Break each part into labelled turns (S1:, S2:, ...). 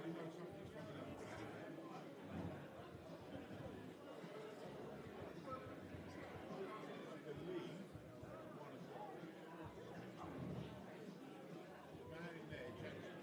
S1: you know something's coming up. The lead. Man in there, Jackson.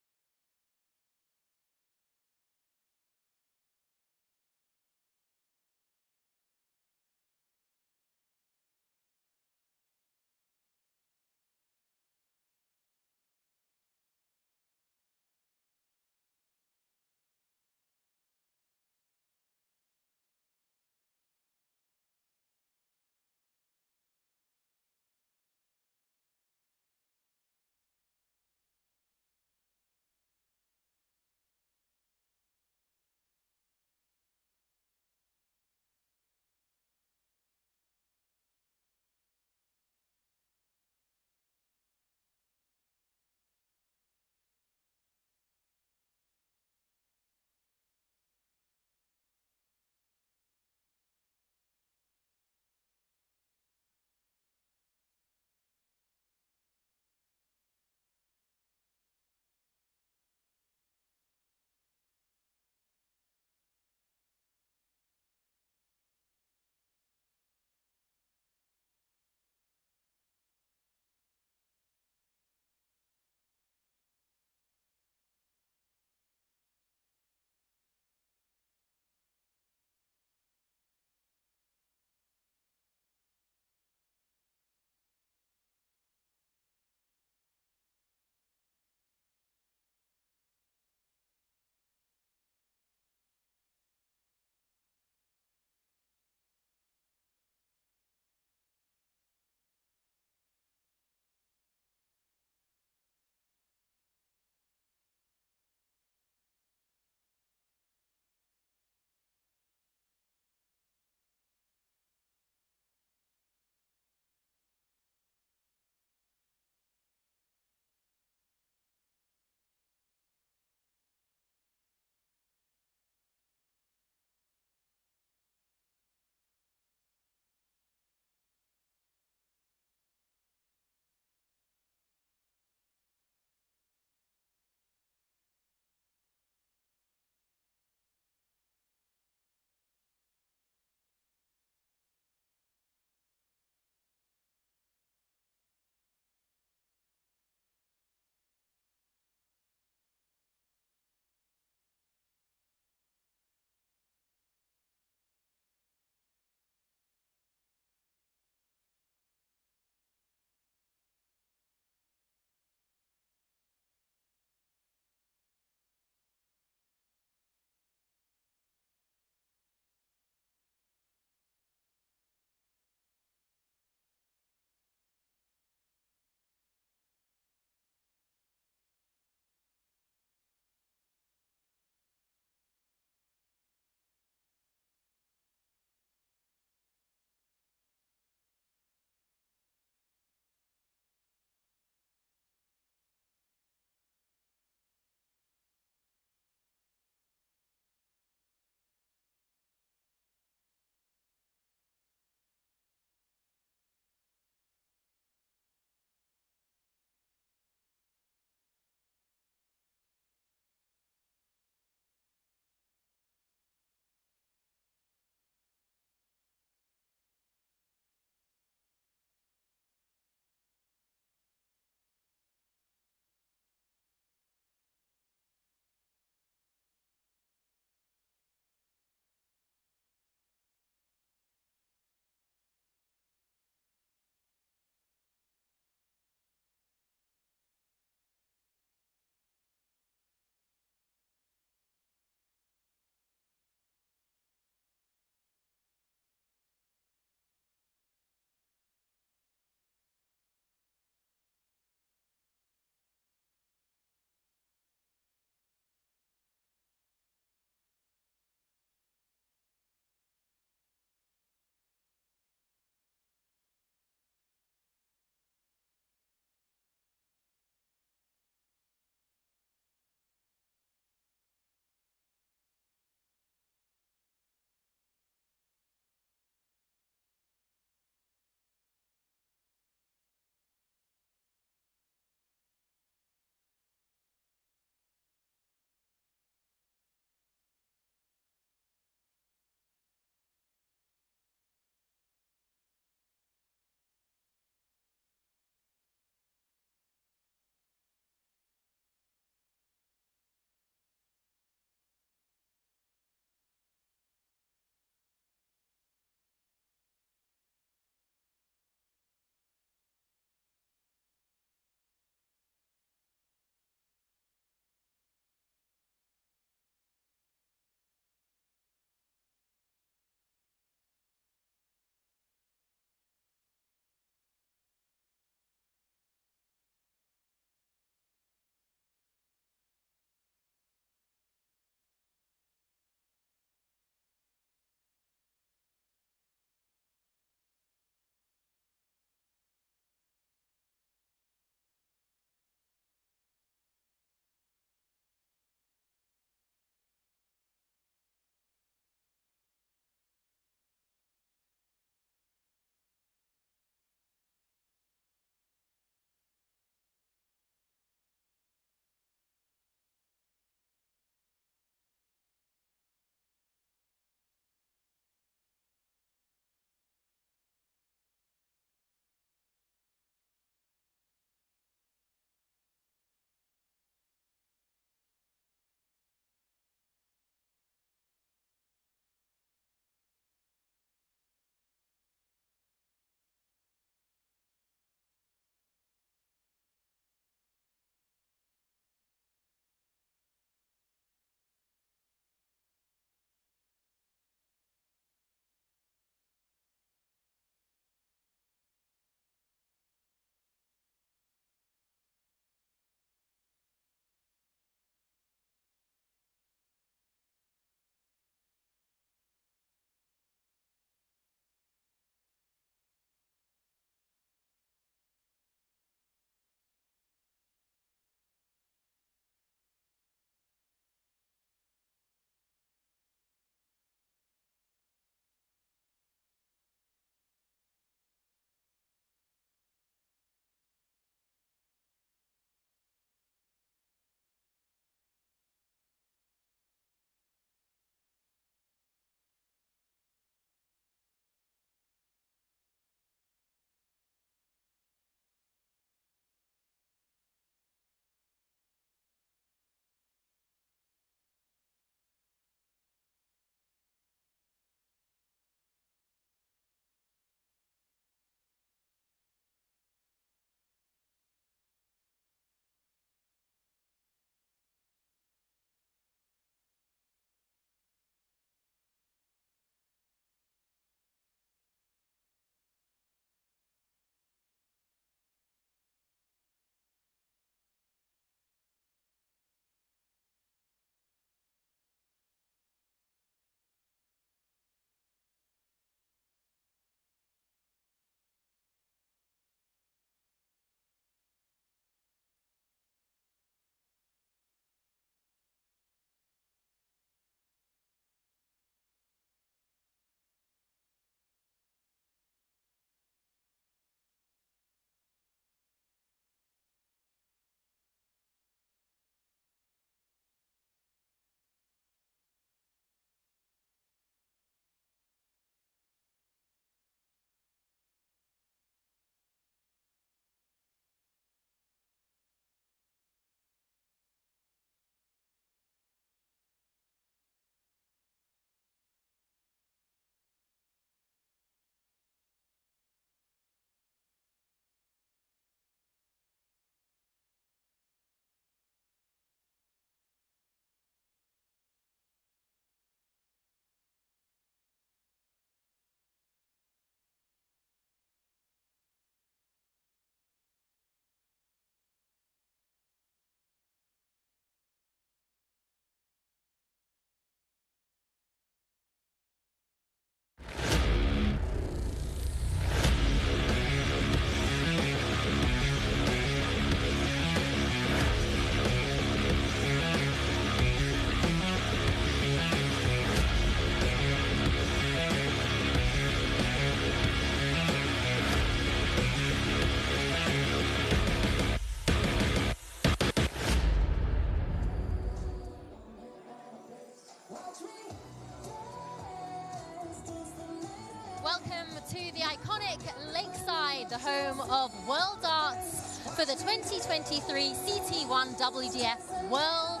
S2: to the iconic Lakeside, the home of World Darts for the 2023 CT1 WDF World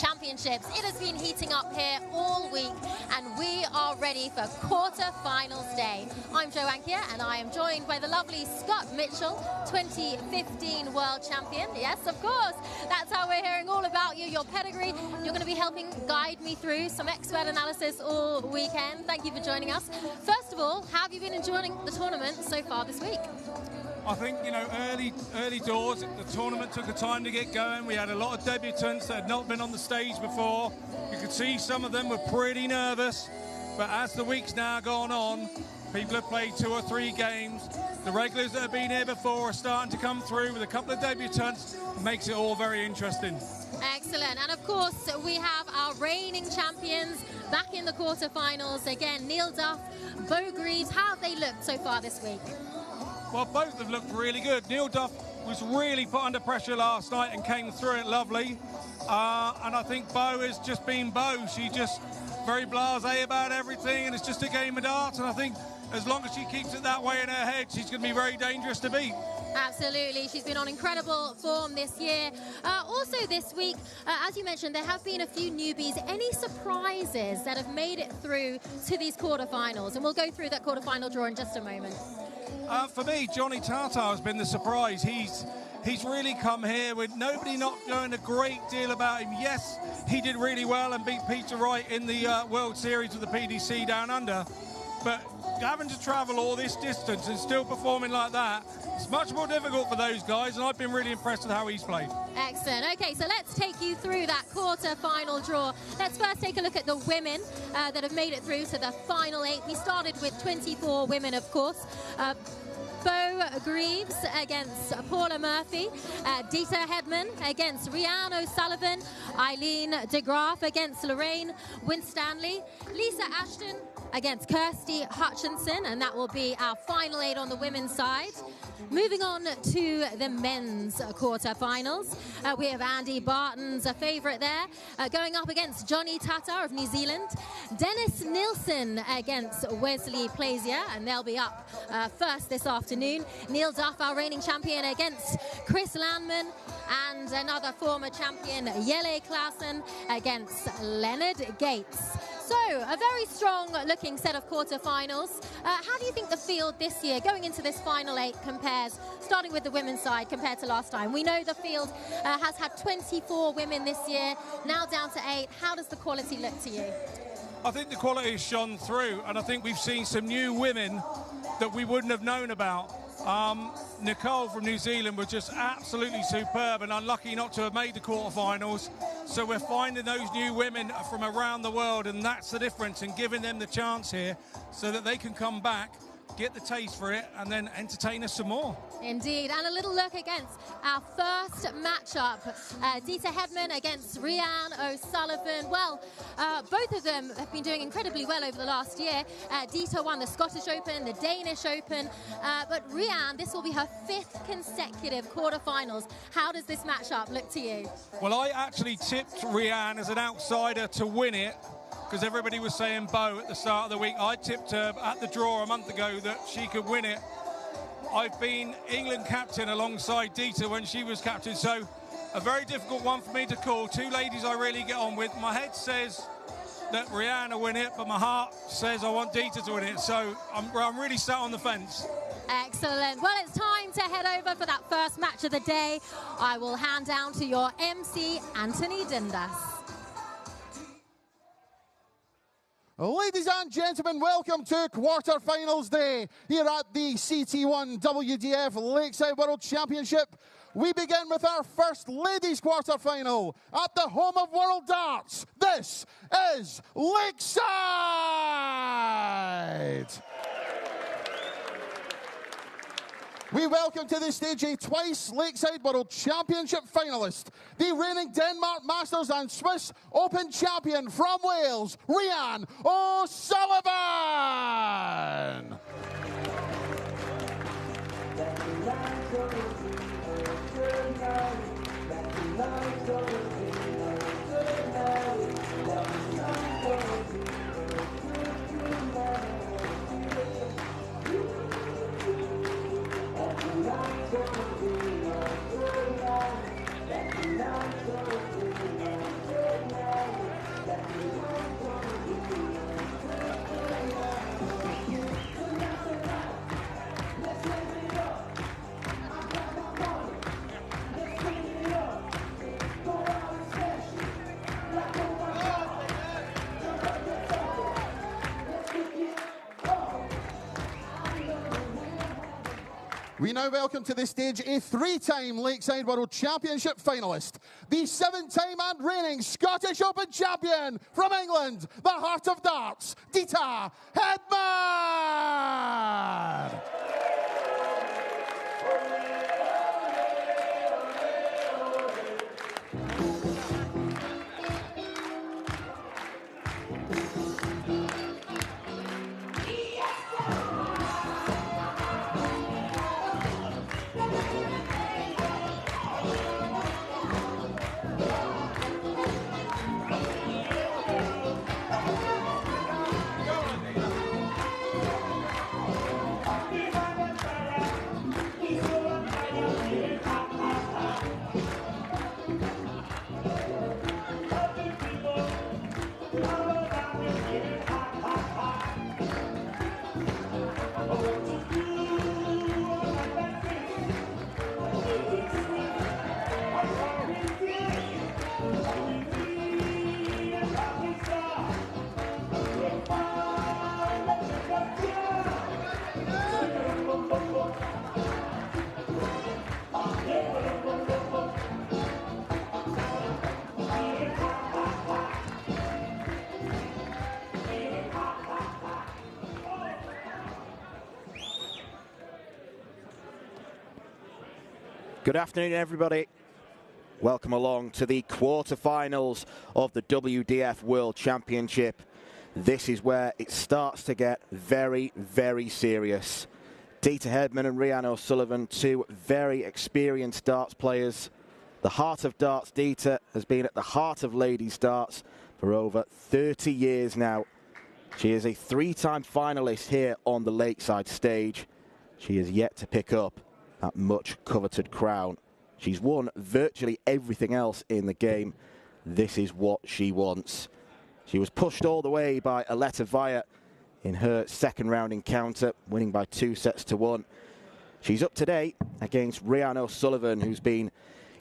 S2: Championships. It has been heating up here all week, and we are ready for quarter-finals day. I'm Jo Ankia, and I am joined by the lovely Scott Mitchell, 2015 World Champion. Yes, of course, that's how we're hearing all about you, your pedigree. You're going to be helping guide me through some expert analysis all weekend. Thank you for joining us. First of all, how have you been enjoying the tournament so far this week?
S1: I think, you know, early doors, the tournament took a time to get going. We had a lot of debutants that had not been on the stage before. You could see some of them were pretty nervous, but as the week's now gone on, people have played 2 or 3 games. The regulars that have been here before are starting to come through with a couple of debutants. It makes it all very interesting.
S2: Excellent. And of course, we have our reigning champions back in the quarterfinals. Again, Neil Duff, Bo Greaves. How have they looked so far this week?
S1: Well, both have looked really good. Neil Duff was really put under pressure last night and came through it lovely. And I think Bo has just been Bo. She's just very blasé about everything, and it's just a game of darts. And I think as long as she keeps it that way in her head, she's going to be very dangerous to beat.
S2: Absolutely. She's been on incredible form this year. Also this week, as you mentioned, there have been a few newbies. Any surprises that have made it through to these quarterfinals? And we'll go through that quarterfinal draw in just a moment.
S1: For me, Johnny Tata has been the surprise. He's really come here with nobody not knowing a great deal about him. Yes, he did really well and beat Peter Wright in the World Series with the PDC Down Under. But having to travel all this distance and still performing like that, it's much more difficult for those guys, and I've been really impressed with how he's played.
S2: Excellent. Okay, so let's take you through that quarter-final draw. Let's first take a look at the women that have made it through to the final 8. We started with 24 women, of course. Bo Greaves against Paula Murphy, Dita Hedman against Rhian O'Sullivan, Eileen de Graaf against Lorraine Winstanley, Lisa Ashton against Kirsty Hutchinson, and that will be our final 8 on the women's side. Moving on to the men's quarterfinals, we have Andy Barton's a favourite there, going up against Johnny Tata of New Zealand, Dennis Nilsson against Wesley Plazier, and they'll be up first this afternoon. Neil Duff, our reigning champion, against Chris Landman, and another former champion, Jelle Klaassen, against Leonard Gates. So, a very strong-looking set of quarterfinals. How do you think the field this year, going into this final 8, compares, starting with the women's side, compared to last time? We know the field has had 24 women this year, now down to 8. How does the quality look to you?
S1: I think the quality has shone through, and I think we've seen some new women that we wouldn't have known about. Nicole from New Zealand was just absolutely superb and unlucky not to have made the quarterfinals. So we're finding those new women from around the world, and that's the difference, in giving them the chance here so that they can come back, get the taste for it, and then entertain us some more.
S2: Indeed, and a little look against our first matchup, Dita Hedman against Rhian O'Sullivan. Well, both of them have been doing incredibly well over the last year. Dita won the Scottish Open, the Danish Open, but Rhian, this will be her 5th consecutive quarterfinals. How does this matchup look to you?
S1: Well, I actually tipped Rhian as an outsider to win it, because everybody was saying Bo at the start of the week. I tipped her at the draw a month ago that she could win it. I've been England captain alongside Dita when she was captain, so a very difficult one for me to call. 2 ladies I really get on with. My head says that Rhian will win it, but my heart says I want Dita to win it, so I'm really sat on the fence.
S2: Excellent. Well, it's time to head over for that first match of the day. I will hand down to your MC, Anthony Dindas.
S3: Ladies and gentlemen, welcome to quarterfinals day here at the CT1 WDF Lakeside World Championship. We begin with our first ladies quarterfinal at the home of World Darts. This is Lakeside. We welcome to the stage a twice Lakeside World Championship finalist, the reigning Denmark Masters and Swiss Open champion from Wales, Rhian O'Sullivan. We now welcome to the stage a 3-time Lakeside World Championship finalist, the 7-time and reigning Scottish Open champion from England, the Heart of Darts, Dita Hedman!
S4: Good afternoon, everybody. Welcome along to the quarterfinals of the WDF World Championship. This is where it starts to get very, very serious. Dita Hedman and Rhiannon O'Sullivan, two very experienced darts players. The Heart of Darts, Dita, has been at the heart of ladies' darts for over 30 years now. She is a 3-time finalist here on the Lakeside stage. She is yet to pick up that much coveted crown. She's won virtually everything else in the game. This is what she wants. She was pushed all the way by Aletta Via in her second round encounter, winning by 2-1. She's up today against Rhiannon O'Sullivan, who's been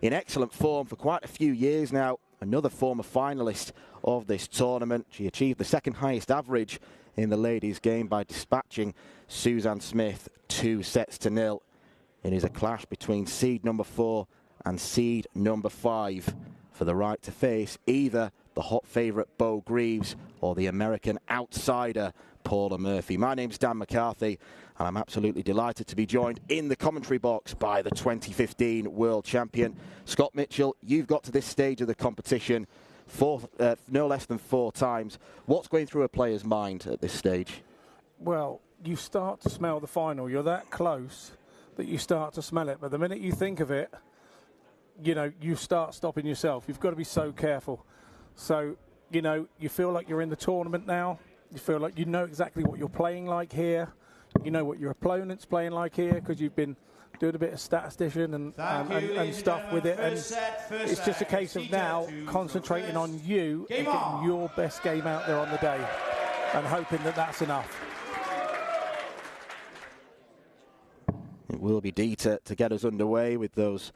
S4: in excellent form for quite a few years now. Another former finalist of this tournament. She achieved the second highest average in the ladies' game by dispatching Suzanne Smith 2-0. It is a clash between seed number 4 and seed number 5 for the right to face either the hot favourite Bo Greaves or the American outsider Paula Murphy. My name's Dan McCarthy, and I'm absolutely delighted to be joined in the commentary box by the 2015 world champion. Scott Mitchell, you've got to this stage of the competition no less than 4 times. What's going through a player's mind at this stage?
S1: Well, you start to smell the final. You're that close that you start to smell it, but the minute you think of it, you know, you start stopping yourself. You've got to be so careful. So, you know, you feel like you're in the tournament now. You feel like you know exactly what you're playing like here. You know what your opponent's playing like here because you've been doing a bit of statistician and stuff with it. And it's just a case of now concentrating on you and getting your best game out there on the day and hoping that that's enough.
S4: It will be Dita to get us underway with those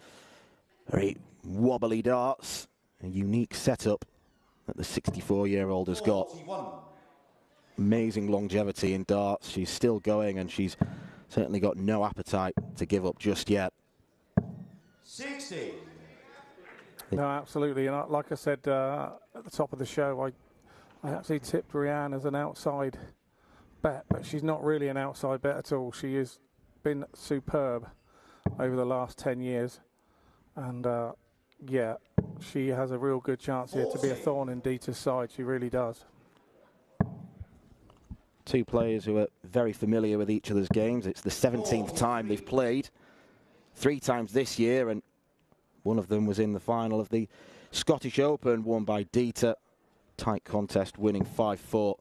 S4: very wobbly darts. A unique setup that the 64-year-old has got. Amazing longevity in darts. She's still going, and she's certainly got no appetite to give up just yet.
S5: 60.
S1: No, absolutely. And like I said at the top of the show, I actually tipped Rhiannon as an outside bet, but she's not really an outside bet at all. She has been superb over the last 10 years. And, yeah, she has a real good chance here to be a thorn in Dita's side. She really does.
S4: Two players who are very familiar with each other's games. It's the 17th time they've played. 3 times this year, and one of them was in the final of the Scottish Open, won by Dita. Tight contest, winning 5-4.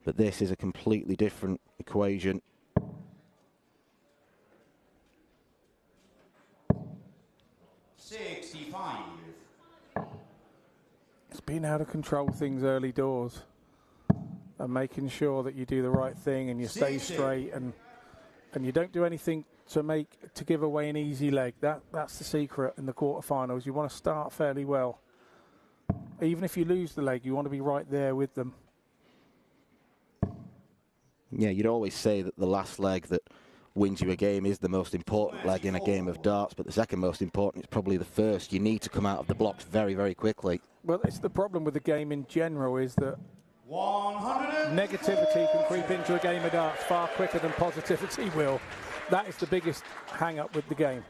S4: But this is a completely different equation.
S1: It's being able to control things early doors and making sure that you do the right thing and you stay straight and you don't do anything to give away an easy leg. That's the secret in the quarterfinals. You want to start fairly well. Even if you lose the leg, you want to be right there with them.
S4: Yeah, you'd always say that the last leg that wins you a game is the most important leg in a game of darts, but the second most important is probably the first. You need to come out of the blocks very, very quickly.
S6: Well, it's the problem with the game in general is that negativity can creep into a game of darts far quicker than positivity will. That is the biggest hang-up with the game.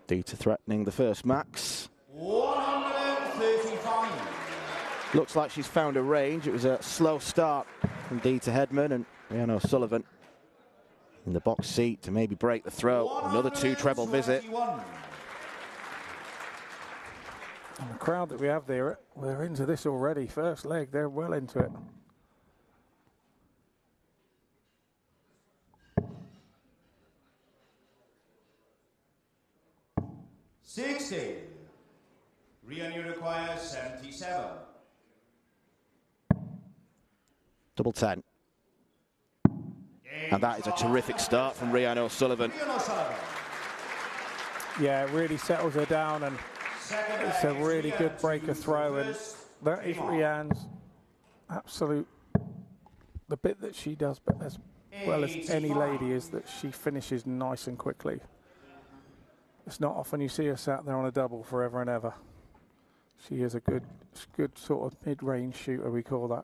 S4: Dita threatening the first max.
S5: 135.
S4: Looks like she's found a range. It was a slow start from Dita Hedman, and Rhiannon O'Sullivan in the box seat to maybe break the throw. Another 2 treble visit.
S6: And the crowd that we have there, we're into this already. First leg, they're well into it.
S5: Rhiannon requires 77.
S4: Double 10. And that is a terrific start from Rhiannon O'Sullivan.
S6: Yeah, it really settles her down, and it's a really good breaker throw, and that is Rhiannon's absolute, the bit that she does but as well as any lady is that she finishes nice and quickly. It's not often you see her sat there on a double forever and ever. She is a good sort of mid-range shooter, we call that.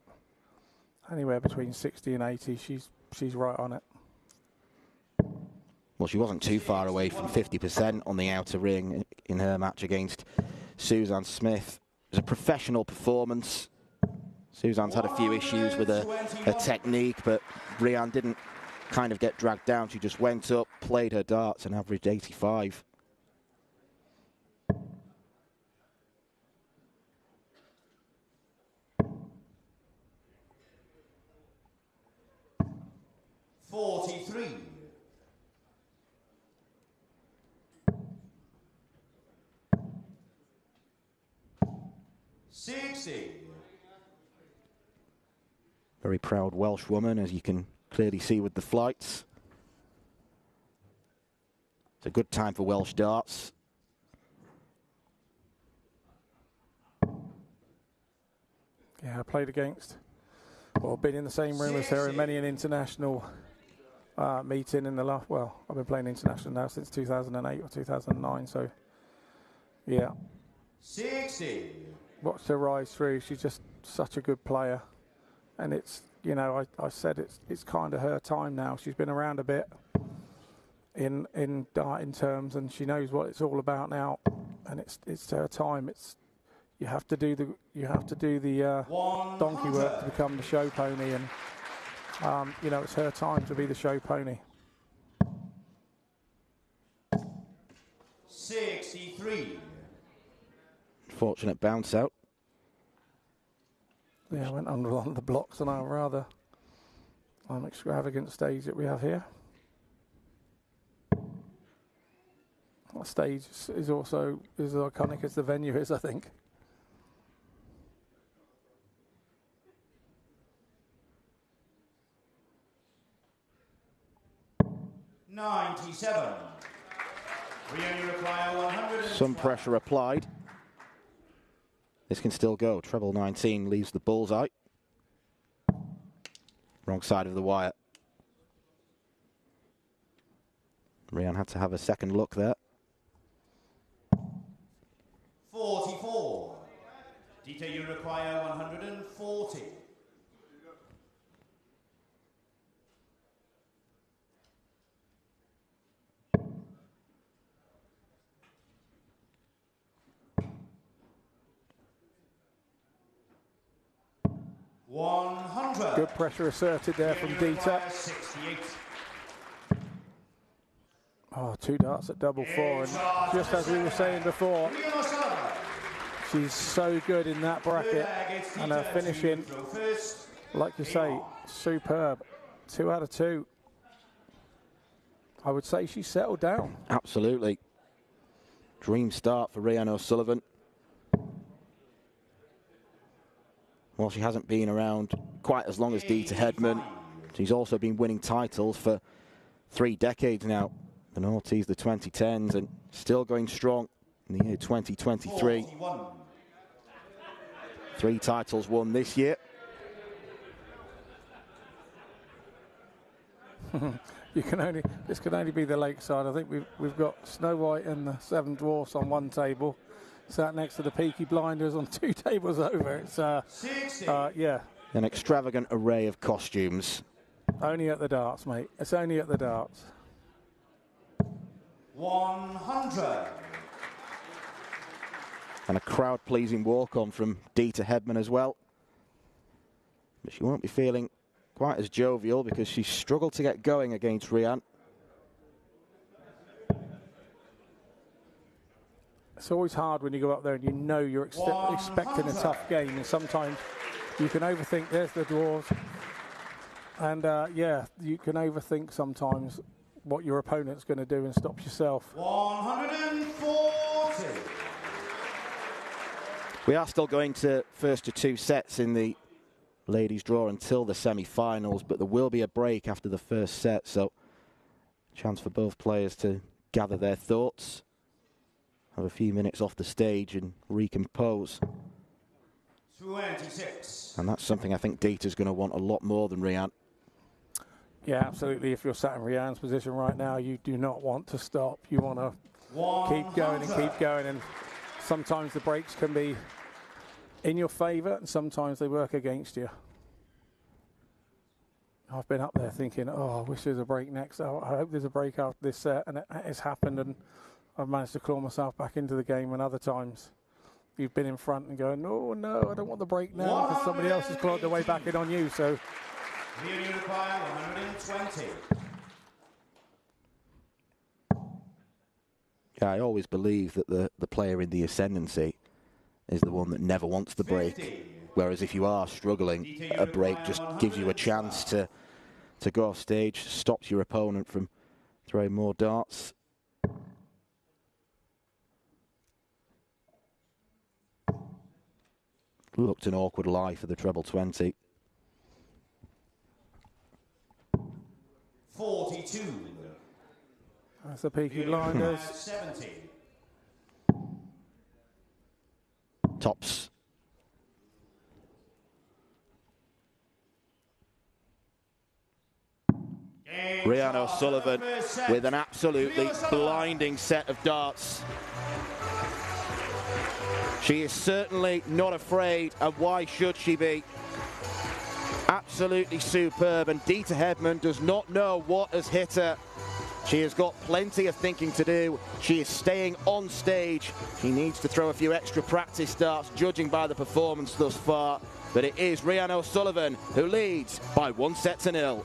S6: Anywhere between 60 and 80, she's right on it.
S4: Well, she wasn't too far away from 50% on the outer ring in her match against Suzanne Smith. It was a professional performance. Suzanne's had a few issues with her technique, but Rhiannon didn't kind of get dragged down. She just went up, played her darts, and averaged 85. Very proud Welsh woman, as you can clearly see with the flights. It's a good time for Welsh darts.
S6: Yeah, I played against, well, been in the same room as her in many an international meeting in the last, well, I've been playing international now since 2008 or 2009, so yeah.
S5: 60.
S6: Watched her rise through. She's just such a good player, and it's, you know, I said it's kind of her time now. She's been around a bit in darting terms, and she knows what it's all about now, and it's her time. You have to do the donkey work to become the show pony, and you know, it's her time to be the show pony.
S5: 63.
S4: Fortunate bounce out.
S6: Yeah, I went under on the blocks on our rather extravagant stage that we have here. That stage is also as iconic as the venue is, I think.
S4: Some pressure applied. This can still go. Treble 19 leaves the bullseye. Wrong side of the wire. Rhiannon had to have a second look there.
S5: 44. Dita, you require 140.
S6: Good pressure asserted there from Dita. Oh, 2 darts at double 4, and just as we were saying before, she's so good in that bracket, and her finishing, like you say, superb. 2 out of 2. I would say she's settled down.
S4: Absolutely. Dream start for Rhiannon O'Sullivan. Well, she hasn't been around quite as long as Dita Hedman. She's also been winning titles for 3 decades now. The noughties, the 2010s, and still going strong in the year 2023. 3 titles won this year.
S6: This can only be the Lakeside. I think we've got Snow White and the Seven Dwarfs on one table, sat next to the Peaky Blinders on 2 tables over. It's yeah,
S4: an extravagant array of costumes.
S6: Only at the darts, mate. It's only at the darts.
S5: 100.
S4: And a crowd-pleasing walk-on from Dieter Hedman as well. But she won't be feeling quite as jovial because she struggled to get going against Rian.
S6: It's always hard when you go up there and you know you're expecting a tough game, and sometimes you can overthink. There's the draws. And yeah, you can overthink sometimes what your opponent's going to do and stop yourself.
S5: 140.
S4: We are still going to first to 2 sets in the ladies' draw until the semi-finals, but there will be a break after the first set, so chance for both players to gather their thoughts, have a few minutes off the stage and recompose.
S5: 26.
S4: And that's something I think Dieter's going to want a lot more than Rian.
S6: Yeah, absolutely. If you're sat in Rian's position right now, you do not want to stop. You want to keep going and keep going, and sometimes the breaks can be in your favour and sometimes they work against you. I've been up there thinking, oh, I wish there's a break next. Oh, I hope there's a break after this set, and it has happened, and I've managed to claw myself back into the game. And other times you've been in front and going, oh no, I don't want the break now, because somebody else has clawed their way back in on you. So
S5: Here you require 120.
S4: Yeah, I always believe that the player in the ascendancy is the one that never wants the break.
S5: 50.
S4: Whereas if you are struggling, a break just gives you a chance to go off stage, stops your opponent from throwing more darts. Looked an awkward lie for the treble 20.
S5: 42.
S6: that's the Peaky Blinders.
S5: 70.
S4: Tops. Rian O'Sullivan with an absolutely blinding set of darts. She is certainly not afraid, and why should she be? Absolutely superb, and Dieter Hedman does not know what has hit her. She has got plenty of thinking to do. She is staying on stage. She needs to throw a few extra practice darts, judging by the performance thus far. But it is Rian O'Sullivan who leads by 1-0.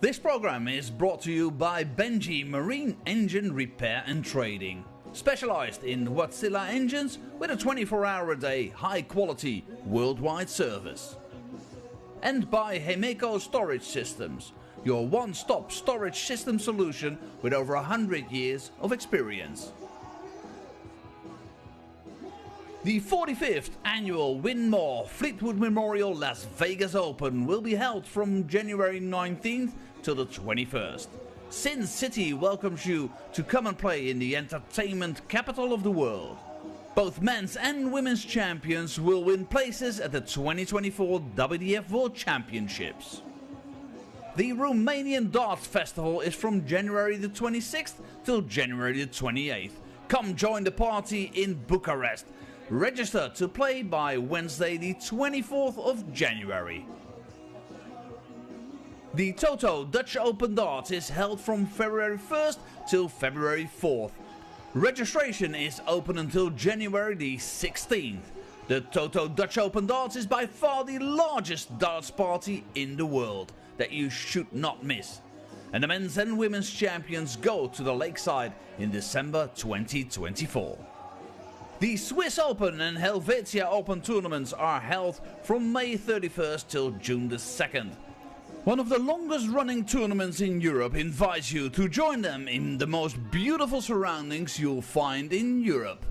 S7: This program is brought to you by Benji Marine Engine Repair and Trading, specialized in Wärtsilä engines with a 24-hour-a-day, high-quality, worldwide service. And by Hemeco Storage Systems, your one-stop storage system solution with over 100 years of experience. The 45th annual Win More Fleetwood Memorial Las Vegas Open will be held from January 19th till the 21st. Sin City welcomes you to come and play in the entertainment capital of the world. Both men's and women's champions will win places at the 2024 WDF World Championships. The Romanian Darts Festival is from January the 26th till January the 28th. Come join the party in Bucharest. Register to play by Wednesday the 24th of January. The Toto Dutch Open Darts is held from February 1st till February 4th. Registration is open until January the 16th. The Toto Dutch Open Darts is by far the largest darts party in the world that you should not miss. and the men's and women's champions go to the Lakeside in December 2024. The Swiss Open and Helvetia Open tournaments are held from May 31st till June the 2nd. One of the longest running tournaments in Europe invites you to join them in the most beautiful surroundings you'll find in Europe.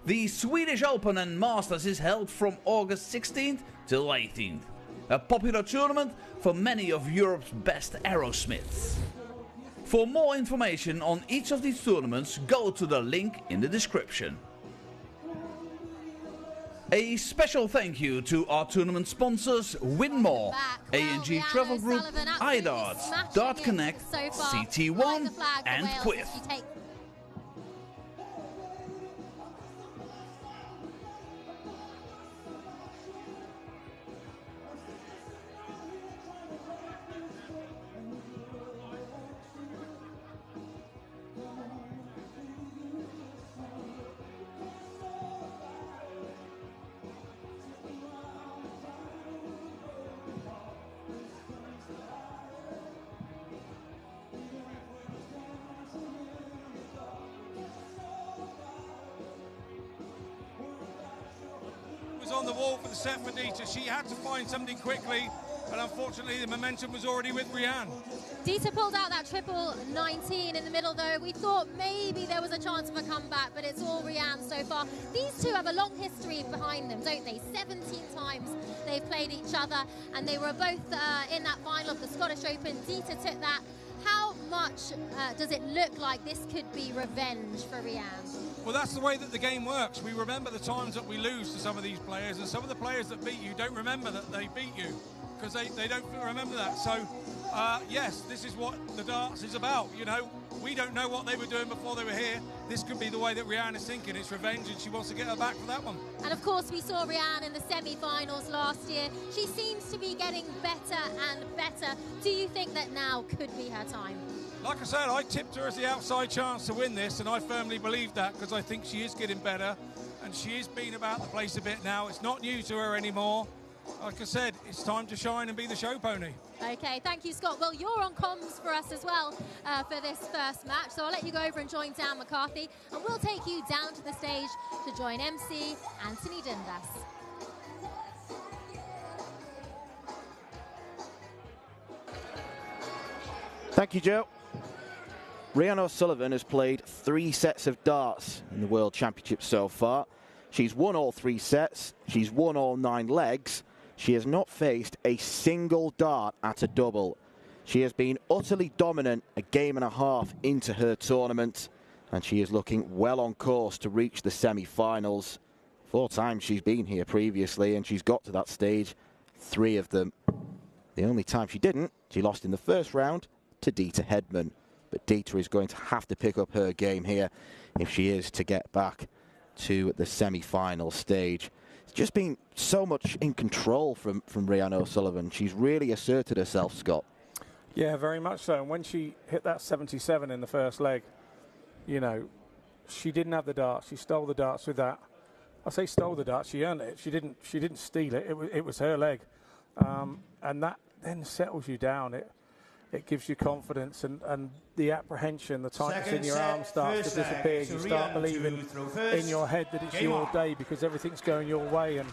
S7: The Swedish Open and Masters is held from August 16th till 18th. A popular tournament for many of Europe's best aerosmiths. For more information on each of these tournaments, go to the link in the description. A special thank you to our tournament sponsors Winmore, A&G Travel Group, iDarts, Dart Connect, CT1 and Quiff.
S1: On the wall for the set for Dieter. She had to find something quickly, and unfortunately the momentum was already with Rianne.
S2: Dieter pulled out that triple 19 in the middle though. We thought maybe there was a chance of a comeback, but it's all Rianne so far. These two have a long history behind them, don't they? 17 times they've played each other, and they were both in that final of the Scottish Open. Dieter took that. How much does it look like this could be revenge for Rianne?
S1: Well, that's the way that the game works. We remember the times that we lose to some of these players, and some of the players that beat you don't remember that they beat you, because they don't remember that. So, yes, this is what the darts is about. You know, we don't know what they were doing before they were here. This could be the way that Rianne is thinking. It's revenge, and she wants to get her back for that one. And
S2: of course, we saw Rianne in the semi-finals last year. She seems to be getting better and better. Do you think that now could be her time?
S1: Like I said, I tipped her as the outside chance to win this, and I firmly believe that, because I think she is getting better, and she is being about the place a bit now. It's not new to her anymore. Like I said, it's time to shine and be the show pony.
S2: Okay, thank you, Scott. Well, you're on comms for us as well for this first match, so I'll let you go over and join Dan McCarthy, and we'll take you down to the stage to join MC Anthony Dundas.
S4: Thank you, Joe. Rianne O'Sullivan has played 3 sets of darts in the World Championship so far. She's won all 3 sets. She's won all 9 legs. She has not faced a single dart at a double. She has been utterly dominant a game and a half into her tournament, and she is looking well on course to reach the semi-finals. 4 times she's been here previously, and she's got to that stage 3 of them. The only time she didn't, she lost in the first round to Dieter Hedman. But Dieter is going to have to pick up her game here if she is to get back to the semi-final stage. It's just been so much in control from Rianne O'Sullivan. She's really asserted herself, Scott.
S6: Yeah, very much so. And when she hit that 77 in the first leg, you know, she didn't have the darts. She stole the darts with that. I say stole the darts. She earned it. She didn't steal it. It was her leg, and that then settles you down. It gives you confidence, and the apprehension, the tightness in your arm starts to disappear. You start believing in your head that it's your day because everything's going your way. And,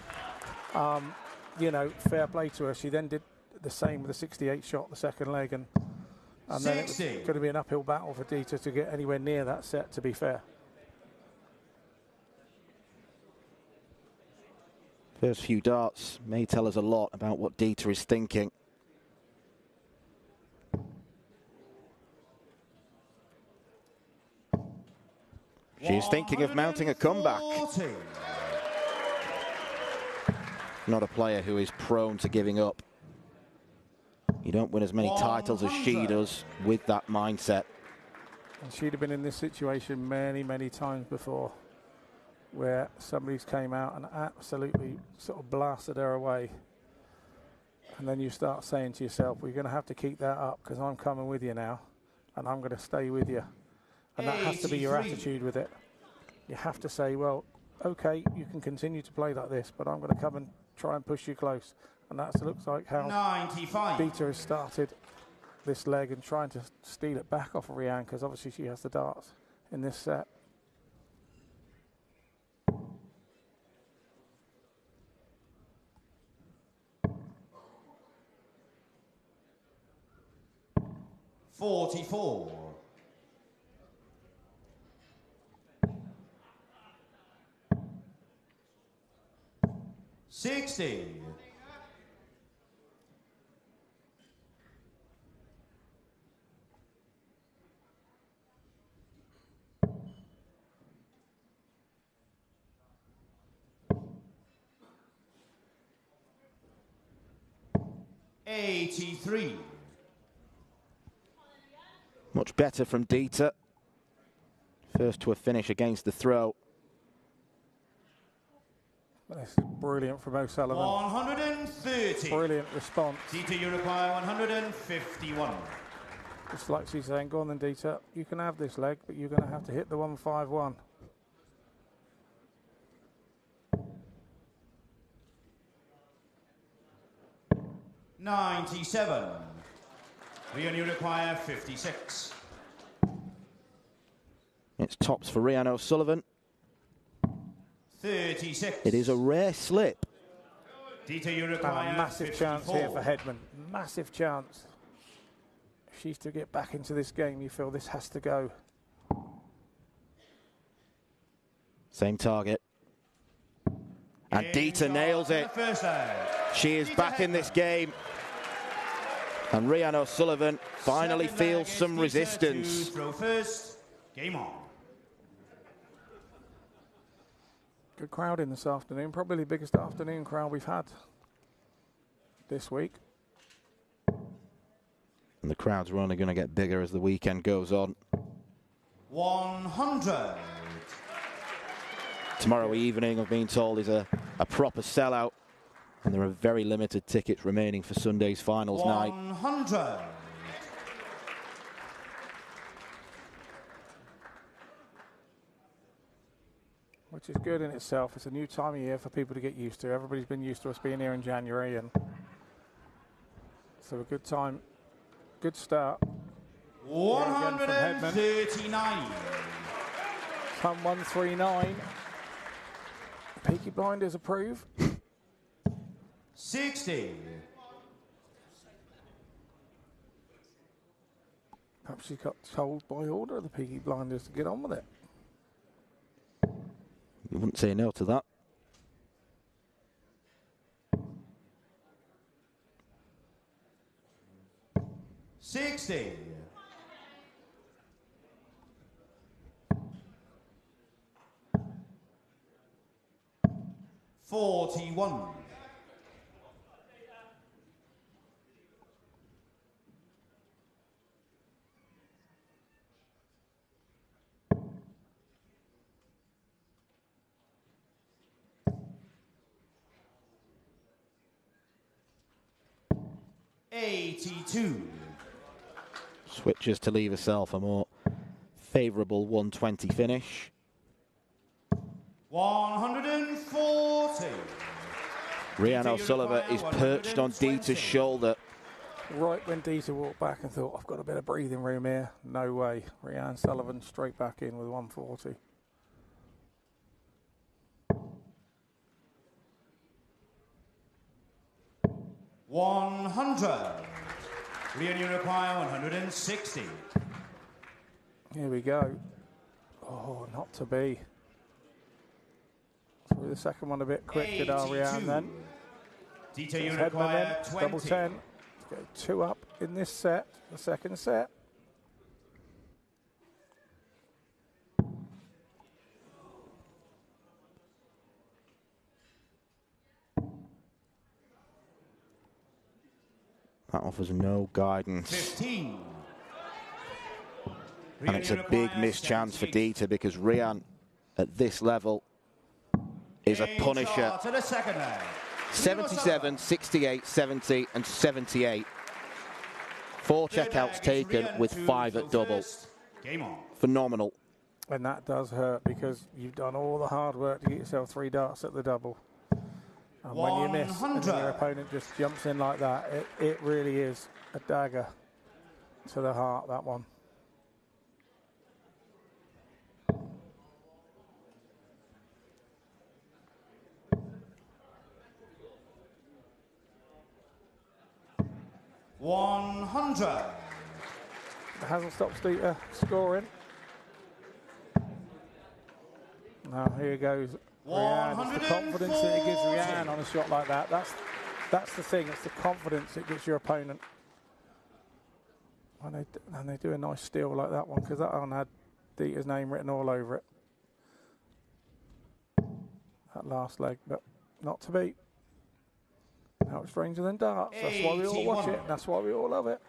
S6: you know, fair play to her. She then did the same with the 68 shot, the second leg. And then it was going to be an uphill battle for Dieter to get anywhere near that set, to be fair.
S4: First few darts may tell us a lot about what Dieter is thinking. She's thinking of mounting a comeback. Not a player who is prone to giving up. You don't win as many titles as she does with that mindset.
S6: And she'd have been in this situation many, many times before, where somebody's came out and absolutely sort of blasted her away. And then you start saying to yourself, well, you're going to have to keep that up because I'm coming with you now, and I'm going to stay with you. And that has to be your attitude with it. You have to say, well, okay, you can continue to play like this, but I'm going to come and try and push you close. And that looks like how
S5: 95.
S6: Dieter has started this leg and trying to steal it back off of Rianne, because obviously she has the darts in this set.
S5: $44. 60. 83.
S4: Much better from Dieter. First to a finish against the throw.
S6: This is brilliant from O'Sullivan.
S5: 130.
S6: Brilliant response.
S5: Dieter Uruguay 151.
S6: Just like she's saying, go on then Dieter, you can have this leg, but you're going to have to hit the 151.
S5: $97. Rian Uruguay 56.
S4: It's tops for Rian O'Sullivan.
S5: 36.
S4: It is a rare slip.
S5: Dieter Uruguay
S6: And a massive
S5: 54.
S6: chance here for Hedman. Massive chance. If she's to get back into this game, you feel this has to go.
S4: Same target. And Dieter nails it. She is back in this game. And Rian O'Sullivan finally feels some resistance.
S5: Throw first. Game on.
S6: Good crowd in this afternoon. Probably the biggest afternoon crowd we've had this week.
S4: And the crowds are only going to get bigger as the weekend goes on.
S5: 100.
S4: Tomorrow evening, I've been told, is a proper sellout. And there are very limited tickets remaining for Sunday's finals night.
S5: 100.
S6: Which is good in itself. It's a new time of year for people to get used to. Everybody's been used to us being here in January, and so a good time, good start.
S5: 139.
S6: Come 139. Peaky Blinders approve.
S5: 60.
S6: Perhaps she got told by order of the Peaky Blinders to get on with it.
S4: You wouldn't say no to that.
S5: $60. 41. 82.
S4: Switches to leave herself a more favourable 120 finish.
S5: 140.
S4: Rian O'Sullivan is perched on Dieter's shoulder.
S6: Right when Dieter walked back and thought, I've got a bit of breathing room here. No way. Rian Sullivan straight back in with 140.
S5: $100. Rian Uruguay 160.
S6: Here we go. Oh, not to be. Through the second one a bit quick, did our Rian then.
S5: Dieter
S6: Hedman
S5: Uruguay
S6: in,
S5: 20.
S6: double 10. Let's go 2 up in this set, the second set.
S4: That offers no guidance.
S5: 15.
S4: And it's a big missed chance for Dieter, because Rian at this level is a punisher.
S5: To the second leg.
S4: 77, 68, 70 and 78. 4 checkouts taken with 5 at double.
S5: Game on.
S4: Phenomenal.
S6: And that does hurt, because you've done all the hard work to get yourself 3 darts at the double. And when you miss and then your opponent just jumps in like that, it really is a dagger. to the heart, that one.
S5: $100.
S6: It hasn't stopped Dieter scoring. Now here goes Rianne. It's the confidence that it gives Rianne on a shot like that. That's the thing. It's the confidence it gives your opponent. And they do a nice steal like that one, because that one had Dieter's name written all over it. That last leg, but not to beat. Now it's stranger than darts. That's why we all watch it. That's why we all love it.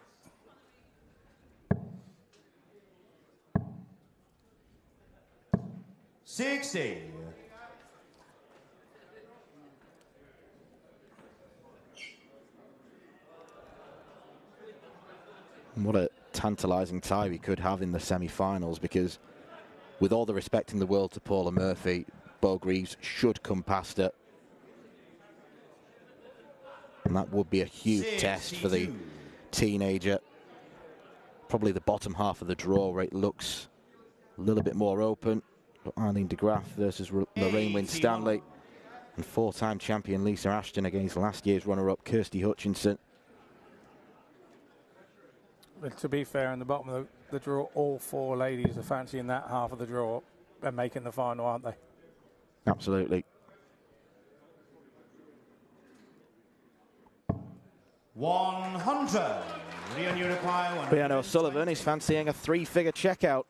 S5: $60.
S4: What a tantalising tie we could have in the semi-finals, because with all the respect in the world to Paula Murphy, Bo Greaves should come past her. And that would be a huge test for the teenager. Probably the bottom half of the draw where it looks a little bit more open. Eileen de Graaf versus Lorraine Winstanley. And four-time champion Lisa Ashton against last year's runner-up Kirsty Hutchinson.
S6: But to be fair, in the bottom of the draw, all four ladies are fancying that half of the draw and making the final, aren't they?
S4: Absolutely.
S5: $100.
S4: Brianna O'Sullivan is fancying a three-figure checkout.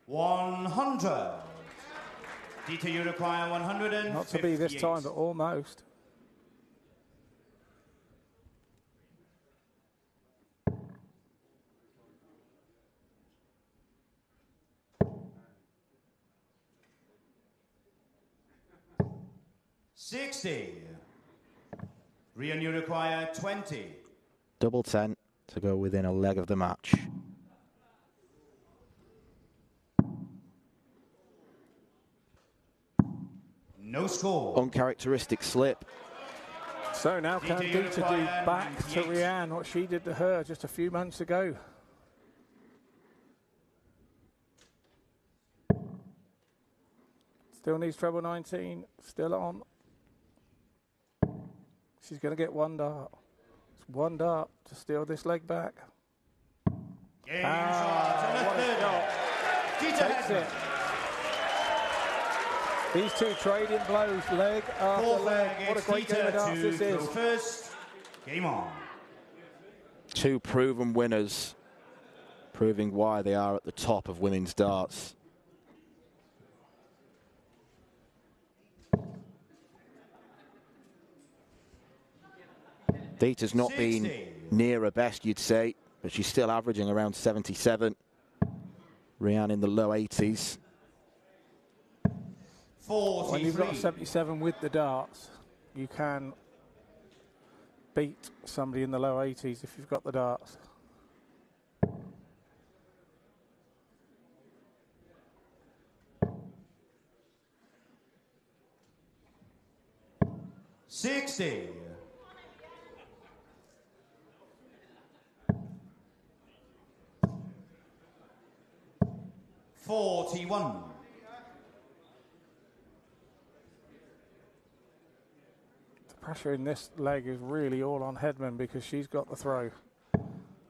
S5: $100. Dita, you require 150.
S6: Not to be this time, but almost.
S5: $60. Rian, you require 20.
S4: Double 10 to go within a leg of the match.
S5: No score.
S4: Uncharacteristic slip.
S6: So now can Dita do back to Rianne what she did to her just a few months ago? Still needs treble 19, still on. She's going to get one dart. It's one dart to steal this leg back. What a shot. Takes it. These two trading blows, leg after leg. What a great game of darts this is.
S5: First, game on.
S4: Two proven winners, proving why they are at the top of women's darts. Dita's not been near her best, you'd say, but she's still averaging around 77. Rianne in the low 80s.
S5: 43.
S6: When you've got a 77 with the darts, you can beat somebody in the low 80s if you've got the darts.
S5: $60. 41.
S6: The pressure in this leg is really all on Hedman because she's got the throw.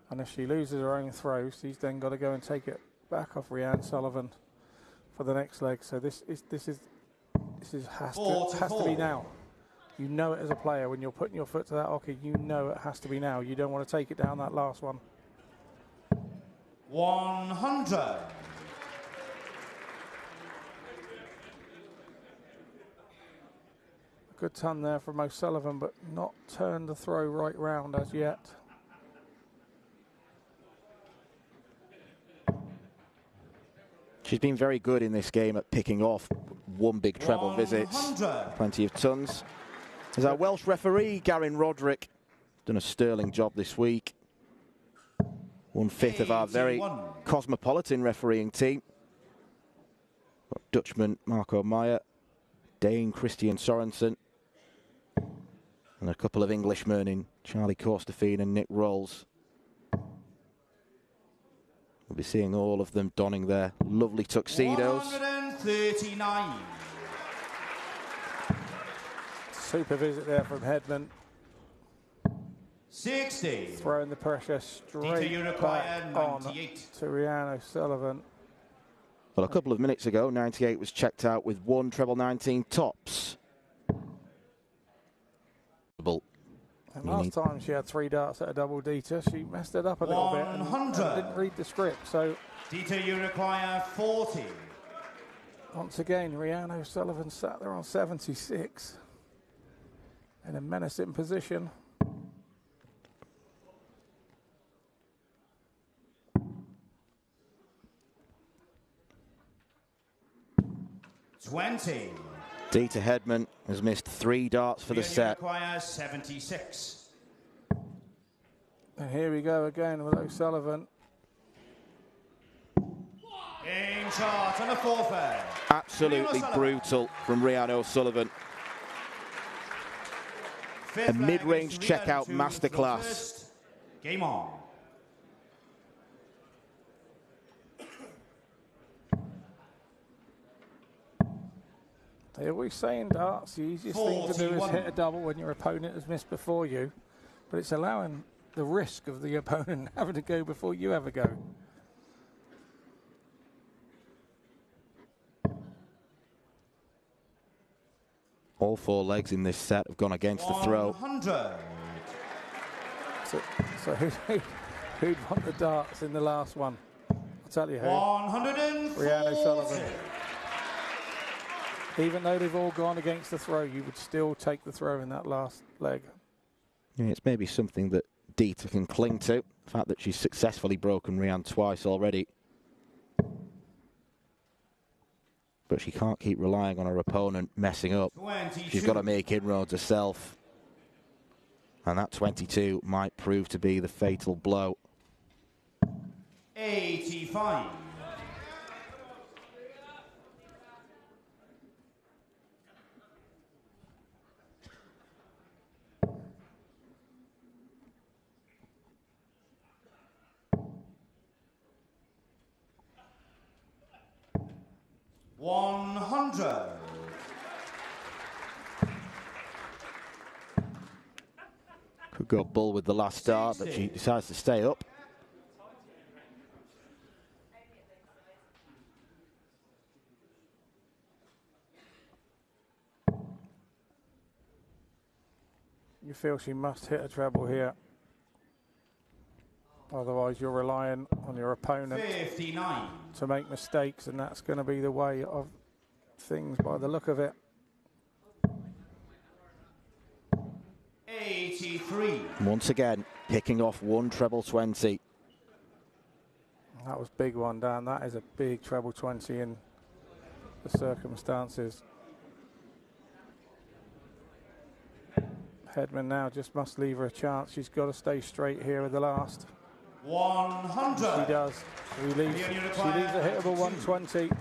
S6: And if she loses her own throw, she's then got to go and take it back off Rianne Sullivan for the next leg. So this has to be now. You know it as a player when you're putting your foot to that hockey. You know it has to be now. You don't want to take it down that last one.
S5: 100.
S6: Good ton there from O'Sullivan, but not turned the throw right round as yet.
S4: She's been very good in this game at picking off one big treble visits. Plenty of tons. There's our Welsh referee, Garin Roderick. Done a sterling job this week. 1/5 of our very cosmopolitan refereeing team. Dutchman Marco Meyer, Dane Christian Sorensen. And a couple of Englishmen in Charlie Corstefine and Nick Rolls. We'll be seeing all of them donning their lovely tuxedos.
S5: 139.
S6: Super visit there from Hedman.
S5: 60.
S6: Throwing the pressure straight back on to Rhian O'Sullivan.
S4: Well, a couple of minutes ago, 98 was checked out with 1 treble 19 tops.
S6: And last time she had 3 darts at a double Dita, she messed it up a little bit and didn't read the script. So
S5: Dita, you require 40.
S6: Once again, Rhian O'Sullivan sat there on 76 in a menacing position.
S4: Dita Hedman has missed 3 darts for the set.
S5: Requires 76.
S6: And here we go again with O'Sullivan.
S5: Game shot on the forfeit.
S4: Absolutely brutal from Rhian O'Sullivan. A mid-range checkout masterclass.
S5: Game on.
S6: They always say in darts, the easiest thing to do is hit a double when your opponent has missed before you, but it's allowing the risk of the opponent having to go before you ever go.
S4: All 4 legs in this set have gone against the throw.
S5: 100.
S6: So who'd want the darts in the last one? I'll tell you who.
S5: 140.
S6: Rhian O'Sullivan. Even though they've all gone against the throw, you would still take the throw in that last leg.
S4: Yeah, it's maybe something that Dita can cling to. The fact that she's successfully broken Rhian twice already. But she can't keep relying on her opponent messing up.
S5: 22.
S4: She's got to make inroads herself. And that 22 might prove to be the fatal blow.
S5: 85.
S4: Could go bull with the last start, but she decides to stay up.
S6: You feel she must hit a treble here. Otherwise, you're relying on your opponent
S5: 59.
S6: to make mistakes, and that's going to be the way of things by the look of it.
S5: 83.
S4: Once again, picking off 1 treble 20.
S6: That was big one, Dan. That is a big treble 20 in the circumstances. Hedman now just must leave her a chance. She's got to stay straight here with the last.
S5: 100.
S6: She does. She leaves a hittable 120.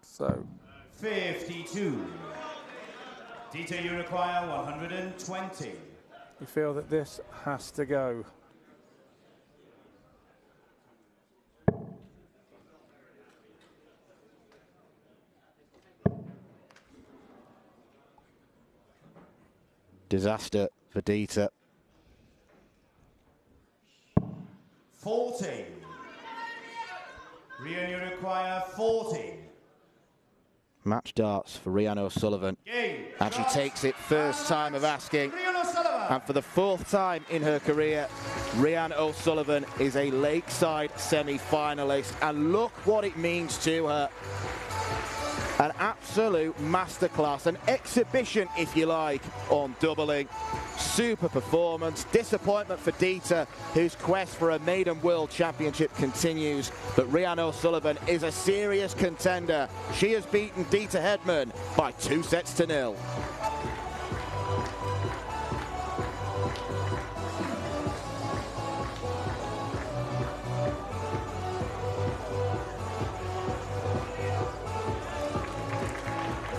S6: So
S5: 52. Dita, you require 120.
S6: you feel that this has to go.
S4: Disaster for Dita.
S5: 40. Rhian, you require 40.
S4: Match darts for Rhian O'Sullivan. And she takes it first time of asking. And for the 4th time in her career, Rhian O'Sullivan is a Lakeside semi-finalist. And look what it means to her. An absolute masterclass, an exhibition, if you like, on doubling. Super performance, disappointment for Dita, whose quest for a maiden world championship continues. But Rhian O'Sullivan is a serious contender. She has beaten Dita Hedman by 2-0.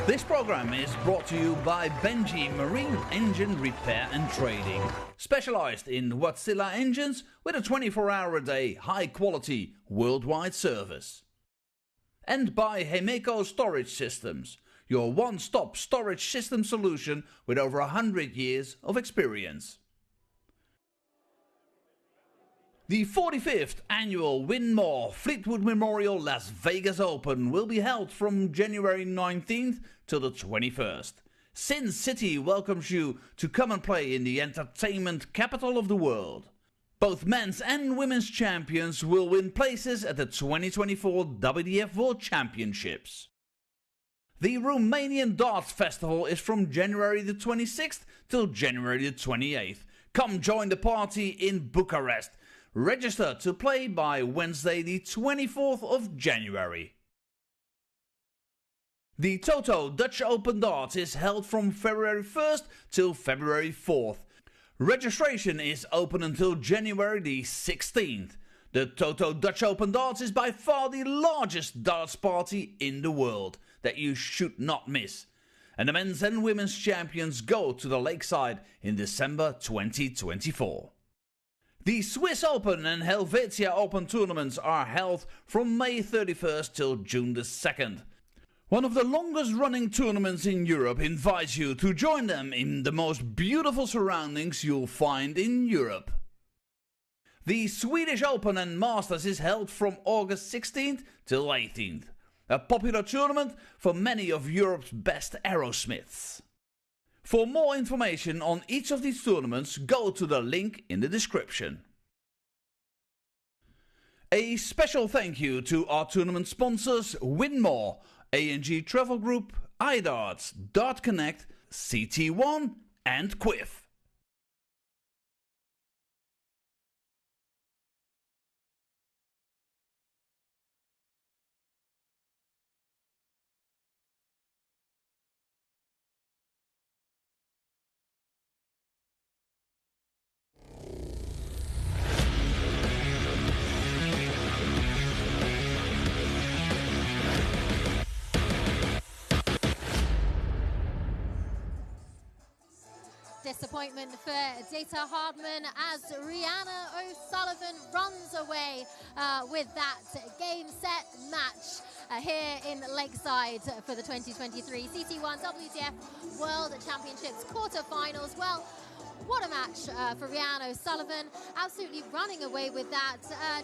S7: This program is brought to you by Benji Marine Engine Repair and Trading, specialized in Wärtsilä engines with a 24-hour-a-day, high-quality, worldwide service. And by Hemeco Storage Systems, your one-stop storage system solution with over 100 years of experience. The 45th annual Win More Fleetwood Memorial Las Vegas Open will be held from January 19th till the 21st. Sin City welcomes you to come and play in the entertainment capital of the world. Both men's and women's champions will win places at the 2024 WDF World Championships. The Romanian Darts Festival is from January the 26th till January the 28th. Come join the party in Bucharest. Register to play by Wednesday the 24th of January. The Toto Dutch Open Darts is held from February 1st till February 4th. Registration is open until January the 16th. The Toto Dutch Open Darts is by far the largest darts party in the world that you should not miss. And the men's and women's champions go to the Lakeside in December 2024. The Swiss Open and Helvetia Open tournaments are held from May 31st till June the 2nd. One of the longest running tournaments in Europe invites you to join them in the most beautiful surroundings you'll find in Europe. The Swedish Open and Masters is held from August 16th till 18th. A popular tournament for many of Europe's best aerosmiths. For more information on each of these tournaments, go to the link in the description. A special thank you to our tournament sponsors Win More, A&G Travel Group, iDarts, Dart Connect, CT1 and Quiff.
S2: Disappointment for Data Hardman as Rihanna O'Sullivan runs away with that game set match here in Lakeside for the 2023 CT1 WDF World Championships quarterfinals. Well, what a match for Rihanna O'Sullivan, absolutely running away with that.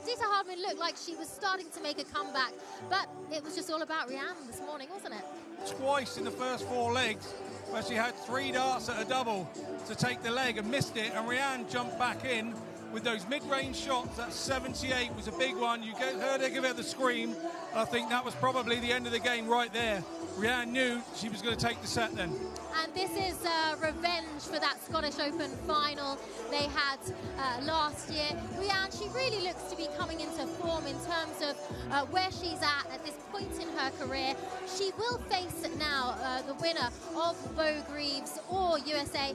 S2: Dita Hardman looked like she was starting to make a comeback, but it was just all about Rihanna this morning, wasn't it?
S1: Twice in the first 4 legs, where she had 3 darts at a double to take the leg and missed it, and Rihanna jumped back in with those mid-range shots. That 78 was a big one. You heard her give her the scream. I think that was probably the end of the game right there. Rihanna knew she was going to take the set then.
S2: And this is revenge for that Scottish Open final they had last year. Rihanna, she really looks to be coming into form in terms of where she's at this point in her career. She will face now the winner of Bo Greaves or USA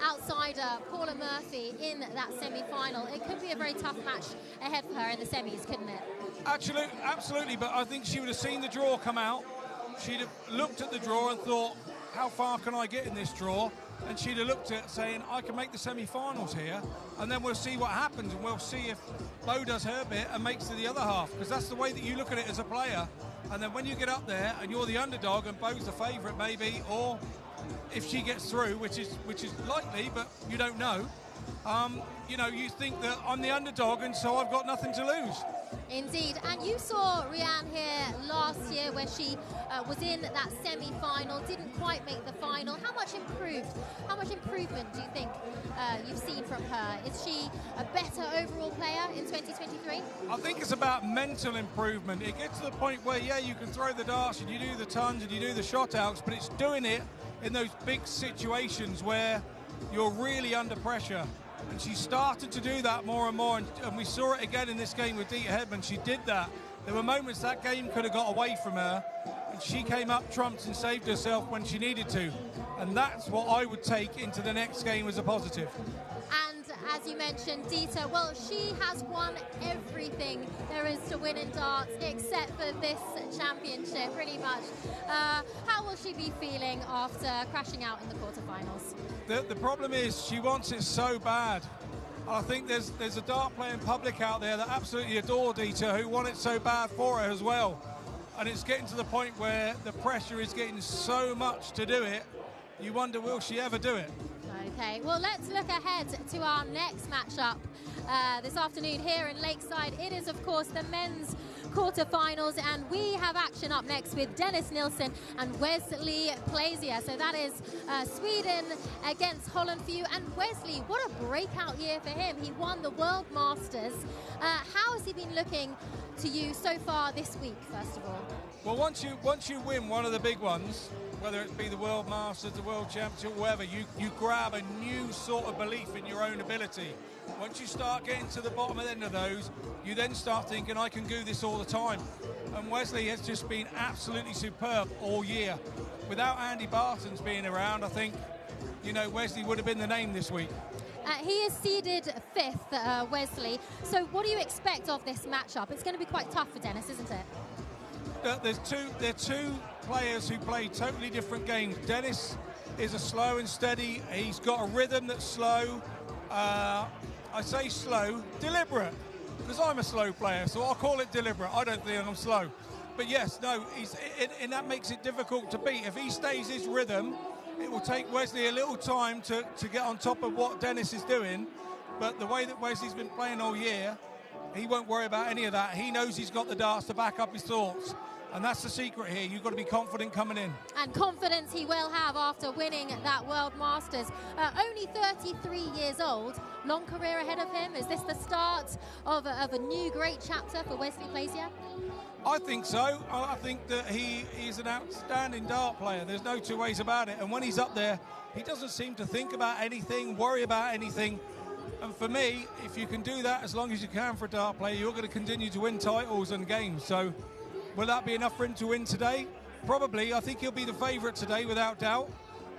S2: outsider Paula Murphy in that semi-final. It could be a very tough match ahead for her in the semis, couldn't it?
S1: Absolutely, but I think she would have seen the draw come out. She'd have looked at the draw and thought, how far can I get in this draw? And she'd have looked at it saying, I can make the semi-finals here, and then we'll see what happens, and we'll see if Bo does her bit and makes to the other half, because that's the way that you look at it as a player. And then when you get up there and you're the underdog and Bo's the favourite maybe, or if she gets through, which is likely, but you don't know, you think that I'm the underdog and so I've got nothing to lose.
S2: Indeed, and you saw Rihanna here last year where she was in that semi-final, didn't quite make the final. How much improvement do you think you've seen from her? Is she a better overall player in 2023?
S1: I think it's about mental improvement. It gets to the point where, yeah, you can throw the darts and you do the tons and you do the shot outs, but it's doing it in those big situations where you're really under pressure. And she started to do that more and more, and we saw it again in this game with Dita Hedman. She did that. There were moments that game could have got away from her, and she came up trumps and saved herself when she needed to. And that's what I would take into the next game as a positive.
S2: And as you mentioned, Dita, well, she has won everything there is to win in darts except for this championship, pretty much. How will she be feeling after crashing out in the quarterfinals?
S1: The problem is she wants it so bad. I think there's a dart playing public out there that absolutely adore Dita, who want it so bad for her as well. And it's getting to the point where the pressure is getting so much to do it, you wonder, will she ever do it?
S2: Okay, well, let's look ahead to our next matchup this afternoon here in Lakeside. It is, of course, the men's quarterfinals, and we have action up next with Dennis Nilsson and Wesley Plaisier. So that is Sweden against Holland for you. And Wesley, what a breakout year for him. He won the World Masters. How has he been looking to you so far this week, first of all?
S1: Well, once you win one of the big ones, whether it be the World Masters, the World Championship, whatever, you grab a new sort of belief in your own ability. Once you start getting to the bottom end of those, you then start thinking, I can do this all the time. And Wesley has just been absolutely superb all year. Without Andy Barton's being around, I think, you know, Wesley would have been the name this week.
S2: He is seeded 5th, Wesley. So what do you expect of this matchup? It's going to be quite tough for Dennis, isn't it?
S1: There are two players who play totally different games. Dennis is a slow and steady. He's got a rhythm that's slow. I say slow, deliberate, because I'm a slow player, so I'll call it deliberate. I don't think I'm slow. But yes, no, and that makes it difficult to beat. If he stays his rhythm, it will take Wesley a little time to get on top of what Dennis is doing. But the way that Wesley's been playing all year, he won't worry about any of that. He knows he's got the darts to back up his thoughts. And that's the secret here. You've got to be confident coming in. And confidence he will have after winning that World Masters. Only 33 years old. Long career ahead of him. Is this the start of a new great chapter for Wesley Plaisier? I think so. I think that he is an outstanding dart player. There's no two ways about it. And when he's up there, he doesn't seem to think about anything, worry about anything. And for me, if you can do that as long as you can for a dart player, you're going to continue to win titles and games. So will that be enough for him to win today? Probably. I think he'll be the favourite today, without doubt.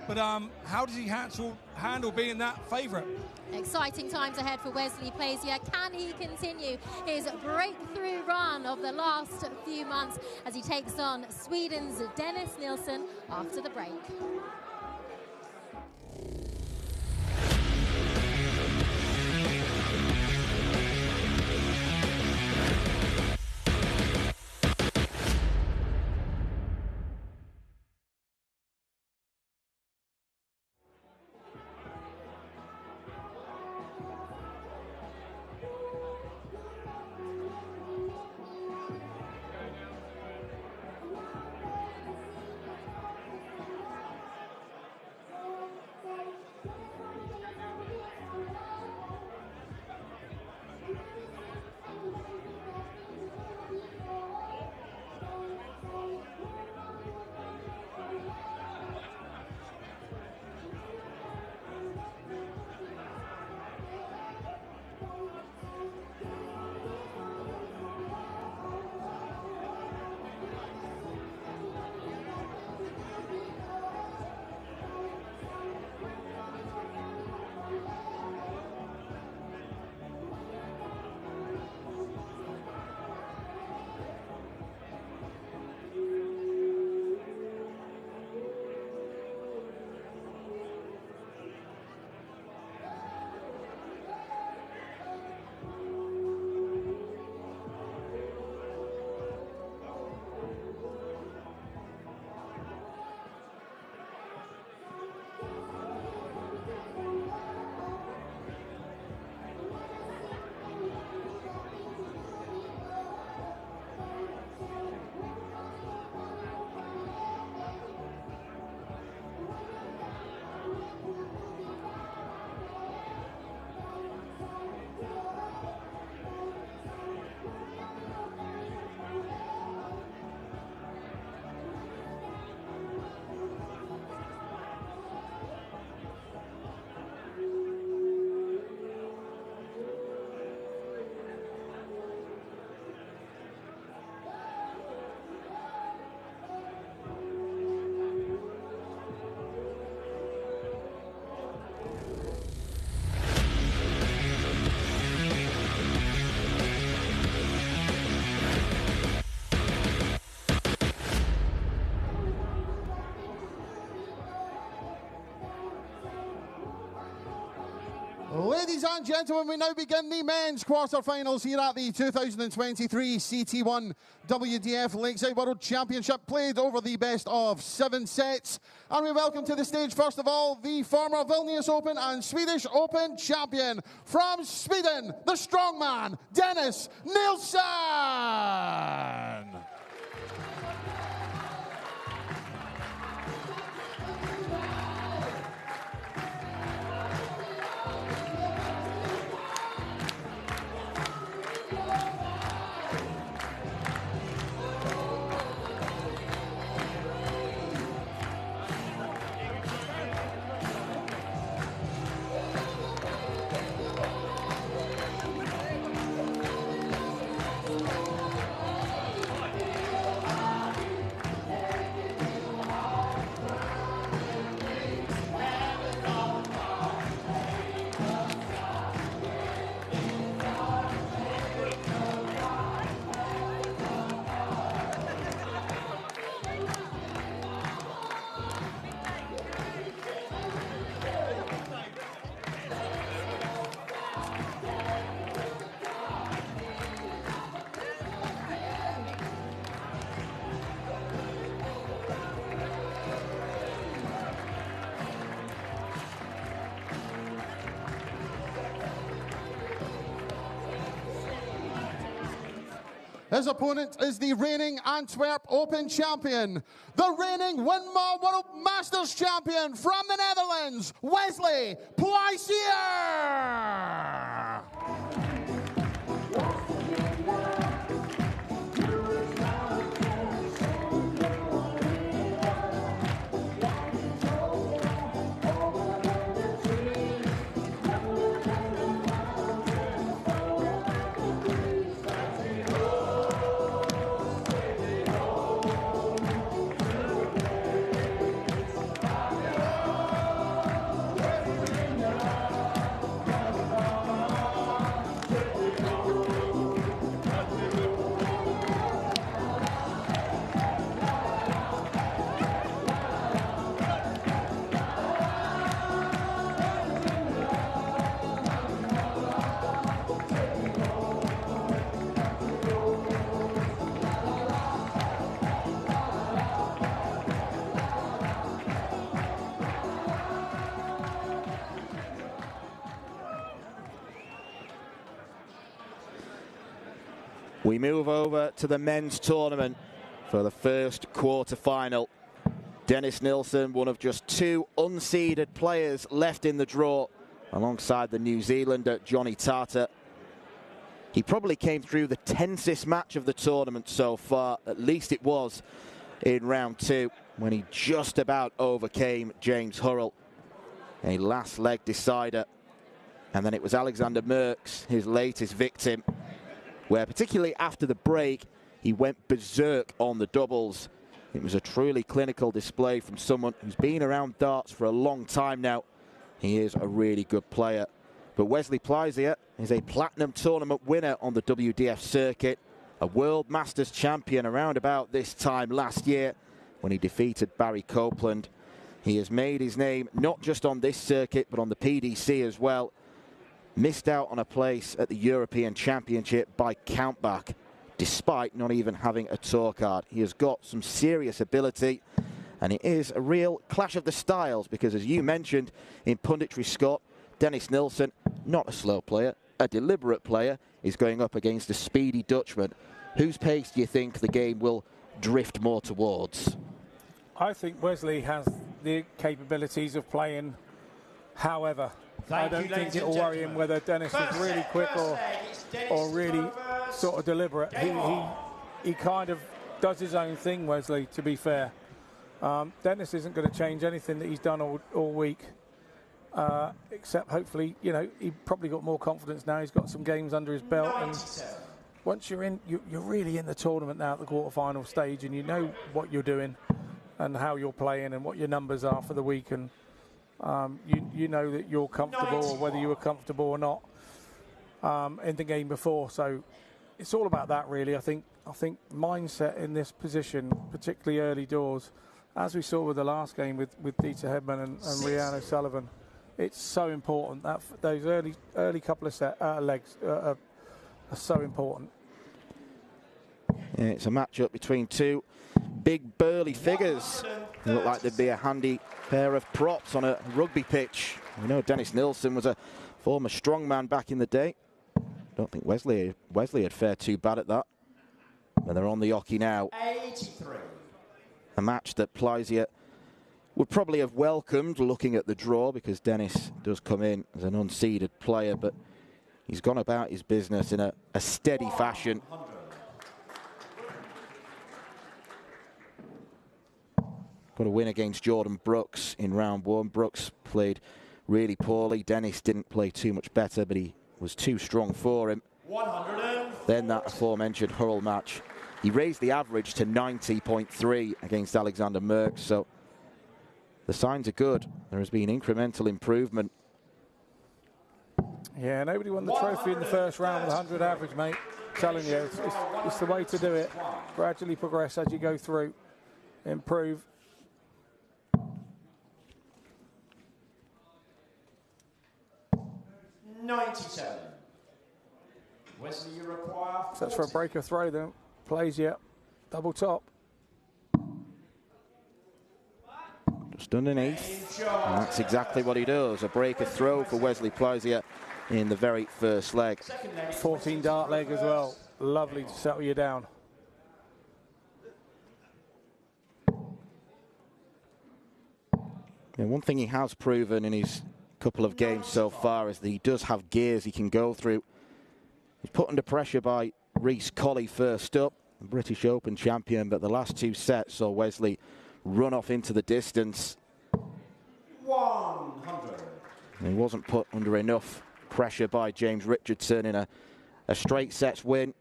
S1: But how does he handle being that favourite? Exciting times ahead for Wesley Plaisier. Can he continue his breakthrough run of the last few months as he takes on Sweden's Dennis Nilsson after the break?
S3: Ladies and gentlemen, we now begin the men's quarterfinals here at the 2023 CT1 WDF Lakeside World Championship, played over the best of 7 sets. And we welcome to the stage, first of all, the former Vilnius Open and Swedish Open champion from Sweden, the strongman, Dennis Nilsson. His opponent is the reigning Antwerp Open champion, the reigning Winmore World Masters champion from the Netherlands, Wesley Pleisier.
S4: We move over to the men's tournament for the first quarter-final. Dennis Nilsson, one of just 2 unseeded players left in the draw, alongside the New Zealander Johnny Tarter. He probably came through the tensest match of the tournament so far, at least it was in round 2, when he just about overcame James Hurrell, a last leg decider. And then it was Alexander Merckx, his latest victim, where particularly after the break, he went berserk on the doubles. It was a truly clinical display from someone who's been around darts for a long time now. He is a really good player. But Wesley Pleisier is a platinum tournament winner on the WDF circuit, a World Masters champion around about this time last year when he defeated Barry Copeland. He has made his name not just on this circuit, but on the PDC as well. Missed out on a place at the European Championship by countback, despite not even having a tour card. He has got some serious ability, and it is a real clash of the styles, because as you mentioned in punditry, Scott, Dennis Nilsson, not a slow player, a deliberate player, is going up against a speedy Dutchman. Whose pace do you think the game will drift more towards?
S6: I think Wesley has the capabilities of playing however. I don't think it'll worry him whether Dennis is really quick or really sort of deliberate. He kind of does his own thing, Wesley, to be fair. Dennis isn't going to change anything that he's done all week, except hopefully, you know, he probably got more confidence now. He's got some games under his belt, and once you're in, you're really in the tournament now at the quarterfinal stage, and you know what you're doing and how you're playing and what your numbers are for the week, and you know that you're comfortable, or whether you were comfortable or not in the game before. So it's all about that, really. I think mindset in this position, particularly early doors, as we saw with the last game with Dieter Hedman and Rhian O'Sullivan, It's so important. Those early couple of legs are so important.
S4: Yeah, it's a matchup between two big burly figures. They look like they'd be a handy pair of props on a rugby pitch. We know Dennis Nilsson was a former strongman back in the day. Don't think Wesley had fared too bad at that. But they're on the hockey now.
S5: 83.
S4: A match that Pleisier would probably have welcomed looking at the draw, because Dennis does come in as an unseeded player, but he's gone about his business in a steady fashion. Got a win against Jordan Brooks in round one. Brooks played really poorly. Dennis didn't play too much better, but he was too strong for him. Then that aforementioned hurl match, he raised the average to 90.3 against Alexander Merckx, so the signs are good. There has been incremental improvement.
S6: Yeah, nobody won the trophy in the first round with 100 average, mate. I'm telling you, it's the way to do it. Gradually progress as you go through. Improve.
S5: $97. Wesley, you require 40.
S6: So that's for a breaker throw then. Pleisier, double top.
S4: Just underneath. And that's exactly what he does. A breaker throw for Wesley Pleisier in the very first leg.
S6: 14 dart leg as well. Lovely to settle you down.
S4: Yeah, one thing he has proven in his couple of games so far is that he does have gears he can go through. He's put under pressure by Rhys Colley first up, the British Open champion, but the last two sets saw Wesley run off into the distance.
S5: 100.
S4: And he wasn't put under enough pressure by James Richardson in a straight sets win.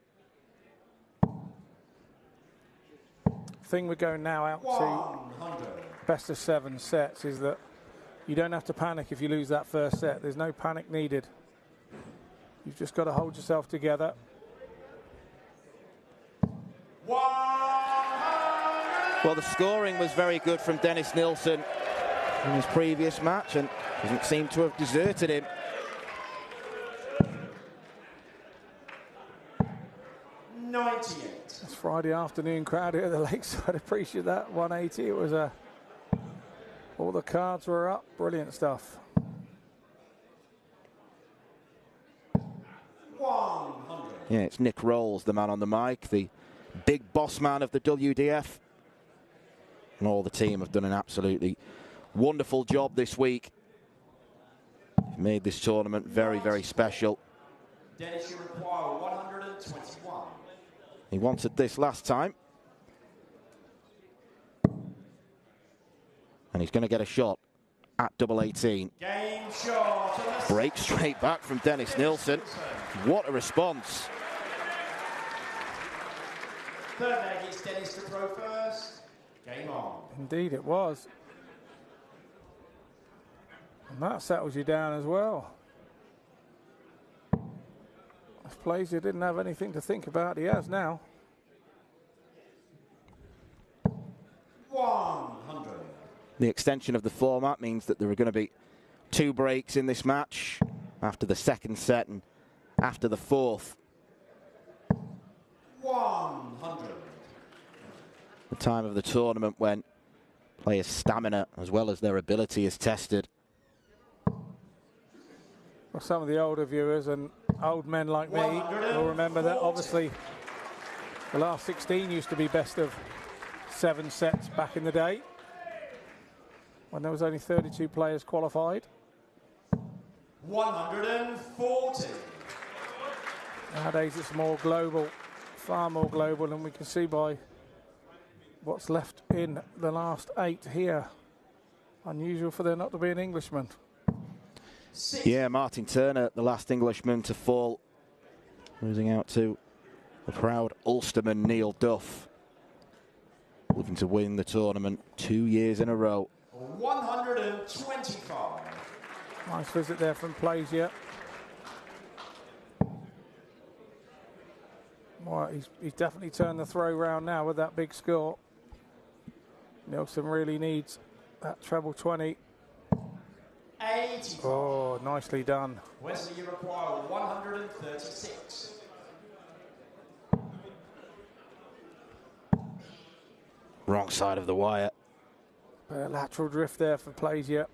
S6: Thing we're going now out to best of 7 sets is that you don't have to panic if you lose that first set. There's no panic needed. You've just got to hold yourself together.
S4: Well, the scoring was very good from Dennis Nilsson in his previous match and doesn't seem to have deserted him.
S6: It's Friday afternoon crowd here at the Lakeside. Appreciate that. 180. It was all the cards were up. Brilliant stuff.
S5: 100.
S4: Yeah, it's Nick Rolls, the man on the mic, the big boss man of the WDF. And all the team have done an absolutely wonderful job this week. Made this tournament very, very special.
S5: Dennis, you require 121.
S4: He wanted this last time. And he's going to get a shot at double 18.
S5: Game shot.
S4: Break straight back from Dennis Nilsson. What a response.
S5: Third leg is Dennis to throw first. Game on.
S6: Indeed it was. And that settles you down as well. If Pleisier didn't have anything to think about, he has now.
S5: 100.
S4: The extension of the format means that there are going to be 2 breaks in this match after the second set and after the fourth.
S5: 100.
S4: The time of the tournament when players' stamina as well as their ability is tested.
S6: Well, some of the older viewers and old men like me will remember that obviously the last 16 used to be best of 7 sets back in the day when there was only 32 players qualified.
S5: 140.
S6: Nowadays it's more global, far more global, and we can see by what's left in the last 8 here. Unusual for there not to be an Englishman.
S4: Yeah, Martin Turner, the last Englishman to fall, losing out to the proud Ulsterman Neil Duff, looking to win the tournament 2 years in a row.
S5: 125.
S6: Nice visit there from Pleisier. Well, he's definitely turned the throw round now with that big score. Nilsson really needs that treble 20.
S5: 85.
S6: Oh, nicely done.
S5: Wesley, you require 136.
S4: Wrong side of the wire.
S6: Bit of lateral drift there for Plaisir.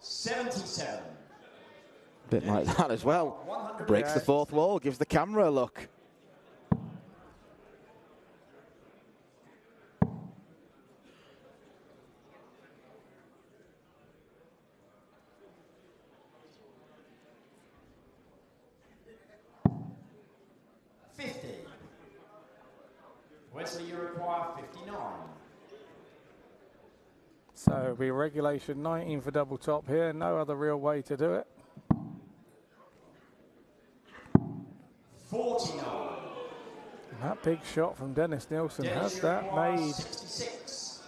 S5: 77.
S4: Bit like that as well. Breaks the fourth wall, gives the camera a look.
S5: Wesley, you require 59.
S6: So it'll be regulation 19 for double top here. No other real way to do it.
S5: 49.
S6: And that big shot from Dennis Nielsen has that made
S5: 66.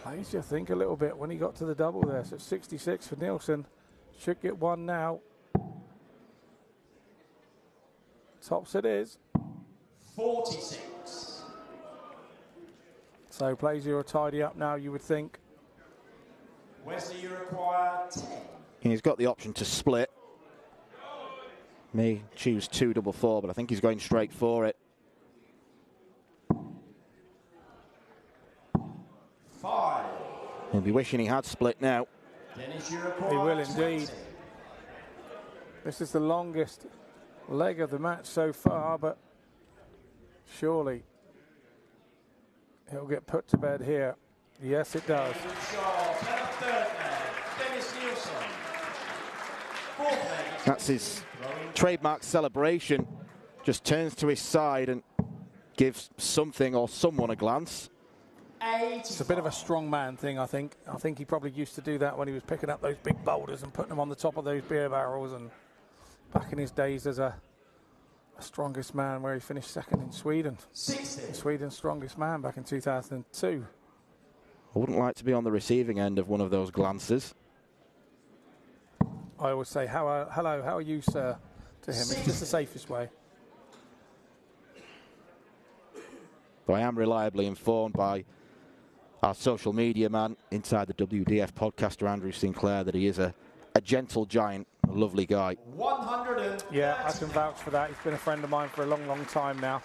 S6: Plaisir think a little bit when he got to the double there. So 66 for Nielsen. Should get one now. Tops it is.
S5: 46.
S6: So Plaisir will tidy up now, you would think.
S5: Wesley, you require 10.
S4: He's got the option to split. May choose 2-4-4, but I think he's going straight for it.
S5: 5.
S4: He'll be wishing he had split now.
S5: Dennis, you require
S6: He will indeed.
S5: 20.
S6: This is the longest leg of the match so far, but surely he'll get put to bed here. Yes, it does.
S4: That's his trademark celebration. Just turns to his side and gives something or someone a glance.
S6: It's a bit of a strongman thing, I think. I think he probably used to do that when he was picking up those big boulders and putting them on the top of those beer barrels, and back in his days as a strongest man, where he finished second in Sweden.
S5: 60.
S6: Sweden's strongest man back in 2002.
S4: I wouldn't like to be on the receiving end of one of those glances.
S6: I always say, hello, how are you, sir, to him. It's just the safest way.
S4: But I am reliably informed by our social media man inside the WDF podcaster, Andrew Sinclair, that he is a gentle giant, a lovely guy.
S5: 100.
S6: Yeah, I can vouch for that. He's been a friend of mine for a long, long time now.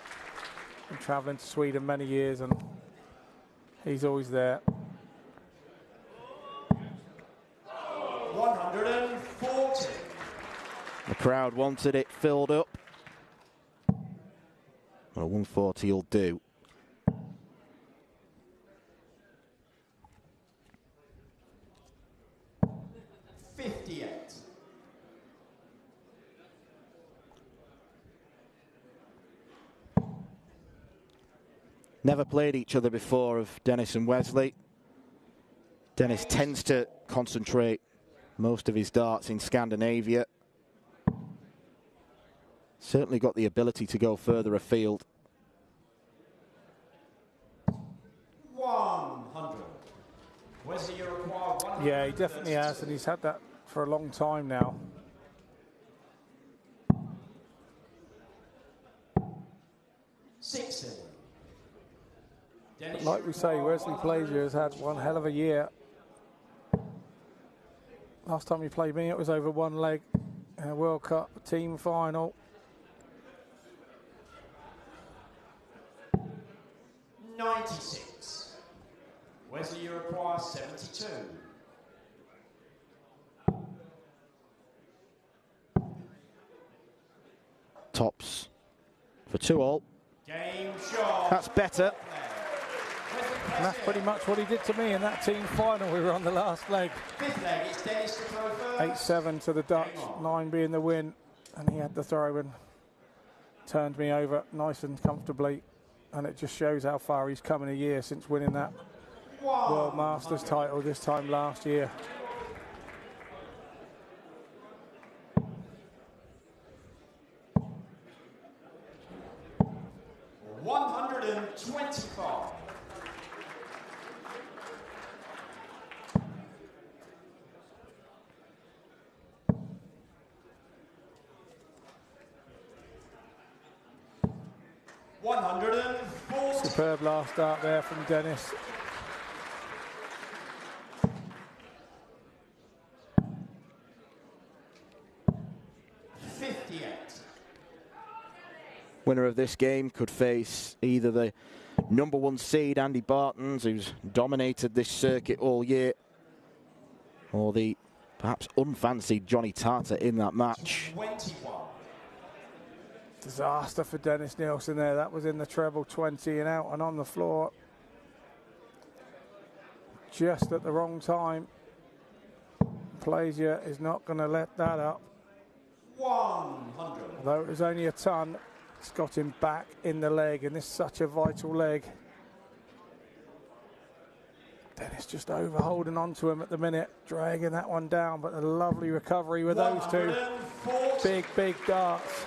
S6: Been travelling to Sweden many years, and he's always there.
S5: 140.
S4: The crowd wanted it filled up. Well, 140 will do. Never played each other before, of Dennis and Wesley. Dennis tends to concentrate most of his darts in Scandinavia. Certainly got the ability to go further afield.
S5: 100. Wesley, you require 100.
S6: Yeah, he definitely has, and he's had that for a long time now. But like we say, Wesley Plaisir has had one hell of a year. Last time he played me, it was over one leg in a World Cup team final.
S5: 96. Wesley, you require 72.
S4: Tops for 2-all.
S5: Game shot.
S4: That's better.
S6: And that's pretty much what he did to me in that team final. We were on the last leg.
S5: Fifth leg, it's Dennis to throw first.
S6: 8-7 to the Dutch, 9 being the win. And he had the throw and turned me over nice and comfortably. And it just shows how far he's come in a year since winning that World Masters title this time last year.
S5: $125.
S6: Superb last start there from Dennis.
S4: winner of this game could face either the #1 seed, Andy Bartons, who's dominated this circuit all year, or the perhaps unfancied Johnny Tarter in that match.
S5: 21.
S6: Disaster for Dennis Nielsen there. That was in the treble 20 and out and on the floor. Just at the wrong time. Plaisir is not going to let that up.
S5: 100.
S6: Although it was only a ton, it's got him back in the leg, and this is such a vital leg. Dennis just over holding on to him at the minute, dragging that one down, but a lovely recovery with those two. Big darts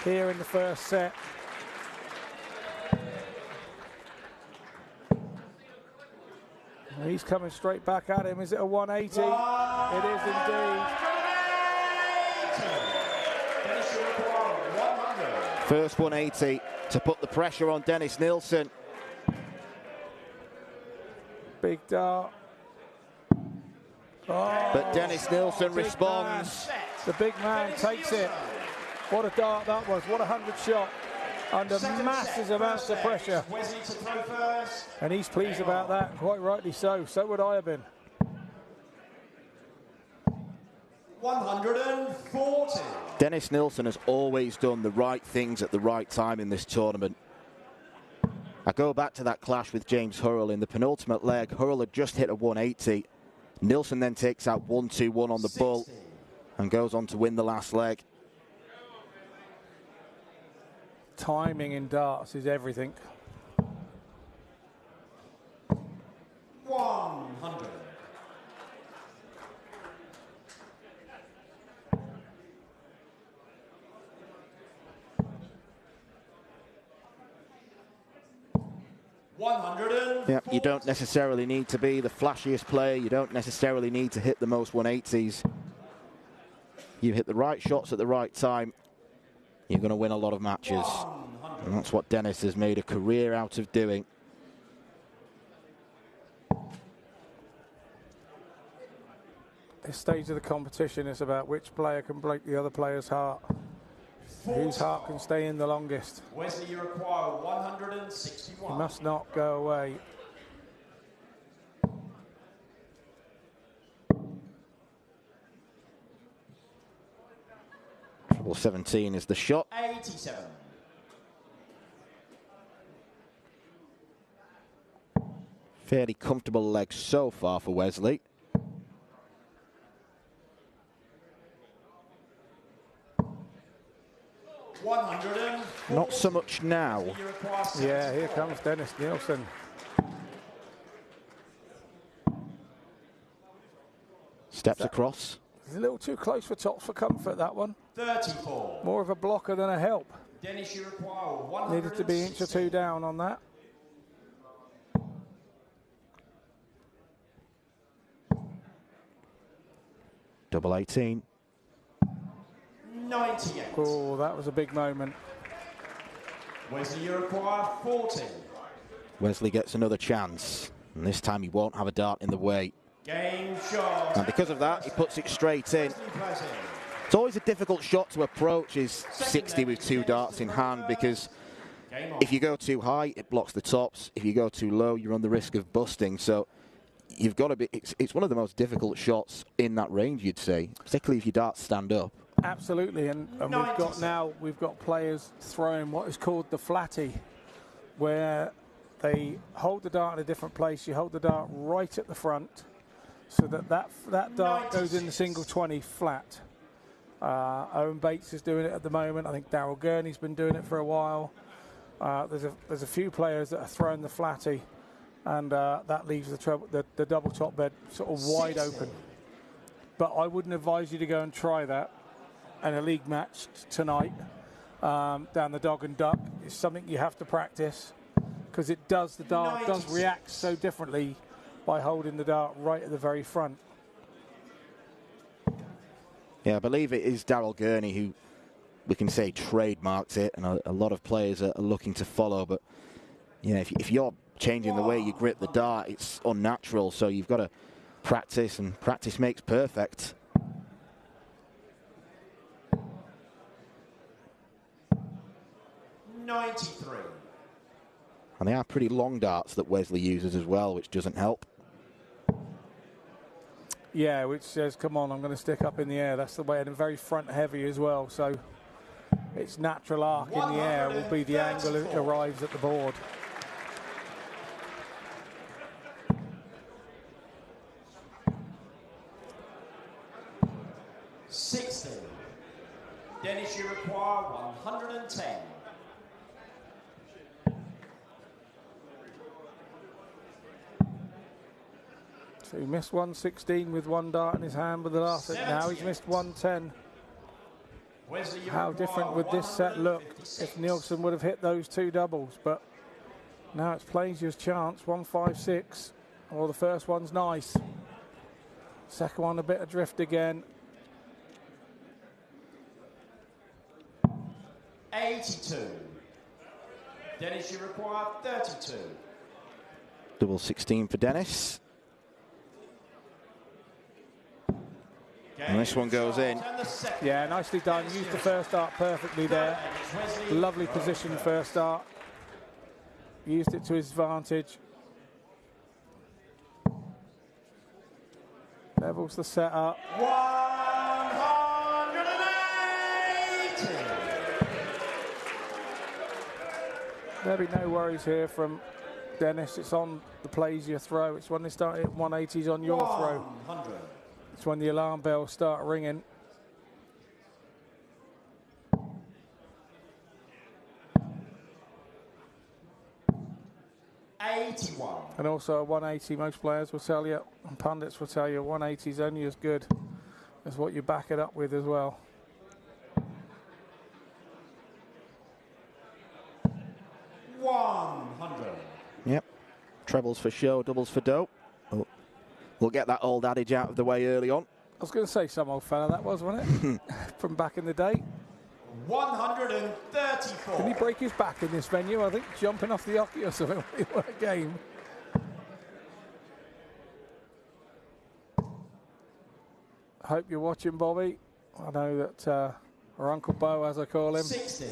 S6: here in the first set. He's coming straight back at him. Is it a 180? It is indeed.
S4: First 180 to put the pressure on Dennis Nielsen.
S6: Big dart. Oh,
S4: But Dennis Nielsen responds.
S6: Man. The big man takes it. What a dart that was. What a 100 shot under massive amounts of pressure. And he's pleased about that, quite rightly so. So would I have been.
S5: 140.
S4: Dennis Nielsen has always done the right things at the right time in this tournament. I go back to that clash with James Hurrell in the penultimate leg. Hurrell had just hit a 180. Nielsen then takes out 1-2-1 on the bull and goes on to win the last leg.
S6: Timing in darts is everything.
S5: 100.
S4: Yeah, you don't necessarily need to be the flashiest player. You don't necessarily need to hit the most 180s. You hit the right shots at the right time, you're going to win a lot of matches. And that's what Dennis has made a career out of doing.
S6: This stage of the competition is about which player can break the other player's heart. Whose heart can stay in the longest.
S5: Wesley, you require 161.
S6: He must not go away.
S4: Treble 17 is the shot.
S5: 87.
S4: Fairly comfortable leg so far for Wesley. Not so much now.
S6: Yeah, here comes Dennis Nielsen.
S4: Steps across.
S6: He's a little too close for tops for comfort, that one.
S5: 34.
S6: More of a blocker than a help.
S5: Dennis, you require 160.
S6: Needed to be an inch or two down on that.
S4: Double 18.
S5: 98.
S6: Oh, that was a big moment.
S5: Wesley, you require 40.
S4: Wesley gets another chance, and this time he won't have a dart in the way.
S5: Game shot.
S4: And because of that, he puts it straight in. It's always a difficult shot to approach, is 60 with two darts in hand, because if you go too high, it blocks the tops. If you go too low, you run the risk of busting. So you've got to be, it's one of the most difficult shots in that range, you'd say, particularly if your darts stand up.
S6: Absolutely, and we've got players throwing what is called the flatty, where they hold the dart in a different place. You hold the dart right at the front, so that dart goes in the single 20 flat. Owen Bates is doing it at the moment. I think Daryl Gurney's been doing it for a while. There's a few players that are throwing the flatty, and that leaves the double top bed sort of wide open. But I wouldn't advise you to go and try that in a league match tonight down the dog and duck. It's something you have to practice, because the dart does react so differently by holding the dart right at the very front.
S4: Yeah, I believe it is Daryl Gurney who, we can say, trademarked it, and a lot of players are looking to follow. But yeah, if you're changing the way you grip the dart, it's unnatural. So you've got to practice, and practice makes perfect.
S5: 93.
S4: And they are pretty long darts that Wesley uses as well, which doesn't help.
S6: Yeah, which says, come on, I'm going to stick up in the air. That's the way, and very front heavy as well. So its natural arc in the air will be the angle it arrives at the board.
S5: Dennis, you require 110.
S6: So he missed 116 with one dart in his hand with the last hit. Now he's missed 110. How different would this set look if Nielsen would have hit those two doubles? But now it's Plaisier's chance. 156. Well, the first one's nice. Second one a bit adrift again.
S5: 82. Dennis, you require 32.
S4: Double 16 for Dennis. And this one goes in.
S6: Yeah, nicely done. Used the first dart perfectly there. Lovely position first dart. Used it to his advantage. Levels the set up.
S5: 180.
S6: There'll be no worries here from Dennis. It's on the Plaisier throw. It's when they start hitting 180s on your throw.
S5: 100.
S6: It's when the alarm bells start ringing. And also a 180, most players will tell you, and pundits will tell you, 180 is only as good as what you back it up with as well.
S4: Yep. Trebles for show, doubles for dough. Oh. We'll get that old adage out of the way early on.
S6: I was going to say some old fella that was, wasn't it? From back in the day.
S5: 134.
S6: Can he break his back in this venue? I think jumping off the hockey or something. What a game. Hope you're watching, Bobby. I know that, or Uncle Bo, as I call him.
S5: 60.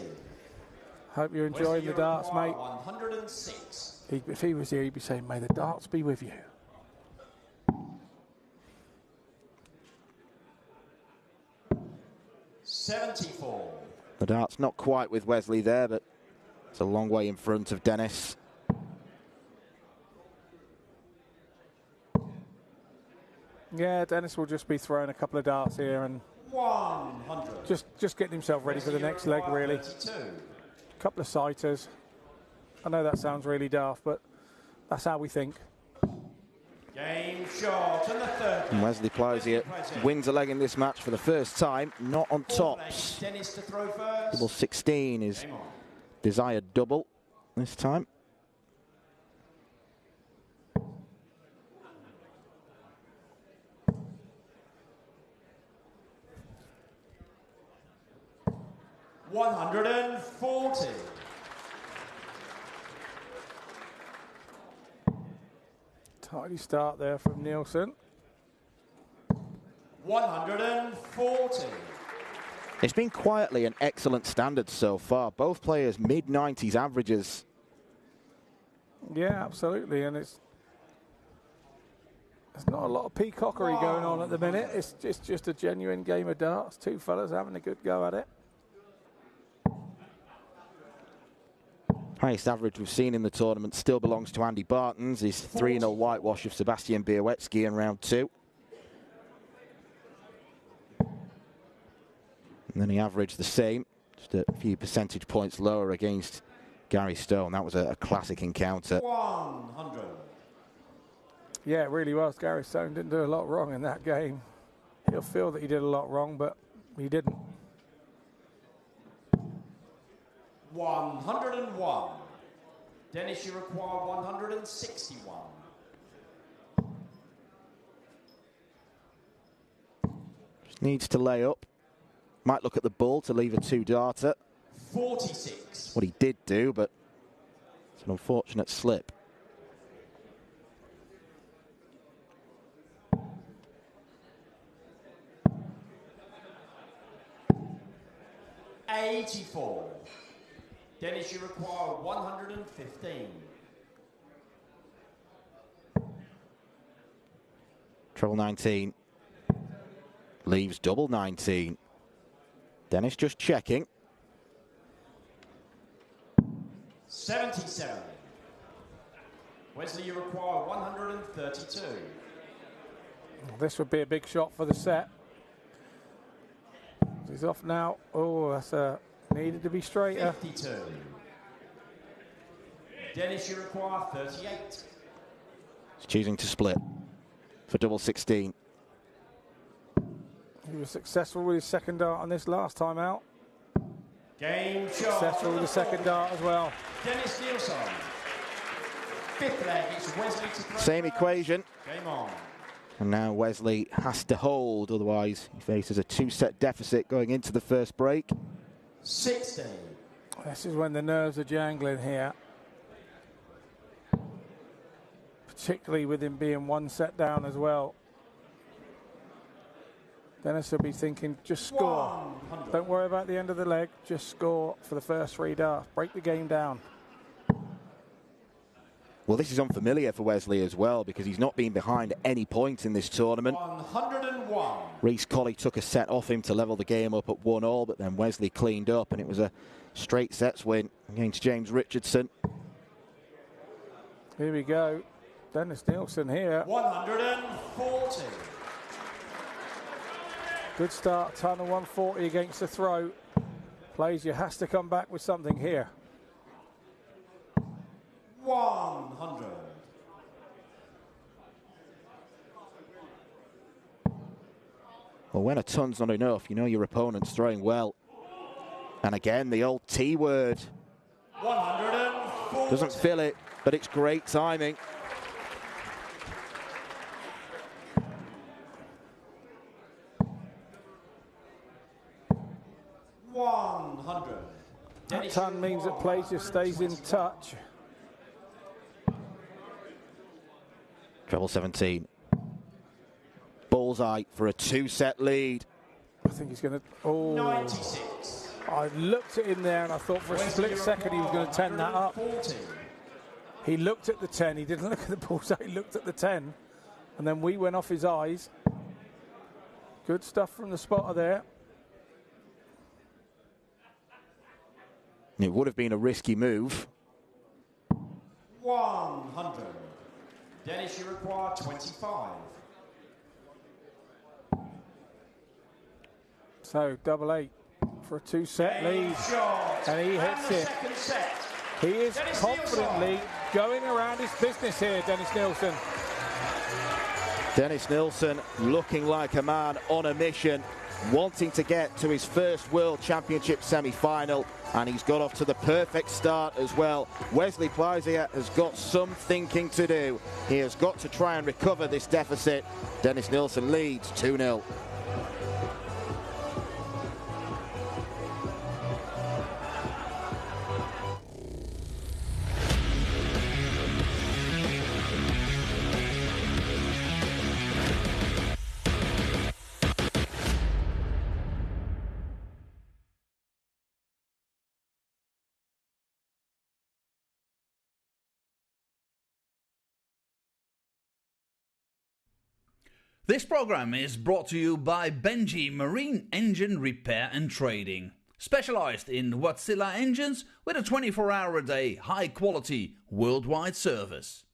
S6: Hope you're enjoying the darts, mate.
S5: 106.
S6: If he was here, he'd be saying, may the darts be with you.
S5: $74.
S4: The dart's not quite with Wesley there, but it's a long way in front of Dennis.
S6: Yeah, Dennis will just be throwing a couple of darts here and
S5: 100.
S6: just getting himself ready for the next leg, really.
S5: 32.
S6: A couple of sighters. I know that sounds really daft, but that's how we think.
S5: Game shot and the third.
S4: And Wesley Plaisier wins a leg in this match for the first time, not on tops.
S5: Dennis to throw first.
S4: Double 16 is desired double this time.
S5: $140.
S6: Tidy start there from Nielsen.
S5: 140.
S4: It's been quietly an excellent standard so far. Both players mid-90s averages.
S6: Yeah, absolutely, and there's not a lot of peacockery going on at the minute. It's just a genuine game of darts. Two fellas having a good go at it.
S4: Highest average we've seen in the tournament still belongs to Andy Barton's. His 3-0 whitewash of Sebastian Białecki in round 2. And then he averaged the same, just a few percentage points lower against Gary Stone. That was a classic encounter.
S5: 100.
S6: Yeah, it really was. Gary Stone didn't do a lot wrong in that game. He'll feel that he did a lot wrong, but he didn't.
S5: 101. Dennis, you require 161.
S4: Just needs to lay up. Might look at the ball to leave a two-darter.
S5: 46.
S4: What he did do, but it's an unfortunate slip.
S5: $84. Dennis, you require 115.
S4: Treble 19 leaves double 19. Dennis just checking.
S5: 77. Wesley, you require 132.
S6: This would be a big shot for the set. He's off now. Oh, that's needed to be straighter.
S5: 52. Dennis, you require 38.
S4: He's choosing to split for double 16.
S6: He was successful with his second dart on this last time out.
S5: Game shot.
S6: Successful with the second dart as well.
S5: Dennis Nielsen. Fifth leg, it's Wesley to throw.
S4: Same equation.
S5: Game on.
S4: And now Wesley has to hold, otherwise he faces a 2-set deficit going into the first break.
S5: 60.
S6: This is when the nerves are jangling here. Particularly with him being 1 set down as well. Dennis will be thinking, just score.
S5: 100.
S6: Don't worry about the end of the leg, just score for the first 3 darts. Break the game down.
S4: Well, this is unfamiliar for Wesley as well, because he's not been behind at any point in this tournament.
S5: 101.
S4: Reece Colley took a set off him to level the game up at 1-all, but then Wesley cleaned up, and it was a straight sets win against James Richardson.
S6: Here we go. Dennis Nielsen here.
S5: 140.
S6: Good start, ton of 140 against the throw. Plays, you has to come back with something here.
S5: 100.
S4: Well, when a ton's not enough, you know your opponent's throwing well. And again, the old T word.
S5: 140.
S4: Doesn't fill it, but it's great timing.
S6: That ton means that play just stays in touch.
S4: Treble 17. Bullseye for a 2-set lead.
S6: I think he's going to... Oh,
S5: 96.
S6: I looked at him there and I thought for a split second he was going to 10 that up. He looked at the 10. He didn't look at the bullseye. He looked at the 10. And then we went off his eyes. Good stuff from the spotter there.
S4: It would have been a risky move.
S5: 100. Dennis, you require 25.
S6: So, double 8 for a 2-set lead. And he hits it. He is
S5: Dennis
S6: confidently
S5: Nielsen.
S6: going around his business here, Dennis Nielsen.
S4: Dennis Nielsen looking like a man on a mission, wanting to get to his first World Championship semi-final, and he's got off to the perfect start as well. Wesley Plaisier has got some thinking to do. He has got to try and recover this deficit. Dennis Nielsen leads 2-0.
S7: This program is brought to you by Benji Marine Engine Repair and Trading. Specialized in Wärtsilä engines with a 24-hour-a-day, high-quality, worldwide service.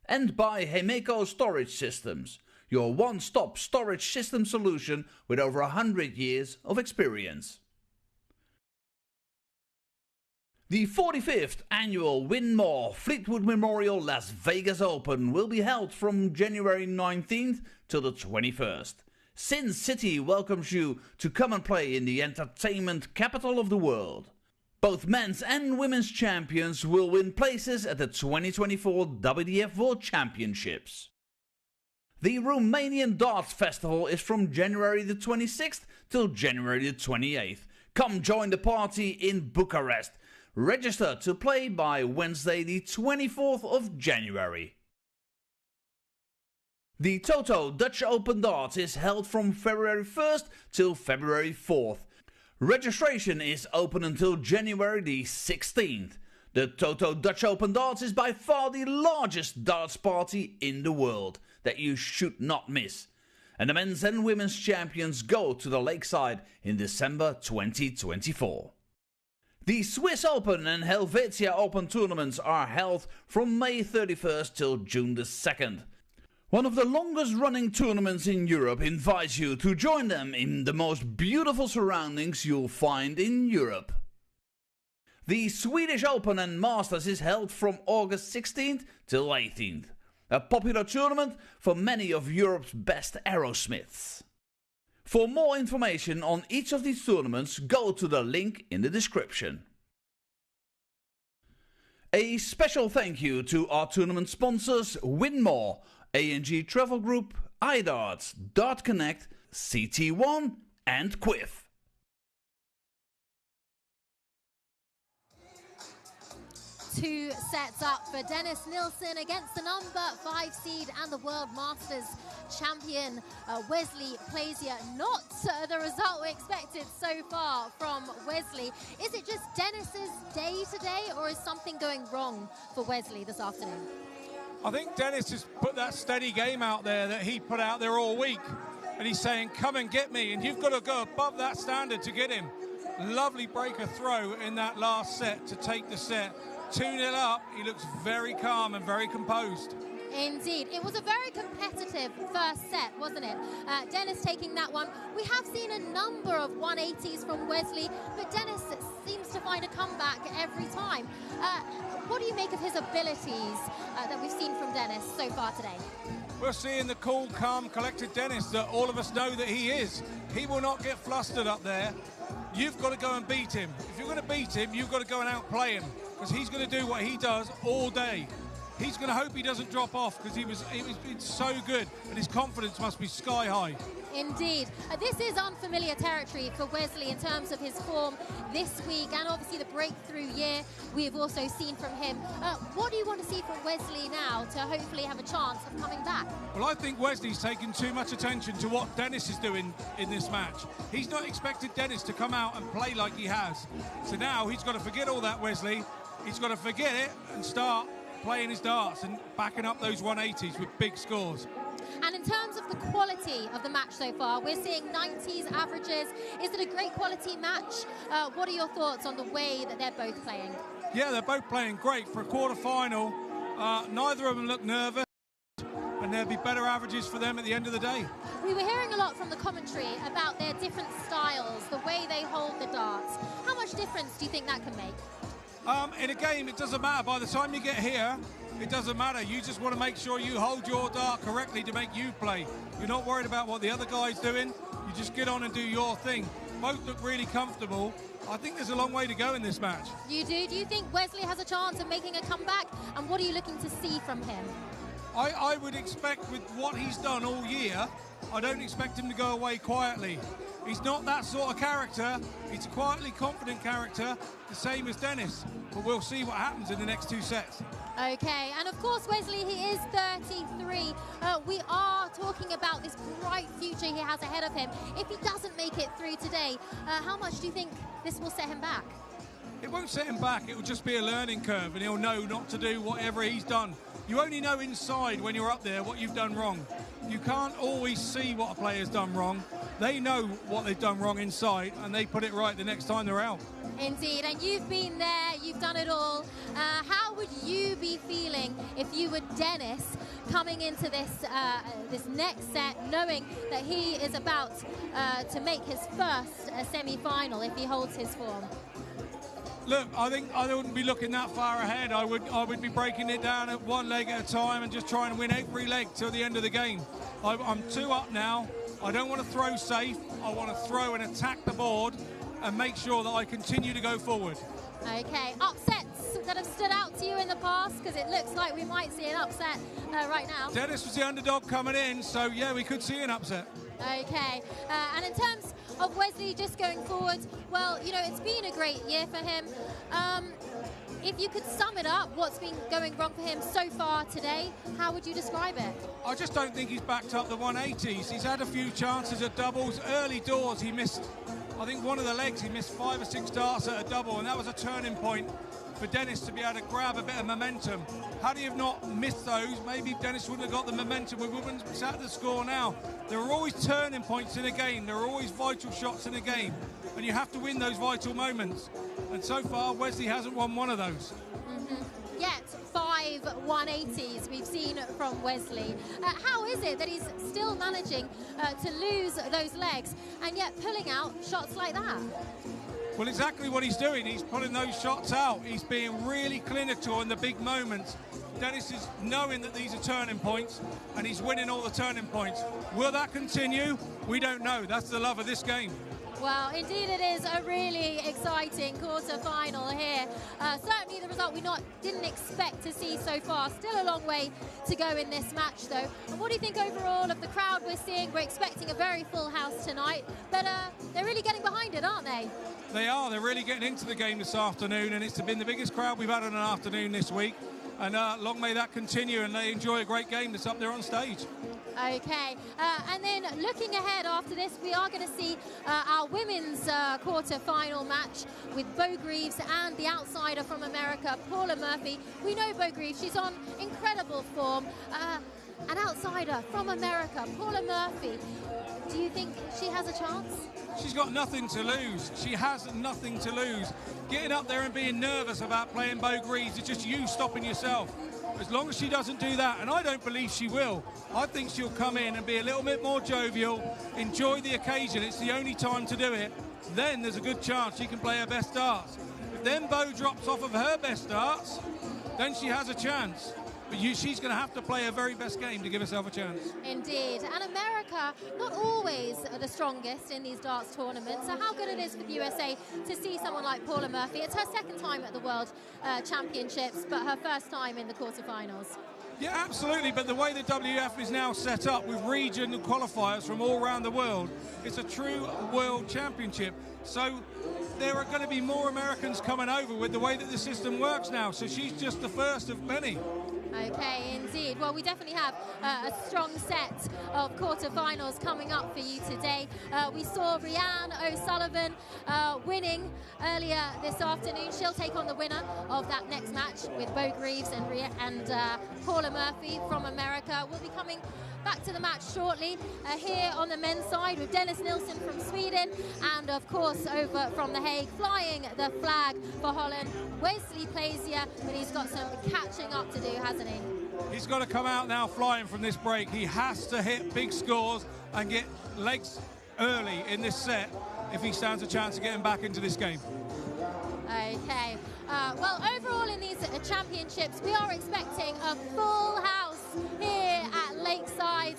S7: And by Hemeco Storage Systems, your one-stop storage system solution with over 100 years of experience. The 45th annual Win More Fleetwood Memorial Las Vegas Open will be held from January 19th to the 21st. Sin City welcomes you to come and play in the entertainment capital of the world. Both men's and women's champions will win places at the 2024 WDF World Championships. The Romanian Darts Festival is from January the 26th till January the 28th. Come join the party in Bucharest. Register to play by Wednesday the 24th of January. The Toto Dutch Open Darts is held from February 1st till February 4th. Registration is open until January the 16th. The Toto Dutch Open Darts is by far the largest darts party in the world that you should not miss. And the men's and women's champions go to the Lakeside in December 2024. The Swiss Open and Helvetia Open tournaments are held from May 31st till June the 2nd. One of the longest running tournaments in Europe invites you to join them in the most beautiful surroundings you'll find in Europe. The Swedish Open and Masters is held from August 16th till 18th. A popular tournament for many of Europe's best aerosmiths. For more information on each of these tournaments, go to the link in the description. A special thank you to our tournament sponsors Winmore, A&G Travel Group, iDarts, Dart Connect, CT1 and Quiff.
S2: Two sets up for Dennis Nilsson against the number 5 seed and the World Masters champion Wesley Plazier. Not the result we expected so far from Wesley. Is it just Dennis's day today, or is something going wrong for Wesley this afternoon?
S1: I think Dennis has put that steady game out there that he put out there all week. And he's saying, come and get me. And you've got to go above that standard to get him. Lovely breaker throw in that last set to take the set. 2-0 up, he looks very calm and very composed.
S2: Indeed. It was a very competitive first set, wasn't it? Dennis taking that one. We have seen a number of 180s from Wesley, but Dennis seems to find a comeback every time. What do you make of his abilities that we've seen from Dennis so far today?
S1: We're seeing the cool, calm, collected Dennis that all of us know that he is. He will not get flustered up there. You've got to go and beat him. If you're going to beat him, you've got to go and outplay him, because he's going to do what he does all day. He's going to hope he doesn't drop off, because he's been so good, and his confidence must be sky high.
S2: Indeed. This is unfamiliar territory for Wesley in terms of his form this week, and obviously the breakthrough year we have also seen from him. What do you want to see from Wesley now to hopefully have a chance of coming back?
S1: Well, I think Wesley's taken too much attention to what Dennis is doing in this match. He's not expected Dennis to come out and play like he has. So now he's got to forget all that, Wesley. He's got to forget it and start playing his darts and backing up those 180s with big scores.
S2: And in terms of the quality of the match so far, we're seeing 90s averages. Is it a great quality match? What are your thoughts on the way that they're both playing?
S1: Yeah, they're both playing great for a quarter-final. Neither of them look nervous, and there'll be better averages for them at the end of the day.
S2: We were hearing a lot from the commentary about their different styles, the way they hold the darts. How much difference do you think that can make?
S1: In a game, it doesn't matter. By the time you get here, it doesn't matter. You just want to make sure you hold your dart correctly to make you play. You're not worried about what the other guy's doing. You just get on and do your thing. Both look really comfortable. I think there's a long way to go in this match. You do? Do you think Wesley has a chance of making a comeback? And what are you looking to see from him? I would expect, with what he's done all year, I don't expect him to go away quietly. He's not that sort of character. He's a quietly confident character, the same as Dennis. But we'll see what happens in the next two sets. Okay, and of course, Wesley, he is 33. We are talking about this bright future he has ahead of him. If he doesn't make it through today, how much do you think this will set him back? It won't set him back. It will just be a learning curve, and he'll know not to do whatever he's done. You only know inside when you're up there what you've done wrong. You can't always see what a player's done wrong. They know what they've done wrong inside, and they put it right the next time they're out. Indeed, and you've been there, you've done it all. How would you be feeling if you were Dennis coming into this this next set, knowing that he is about to make his first semi-final if he holds his form? Look, I think I wouldn't be looking that far ahead. I would be breaking it down at one leg at a time and just trying to win every leg till the end of the game. I'm 2 up now. I don't want to throw safe. I want to throw and attack the board and make sure that I continue to go forward. Okay, upsets that have stood out to you in the past, because it looks like we might see an upset right now. Dennis was the underdog coming in, so yeah, we could see an upset. Okay, and in terms of Wesley just going forward, well, you know, it's been a great year for him. If you could sum it up, what's been going wrong for him so far today, how would you describe it? I just don't think he's backed up the 180s. He's had a few chances at doubles. Early doors, he missed I think one of the legs, he missed 5 or 6 darts at a double, and that was a turning point for Dennis to be able to grab a bit of momentum. Had he have not missed those, maybe Dennis wouldn't have got the momentum. We wouldn't have sat at the score now. There are always turning points in a game. There are always vital shots in a game, and you have to win those vital moments. And so far, Wesley hasn't won one of those.
S2: Yet 5 180s we've seen from Wesley. How is it that he's still managing to lose those legs and yet pulling out shots like that?
S1: Well, exactly what he's doing. He's pulling those shots out. He's being really clinical in the big moments. Dennis is knowing that these are turning points, and he's winning all the turning points. Will that continue? We don't know. That's the love of this game.
S2: Well, indeed it is a really exciting quarter-final here. Certainly the result we didn't expect to see so far. Still a long way to go in this match, though. And what do you think overall of the crowd we're seeing? We're expecting a very full house tonight, but they're really getting behind it, aren't they?
S1: They are. They're really getting into the game this afternoon, and it's been the biggest crowd we've had on an afternoon this week. And long may that continue, and they enjoy a great game that's up there on stage.
S2: Okay, and then looking ahead after this, we are going to see our women's quarter-final match with Bo Greaves and the outsider from America, Paula Murphy. We know Bo Greaves, she's on incredible form. An outsider from America, Paula Murphy. Do you think she has a chance?
S1: She's got nothing to lose. She has nothing to lose. Getting up there and being nervous about playing Bo Greaves is just you stopping yourself. As long as she doesn't do that, and I don't believe she will, I think she'll come in and be a little bit more jovial, enjoy the occasion. It's the only time to do it. Then there's a good chance she can play her best darts. If then Bo drops off of her best darts, then she has a chance. But she's going to have to play her very best game to give herself a chance.
S2: Indeed. And America, not always the strongest in these darts tournaments. So how good it is for the USA to see someone like Paula Murphy. It's her second time at the World Championships, but her first time in the quarterfinals.
S1: Yeah, absolutely. But the way the WF is now set up with region qualifiers from all around the world, it's a true World Championship. So there are going to be more Americans coming over with the way that the system works now. So she's just the first of many.
S2: Okay, indeed. Well, we definitely have a strong set of quarterfinals coming up for you today. We saw Rhiann O'Sullivan winning earlier this afternoon. She'll take on the winner of that next match with Bo Greaves and Paula Murphy from America. We'll be coming back to the match shortly here on the men's side with Dennis Nilsson from Sweden and, of course, over from The Hague, flying the flag for Holland. Wesley Plazier, but he's got some catching up to do, hasn't he?
S1: He's got to come out now flying from this break. He has to hit big scores and get legs early in this set if he stands a chance of getting back into this game.
S2: Okay. Well, overall in these championships, we are expecting a full house here at Lakeside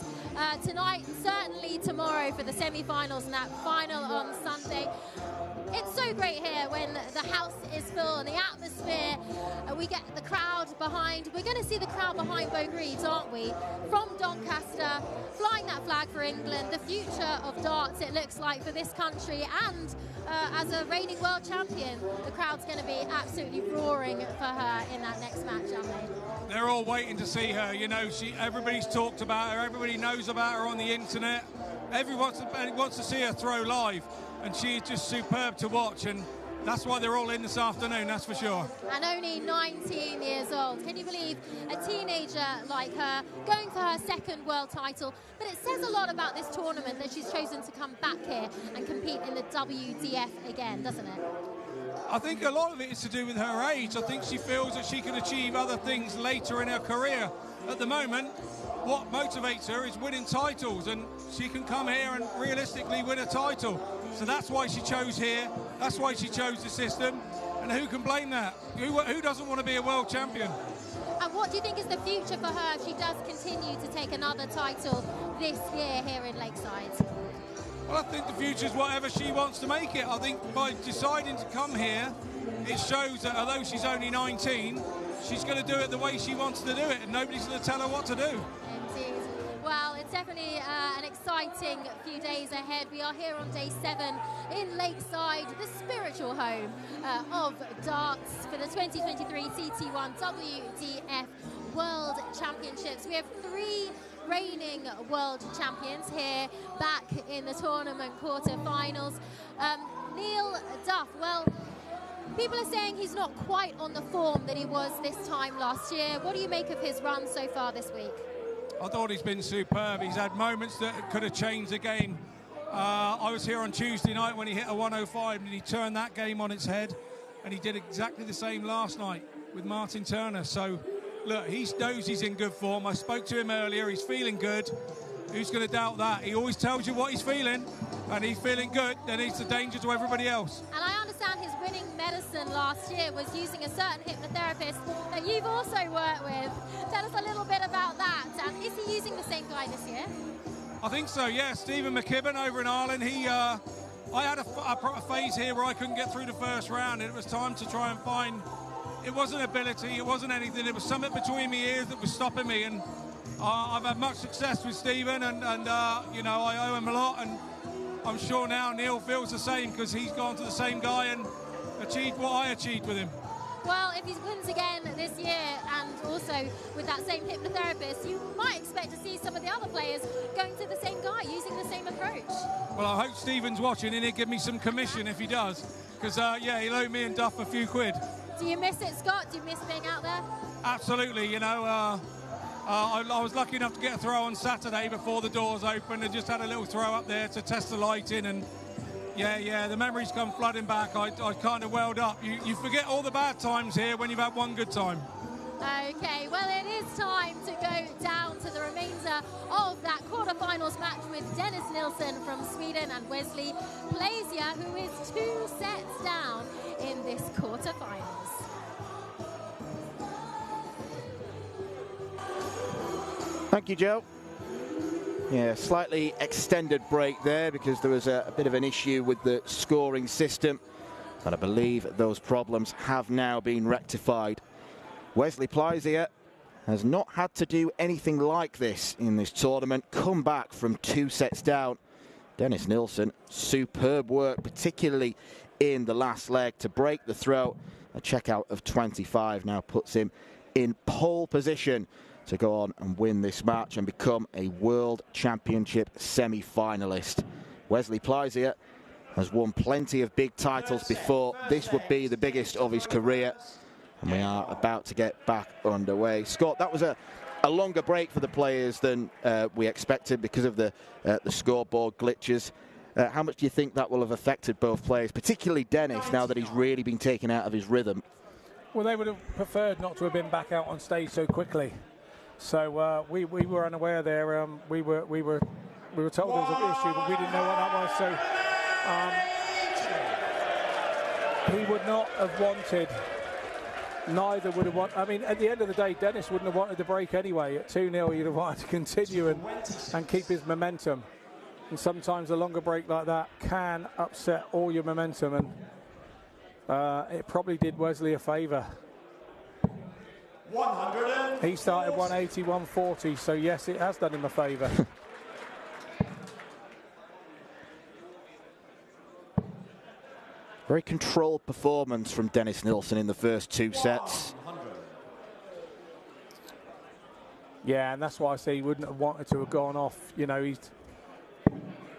S2: tonight, certainly tomorrow for the semi-finals and that final on Sunday. It's so great here when the house is full and the atmosphere, we get the crowd behind. We're going to see the crowd behind Bo Greaves, aren't we? From Doncaster, flying that flag for England, the future of darts, it looks like, for this country. And as a reigning world champion, the crowd's going to be absolutely roaring for her in that next match, aren't they?
S1: They're all waiting to see her. You know, everybody's talked about her. Everybody knows about her on the internet. Everyone wants to see her throw live. And she is just superb to watch, and that's why they're all in this afternoon, that's for sure.
S2: And only 19 years old. Can you believe a teenager like her going for her second world title? But it says a lot about this tournament that she's chosen to come back here and compete in the WDF again, doesn't it?
S1: I think a lot of it is to do with her age. I think she feels that she can achieve other things later in her career. At the moment, what motivates her is winning titles, and she can come here and realistically win a title. So that's why she chose here. That's why she chose the system. And who can blame that? Who doesn't want to be a world champion?
S2: And what do you think is the future for her if she does continue to take another title this year here in Lakeside?
S1: Well, I think the future is whatever she wants to make it. I think by deciding to come here, it shows that although she's only 19, she's going to do it the way she wants to do it, and nobody's going to tell her what to do.
S2: Indeed. Well, it's definitely an exciting few days ahead. We are here on day 7 in Lakeside, the spiritual home of darts for the 2023 CT1 WDF World Championships. We have 3 reigning world champions here back in the tournament quarter-finals. Neil Duff, well, people are saying he's not quite on the form that he was this time last year. What do you make of his run so far this week?
S1: I thought he's been superb. He's had moments that could have changed the game. I was here on Tuesday night when he hit a 105 and he turned that game on its head, and he did exactly the same last night with Martin Turner. So look, he knows he's in good form. I spoke to him earlier. He's feeling good. Who's going to doubt that? He always tells you what he's feeling, and he's feeling good. Then he's a danger to everybody else.
S2: And I understand his winning medicine last year was using a certain hypnotherapist that you've also worked with. Tell us a little bit about that. And is he using the same guy this year?
S1: I think so, yeah. Stephen McKibben over in Ireland. I had a phase here where I couldn't get through the first round, and it was time to try and find. It wasn't ability, it wasn't anything. It was something between my ears that was stopping me, and I've had much success with Stephen, and you know, I owe him a lot, and I'm sure now Neil feels the same because he's gone to the same guy and achieved what I achieved with him.
S2: Well, if he wins again this year, and also with that same hypnotherapist, you might expect to see some of the other players going to the same guy, using the same approach.
S1: Well, I hope Stephen's watching and he'll give me some commission if he does, because yeah, he'll owe me and Duff a few quid.
S2: Do you miss it, Scott? Do you miss being out there?
S1: Absolutely, you know, I was lucky enough to get a throw on Saturday before the doors opened, and just had a little throw up there to test the lighting, and yeah, the memories come flooding back. I kind of welled up. You forget all the bad times here when you've had one good time.
S2: Okay, well, it is time to go down to the remainder of that quarterfinals match with Dennis Nilsson from Sweden and Wesley Plaisier, who is 2 sets down in this quarterfinals.
S4: Thank you, Joe. Yeah, slightly extended break there because there was a bit of an issue with the scoring system, and I believe those problems have now been rectified. Wesley Plaisier has not had to do anything like this in this tournament. Come back from 2 sets down. Dennis Nilsson, superb work, particularly in the last leg to break the throw. A checkout of 25 now puts him in pole position to go on and win this match and become a World Championship semi-finalist. Wesley Plaisier has won plenty of big titles before. This would be the biggest of his career, and we are about to get back underway. Scott, that was a longer break for the players than we expected because of the scoreboard glitches. How much do you think that will have affected both players, particularly Dennis, now that he's really been taken out of his rhythm?
S6: Well, they would have preferred not to have been back out on stage so quickly. So we were unaware there. We were told there was an issue, but we didn't know what that was. So he would not have wanted. Neither would have wanted. I mean, at the end of the day, Dennis wouldn't have wanted the break anyway. At 2-0, he'd have wanted to continue and keep his momentum. And sometimes a longer break like that can upset all your momentum, and it probably did Wesley a favour. He started 180, 140, so yes, it has done him a favour.
S4: Very controlled performance from Dennis Nilsson in the first 2 sets.
S6: Yeah, and that's why I say he wouldn't have wanted to have gone off. You know,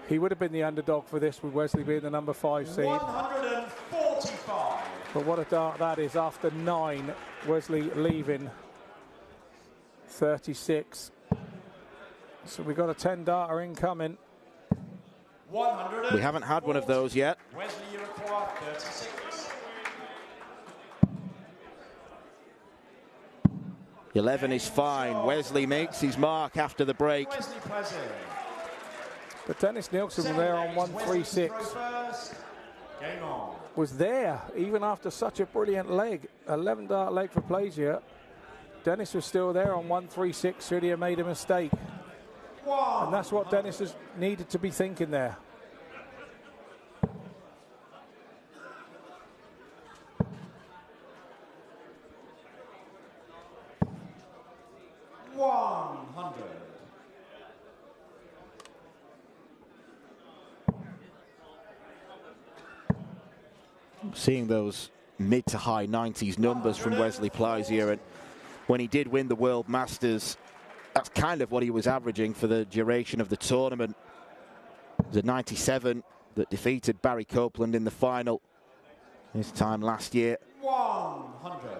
S6: he would have been the underdog for this, with Wesley being the number 5 seed.
S5: 145.
S6: But what a dart that is. After 9, Wesley leaving 36. So we've got a 10-darter incoming.
S4: We haven't had one of those yet.
S5: Wesley, you require 36.
S4: 11 is fine. Wesley makes his mark after the break.
S5: Wesley Plaisier.
S6: But Dennis Nilsson was there on 136.
S5: Game on.
S6: Was there even after such a brilliant leg. 11-dart leg for Plaisier. Dennis was still there on 136 should he have made a mistake. And that's what Dennis has needed to be thinking there.
S4: Seeing those mid to high 90s numbers from Wesley Plaisier, and when he did win the World Masters. That's kind of what he was averaging for the duration of the tournament. It was a 97 that defeated Barry Copeland in the final this time last year.
S5: 100.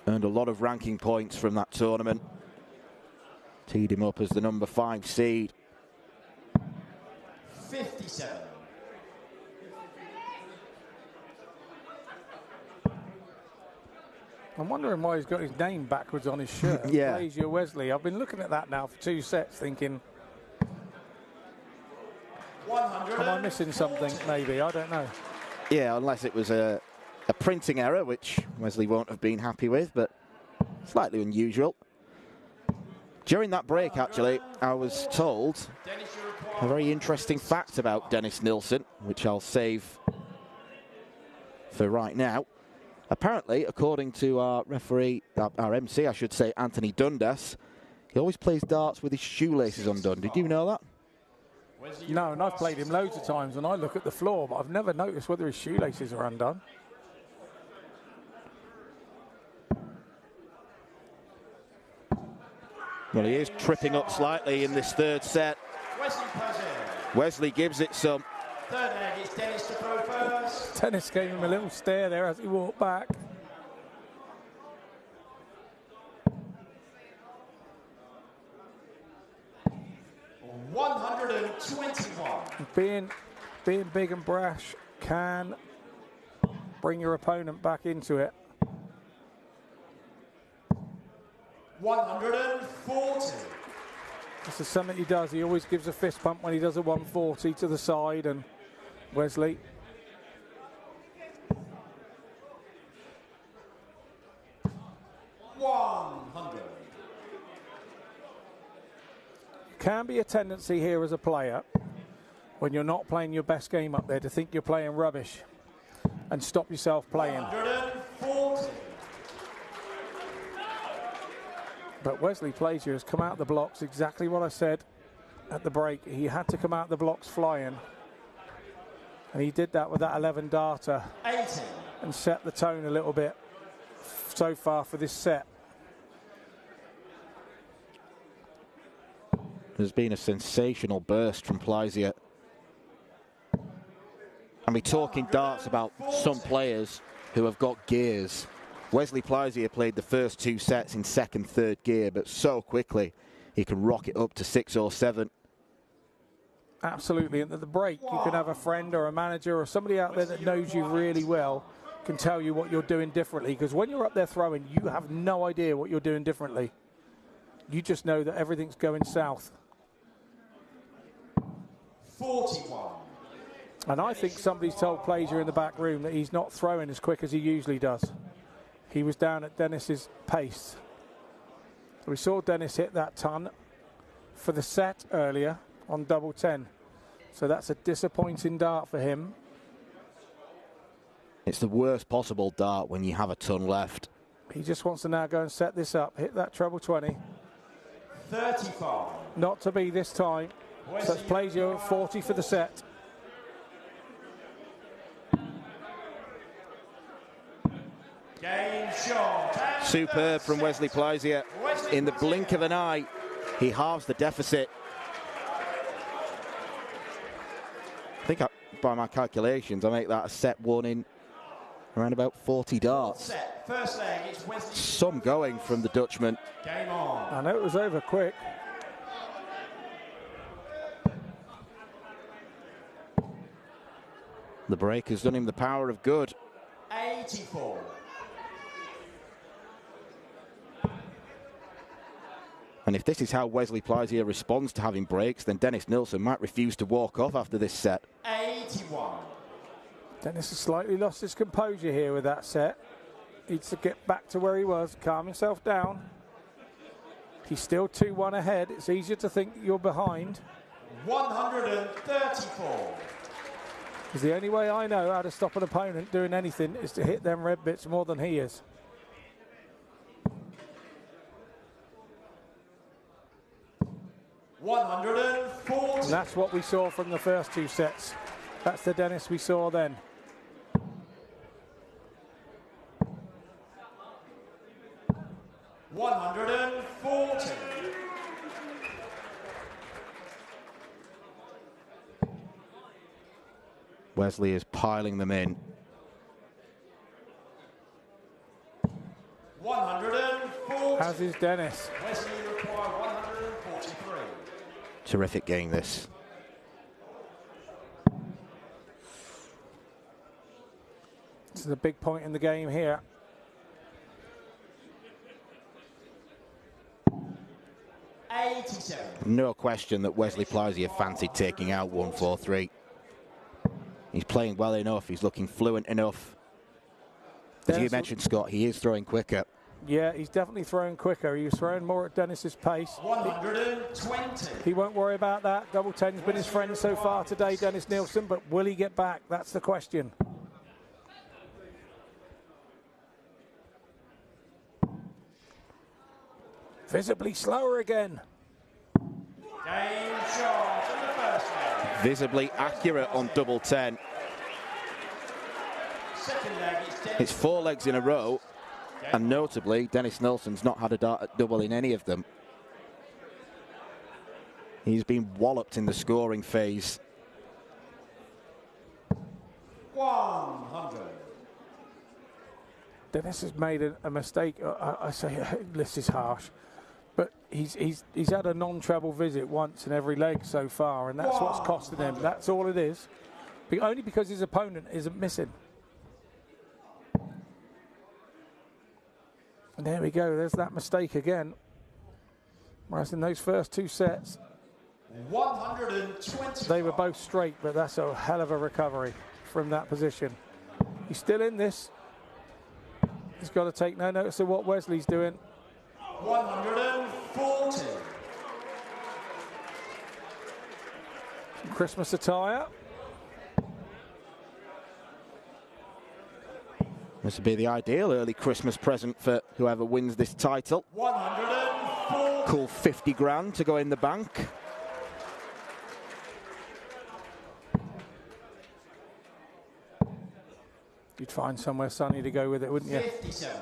S4: Earned a lot of ranking points from that tournament. Teed him up as the number 5 seed.
S5: 57.
S6: I'm wondering why he's got his name backwards on his shirt.
S4: Yeah.
S6: Blazier Wesley. I've been looking at that now for 2 sets thinking,
S5: 100.
S6: am I missing something maybe? I don't know.
S4: Yeah, unless it was a printing error, which Wesley won't have been happy with, but slightly unusual. During that break, actually, I was told a very interesting fact about Dennis Nilsson, which I'll save for right now. Apparently, according to our referee, our MC, I should say, Anthony Dundas, he always plays darts with his shoelaces undone. Did you know that?
S6: No, and I've played him loads of times and I look at the floor, but I've never noticed whether his shoelaces are undone.
S4: Well, he is tripping up slightly in this third set. Wesley gives it some.
S5: Third leg, it's Dennis to throw first.
S6: Dennis gave him a little stare there as he walked back. Being big and brash can bring your opponent back into it.
S5: 140.
S6: This is something he does. He always gives a fist pump when he does a 140 to the side, and Wesley. Can be a tendency here as a player when you're not playing your best game up there to think you're playing rubbish and stop yourself playing.
S5: 140.
S6: But Wesley Plazier has come out the blocks exactly what I said at the break. He had to come out the blocks flying. And he did that with that 11 darter
S5: 80.
S6: and set the tone a little bit so far for this set.
S4: There's been a sensational burst from Plazier. And we're talking darts about some players who have got gears. Wesley Plazier played the first 2 sets in second, third gear, but so quickly he can rock it up to 6 or 7.
S6: Absolutely, and at the break you can have a friend or a manager or somebody out there that knows you really well can tell you what you're doing differently, because when you're up there throwing you have no idea what you're doing differently. You just know that everything's going south.
S5: 41.
S6: And I think somebody's told Plazier in the back room that he's not throwing as quick as he usually does. He was down at Dennis's pace. We saw Dennis hit that ton for the set earlier on double 10. So that's a disappointing dart for him.
S4: It's the worst possible dart when you have a ton left.
S6: He just wants to now go and set this up, hit that treble 20.
S5: 35.
S6: Not to be this time. So it's Plazier 40 for the set.
S5: Game shot.
S4: Superb from Wesley Plazier. In the blink of an eye, he halves the deficit. I think by my calculations, I make that a set 1 in around about 40 darts.
S5: First leg, it's Wesley.
S4: Some going from the Dutchman.
S5: Game on.
S6: I know it was over quick.
S4: The break has done him the power of good.
S5: 84.
S4: And if this is how Wesley Plazier responds to having breaks, then Dennis Nilsson might refuse to walk off after this set.
S5: 81.
S6: Dennis has slightly lost his composure here with that set. Needs to get back to where he was, calm himself down. He's still 2-1 ahead. It's easier to think you're behind.
S5: 134.
S6: Because the only way I know how to stop an opponent doing anything is to hit them red bits more than he is.
S5: And
S6: that's what we saw from the first 2 sets. That's the Dennis we saw then.
S4: Wesley is piling them in.
S5: 140.
S6: As is Dennis.
S5: Wesley require 143.
S4: Terrific game, this.
S6: This is a big point in the game here.
S4: No question that Wesley Plaisier fancied taking out 143. He's playing well enough. He's looking fluent enough. As you mentioned, Scott, he is throwing quicker.
S6: Yeah, he's definitely throwing quicker. He was throwing more at Dennis's pace.
S5: 120.
S6: He won't worry about that. Double 10's been his friend so far today, Dennis Nielsen, but will he get back? That's the question. Visibly slower again.
S5: Game shot in the first leg.
S4: Visibly accurate on double 10.
S5: Second leg is Dennis.
S4: It's 4 legs in a row, and notably, Dennis Nelson's not had a dart at double in any of them. He's been walloped in the scoring phase.
S5: 100.
S6: Dennis has made a mistake. I say this is harsh, but he's had a non-treble visit once in every leg so far, and that's what's costing him. That's all it is. Only because his opponent isn't missing. And there we go. There's that mistake again. Whereas in those first 2 sets,
S5: 120.
S6: they were both straight, but that's a hell of a recovery from that position. He's still in this. He's got to take no notice of what Wesley's doing.
S5: 140.
S6: Some Christmas attire.
S4: This would be the ideal early Christmas present for whoever wins this title.
S5: 140.
S4: Cool 50 grand to go in the bank.
S6: You'd find somewhere sunny to go with it, wouldn't you?
S5: 57.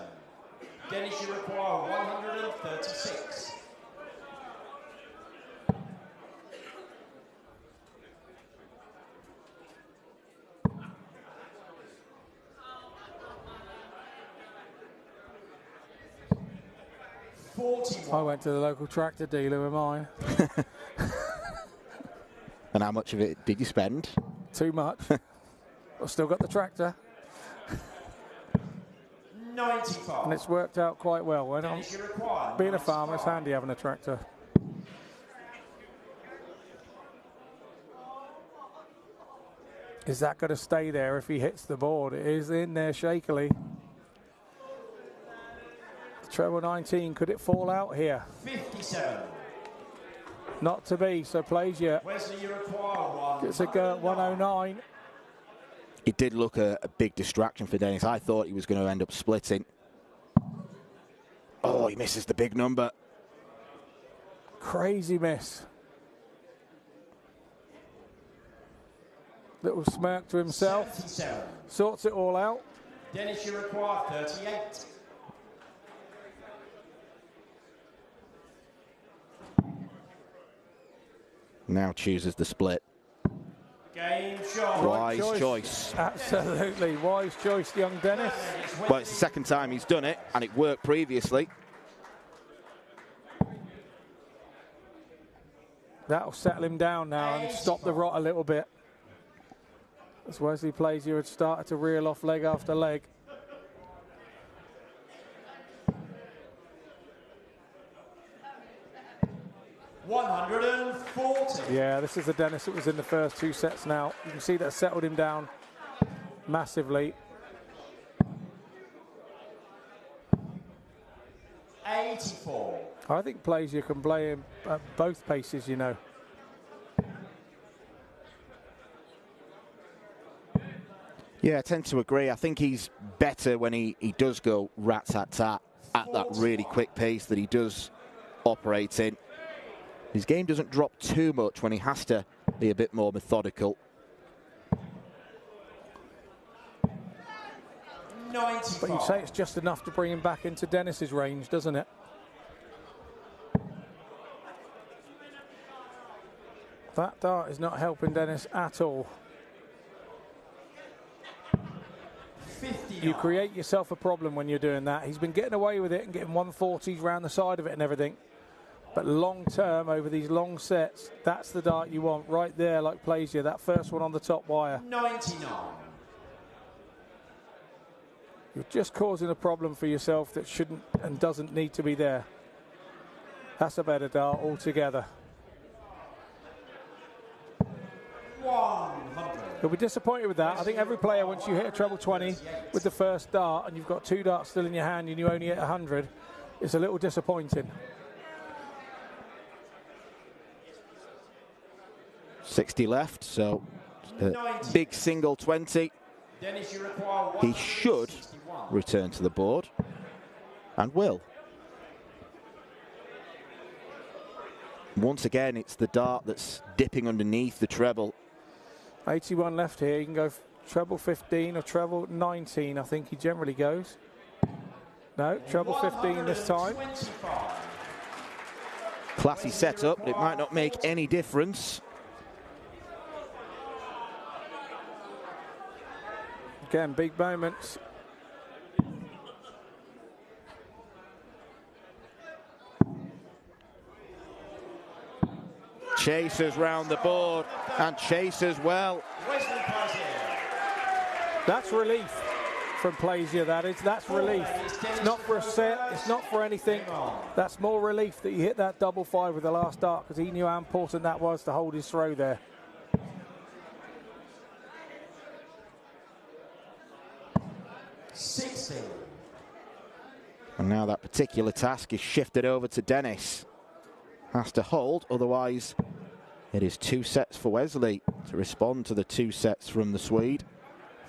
S5: Dennis, you require 136.
S6: I went to the local tractor dealer with mine.
S4: And how much of it did you spend?
S6: Too much. I've still got the tractor.
S5: 95.
S6: And it's worked out quite well. When I'm
S5: Dennis, you require
S6: being a farmer, it's
S5: 95.
S6: handy having a tractor. Is that going to stay there if he hits the board? It is in there shakily. Treble 19, could it fall out here?
S5: 57.
S6: Not to be, so plays yet.
S5: Wesley, you require
S6: Gets a go at 109.
S4: It did look a big distraction for Dennis. I thought he was going to end up splitting. Oh, he misses the big number.
S6: Crazy miss. Little smirk to himself.
S5: 77.
S6: Sorts it all out.
S5: Dennis, you require 38.
S4: Now chooses the split.
S5: Game shot.
S4: Wise choice.
S6: Absolutely. Wise choice, young Dennis.
S4: Well, it's the second time he's done it, and it worked previously.
S6: That'll settle him down now and stop the rot a little bit. As Wesley Plaisier had started to reel off leg after leg.
S5: $140.
S6: Yeah, this is the Dennis that was in the first 2 sets now. You can see that settled him down massively.
S5: 84.
S6: I think Plaisier can play him at both paces, you know.
S4: Yeah, I tend to agree. I think he's better when he does go rat-tat-tat at that really quick pace that he does operate in. His game doesn't drop too much when he has to be a bit more methodical.
S5: 95.
S6: But you'd say it's just enough to bring him back into Dennis's range, doesn't it? That dart is not helping Dennis at all. You create yourself a problem when you're doing that. He's been getting away with it and getting 140s round the side of it and everything. But long term, over these long sets, that's the dart you want. Right there, like plays you. That first one on the top wire.
S5: 99.
S6: You're just causing a problem for yourself that shouldn't and doesn't need to be there. That's a better dart altogether.
S5: 100.
S6: You'll be disappointed with that. I think every player, once you hit a treble 20 with the first dart and you've got 2 darts still in your hand and you only hit 100, it's a little disappointing.
S4: 60 left, so big single 20.
S5: Dennis, you require
S4: He should
S5: 161.
S4: return to the board, and will. Once again, it's the dart that's dipping underneath the treble.
S6: 81 left here. You can go treble 15 or treble 19, I think he generally goes. No, treble 15 this time.
S5: 125.
S4: Classy setup, but it might not make any difference.
S6: Again, big moments.
S4: Chasers round the board, and chasers well.
S5: Wesley Plazier.
S6: That's relief from Plazier, that is. That's relief. It's not for a set, it's not for anything. That's more relief that you hit that double 5 with the last dart, because he knew how important that was to hold his throw there.
S4: And now that particular task is shifted over to Dennis. Has to hold, otherwise it is 2 sets for Wesley to respond to the 2 sets from the Swede.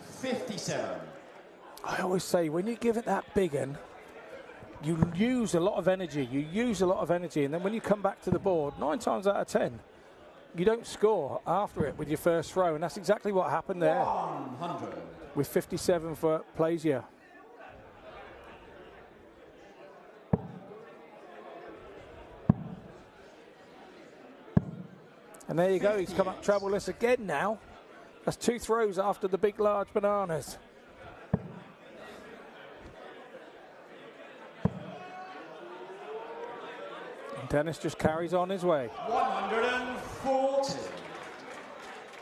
S5: 57.
S6: I always say, when you give it that big one, you use a lot of energy. And then when you come back to the board, 9 times out of 10, you don't score after it with your first throw. And that's exactly what happened there
S5: 100.
S6: with 57 for Plazier. And there you go, he's come up troubleless again now. That's 2 throws after the big, large bananas. And Dennis just carries on his way.
S5: 140.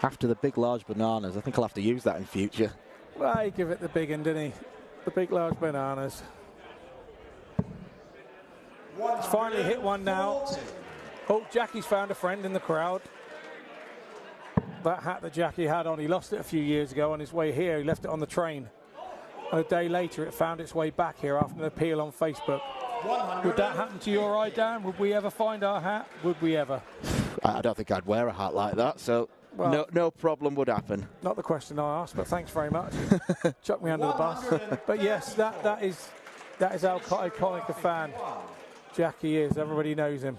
S4: After the big, large bananas, I think I'll have to use that in future.
S6: Well, he gave it the big one, didn't he? The big, large bananas. He's finally hit one now. Oh, Jackie's found a friend in the crowd. That hat that Jackie had on, he lost it a few years ago on his way here. He left it on the train. And a day later, it found its way back here after an appeal on Facebook. Would that happen to your eye, Dan? Would we ever find our hat? Would we ever?
S4: I don't think I'd wear a hat like that, so well, no problem would happen.
S6: Not the question I asked, but thanks very much. Chuck me under the bus. But yes, that is how iconic a fan Jackie is. Everybody knows him.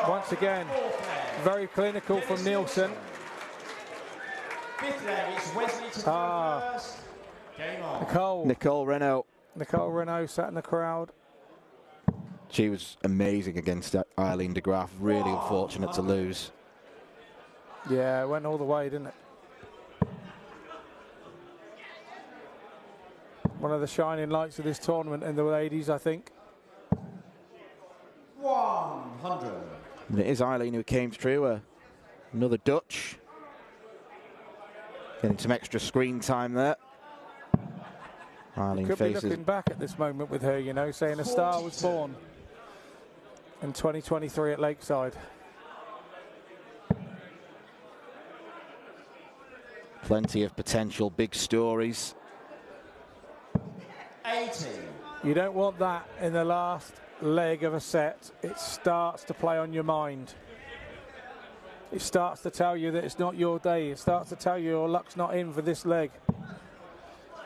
S6: Once again, very clinical from Nielsen.
S4: Nicole Renault.
S6: Nicole Renault sat in the crowd.
S4: She was amazing against Eileen de Graaf. Really unfortunate to lose.
S6: Yeah, it went all the way, didn't it? One of the shining lights of this tournament in the ladies, I think.
S5: 100.
S4: And it is Eileen who came through. Another Dutch. Getting some extra screen time there. Eileen
S6: could
S4: faces.
S6: be looking back at this moment with her, you know, saying a star was born in 2023 at Lakeside.
S4: Plenty of potential big stories.
S5: 80.
S6: You don't want that in the last leg of a set. It starts to play on your mind. It starts to tell you that it's not your day. It starts to tell you your luck's not in for this leg.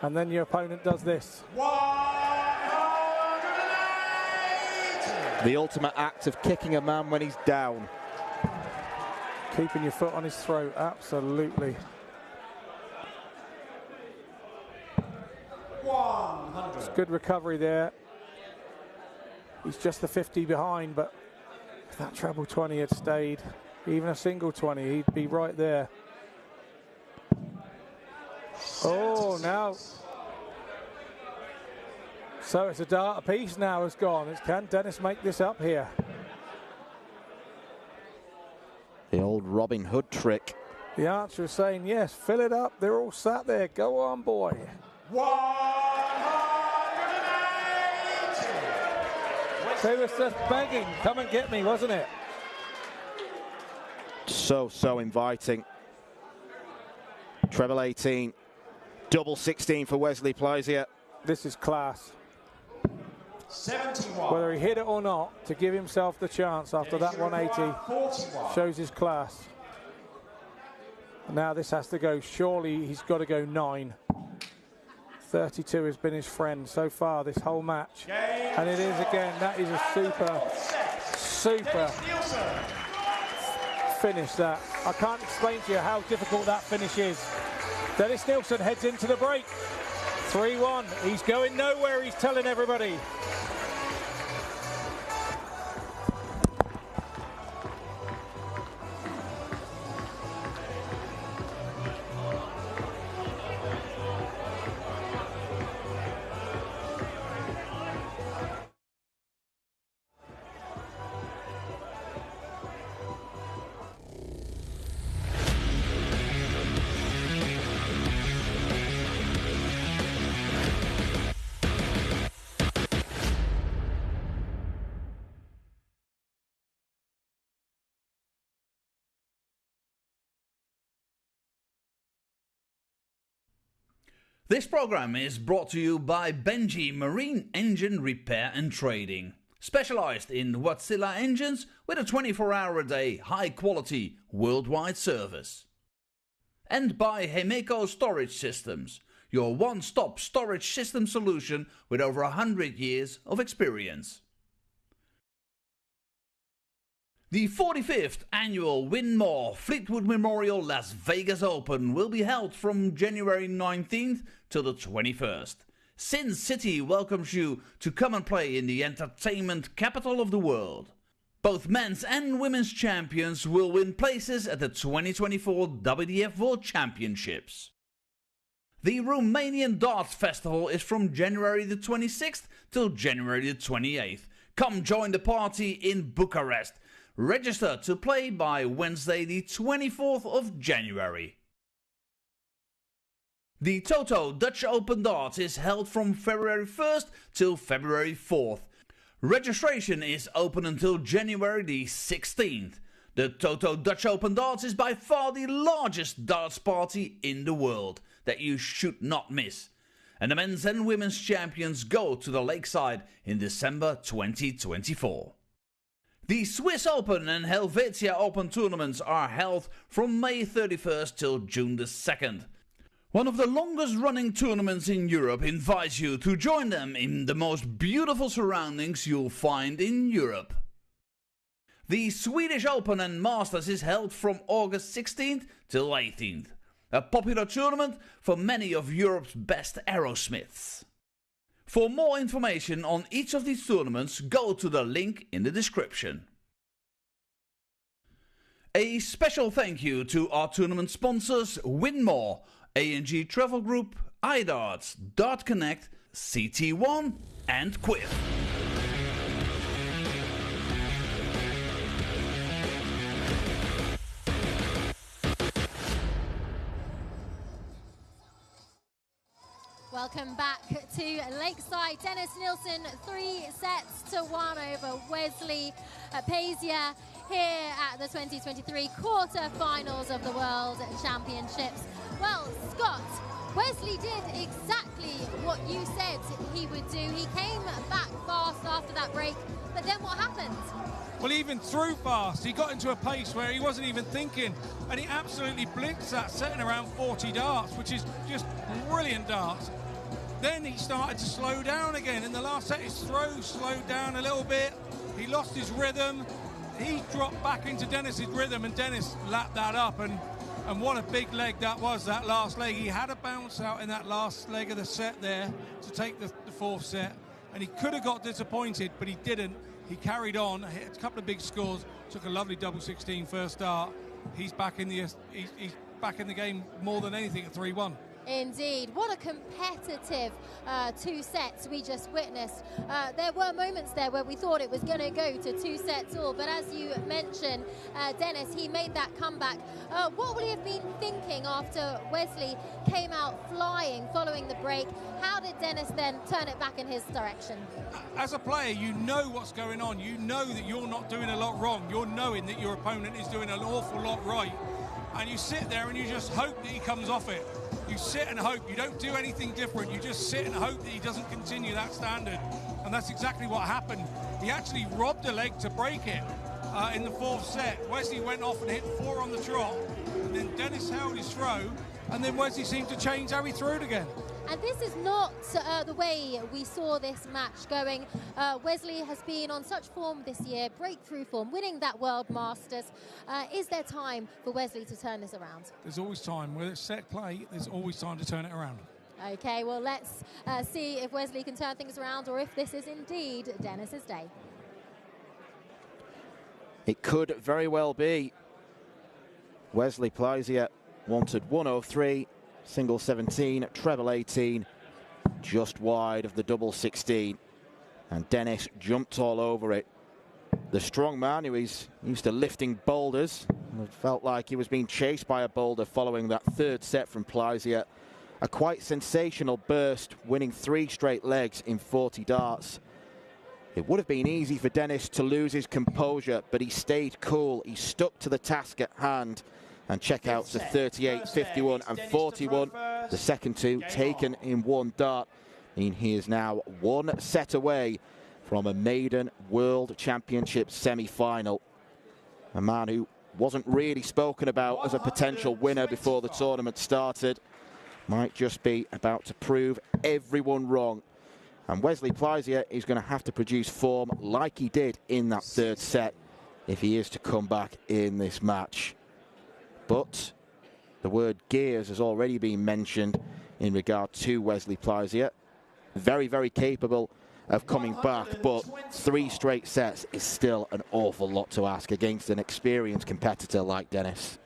S6: And then your opponent does this.
S5: 180.
S4: The ultimate act of kicking a man when he's down.
S6: Keeping your foot on his throat, absolutely.
S5: 100.
S6: It's good recovery there. He's just the 50 behind, but if that treble 20 had stayed, even a single 20, he'd be right there. Oh, now. So it's a dart apiece now has gone. Can Dennis make this up here?
S4: The old Robin Hood trick.
S6: The answer is saying yes. Fill it up. They're all sat there. Go on, boy.
S5: 180.
S6: They were just begging. Come and get me, wasn't it?
S4: So inviting. Treble 18. Double 16 for Wesley Plaisier.
S6: This is class.
S5: 71.
S6: Whether he hit it or not, to give himself the chance after that 180 shows his class. Now this has to go, surely he's got to go 9. 32 has been his friend so far this whole match. And it is again, that is a super finish that. I can't explain to you how difficult that finish is. Dennis Nilsson heads into the break. 3-1, he's going nowhere, he's telling everybody.
S7: This program is brought to you by Benji Marine Engine Repair and Trading, specialized in Wärtsilä engines with a 24-hour-a-day, high-quality, worldwide service. And by Hemeco Storage Systems, your one-stop storage system solution with over 100 years of experience. The 45th annual Win More Fleetwood Memorial Las Vegas Open will be held from January 19th to the 21st. Sin City welcomes you to come and play in the entertainment capital of the world. Both men's and women's champions will win places at the 2024 WDF World Championships. The Romanian Darts Festival is from January the 26th till January the 28th. Come join the party in Bucharest. Register to play by Wednesday the 24th of January. The Toto Dutch Open Darts is held from February 1st till February 4th. Registration is open until January the 16th. The Toto Dutch Open Darts is by far the largest darts party in the world that you should not miss. And the men's and women's champions go to the Lakeside in December 2024. The Swiss Open and Helvetia Open tournaments are held from May 31st till June the 2nd. One of the longest running tournaments in Europe invites you to join them in the most beautiful surroundings you'll find in Europe. The Swedish Open and Masters is held from August 16th till 18th. A popular tournament for many of Europe's best aerosmiths. For more information on each of these tournaments, go to the link in the description. A special thank you to our tournament sponsors Win More, A&G Travel Group, iDarts, Dart Connect, CT1 and Quiff.
S2: Welcome back to Lakeside. Dennis Nilsson, 3-1 over Wesley Plaisier here at the 2023 quarter-finals of the World Championships. Well, Scott, Wesley did exactly what you said he would do. He came back fast after that break, but then what happened?
S1: Well, he even threw fast. He got into a pace where he wasn't even thinking, and he absolutely blitzed that, setting around 40 darts, which is just brilliant darts. Then he started to slow down again. In the last set, his throw slowed down a little bit. He lost his rhythm. He dropped back into Dennis's rhythm, and Dennis lapped that up. And what a big leg that was, that last leg. He had a bounce out in that last leg of the set there to take the fourth set. And he could have got disappointed, but he didn't. He carried on, hit a couple of big scores, took a lovely double 16 first start. He's back in the game more than anything at 3-1.
S2: Indeed. What a competitive 2 sets we just witnessed. There were moments there where we thought it was going to go to 2 sets all, but as you mentioned, Dennis, he made that comeback. What would he have been thinking after Wesley came out flying following the break? How did Dennis then turn it back in his direction?
S1: As a player, you know what's going on. You know that you're not doing a lot wrong. You're knowing that your opponent is doing an awful lot right. And you sit there and you just hope that he comes off it. You sit and hope. You don't do anything different. You just sit and hope that he doesn't continue that standard. And that's exactly what happened. He actually robbed a leg to break it in the 4th set. Wesley went off and hit 4 on the trot. And then Dennis held his throw. And then Wesley seemed to change how he threw it again.
S2: And this is not the way we saw this match going. Wesley has been on such form this year, breakthrough form, winning that World Masters. Is there time for Wesley to turn this around?
S1: There's always time. Whether it's set play, there's always time to turn it around.
S2: Okay, well, let's see if Wesley can turn things around or if this is indeed Dennis's day.
S4: It could very well be. Wesley Pleisier wanted 103. Single 17, treble 18, just wide of the double 16. And Dennis jumped all over it. The strong man who is used to lifting boulders, it felt like he was being chased by a boulder following that 3rd set from Pleisier. A quite sensational burst, winning 3 straight legs in 40 darts. It would have been easy for Dennis to lose his composure, but he stayed cool. He stuck to the task at hand. And checkouts of 38, 51 and 41. The second 2 taken in 1 dart. And he is now 1 set away from a maiden World Championship semi-final. A man who wasn't really spoken about as a potential winner before the tournament started. Might just be about to prove everyone wrong. And Wesley Pleisier is going to have to produce form like he did in that 3rd set if he is to come back in this match. But the word gears has already been mentioned in regard to Wesley Pleisier. Very, very capable of coming back, but 3 straight sets is still an awful lot to ask against an experienced competitor like Dennis.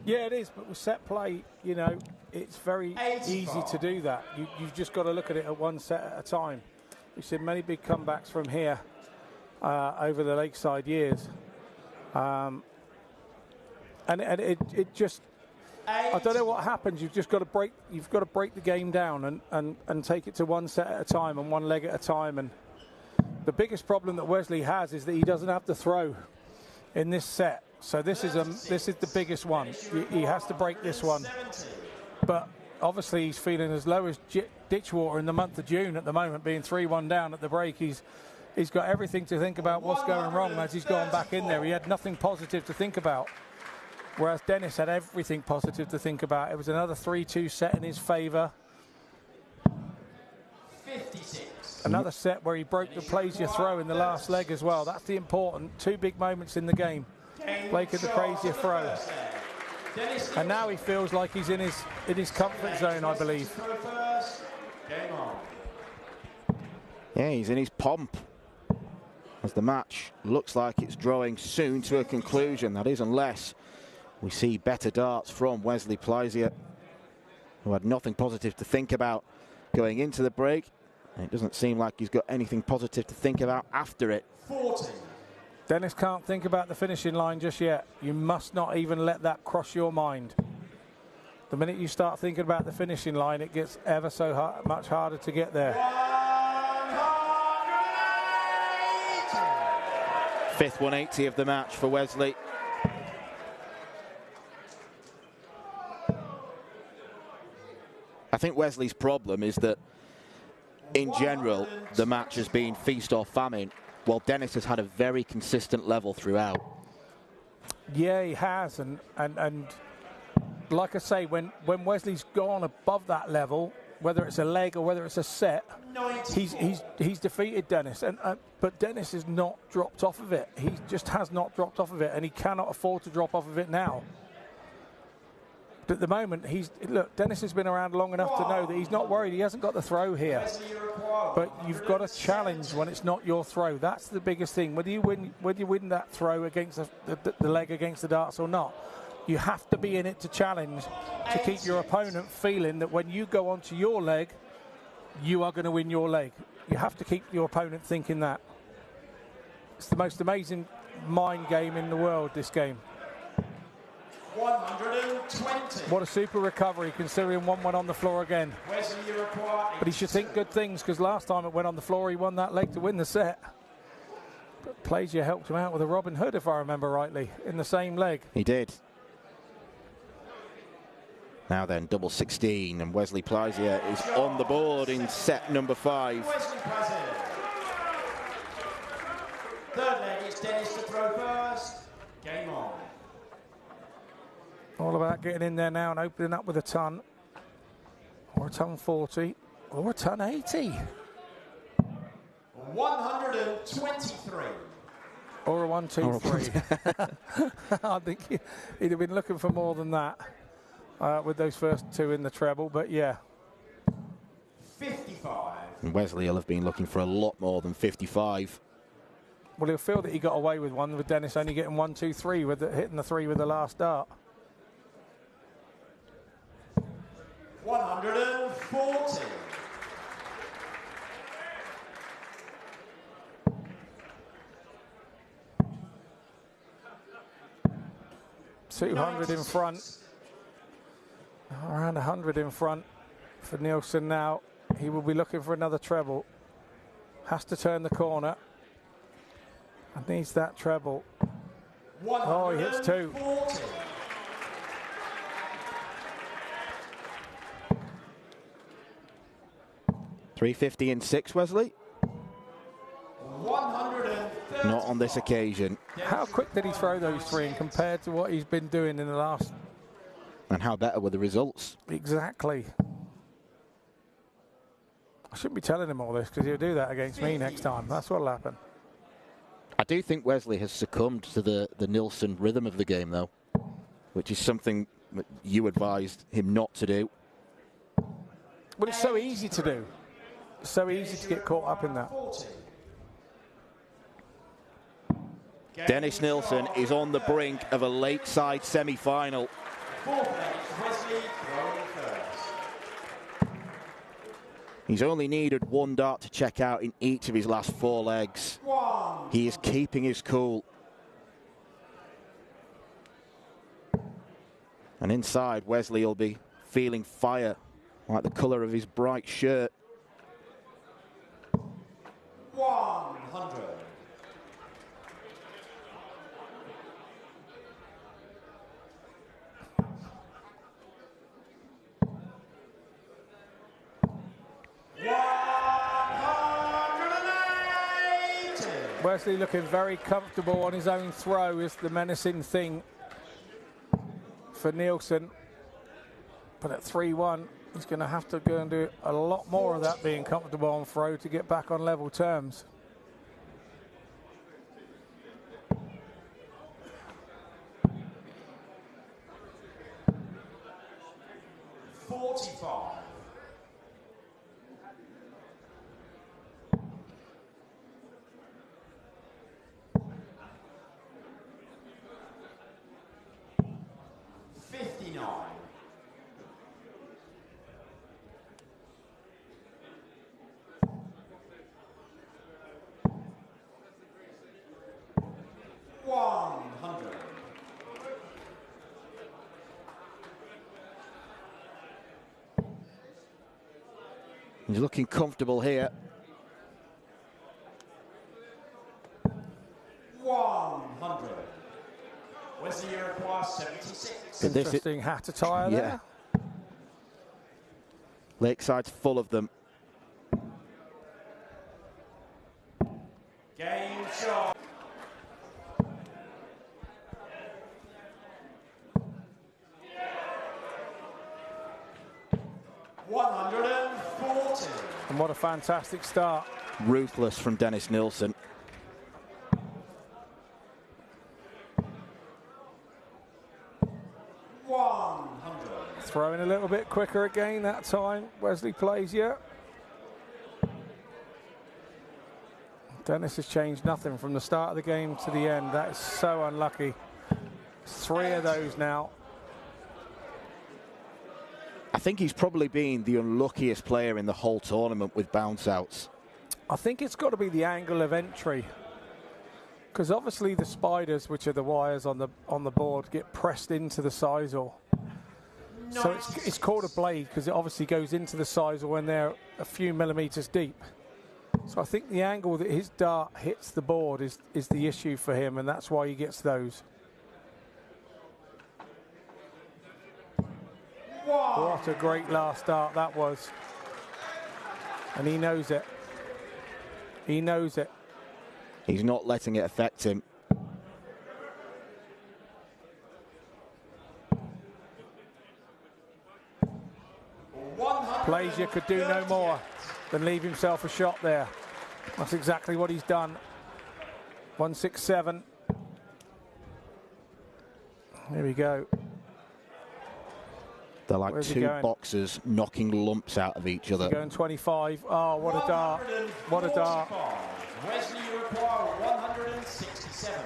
S6: Yeah, it is, but with set play, you know, it's very easy to do that. You've just got to look at it at 1 set at a time. We've seen many big comebacks from here over the Lakeside years. And it just, I don't know what happens. You've just got to break. You've got to break the game down and take it to 1 set at a time and 1 leg at a time. And the biggest problem that Wesley has is that he doesn't have to throw in this set. So this is the biggest one. He has to break this one. But obviously he's feeling as low as ditch water in the month of June at the moment, being 3-1 down at the break. He's got everything to think about what's going wrong as he's gone back in there. He had nothing positive to think about. Whereas Dennis had everything positive to think about. It was another 3-2 set in his favour.
S5: 56.
S6: Another set where he broke the Pleisier throw in the last leg as well. That's the important 2 big moments in the game. Breaking the Pleisier throw. And now he feels like he's in his comfort zone, I believe.
S4: Yeah, he's in his pomp. As the match looks like it's drawing soon to a conclusion. That is, unless we see better darts from Wesley Pleisier, who had nothing positive to think about going into the break. And it doesn't seem like he's got anything positive to think about after it.
S5: 40.
S6: Dennis can't think about the finishing line just yet. You must not even let that cross your mind. The minute you start thinking about the finishing line, it gets ever so much harder to get there.
S4: 5th 180 of the match for Wesley. I think Wesley's problem is that, in general, the match has been feast or famine, while Dennis has had a very consistent level throughout.
S6: Yeah, he has, and like I say, when Wesley's gone above that level, whether it's a leg or whether it's a set, he's defeated Dennis, but Dennis has not dropped off of it. He just has not dropped off of it, and he cannot afford to drop off of it now. But at the moment, look, Dennis has been around long enough to know that he's not worried. He hasn't got the throw here. But you've got a challenge when it's not your throw. That's the biggest thing. Whether you win that throw against the leg against the darts or not, You have to be in it to challenge, to keep your opponent feeling that when you go onto your leg, you are going to win your leg. You have to keep your opponent thinking that. It's the most amazing mind game in the world, this game.
S5: 120.
S6: What a super recovery, considering one went on the floor again. But he should think good things, because last time it went on the floor, he won that leg to win the set. But Plaisir helped him out with a Robin Hood, if I remember rightly, in the same leg.
S4: He did. Now then, double 16, and Wesley Plaisir is on the board in set number 5.
S5: Wesley Plaisir. Third leg is Dennis to throw first. Game on.
S6: All about getting in there now and opening up with a ton. Or a ton 40. Or a ton 80.
S5: 123.
S6: Or a 1, 2, 3. I think he'd have been looking for more than that with those first two in the treble, but yeah.
S5: 55.
S4: And Wesley will have been looking for a lot more than 55.
S6: Well, he'll feel that he got away with one, with Dennis only getting 1, 2, 3, with hitting the 3 with the last dart.
S5: 140.
S6: $200 in front. Around 100 in front for Nielsen now. He will be looking for another treble. Has to turn the corner. And needs that treble. Oh, he hits 2.
S4: $350 in 6, Wesley?
S5: 130.
S4: Not on this occasion.
S6: How quick did he throw those 3 in compared to what he's been doing in the last?
S4: And how better were the results?
S6: Exactly. I shouldn't be telling him all this, because he'll do that against me next time. That's what'll happen.
S4: I do think Wesley has succumbed to the Nielsen rhythm of the game, though, which is something that you advised him not to do.
S6: But it's so easy to do. It's so easy to get caught up in that.
S4: Dennis Nielsen is on the brink of a lakeside semi-final.
S5: Fourth leg is Wesley throwing first.
S4: He's only needed 1 dart to check out in each of his last 4 legs. He is keeping his cool. And inside, Wesley will be feeling fire, like the colour of his bright shirt.
S5: 100.
S6: Wesley looking very comfortable on his own throw is the menacing thing for Nielsen. But at 3-1, he's going to have to go and do a lot more of that, being comfortable on throw, to get back on level terms.
S4: He's looking comfortable here.
S5: 100. Wesley requires 76.
S6: Interesting hat attire there.
S4: Lakeside's full of them.
S5: Game shot.
S6: And what a fantastic start.
S4: Ruthless from Dennis Nielsen.
S6: Throwing a little bit quicker again that time, Wesley Plaisir. Dennis has changed nothing from the start of the game to the end. That is so unlucky. 3 of those now.
S4: I think he's probably been the unluckiest player in the whole tournament with bounce outs.
S6: I think it's got to be the angle of entry, because obviously the spiders, which are the wires on the board, get pressed into the sisal. Nice. So it's called a blade because it obviously goes into the sisal when they're a few millimeters deep. So I think the angle that his dart hits the board is the issue for him, and that's why he gets those. What a great last dart that was. And he knows it. He knows it.
S4: He's not letting it affect him.
S6: Plazier could do no more than leave himself a shot there. That's exactly what he's done. 167. Here we go.
S4: They're like two boxers knocking lumps out of each other.
S6: Going 25. Oh, what a dart. What a dart.
S5: Wesley, you require 167.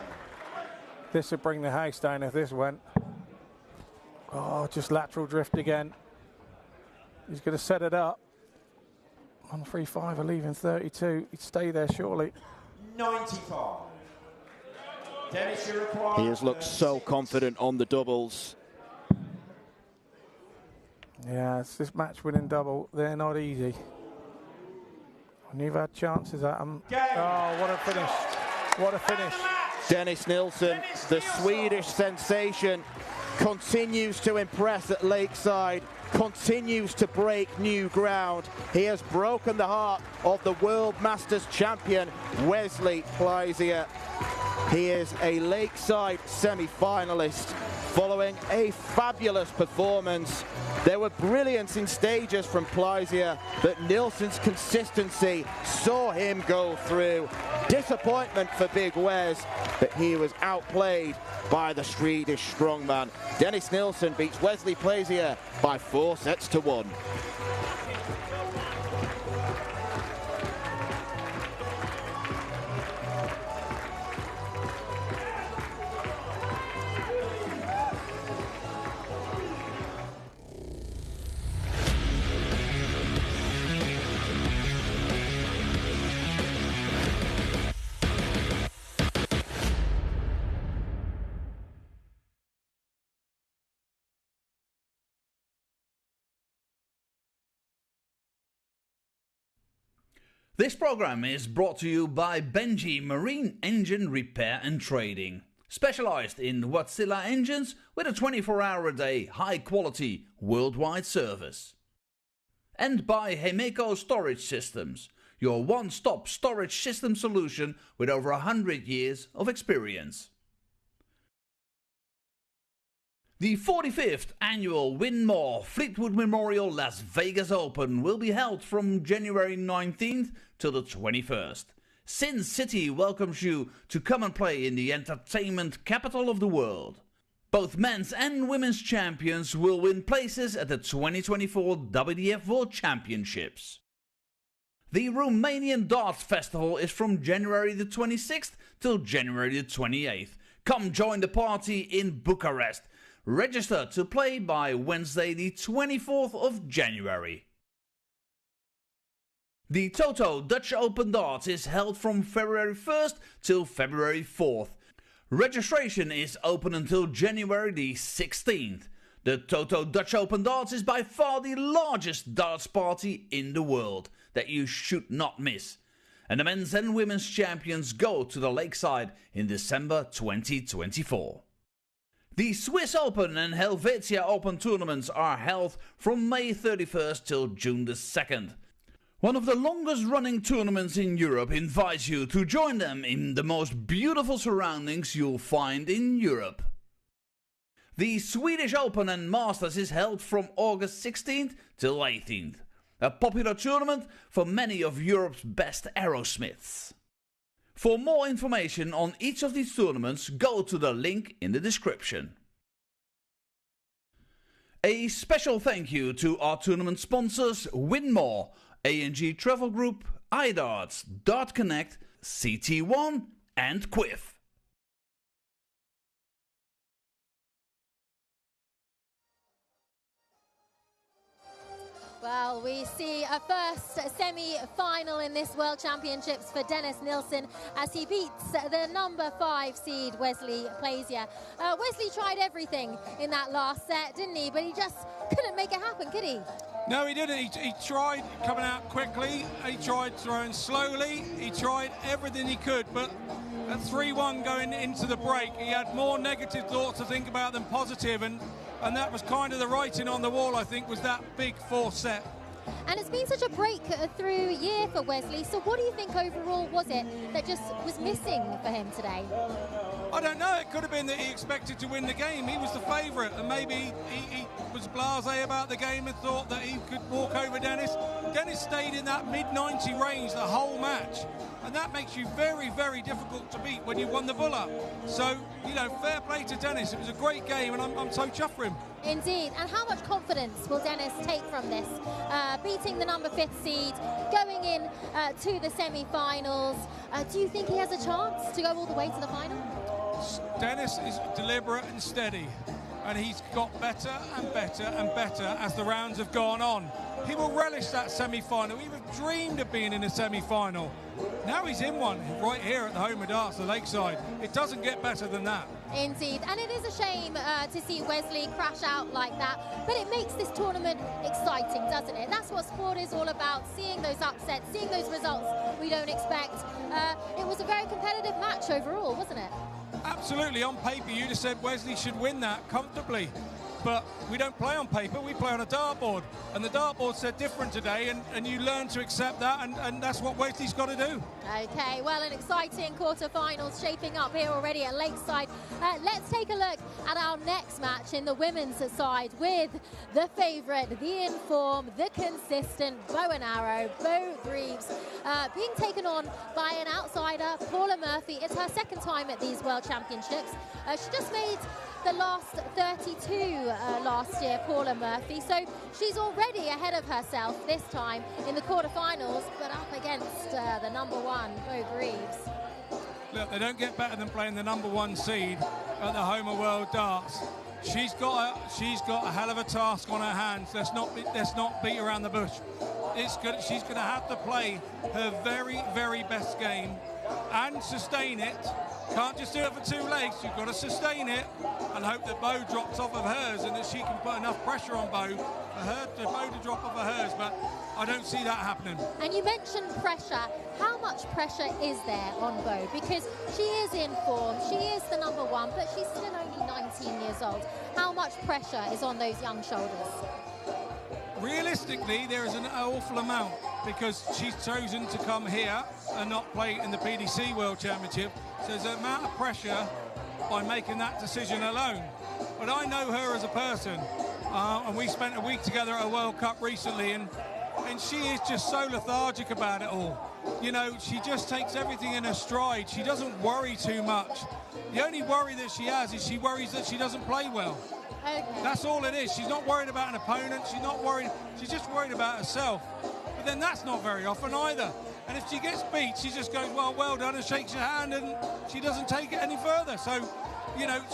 S6: This would bring the house down if this went. Oh, just lateral drift again. He's going to set it up. 135, I leave in 32. He'd stay there surely.
S5: 95. Dennis, you require.
S4: He has looked so confident on the doubles.
S6: Yeah, it's this match-winning double. They're not easy. When you've had chances at them. Oh, what a finish. What a finish.
S4: Dennis Nilsson, the Swedish sensation, continues to impress at Lakeside, continues to break new ground. He has broken the heart of the World Masters champion, Wesley Plazier. He is a Lakeside semi-finalist following a fabulous performance. There were brilliance in stages from Plazier, but Nilsson's consistency saw him go through. Disappointment for Big Wes, but he was outplayed by the Swedish strongman. Dennis Nilsson beats Wesley Plazier by 4-1.
S7: This program is brought to you by Benji Marine Engine Repair and Trading, specialized in Wärtsilä engines with a 24-hour-a-day, high-quality, worldwide service. And by Hemeco Storage Systems, your one-stop storage system solution with over 100 years of experience. The 45th annual Win More Fleetwood Memorial Las Vegas Open will be held from January 19th to the 21st. Sin City welcomes you to come and play in the entertainment capital of the world. Both men's and women's champions will win places at the 2024 WDF World Championships. The Romanian Darts Festival is from January the 26th till January the 28th. Come join the party in Bucharest. Register to play by Wednesday the 24th of January. The Toto Dutch Open Darts is held from February 1st till February 4th. Registration is open until January the 16th. The Toto Dutch Open Darts is by far the largest darts party in the world that you should not miss. And the men's and women's champions go to the Lakeside in December 2024. The Swiss Open and Helvetia Open tournaments are held from May 31st till June the 2nd. One of the longest running tournaments in Europe invites you to join them in the most beautiful surroundings you'll find in Europe. The Swedish Open and Masters is held from August 16th till 18th. A popular tournament for many of Europe's best aerosmiths. For more information on each of these tournaments, go to the link in the description. A special thank you to our tournament sponsors Win More, A&G Travel Group, iDarts, Dart Connect, CT1 and Quiff.
S2: Well, we see a first semi-final in this World Championships for Dennis Nilsson as he beats the number 5 seed Wesley Plaisier. Wesley tried everything in that last set, didn't he? But he just couldn't make it happen, could he?
S1: No, he didn't. He tried coming out quickly. He tried throwing slowly. He tried everything he could, but at 3-1 going into the break, he had more negative thoughts to think about than positive, and that was kind of the writing on the wall, I think, was that big fourth set.
S2: And it's been such a breakthrough year for Wesley, so what do you think overall was it that just was missing for him today?
S1: I don't know. It could have been that he expected to win the game. He was the favourite, and maybe he was blasé about the game and thought that he could walk over Dennis. Dennis stayed in that mid-90 range the whole match, and that makes you very, very difficult to beat when you won the bull-up. So, fair play to Dennis. It was a great game, and I'm so chuffed for him.
S2: Indeed. And how much confidence will Dennis take from this? Beating the number 5th seed, going in to the semi-finals. Do you think he has a chance to go all the way to the final?
S1: Dennis is deliberate and steady, and he's got better and better and better as the rounds have gone on. He will relish that semi-final. He would have dreamed of being in a semi-final. Now he's in one right here at the home of darts, the Lakeside. It doesn't get better than that.
S2: Indeed, and it is a shame to see Wesley crash out like that, but it makes this tournament exciting, doesn't it? That's what sport is all about, seeing those upsets, seeing those results we don't expect. It was a very competitive match overall, wasn't it?
S1: Absolutely. On paper, you'd have said Wesley should win that comfortably. But we don't play on paper, we play on a dartboard. And the dartboard said different today, and you learn to accept that, and that's what Wesley's got to do.
S2: Okay, well, an exciting quarterfinals shaping up here already at Lakeside. Let's take a look at our next match in the women's side with the favourite, the informed, the consistent bow and arrow, Bo Greaves, being taken on by an outsider, Paula Murphy. It's her second time at these World Championships. She just made the last 32 last year, Paula Murphy, so she's already ahead of herself this time in the quarterfinals, but up against the number 1, Bo Greaves.
S1: Look, they don't get better than playing the number 1 seed at the home of World Darts. She's got a hell of a task on her hands. Let's not beat around the bush. She's going to have to play her very, very best game and sustain it. Can't just do it for 2 legs. You've got to sustain it and hope that Bo drops off of hers and that she can put enough pressure on Bo for Bo to drop off of hers, but I don't see that happening.
S2: And you mentioned pressure. How much pressure is there on Bo? Because she is in form, she is the number 1, but she's still only 19 years old. How much pressure is on those young shoulders?
S1: Realistically, there is an awful amount because she's chosen to come here and not play in the PDC World Championship. So there's an amount of pressure by making that decision alone. But I know her as a person, and we spent a week together at a World Cup recently, and she is just so lethargic about it all. She just takes everything in her stride. She doesn't worry too much. The only worry that she has is she worries that she doesn't play well.
S2: Okay.
S1: That's all it is. She's not worried about an opponent. She's just worried about herself. But then that's not very often either. And if she gets beat, she just goes, well done, and shakes your hand, and she doesn't take it any further. So,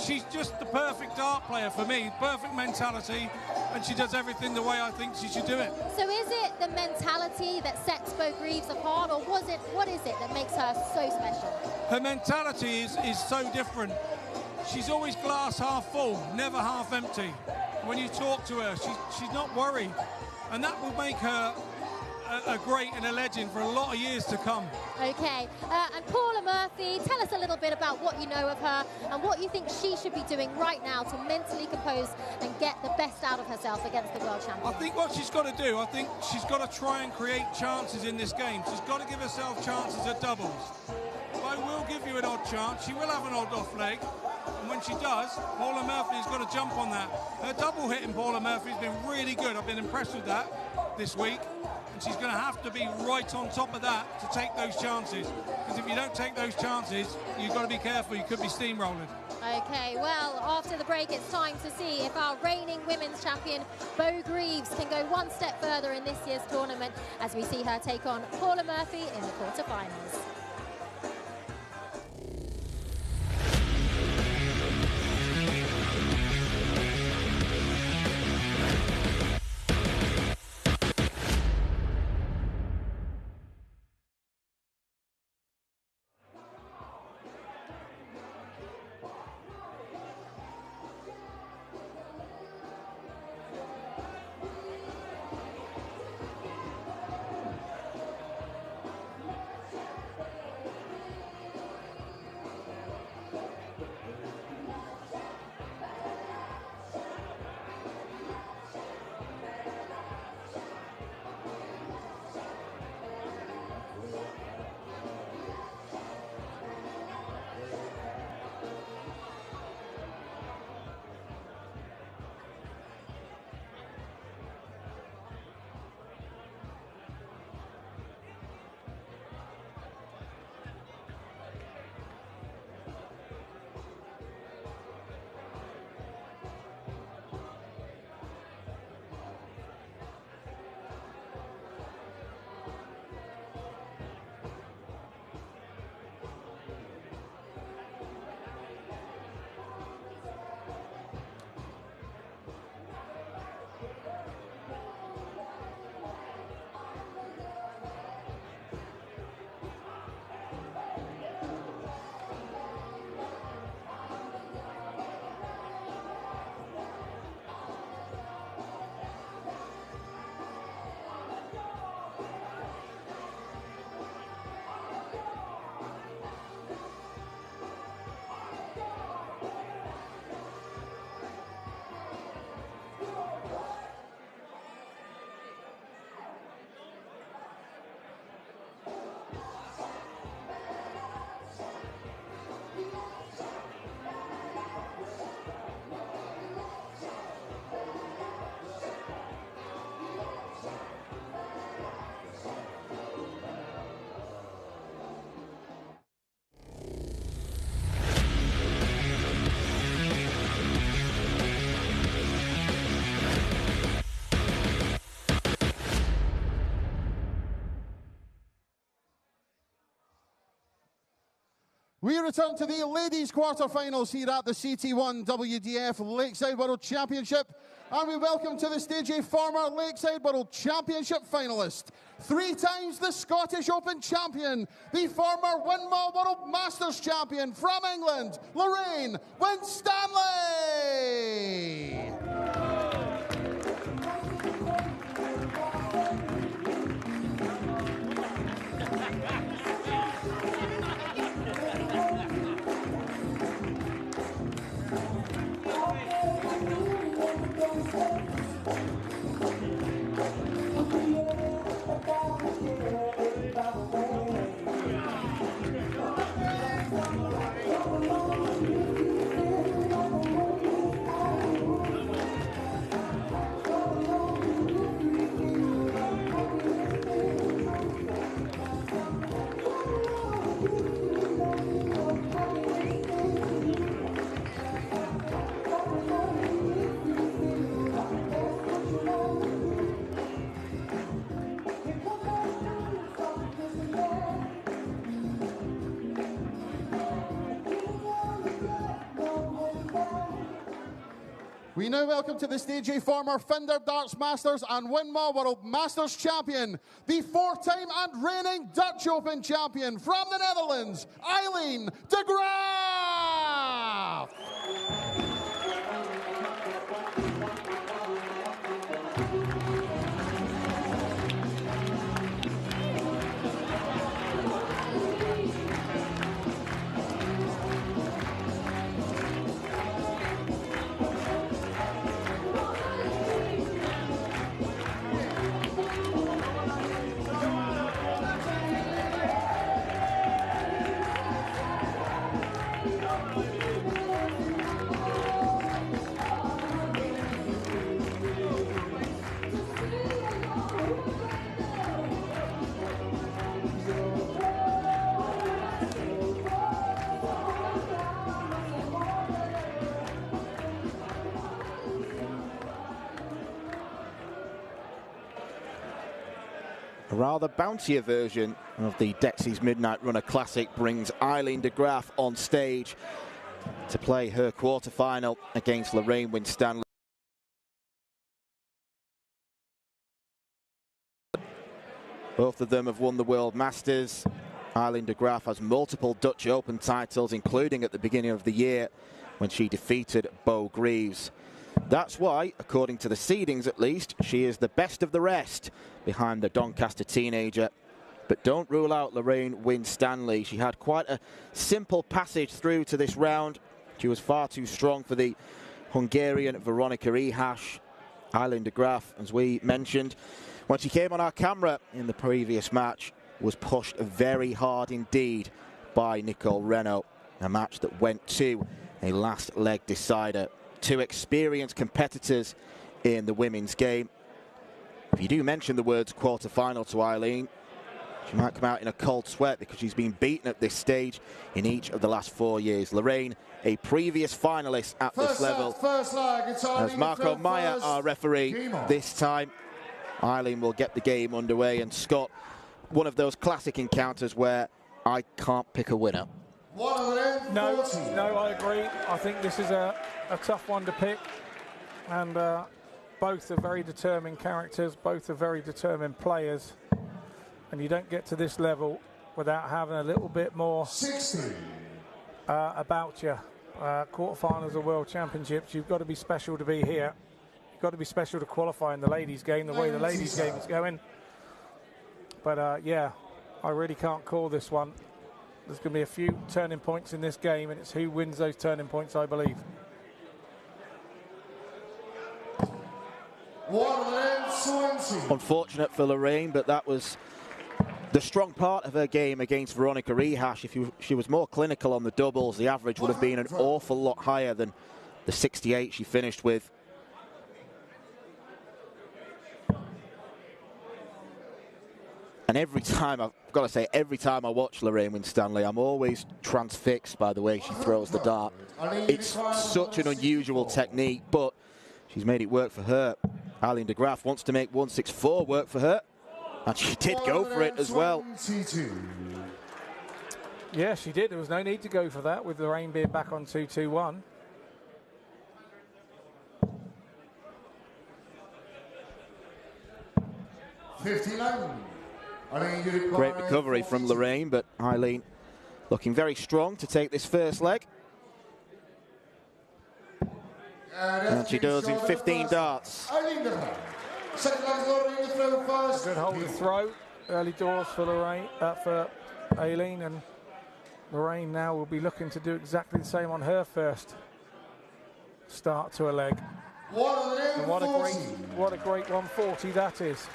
S1: she's just the perfect dart player for me, perfect mentality, and she does everything the way I think she should do it.
S2: So is it the mentality that sets Bo Greaves apart, or what is it that makes her so special?
S1: Her mentality is so different. She's always glass half full, never half empty. When you talk to her, she's not worried. And that will make her a great and a legend for a lot of years to come.
S2: Okay, and Paula Murphy, tell us a little bit about what you know of her and what you think she should be doing right now to mentally compose and get the best out of herself against the world champion.
S1: I think what she's got to do, I think she's got to try and create chances in this game. She's got to give herself chances at doubles. Bo will give you an odd chance. She will have an odd off leg. And when she does, Paula Murphy's got to jump on that. Her double hitting Paula Murphy's been really good. I've been impressed with that this week. And she's going to have to be right on top of that to take those chances. Because if you don't take those chances, you've got to be careful. You could be steamrolling.
S2: Okay, well, after the break, it's time to see if our reigning women's champion, Bo Greaves, can go one step further in this year's tournament as we see her take on Paula Murphy in the quarterfinals.
S3: We return to the ladies' quarterfinals here at the CT1 WDF Lakeside World Championship. And we welcome to the stage a former Lakeside World Championship finalist, 3 times the Scottish Open champion, the former Winmau World Masters champion from England, Lorraine Winstanley. We now welcome to the stage a former Fender Darts Masters and Winmau World Masters champion, the 4-time and reigning Dutch Open champion from the Netherlands, Eileen de Graaf.
S4: A rather bouncier version of the Dexys Midnight Runner Classic brings Eileen de Graaf on stage to play her quarter-final against Lorraine Winstanley. Both of them have won the World Masters. Eileen de Graaf has multiple Dutch Open titles, including at the beginning of the year when she defeated Bo Greaves. That's why, according to the seedings at least, she is the best of the rest behind the Doncaster teenager. But don't rule out Lorraine Winstanley. She had quite a simple passage through to this round. She was far too strong for the Hungarian Veronika Ihash. Eileen de Graaf, as we mentioned, when she came on our camera in the previous match, was pushed very hard indeed by Nicole Renaud. A match that went to a last leg decider. 2 experienced competitors in the women's game. If you do mention the words quarter-final to Eileen, she might come out in a cold sweat because she's been beaten at this stage in each of the last 4 years. Lorraine, a previous finalist at this level. As Marco Meyer, our referee, this time Eileen will get the game underway. And Scott, one of those classic encounters where I can't pick a winner.
S6: No, I agree. I think this is a tough one to pick, and both are very determined characters, both are very determined players, and you don't get to this level without having a little bit more about you. Quarterfinals of World Championships, you've got to be special to be here. You've got to be special to qualify in the ladies' game, the way the ladies' game is going. But yeah, I really can't call this one. There's going to be a few turning points in this game, and it's who wins those turning points, I believe.
S4: Unfortunate for Lorraine, but that was the strong part of her game against Veronika Ihash. If she was more clinical on the doubles, the average would have been an awful lot higher than the 68 she finished with. And every time, I've got to say, every time I watch Lorraine Winstanley, I'm always transfixed by the way she throws the dart. It's such an unusual technique, but she's made it work for her. Eileen de Graaf wants to make 164 work for her, and she did go for it as well.
S6: Yeah, she did. There was no need to go for that with Lorraine being back on 2-2-1.
S4: Great recovery from Lorraine, but Eileen looking very strong to take this first leg. And she does in 15 darts.
S6: Good hold of throw. Early doors for Lorraine, for Aileen, and Lorraine now will be looking to do exactly the same on her first start to a leg. And what a great 140 that is.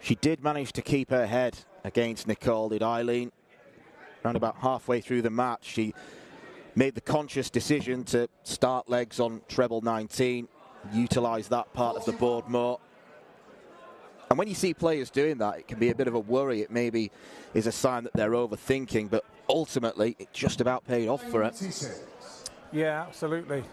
S4: She did manage to keep her head against Nicole, did Eileen. Around about halfway through the match, she made the conscious decision to start legs on treble 19, utilise that part of the board more. And when you see players doing that, it can be a bit of a worry. It maybe is a sign that they're overthinking, but ultimately it just about paid off for her.
S6: Yeah, absolutely.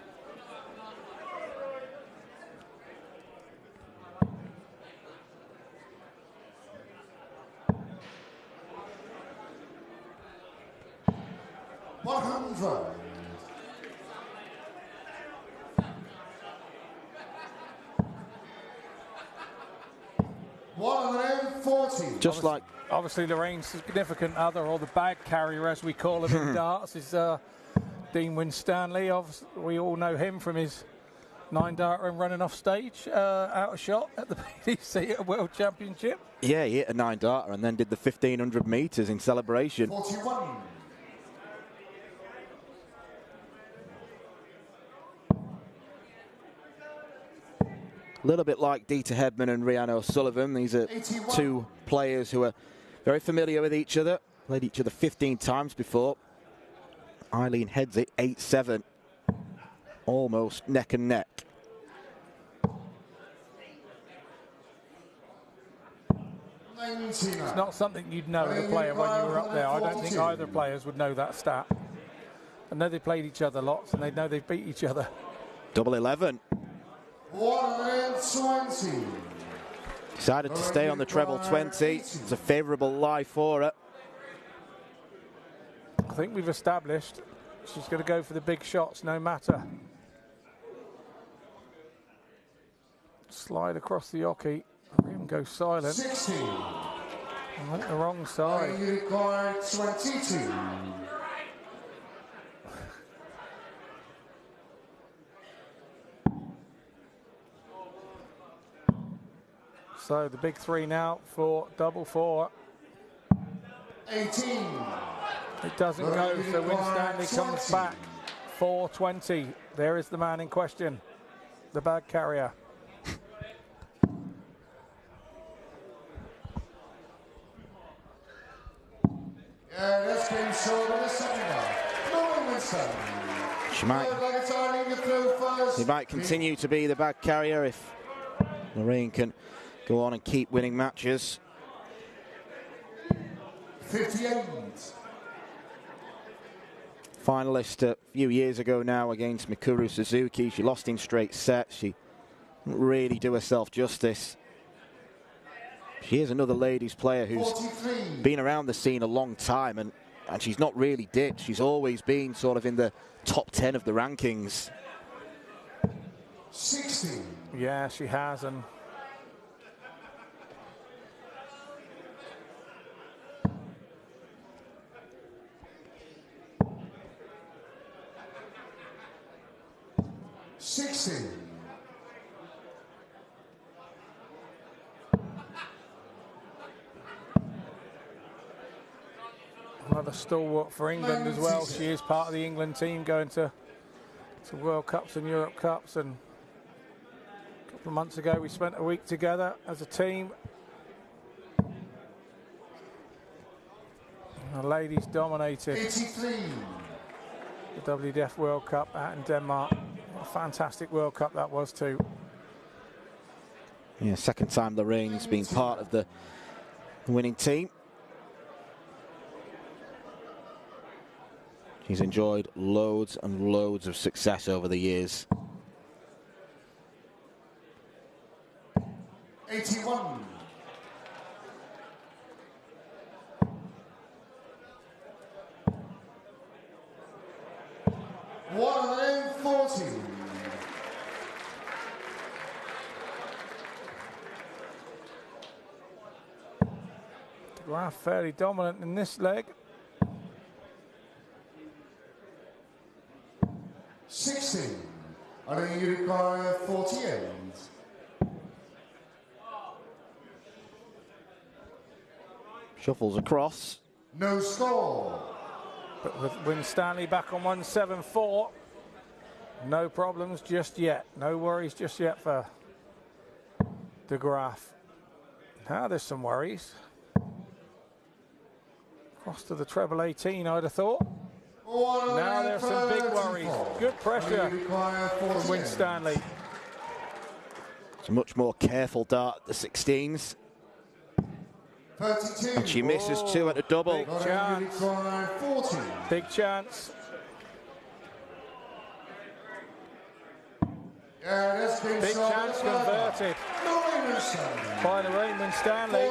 S4: Just like
S6: obviously Lorraine's significant other, or the bag carrier as we call him in darts, is Dean Winstanley. Obviously, we all know him from his 9-darter and running off stage out of shot at the PDC at World Championship.
S4: Yeah, he hit a 9-darter and then did the 1500 metres in celebration.
S3: 41.
S4: A little bit like Dieter Hedman and Rhiannon O'Sullivan. These are
S3: 81.
S4: two players who are very familiar with each other. Played each other 15 times before. Eileen heads it 8-7. Almost neck and neck.
S6: It's not something you'd know as a player when you were up there. I don't think either players would know that stat. I know they played each other lots and they know they've beat each other.
S4: Double 11.
S3: 120.
S4: Decided to stay on the treble 20. It's a favourable lie for her.
S6: I think we've established she's going to go for the big shots no matter. Slide across the hockey and go silent.
S3: 60.
S6: I went the wrong side.
S3: Required 22.
S6: So the big three now for double 4.
S3: 18.
S6: It doesn't go, so Winstanley comes back. 420. There is the man in question, the bag carrier.
S3: Yeah, that's been sold in the second half.
S4: He might continue to be the bag carrier if Lorraine can go on and keep winning matches.
S3: 58.
S4: Finalist a few years ago now against Mikuru Suzuki. She lost in straight sets. She didn't really do herself justice. She is another ladies player who's
S3: 43.
S4: been around the scene a long time, and she's not really dipped. She's always been sort of in the top 10 of the rankings.
S3: 60.
S6: Yeah, she has, and another stalwart for England as well. She is part of the England team going to World Cups and Europe Cups, and a couple of months ago we spent a week together as a team. The ladies dominated
S3: 83.
S6: the WDF World Cup out in Denmark. What a fantastic World Cup that was too.
S4: Yeah, second time Lorraine's been part of the winning team. She's enjoyed loads and loads of success over the years.
S3: 81.
S6: Graf fairly dominant in this leg.
S3: 60. I think you require 48.
S4: Shuffles across.
S3: No score.
S6: But with Winstanley back on 174, no problems just yet. No worries just yet for De Graaf. Now there's some worries. Cross to the treble 18, I'd have thought. Now there's some big worries. Good pressure from Winstanley.
S4: It's a much more careful dart at the 16s.
S3: 32.
S4: And she misses two at a double.
S6: Big chance. Big chance. Big chance converted by Lorraine Winstanley.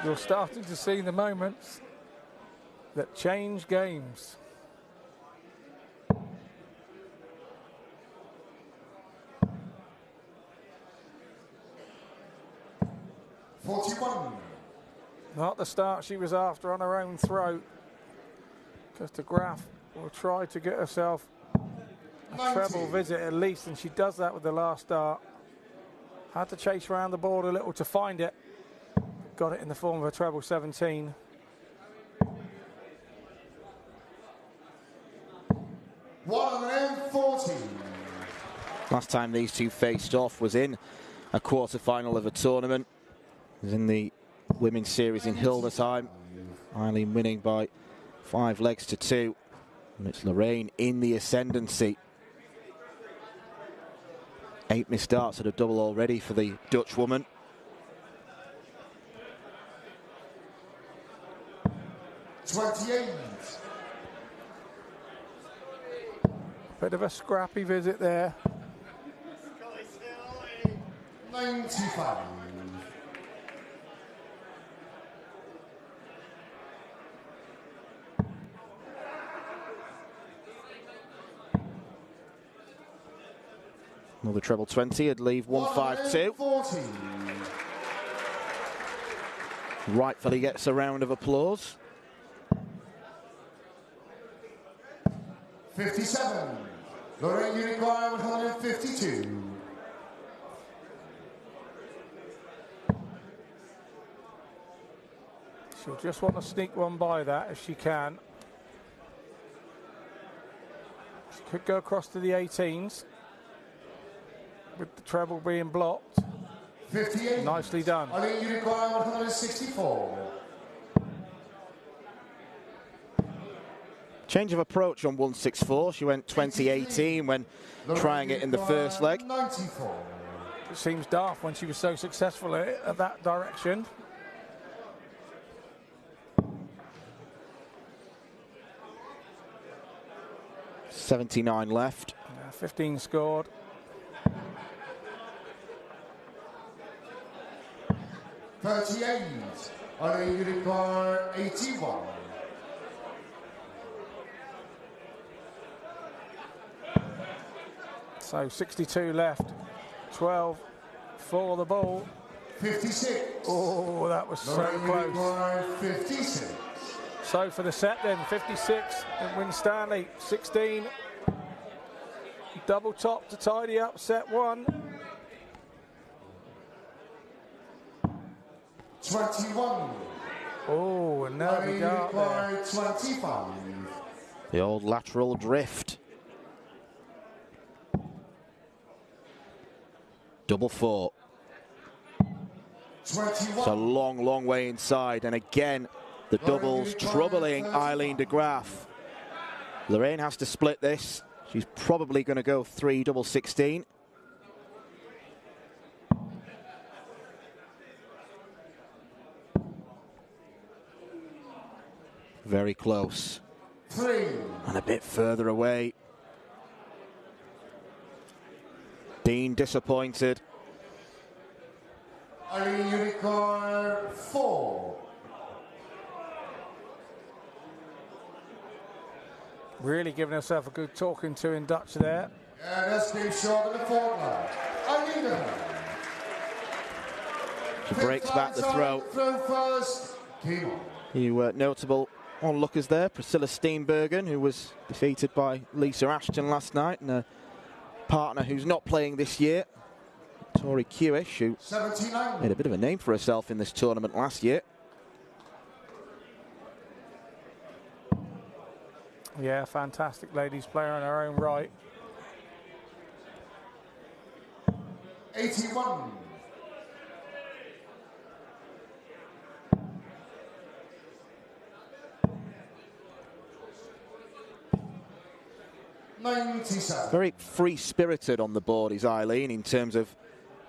S6: You're starting to see the moments that change games. Not the start she was after on her own throat, because De Graaf will try to get herself a treble visit at least, and she does that with the last dart. Had to chase around the board a little to find it. Got it in the form of a treble 17.
S4: Last time these two faced off was in a quarter-final of a tournament. It was in the women's series in Hildesheim. Eileen winning by 5 legs to 2. And it's Lorraine in the ascendancy. 8 missed darts at a double already for the Dutch woman.
S6: Bit of a scrappy visit there.
S3: 95.
S4: Another treble 20 would leave 152. Rightfully gets a round of applause.
S3: 57. Lorraine Unicorn 152.
S6: She'll just want to sneak one by that if she can. She could go across to the 18s with the treble being blocked.
S3: 58.
S6: Nicely done.
S3: Lorraine Unicorn 164.
S4: Change of approach on 164. She went 2018 when trying it in the first leg.
S3: 94.
S6: It seems daft when she was so successful at that direction.
S4: .79 left.
S6: 15 scored.
S3: .38. Lorraine Unicorn 81.
S6: So 62 left, 12 for the ball.
S3: 56.
S6: Oh, that was so close.
S3: 56.
S6: So for the set then, 56 and Winstanley, 16. Double top to tidy up set 1.
S3: 21.
S6: Oh, a nervy dart there.
S3: 25.
S4: The old lateral drift. Double 4.
S3: 21.
S4: It's a long, long way inside. And again, the doubles troubling Eileen De Graaf. Lorraine has to split this. She's probably going to go 3 double 16. Very close.
S3: 3.
S4: And a bit further away. Dean disappointed.
S3: Unicorn 4.
S6: Really giving herself a good talking to in Dutch there.
S3: And that's been short in the forward.
S4: She breaks back the throw.
S3: First.
S4: You were notable onlookers there. Priscilla Steenbergen, who was defeated by Lisa Ashton last night, and a partner who's not playing this year, Tori Kewish, who
S3: 79.
S4: made a bit of a name for herself in this tournament last year.
S6: Yeah, fantastic ladies player in her own right.
S3: 81.
S4: Very free-spirited on the board is Eileen in terms of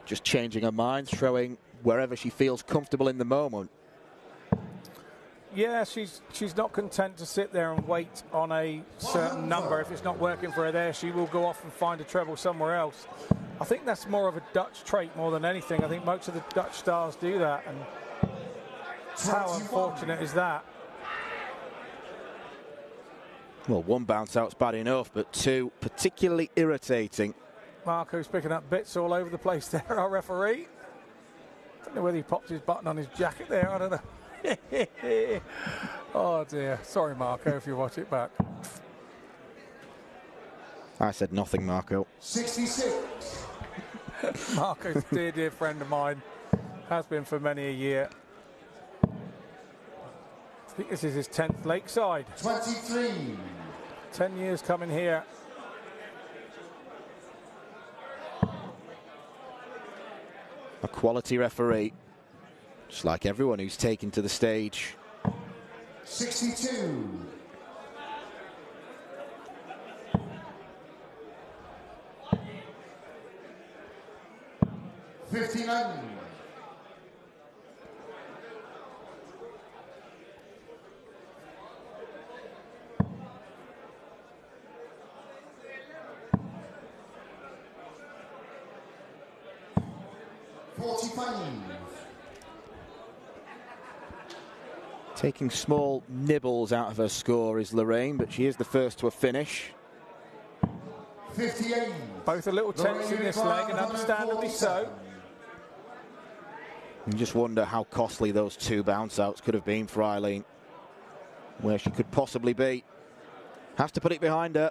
S4: just changing her mind, throwing wherever she feels comfortable in the moment.
S6: Yeah, she's not content to sit there and wait on a certain number. If it's not working for her there, she will go off and find a treble somewhere else. I think that's more of a Dutch trait more than anything. I think most of the Dutch stars do that, and how unfortunate is that?
S4: Well, one bounce out's bad enough, but two particularly irritating.
S6: Marco's picking up bits all over the place there, our referee. Don't know whether he popped his button on his jacket there, I don't know. Oh dear, sorry Marco if you watch it back.
S4: I said nothing, Marco.
S3: 66.
S6: Marco's a dear friend of mine, has been for many a year. I think this is his 10th Lakeside.
S3: 23.
S6: 10 years coming here.
S4: A quality referee, just like everyone who's taken to the stage.
S3: 62. 59. 45.
S4: Taking small nibbles out of her score is Lorraine, but she is the first to a finish.
S3: 58.
S6: Both a little tense in this leg, and understandably so.
S4: You just wonder how costly those two bounce outs could have been for Eileen. Where she could possibly be. Has to put it behind her.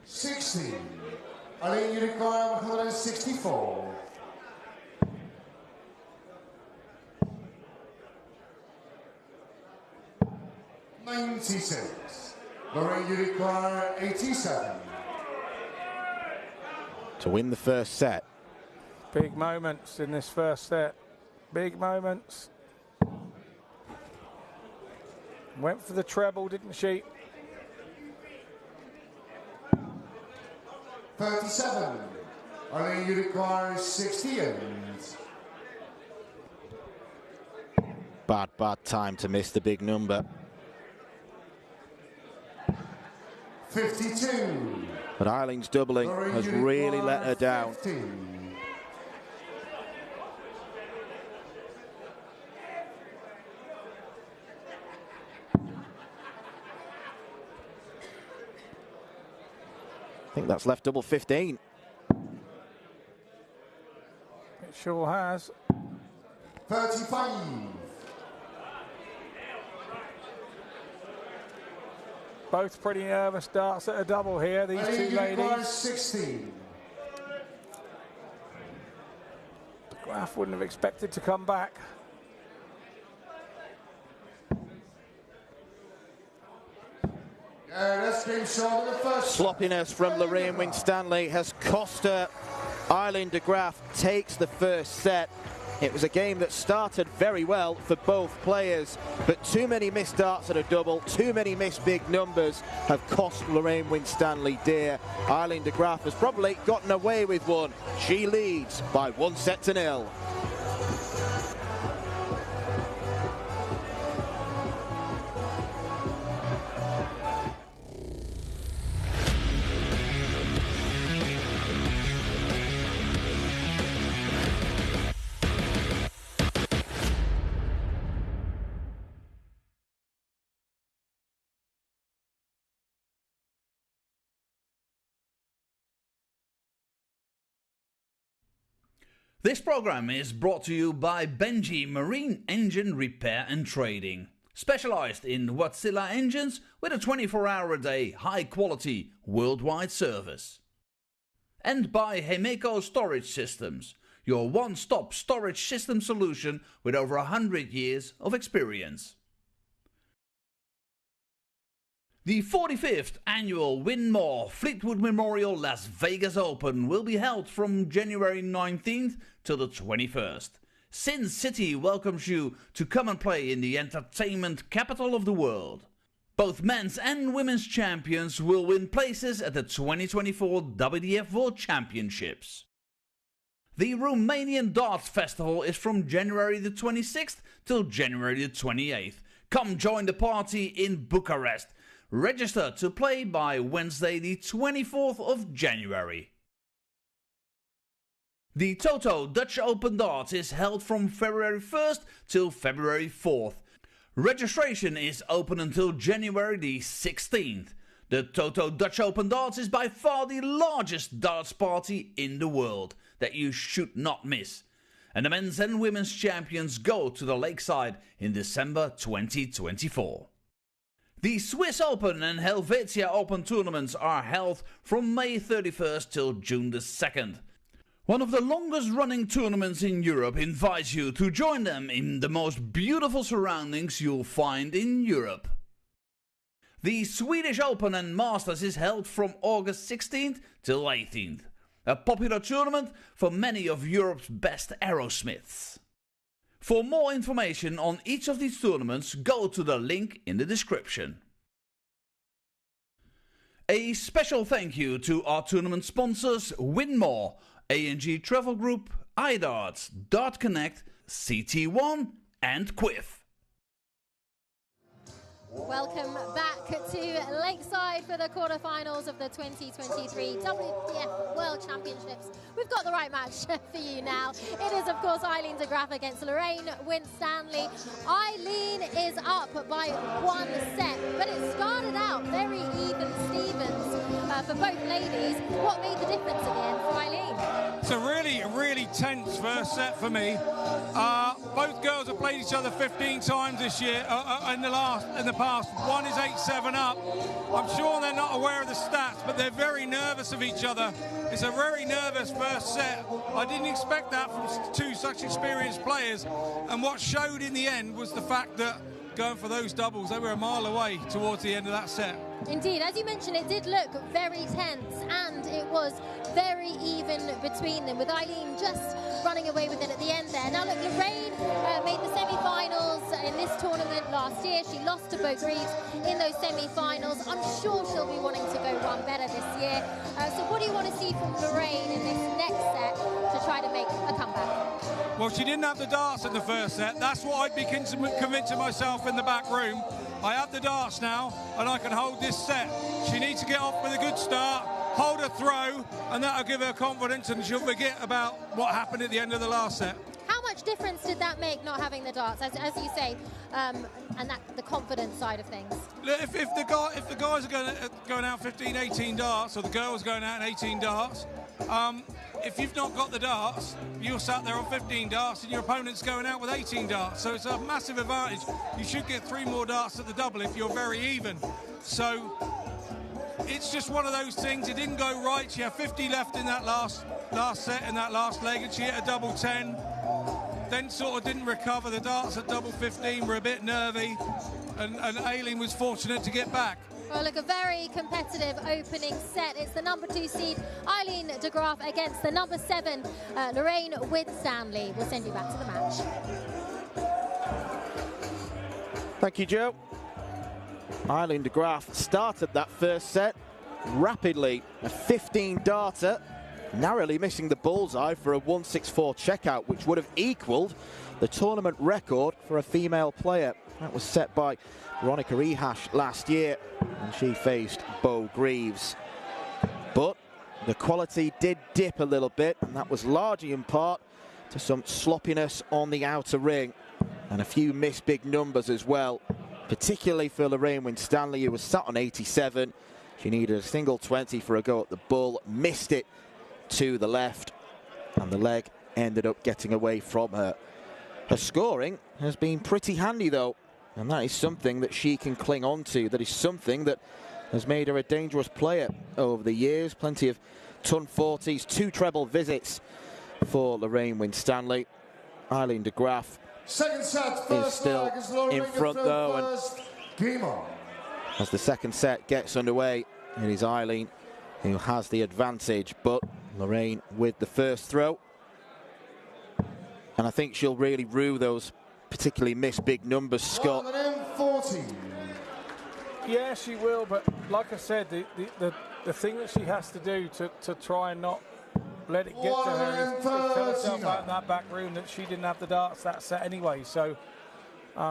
S3: 60. Eileen Unicorn 164. 96. Lorraine Unicorn 87.
S4: To win the first set.
S6: Big moments in this first set. Big moments. Went for the treble, didn't she?
S3: 37. Eileen Unicorn 68.
S4: Bad time to miss the big number.
S3: 52.
S4: But Eileen's doubling has really let her down.
S3: 50.
S4: I think that's left double 15.
S6: It sure has.
S3: 35.
S6: Both pretty nervous darts at a double here, these two ladies.
S3: 16.
S6: Graf wouldn't have expected to come back.
S3: That's been shown in the first.
S4: Sloppiness from Lorraine Winstanley has cost her. Eileen de Graaf takes the first set. It was a game that started very well for both players, but too many missed darts at a double, too many missed big numbers have cost Lorraine Winstanley dear. Eileen de Graaf has probably gotten away with one. She leads by 1-0.
S7: This program is brought to you by Benji Marine Engine Repair and Trading, specialized in Wärtsilä engines with a 24-hour-a-day, high-quality, worldwide service. And by Hemeco Storage Systems, your one-stop storage system solution with over 100 years of experience. The 45th annual Win More Fleetwood Memorial Las Vegas Open will be held from January 19th till the 21st. Sin City welcomes you to come and play in the entertainment capital of the world. Both men's and women's champions will win places at the 2024 WDF World Championships. The Romanian Darts Festival is from January the 26th till January the 28th. Come join the party in Bucharest. Register to play by Wednesday the 24th of January. The Toto Dutch Open Darts is held from February 1st till February 4th. Registration is open until January the 16th. The Toto Dutch Open Darts is by far the largest darts party in the world that you should not miss. And the men's and women's champions go to the Lakeside in December 2024. The Swiss Open and Helvetia Open tournaments are held from May 31st till June the 2nd. One of the longest running tournaments in Europe invites you to join them in the most beautiful surroundings you'll find in Europe. The Swedish Open and Masters is held from August 16th till 18th. A popular tournament for many of Europe's best aerosmiths. For more information on each of these tournaments, go to the link in the description. A special thank you to our tournament sponsors Win More, A&G Travel Group, iDarts, Dart Connect, CT1 and Quiff.
S2: Welcome back to Lakeside for the quarterfinals of the 2023 WDF World Championships. We've got the right match for you now. It is, of course, Eileen de Graaf against Lorraine Winstanley. Eileen is up by 1 set, but it started out very even Stevens for both ladies. What made the difference again for Eileen?
S1: It's a really tense first set for me. Both girls have played each other 15 times this year in the past. One is 8-7 up. I'm sure they're not aware of the stats, but they're very nervous of each other. It's a very nervous first set. I didn't expect that from two such experienced players. And what showed in the end was the fact that going for those doubles, they were a mile away towards the end of that set.
S2: Indeed, as you mentioned, it did look very tense and it was very even between them, with Eileen just running away with it at the end there. Now look, Lorraine made the semi-finals in this tournament last year. She lost to Bo Greaves in those semi-finals. I'm sure she'll be wanting to go one better this year. So what do you want to see from Lorraine in this next set to try to make a comeback?
S1: Well, she didn't have the darts in the first set. That's what I'd be convincing myself in the back room. I have the darts now, and I can hold this set. She needs to get off with a good start, hold a throw, and that'll give her confidence, and she'll forget about what happened at the end of the last set.
S2: How much difference did that make, not having the darts, as you say, and the confidence side of things?
S1: If the guys are going out 15, 18 darts, or the girls going out in 18 darts, if you've not got the darts, you're sat there on 15 darts and your opponent's going out with 18 darts. So it's a massive advantage. You should get 3 more darts at the double if you're very even. So it's just one of those things. It didn't go right. She had 50 left in that last set, in that last leg, and she hit a double 10. Then sort of didn't recover. The darts at double 15 were a bit nervy, and Aileen was fortunate to get back.
S2: Well, look, a very competitive opening set. It's the number 2 seed, Eileen de Graaf, against the number 7, Lorraine Winstanley. We'll send you back to the match.
S4: Thank you, Joe. Eileen de Graaf started that first set rapidly. A 15-darter, narrowly missing the bullseye for a 164 checkout, which would have equalled the tournament record for a female player. That was set by Veronica Ehash last year, and she faced Bo Greaves. But the quality did dip a little bit, and that was largely in part to some sloppiness on the outer ring and a few missed big numbers as well, particularly for Lorraine Winstanley, who was sat on 87. She needed a single 20 for a go at the bull, missed it to the left, and the leg ended up getting away from her. Her scoring has been pretty handy, though, and that is something that she can cling on to. That is something that has made her a dangerous player over the years. Plenty of ton 40s, 2 treble visits for Lorraine Winstanley. Eileen de Graaf
S8: second set,
S4: is still in front, though, and
S8: game on.
S4: As the second set gets underway, it is Eileen who has the advantage, but Lorraine with the first throw. And I think she'll really rue those particularly missed big numbers, Scott.
S8: 40.
S6: Yeah, she will, but like I said, the thing that she has to do to try and not let it get to her is tell herself out in that back room that she didn't have the darts that set anyway. So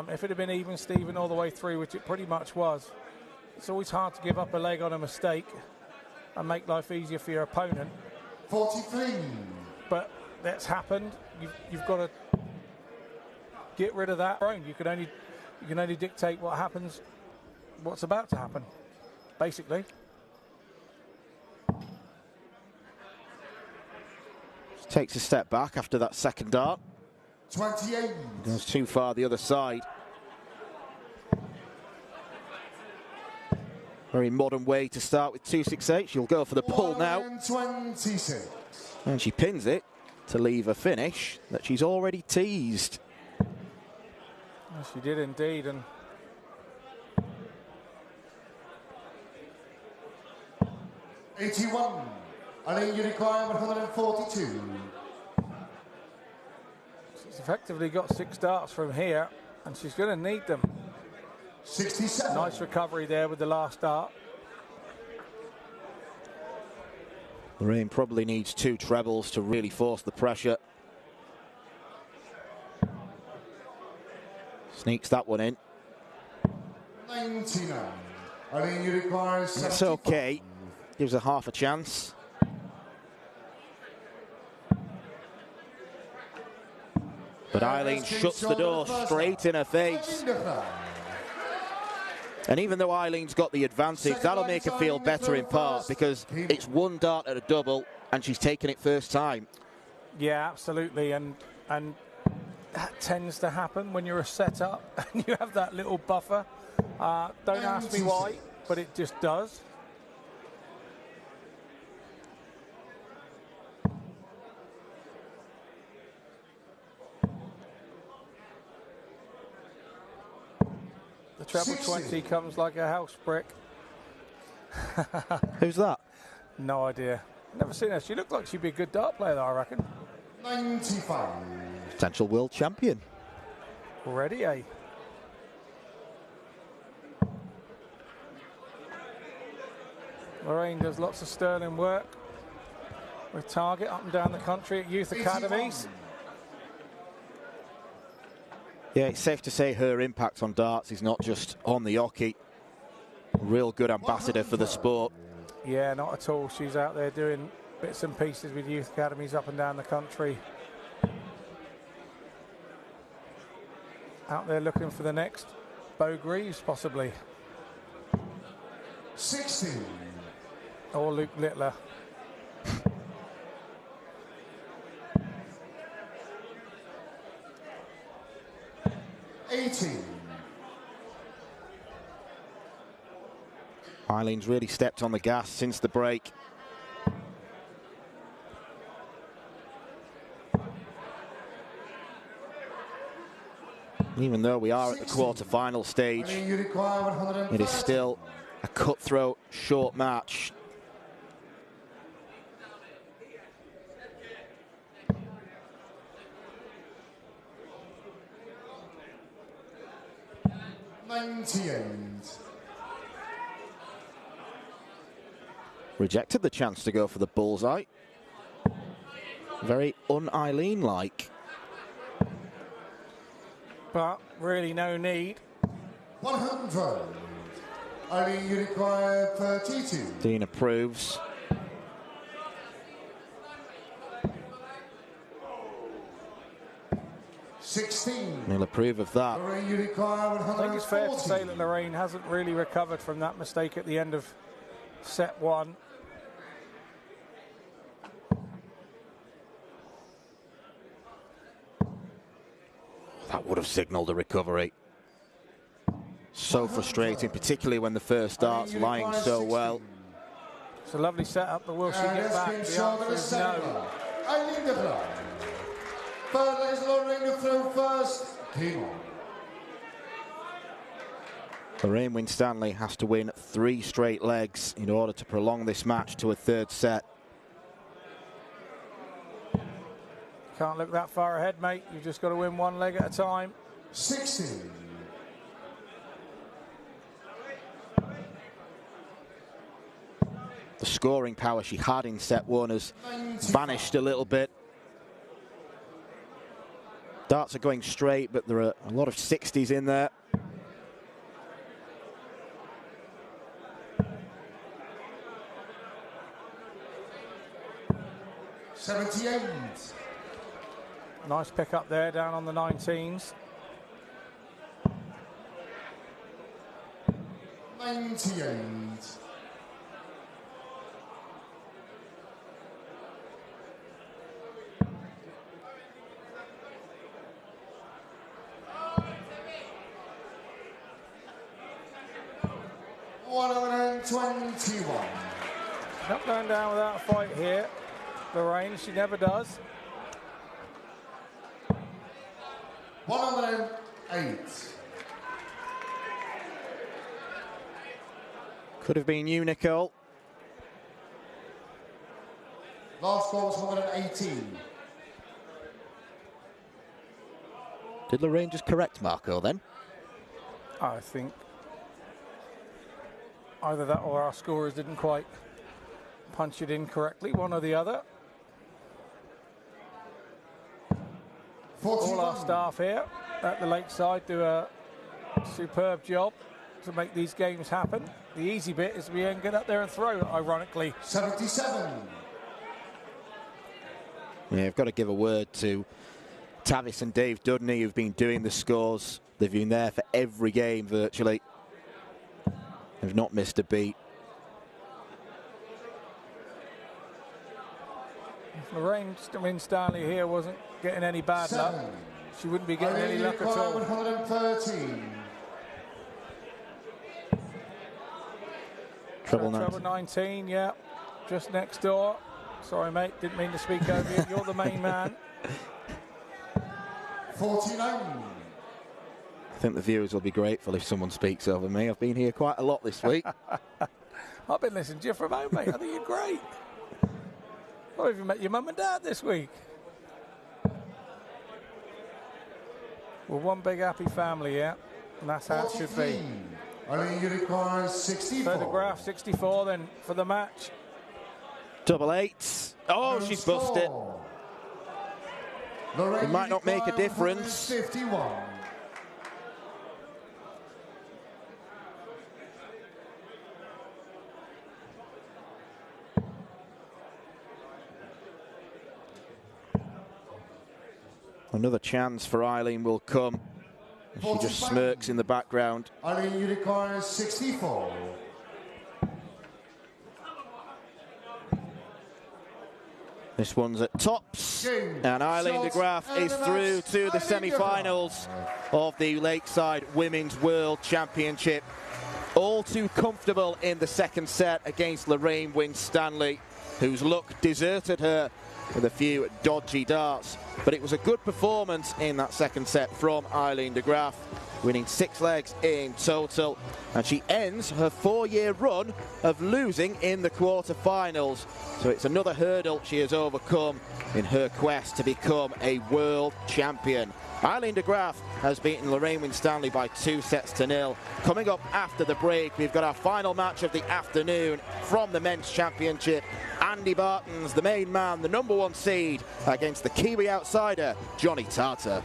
S6: if it had been even Steven all the way through, which it pretty much was, it's always hard to give up a leg on a mistake and make life easier for your opponent.
S8: 43.
S6: But that's happened. You've got to get rid of that. You can only dictate what happens, what's about to happen, basically.
S4: Takes a step back after that second dart.
S8: 28.
S4: Goes too far the other side. Very modern way to start with 268. She'll go for the pull now.
S8: 26.
S4: And she pins it to leave a finish that she's already teased.
S6: Yes, she did indeed. And
S8: 81. And you require 142.
S6: She's effectively got 6 darts from here, and she's going to need them.
S8: 67.
S6: Nice recovery there with the last dart.
S4: Lorraine probably needs 2 trebles to really force the pressure. Sneaks that one in.
S8: 99. And you require 74.
S4: It's okay. Gives her half a chance. But Eileen shuts the door straight in her face. And even though Eileen's got the advantage, that'll make her feel better in part, because it's 1 dart at a double and she's taken it first time.
S6: Yeah, absolutely. And that tends to happen when you're a setup and you have that little buffer. Don't ask me why, but it just does. The treble 20 comes like a house brick.
S4: Who's that?
S6: No idea. Never seen her. She looked like she'd be a good dart player, though, I reckon.
S8: 95.
S4: Potential world champion.
S6: Already, eh? Lorraine does lots of sterling work with target up and down the country at youth academies.
S4: Yeah, it's safe to say her impact on darts is not just on the hockey. Real good ambassador for the sport.
S6: Yeah, not at all. She's out there doing bits and pieces with youth academies up and down the country. Out there looking for the next Beau Greaves, possibly.
S8: 60.
S6: Or Luke Littler.
S4: Eileen's really stepped on the gas since the break. Even though we are at the quarter-final stage, it is still a cutthroat, short match. Rejected the chance to go for the bullseye. Very un-Eileen-like.
S6: But really no need.
S8: 100. Eileen, you require 32.
S4: Dean approves. He'll approve of that.
S8: Lorraine, you require 140.
S6: I think it's fair to say that Lorraine hasn't really recovered from that mistake at the end of set 1.
S4: That would have signalled a recovery. So frustrating, particularly when the first start's lying so well.
S6: It's a lovely setup, but will she get back? The answer is no.
S8: Eileen de Graaf. Third leg is Lorraine to throw first. Game on.
S4: Lorraine Winstanley has to win 3 straight legs in order to prolong this match to a third set.
S6: Can't look that far ahead, mate. You've just got to win 1 leg at a time.
S8: 16.
S4: The scoring power she had in set 1 has vanished a little bit. Darts are going straight, but there are a lot of 60s in there.
S6: Nice pick up there, down on the 19s.
S8: 98.
S6: Not going down without a fight here. Lorraine, she never does.
S8: 108.
S4: Could have been you, Nicole.
S8: Last score was 118.
S4: Did Lorraine just correct Marco then?
S6: I think either that or our scorers didn't quite punch it in correctly, one or the other.
S8: 41.
S6: All our staff here at the Lakeside do a superb job to make these games happen. The easy bit is we can get up there and throw, ironically.
S8: 77.
S4: Yeah, I've got to give a word to Tavis and Dave Dudney, who've been doing the scores. They've been there for every game virtually. They've not missed a beat.
S6: If Lorraine Winstanley here wasn't getting any bad luck, she wouldn't be getting any luck at all.
S8: 113.
S6: Treble 19, yeah, just next door. Sorry, mate, didn't mean to speak over you. You're the main man.
S8: 49.
S4: I think the viewers will be grateful if someone speaks over me. I've been here quite a lot this week.
S6: I've been listening to you from home, mate. I think you're great. I've even met your mum and dad this week. Well, one big happy family, yeah, and that's how it should be.
S8: Only you require 64.
S6: Photograph 64 then for the match.
S4: Double eights. Oh, she's busted. It might not make a difference.
S8: 51.
S4: Another chance for Eileen will come. She just smirks in the background.
S8: Eileen, you require 64.
S4: This one's at tops, and Eileen de Graaf is through to the semi-finals of the Lakeside Women's World Championship. All too comfortable in the second set against Lorraine Winstanley, whose luck deserted her with a few dodgy darts. But it was a good performance in that second set from Eileen de Graaf, winning 6 legs in total, and she ends her 4-year run of losing in the quarter-finals. So it's another hurdle she has overcome in her quest to become a world champion. Eileen de Graaf has beaten Lorraine Winstanley by 2-0. Coming up after the break, we've got our final match of the afternoon from the men's championship. Andy Barton's the main man, the #1 seed, against the Kiwi outsider, Johnny Tarter.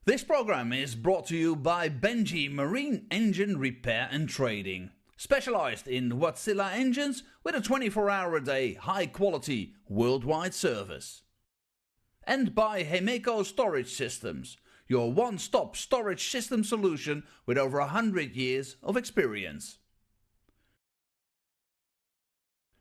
S7: This program is brought to you by Benji Marine Engine Repair and Trading. Specialized in Wärtsilä engines with a 24-hour-a-day, high-quality, worldwide service. And by Hemeco Storage Systems, your one-stop storage system solution with over 100 years of experience.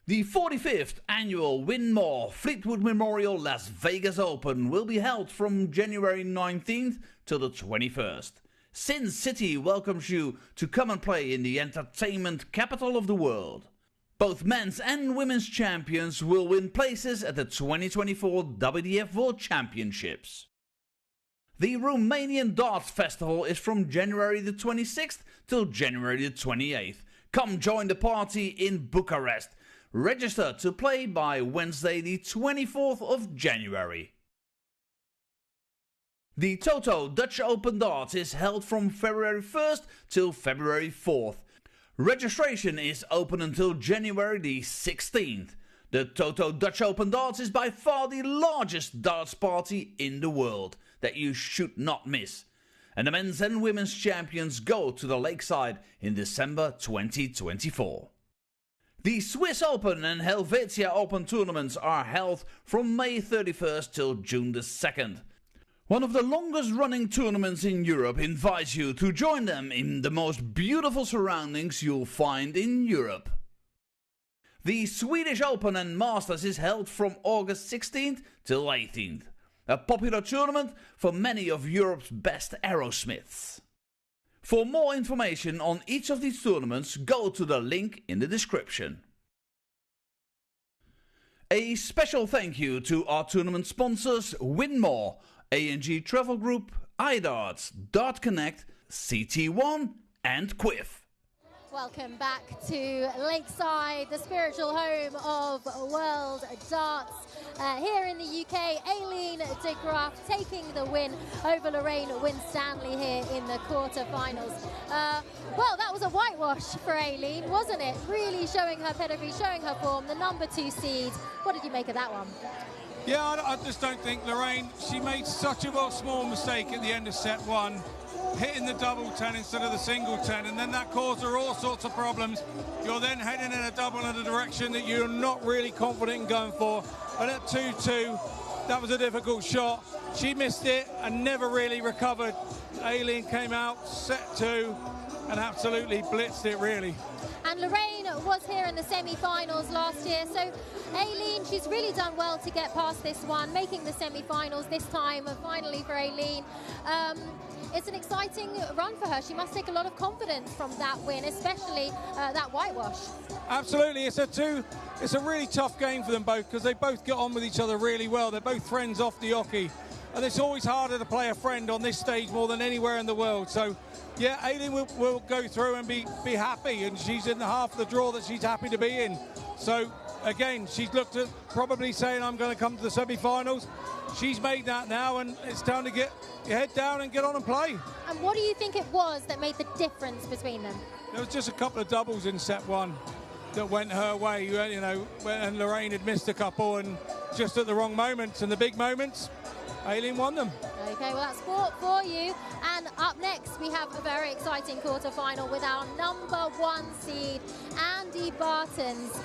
S7: The 45th annual Win More Fleetwood Memorial Las Vegas Open will be held from January 19th to the 21st. Sin City welcomes you to come and play in the entertainment capital of the world. Both men's and women's champions will win places at the 2024 WDF World Championships. The Romanian Darts Festival is from January the 26th till January the 28th. Come join the party in Bucharest. Register to play by Wednesday the 24th of January. The Toto Dutch Open Darts is held from February 1st till February 4th. Registration is open until January the 16th. The Toto Dutch Open Darts is by far the largest darts party in the world that you should not miss. And the men's and women's champions go to the Lakeside in December 2024. The Swiss Open and Helvetia Open tournaments are held from May 31st till June the 2nd. One of the longest running tournaments in Europe invites you to join them in the most beautiful surroundings you'll find in Europe. The Swedish Open and Masters is held from August 16th till 18th. A popular tournament for many of Europe's best aerosmiths. For more information on each of these tournaments, go to the link in the description. A special thank you to our tournament sponsors Winmore, A&G Travel Group, iDarts, Dart Connect, CT1 and Quiff.
S2: Welcome back to Lakeside, the spiritual home of world darts. Here in the UK, Aileen de Graaf taking the win over Lorraine Winstanley here in the quarterfinals. Well, that was a whitewash for Aileen, wasn't it? Really showing her pedigree, showing her form, the number 2 seed. What did you make of that one?
S1: Yeah, I just don't think Lorraine, she made such a small mistake at the end of set 1. Hitting the double 10 instead of the single 10, and then that caused her all sorts of problems. You're then heading in a double in a direction that you're not really confident in going for. And at 2-2, that was a difficult shot. She missed it and never really recovered. Aileen came out, set 2, and absolutely blitzed it, really.
S2: And Lorraine was here in the semi-finals last year, so Aileen, she's really done well to get past this one, making the semi-finals this time, finally for Aileen. It's an exciting run for her. She must take a lot of confidence from that win, especially that whitewash.
S1: Absolutely, it's a really tough game for them both because they both get on with each other really well. They're both friends off the hockey, and it's always harder to play a friend on this stage more than anywhere in the world. So, yeah, Aileen will go through and be happy, and she's in the half of the draw that she's happy to be in. So, again, she's looked at probably saying, I'm going to come to the semi-finals. She's made that now, and it's time to get your head down and get on and play.
S2: And what do you think it was that made the difference between them?
S1: There was just a couple of doubles in set 1 that went her way, you know, and Lorraine had missed a couple, and just at the wrong moments, and the big moments, Aileen won them.
S2: Okay, well, that's sport for you. And up next, we have a very exciting quarterfinal with our number 1 seed, Andy Bartons.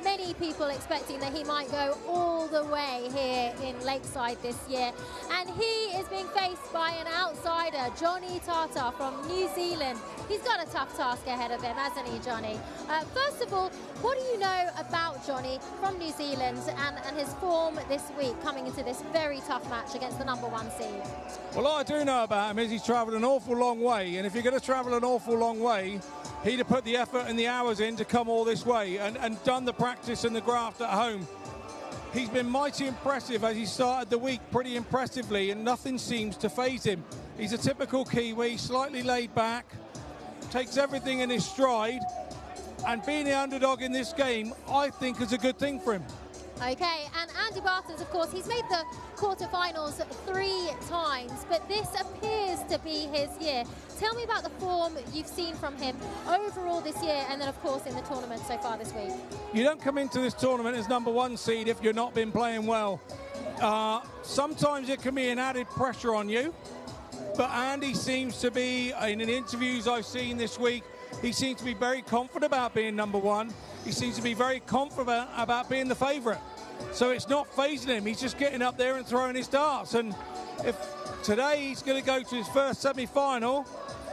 S2: Many people expecting that he might go all the way here in Lakeside this year. And he is being faced by an outsider, Johnny Tata from New Zealand. He's got a tough task ahead of him, hasn't he, Johnny? First of all, what do you know about Johnny from New Zealand and his form this week coming into this very tough match against the number 1 seed?
S1: Well, all I do know about him is he's travelled an awful long way, and if you're going to travel an awful long way, he'd have put the effort and the hours in to come all this way and done the practice and the graft at home. He's been mighty impressive as he started the week, pretty impressively, and nothing seems to faze him. He's a typical Kiwi, slightly laid back, takes everything in his stride, and being the underdog in this game, I think, is a good thing for him.
S2: Okay, and Andy Bartons, of course, he's made the quarterfinals 3 times, but this appears to be his year. Tell me about the form you've seen from him overall this year, and then, of course, in the tournament so far this week.
S1: You don't come into this tournament as number 1 seed if you've not been playing well. Sometimes it can be an added pressure on you, But Andy seems to be, in the interviews I've seen this week, he seems to be very confident about being number one. He seems to be very confident about being the favourite. So it's not phasing him. He's just getting up there and throwing his darts. And if today he's going to go to his first semi-final,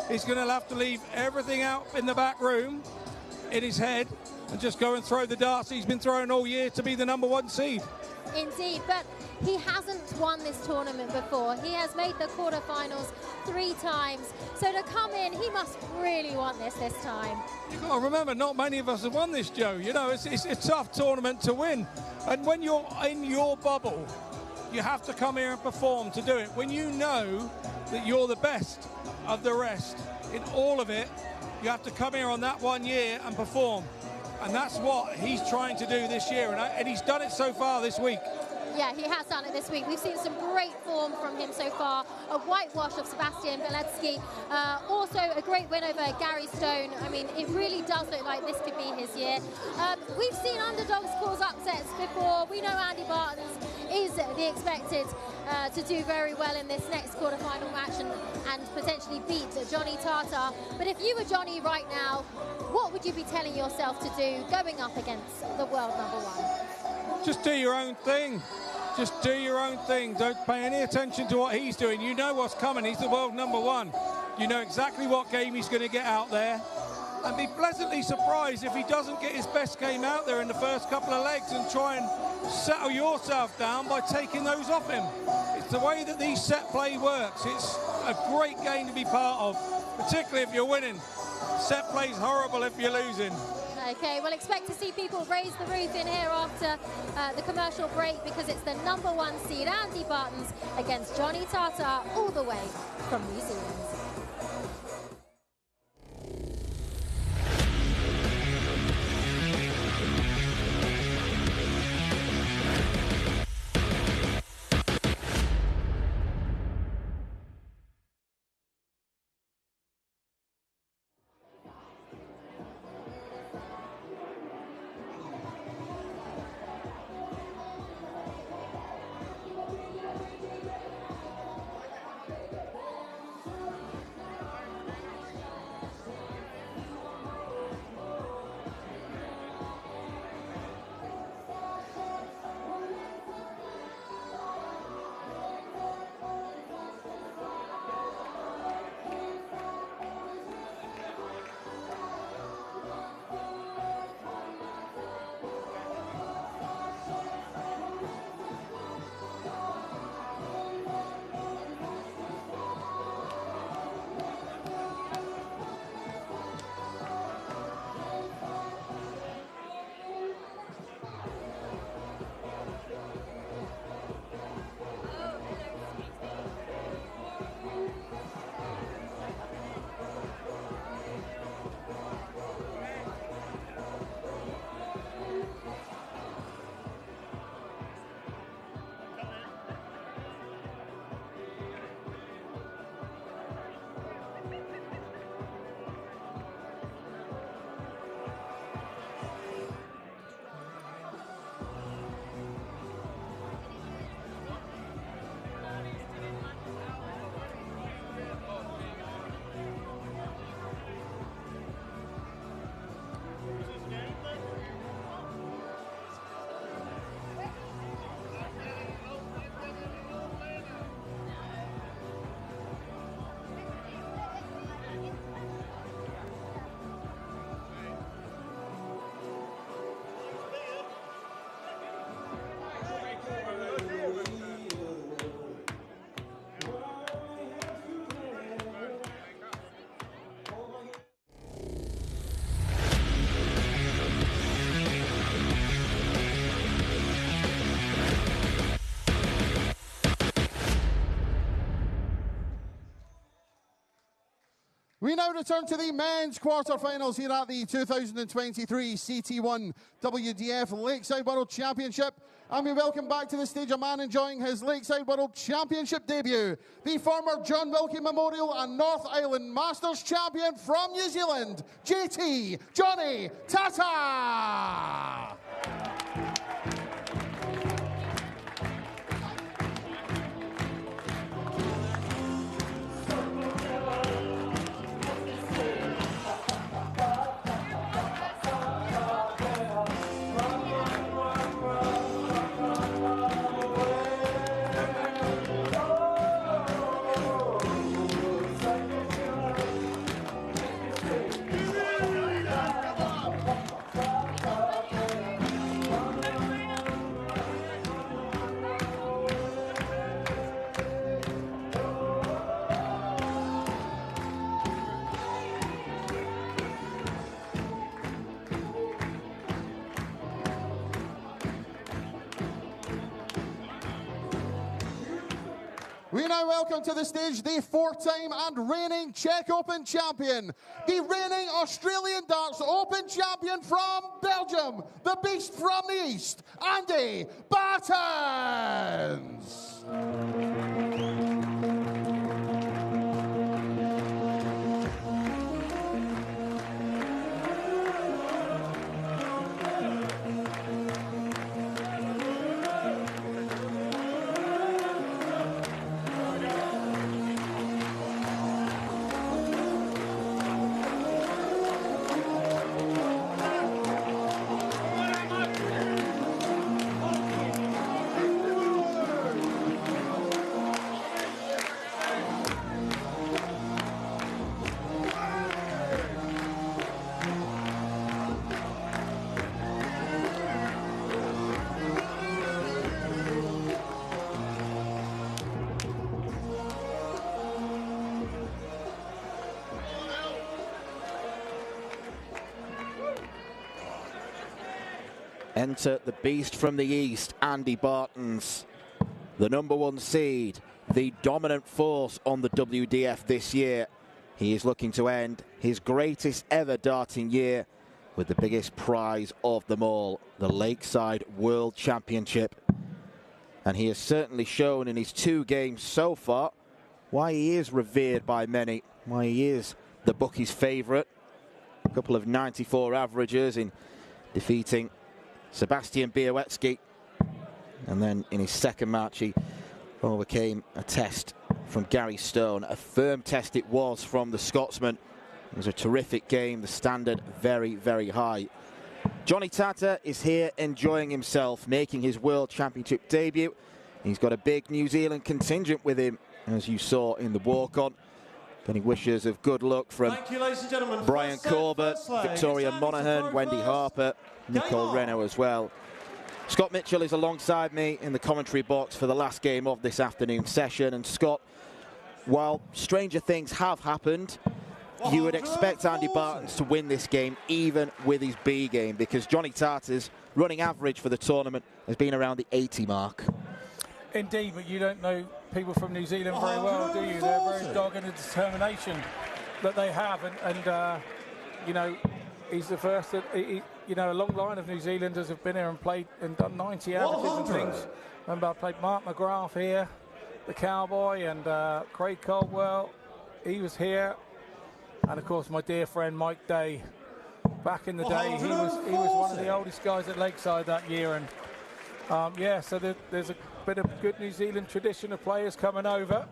S1: he's going to have to leave everything out in the back room in his head and just go and throw the darts he's been throwing all year to be the number one seed.
S2: Indeed, but he hasn't won this tournament before. He has made the quarterfinals 3 times. So to come in, he must really want this time.
S1: You've got to remember, not many of us have won this, Joe. You know, it's a tough tournament to win. And when you're in your bubble, you have to come here and perform to do it. When you know that you're the best of the rest in all of it, you have to come here on that 1 year and perform. And that's what he's trying to do this year. And he's done it so far this week.
S2: Yeah, he has done it this week. We've seen some great form from him so far. A whitewash of Sebastian Bilecki. Also a great win over Gary Stone. I mean, it really does look like this could be his year. We've seen underdogs cause upsets before. We know Andy Bartons is the expected to do very well in this next quarterfinal match and potentially beat Johnny Tartar. But if you were Johnny right now, what would you be telling yourself to do going up against the world number one?
S1: Just do your own thing. Just do your own thing. Don't pay any attention to what he's doing. You know what's coming. He's the world number one. You know exactly what game he's going to get out there. And be pleasantly surprised if he doesn't get his best game out there in the first couple of legs and try and settle yourself down by taking those off him. It's the way that these set play works. It's a great game to be part of, particularly if you're winning. Set play's horrible if you're losing.
S2: Okay, we'll expect to see people raise the roof in here after the commercial break because it's the number one seed, Andy Bartons, against Johnny Tartar, all the way from New Zealand.
S3: We now return to the men's quarterfinals here at the 2023 CT1 WDF Lakeside World Championship. And we welcome back to the stage a man enjoying his Lakeside World Championship debut, the former John Wilkie Memorial and North Island Masters champion from New Zealand, JT Johnny Tartar. We now welcome to the stage the 4-time and reigning Czech Open champion, the reigning Australian Darts Open champion from Belgium, the beast from the east, Andy Bartens.
S4: Enter the beast from the east, Andy Bartens, the #1 seed, the dominant force on the WDF this year. He is looking to end his greatest ever darting year with the biggest prize of them all, the Lakeside World Championship. And he has certainly shown in his 2 games so far why he is revered by many, why he is the bookies' favourite. A couple of 94 averages in defeating Sebastian Białecki, and then in his second match he overcame a test from Gary Stone. A firm test it was from the Scotsman. It was a terrific game, the standard very, very high. Johnny Tata is here enjoying himself, making his World Championship debut. He's got a big New Zealand contingent with him, as you saw in the walk-on. Getting wishes of good luck from Brian Corbett, Victoria Monaghan, Wendy Harper, Nicole Renault as well. Scott Mitchell is alongside me in the commentary box for the last game of this afternoon session. And Scott, while stranger things have happened, you would expect Andy Bartens to win this game even with his B game, because Johnny Tata's running average for the tournament has been around the 80 mark.
S6: Indeed, but you don't know people from New Zealand very well, do you? They're very dogged and determination that they have, and you know, he's the first that you know, a long line of New Zealanders have been here and played and done 90 averages and things. Remember, I played Mark McGrath here, the Cowboy, and Craig Caldwell. He was here, and of course my dear friend Mike Day. Back in the day, he was one of the oldest guys at Lakeside that year, and yeah, so there's a bit of good New Zealand tradition of players coming over,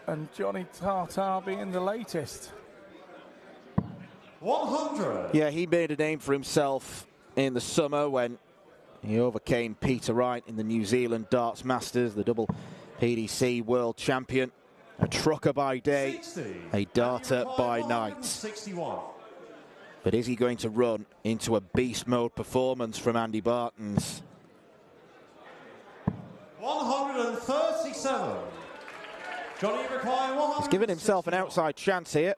S6: and Johnny Tata being the latest.
S8: 100.
S4: Yeah, he made a name for himself in the summer when he overcame Peter Wright in the New Zealand Darts Masters, the double PDC World Champion. A trucker by day,
S8: 60.
S4: a darter by night.
S8: 61.
S4: But is he going to run into a beast mode performance from Andy Bartens?
S8: 137. Johnny requiring 100.
S4: He's given himself an outside chance here.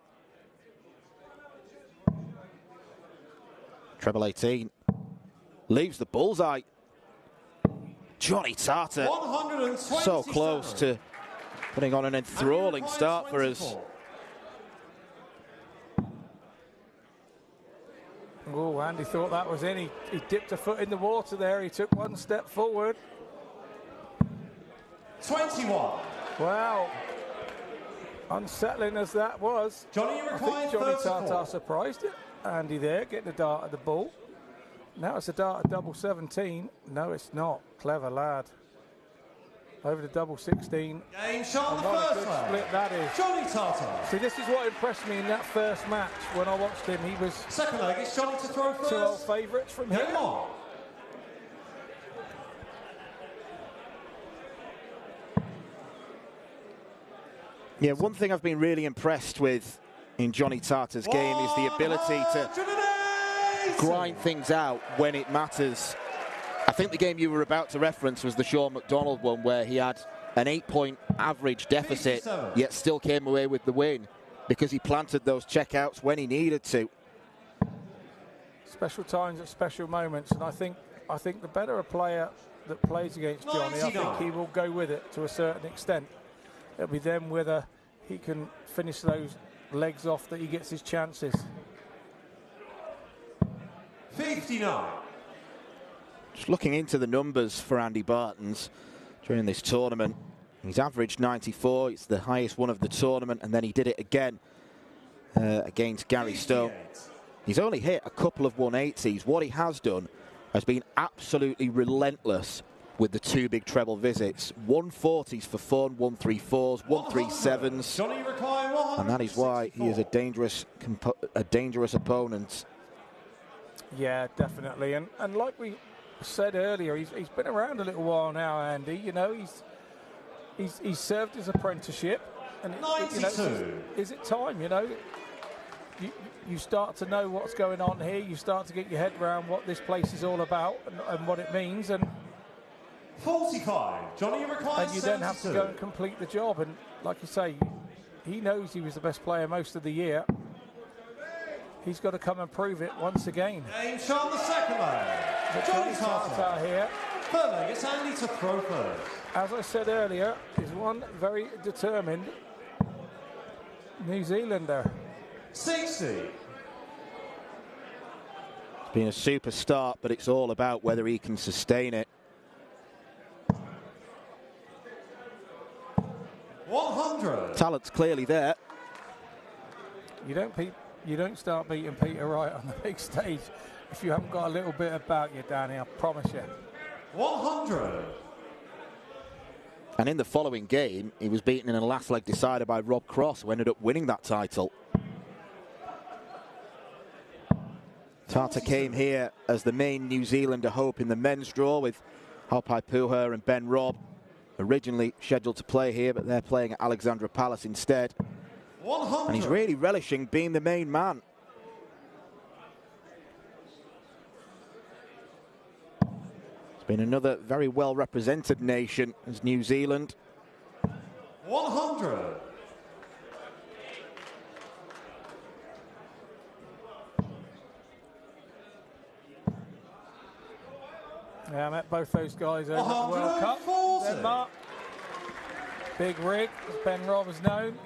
S4: Treble 18. Leaves the bullseye. Johnny Tata so close to putting on an enthralling start for us.
S6: Oh, Andy thought that was in. He dipped a foot in the water there. He took one step forward.
S8: 21.
S6: Wow. Unsettling as that was.
S8: Johnny
S6: I think
S8: required
S6: Johnny
S8: 34.
S6: Tata surprised it. Andy there, getting the dart at the ball. Now it's a dart at double 17. No, it's not. Clever lad. Over the double 16.
S8: Game shot on the
S6: What a
S8: first
S6: good
S8: leg.
S6: split that is.
S8: Johnny Tata.
S6: See, this is what impressed me in that first match when I watched him. He was
S8: Second leg, it's Johnny to throw first.
S6: 2 old favourites from here.
S8: Game on.
S4: Yeah, one thing I've been really impressed with in Johnny Tata's game is the ability to grind things out when it matters. I think the game you were about to reference was the Sean McDonald one, where he had an 8-point average deficit, yet still came away with the win because he planted those checkouts when he needed to.
S6: Special times at special moments, and I think I think the better a player that plays against Johnny, I think he will go with it to a certain extent. It'll be then whether he can finish those legs off that he gets his chances.
S5: 59.
S4: Just looking into the numbers for Andy Bartons during this tournament, he's averaged 94. It's the highest one of the tournament, and then he did it again against Gary Stone. He's only hit a couple of 180s. What he has done has been absolutely relentless with the two big treble visits. 140s for fun, 134s, 137s, and that is why he is a dangerous opponent.
S6: Yeah, definitely. And like we said earlier, he's been around a little while now, Andy. You know, he's served his apprenticeship, and is it time? You know, you start to know what's going on here. You start to get your head around what this place is all about and what it means. And
S5: 45. Johnny requires.
S6: And you then have to go and complete the job. And like you say, he knows he was the best player most of the year. He's got to come and prove it once again.
S5: Game shot the second leg. Johnny Tartar
S6: here.
S5: Third leg, it's Andy to throw first.
S6: As I said earlier, is one very determined New Zealander.
S5: 60.
S4: It's been a super start, but it's all about whether he can sustain it.
S5: 100.
S4: Talent's clearly there.
S6: You don't start beating Peter Wright on the big stage if you haven't got a little bit about you, Danny, I promise you.
S5: 100.
S4: And in the following game, he was beaten in a last leg decider by Rob Cross, who ended up winning that title. Tata came here as the main New Zealander hope in the men's draw with Halpai Puha and Ben Robb, originally scheduled to play here, but they're playing at Alexandra Palace instead.
S5: 100.
S4: And he's really relishing being the main man. It's been another very well represented nation as New Zealand.
S5: 100.
S6: Yeah, I met both those guys over at the World Cup. Denmark. Big rig, as Ben Robb is known.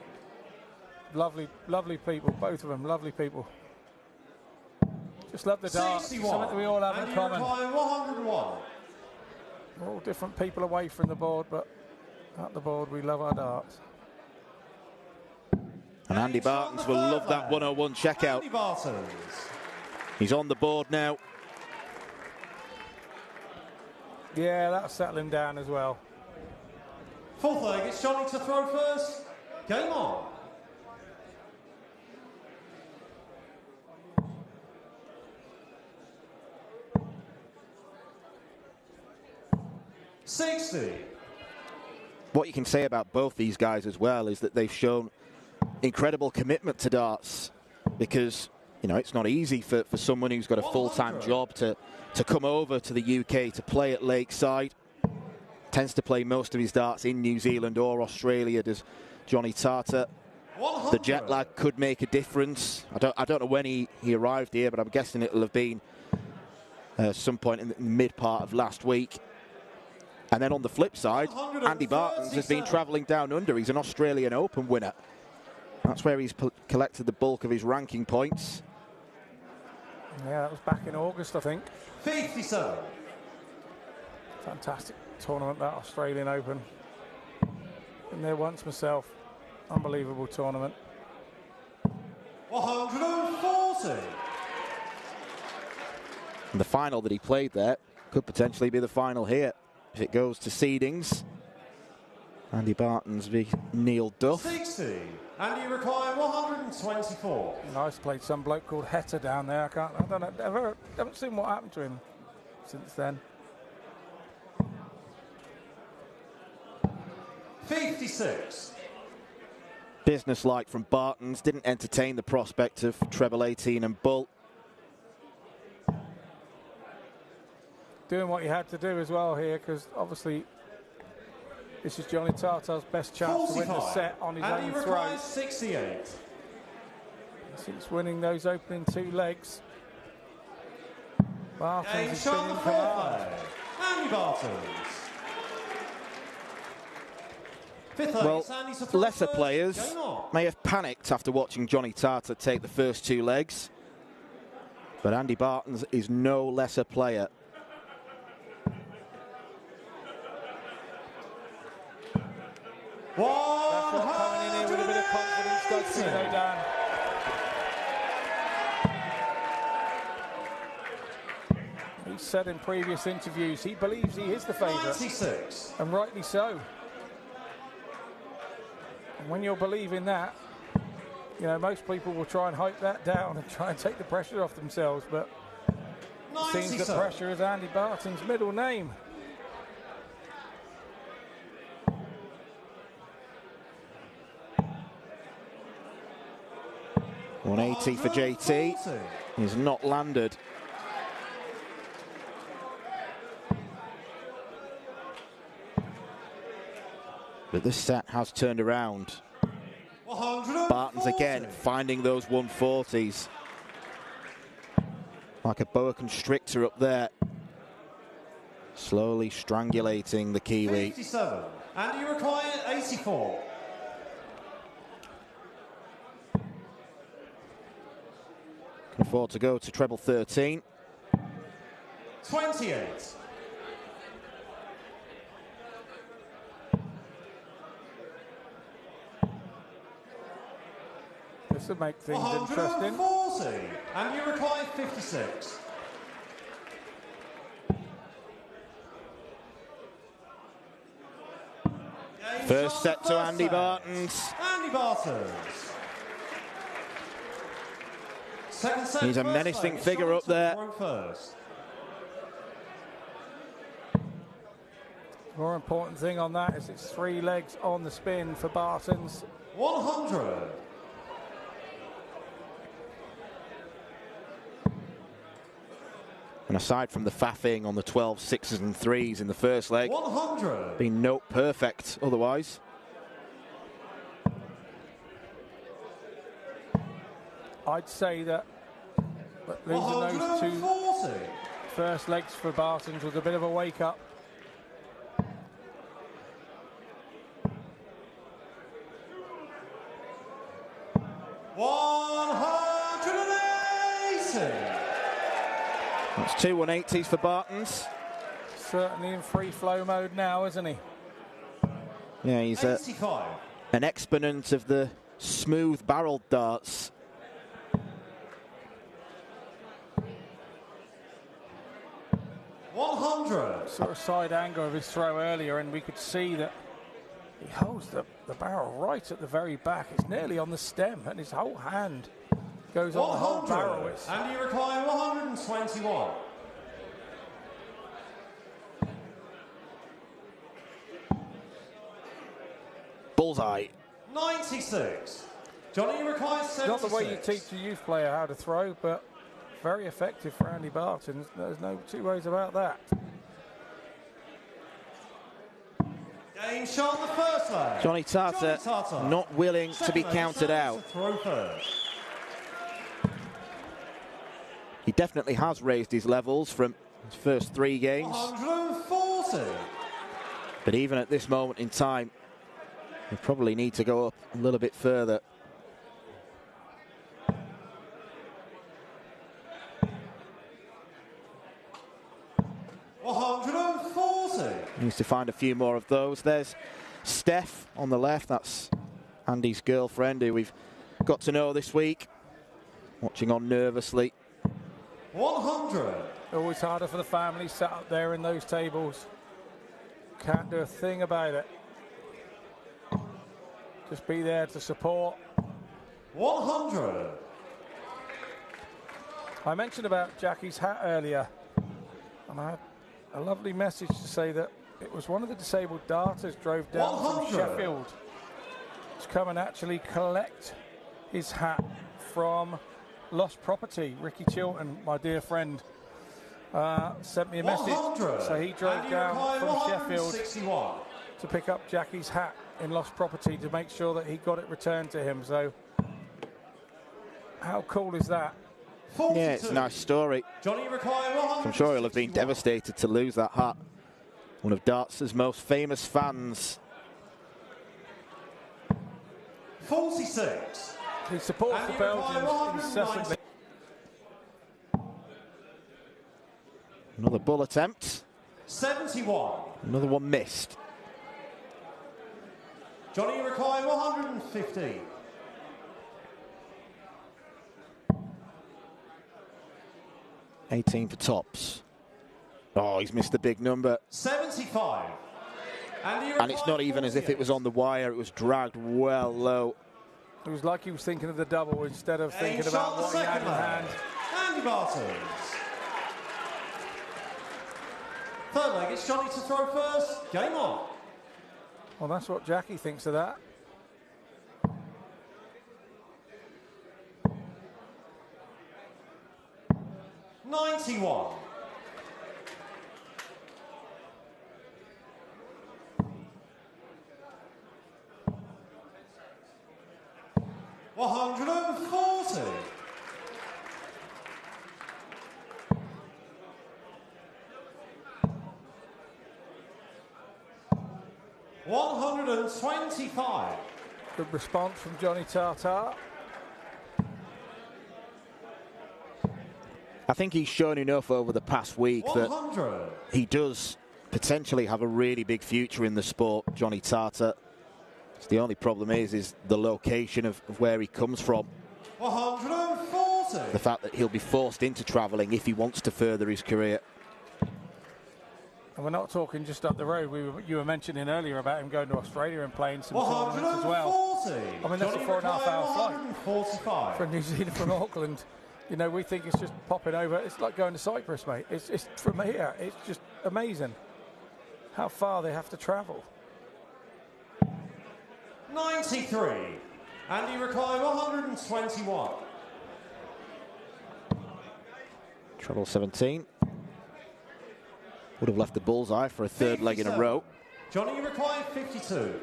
S6: Lovely, lovely people, both of them, lovely people. Just love the darts, something that we all have in common.
S5: 101.
S6: We're all different people away from the board, but at the board we love our darts.
S4: And Andy Bartons will love that 101 checkout.
S5: Andy Bartons.
S4: He's on the board now.
S6: Yeah, that'll settle him down as well.
S5: Fourth leg, it's Johnny to throw first. Game on. 60.
S4: What you can say about both these guys as well is that they've shown incredible commitment to darts, because you know it's not easy for someone who's got a full-time job to come over to the UK to play at Lakeside. Tends to play most of his darts in New Zealand or Australia, does Johnny Tartar.
S5: 100.
S4: The jet lag could make a difference. I don't know when he arrived here, but I'm guessing it'll have been some point in the mid part of last week. And then on the flip side, Andy Bartons has been travelling down under. He's an Australian Open winner. That's where he's collected the bulk of his ranking points.
S6: Yeah, that was back in August, I think.
S5: 57.
S6: Fantastic tournament, that Australian Open. Been there once myself. Unbelievable tournament.
S5: 140.
S4: And the final that he played there could potentially be the final here. If it goes to seedings, Andy Bartons v Neil Duff.
S5: 60. And you require 124.
S6: Nice, played some bloke called Hetta down there. I don't know, haven't seen what happened to him since then.
S5: 56.
S4: Business-like from Bartons, didn't entertain the prospect of treble 18 and Bull.
S6: Doing what he had to do as well here, because obviously this is Johnny Tartar's best chance to win the set on his own throat.
S5: 68.
S6: Since winning those opening two legs. Bartons has been in command.
S5: Andy Bartons.
S4: Well, lesser players may have panicked after watching Johnny Tarter take the first two legs, but Andy Bartons is no lesser player.
S6: That's what coming in here with a bit of confidence does for you, though, Dan. He said in previous interviews he believes he is the favourite, and rightly so. And when you're believing that, you know, most people will try and hype that down and try and take the pressure off themselves, but it seems the pressure is Andy Barton's middle name.
S4: $180 for JT. He's not landed. But this set has turned around. Bartons again finding those 140s. Like a boa constrictor up there. Slowly strangulating the Kiwi.
S5: 57. And you require 84.
S4: Can afford to go to treble 13.
S5: 28.
S6: This would make things interesting.
S5: 140. And you require 56.
S4: First set to Andy Bartons.
S5: Andy Bartons. Second set.
S4: He's a menacing figure up there.
S6: More important thing on that is it's 3 legs on the spin for Bartons.
S5: 100.
S4: And aside from the faffing on the 12 6s and 3s in the first leg,
S5: 100.
S4: been note perfect otherwise.
S6: I'd say that losing those 2 first legs for Bartons was a bit of a wake up.
S4: That's 2 180s for Bartons.
S6: Certainly in free flow mode now, isn't he?
S4: Yeah, he's an exponent of the smooth barreled darts.
S6: Saw a side angle of his throw earlier, and we could see that he holds the barrel right at the very back. It's nearly on the stem, and his whole hand goes on the whole barrel.
S5: And you require 121.
S4: Bullseye.
S5: 96. Johnny, you require 76.
S6: Not the way you teach a youth player how to throw, but very effective for Andy Bartons. There's no two ways about that.
S5: Game shot the first leg.
S4: Johnny Tarter not willing to be counted out. He definitely has raised his levels from his first 3 games.
S5: 140.
S4: But even at this moment in time, we probably need to go up a little bit further. Needs to find a few more of those. There's Steph on the left. That's Andy's girlfriend, who we've got to know this week. Watching on nervously.
S5: 100.
S6: Always harder for the family sat up there in those tables. Can't do a thing about it. Just be there to support.
S5: 100.
S6: I mentioned about Jackie's hat earlier, and I had a lovely message to say that it was one of the disabled darters drove down from Sheffield to come and actually collect his hat from lost property. Ricky Chilton, my dear friend, sent me a message. So he drove down from Sheffield to pick up Jackie's hat in lost property to make sure that he got it returned to him. So how cool is that?
S4: Yeah, it's a nice story.
S5: Johnny require
S4: I'm sure he'll have been devastated to lose that hat. One of darts' most famous fans.
S5: 46.
S6: He supports the Belgians incessantly.
S4: Another bull attempt.
S5: 71.
S4: Another one missed.
S5: Johnny require 150.
S4: $18 for tops. Oh, he's missed the big number.
S5: 75.
S4: And it's not even as if it was on the wire. It was dragged well low.
S6: It was like he was thinking of the double instead of thinking about what he had in hand.
S5: Andy Bartons. Third leg, it's Johnny to throw first. Game on.
S6: Well, that's what Jackie thinks of that.
S5: $91. $140. $125.
S6: Good response from Johnny Tartar.
S4: I think he's shown enough over the past week that he does potentially have a really big future in the sport, Johnny Tartar. The only problem is the location of where he comes from.
S5: 140.
S4: The fact that he'll be forced into travelling if he wants to further his career.
S6: And we're not talking just up the road. You were mentioning earlier about him going to Australia and playing some tournaments as well. I mean, that's a 4.5 hour flight from New Zealand, from Auckland. You know, we think it's just popping over. It's like going to Cyprus, mate. It's from here. It's just amazing how far they have to travel.
S5: 93. Andy require 121.
S4: Treble 17. Would have left the bullseye for a third leg in a row.
S5: Johnny require 52.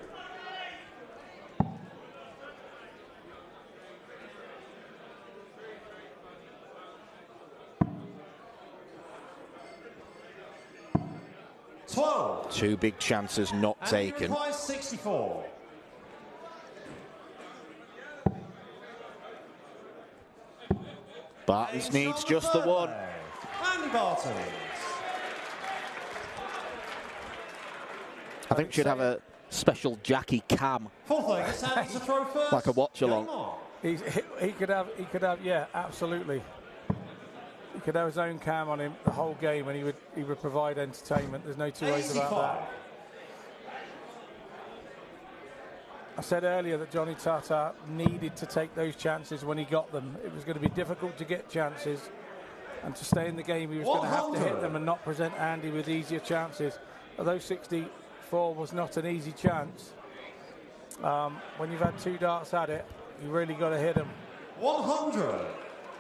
S4: Two big chances not taken.
S5: Requires 64.
S4: Bartons needs just the one.
S5: Andy Bartons.
S4: I think we should have a special Jackie cam.
S5: Fourth leg, it's Andy to throw first.
S4: Like a watch along.
S6: He could have, yeah, absolutely. He could have his own cam on him the whole game, and he would provide entertainment. There's no two ways about that. I said earlier that Johnny Tartar needed to take those chances when he got them. It was going to be difficult to get chances, and to stay in the game, he was going to have to hit them and not present Andy with easier chances. Although 64 was not an easy chance, when you've had two darts at it, you really got to hit them.
S5: 100.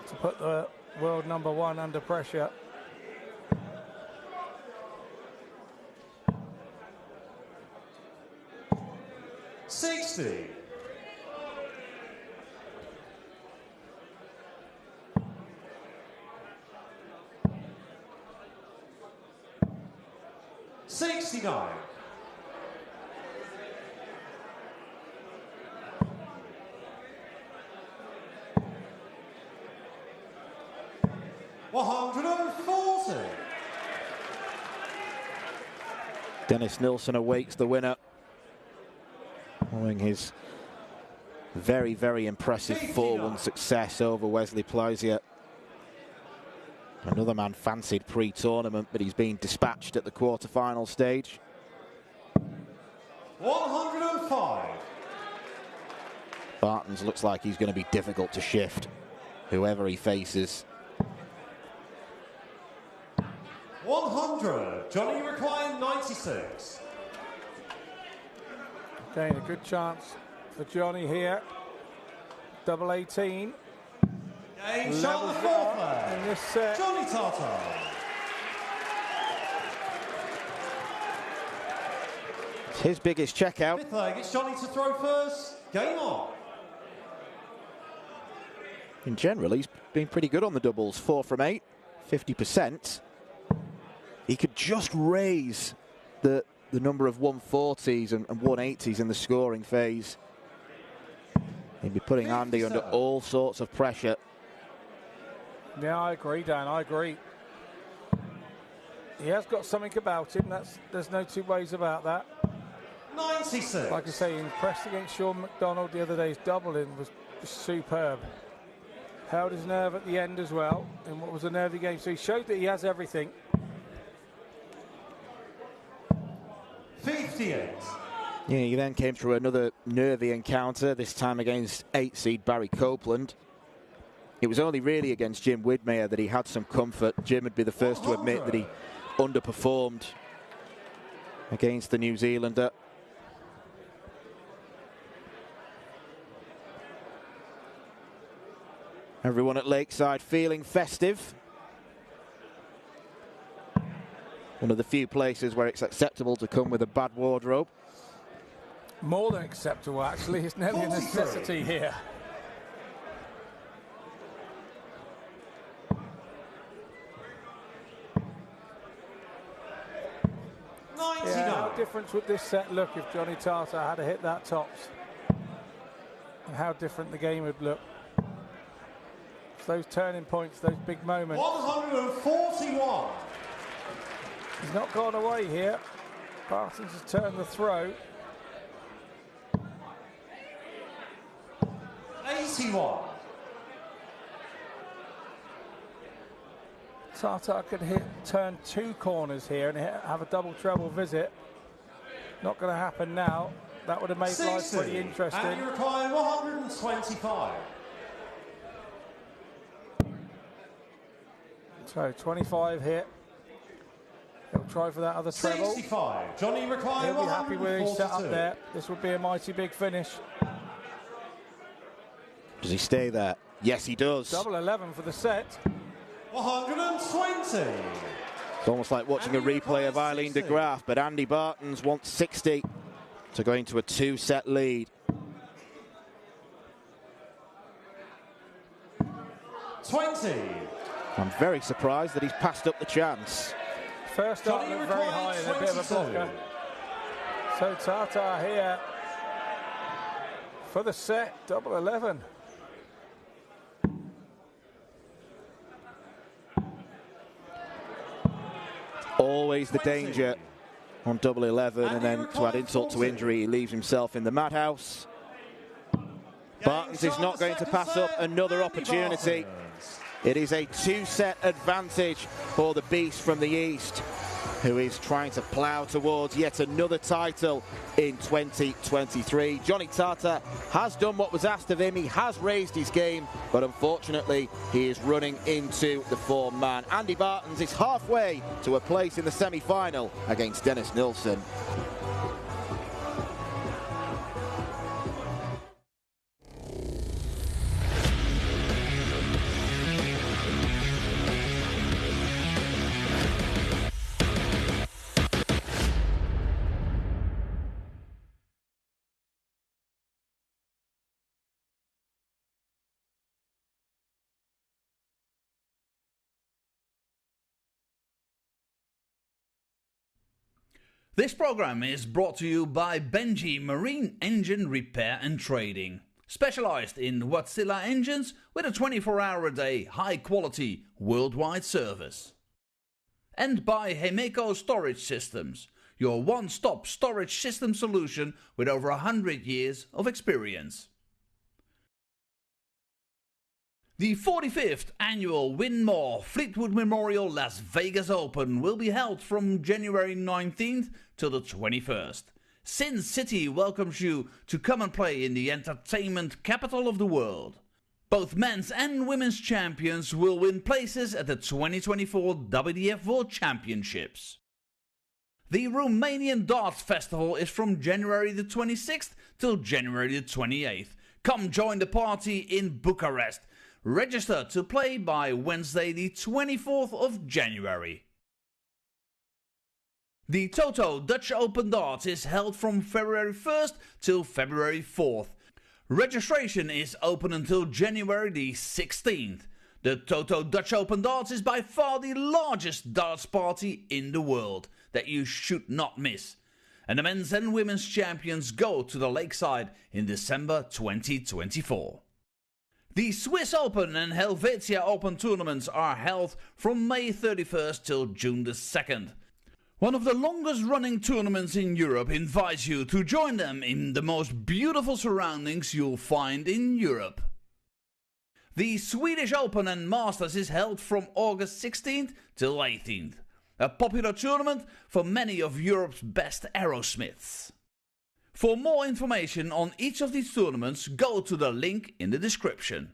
S6: To put the world number one under pressure. $60. $69. $140.
S4: Dennis Nilsson awaits the winner, following his very, very impressive 4-1 success over Wesley Plosier. Another man fancied pre-tournament, but he's been dispatched at the quarter-final stage.
S5: 105.
S4: Bartons looks like he's going to be difficult to shift, whoever he faces.
S5: 100. Johnny requiring 96.
S6: Okay, a good chance for Johnny here. Double 18.
S5: Game shot the fourth leg.
S6: In this set.
S5: Johnny Tartar.
S4: It's his biggest checkout.
S5: Fifth leg, it's Johnny to throw first. Game on.
S4: In general, he's been pretty good on the doubles. 4 from 8, 50%. He could just raise the number of 140s and 180s in the scoring phase. He'd be putting Andy under all sorts of pressure.
S6: Yeah, I agree, Dan. I agree. He has got something about him. There's no two ways about that.
S5: 96.
S6: Like I say, he impressed against Sean McDonald the other day's double-in was superb. Held his nerve at the end as well in what was a nervy game. So he showed that he has everything.
S5: 58.
S4: Yeah, he then came through another nervy encounter, this time against 8-seed Barry Copeland. It was only really against Jim Widmeyer that he had some comfort. Jim would be the first to admit that he underperformed against the New Zealander. Everyone at Lakeside feeling festive. One of the few places where it's acceptable to come with a bad wardrobe.
S6: More than acceptable, actually. It's nearly a necessity here. Yeah, how different would this set look if Johnny Tartar had to hit that tops? And how different the game would look. It's those turning points, those big moments.
S5: 141.
S6: He's not gone away here. Bartons has turned the throw.
S5: 81.
S6: Tartar could turn 2 corners here and have a double treble visit. Not going to happen now. That would have made
S5: 60.
S6: life pretty interesting.
S5: And you require 125.
S6: So 25 here. He'll try for that other treble.
S5: 65. Johnny require
S6: He'll be happy where he's set up
S5: 142.
S6: there. This would be a mighty big finish.
S4: Does he stay there? Yes, he does.
S6: Double 11 for the set.
S5: 120.
S4: It's almost like watching a replay of Eileen de Graaf, but Andy Bartons wants 60 to go into a 2-set lead.
S5: 20.
S4: I'm very surprised that he's passed up the chance.
S6: First up looked very high and a bit of a blocker. So Tartar here for the set, double 11.
S4: Always the danger on double 11, and then to add insult to injury, he leaves himself in the madhouse. Bartons is not going to pass up another opportunity. It is a 2-set advantage for the beast from the east, who is trying to plough towards yet another title in 2023. Johnny Tartar has done what was asked of him. He has raised his game, but unfortunately, he is running into the form man. Andy Bartons is halfway to a place in the semi-final against Dennis Nilsson.
S7: This program is brought to you by Benji Marine Engine Repair and Trading. Specialized in Wärtsilä engines with a 24-hour-a-day, high-quality, worldwide service. And by Hemeco Storage Systems, your one-stop storage system solution with over 100 years of experience. The 45th annual Win More Fleetwood Memorial Las Vegas Open will be held from January 19th to the 21st. Sin City welcomes you to come and play in the entertainment capital of the world. Both men's and women's champions will win places at the 2024 WDF World Championships. The Romanian Darts Festival is from January the 26th till January the 28th. Come join the party in Bucharest. Register to play by Wednesday the 24th of January. The Toto Dutch Open Darts is held from February 1st till February 4th. Registration is open until January the 16th. The Toto Dutch Open Darts is by far the largest darts party in the world that you should not miss. And the men's and women's champions go to the Lakeside in December 2024. The Swiss Open and Helvetia Open tournaments are held from May 31st till June the 2nd. One of the longest running tournaments in Europe invites you to join them in the most beautiful surroundings you'll find in Europe. The Swedish Open and Masters is held from August 16th till 18th. A popular tournament for many of Europe's best aerosmiths. For more information on each of these tournaments, go to the link in the description.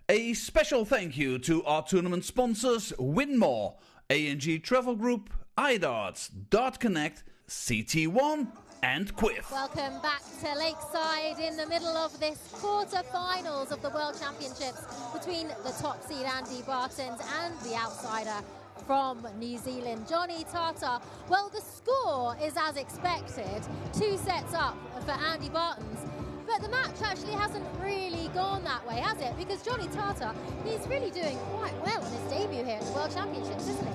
S7: A special thank you to our tournament sponsors Winmore, A&G Travel Group, iDarts, Dart Connect, CT1 and Quiff.
S2: Welcome back to Lakeside in the middle of this quarter-finals of the World Championships between the top seed Andy Bartons and the outsider from New Zealand, Johnny Tata. Well, the score is as expected, 2 sets up for Andy Bartons, but the match actually hasn't really gone that way, has it? Because Johnny Tata, he's really doing quite well in his debut here at the World Championships, isn't he?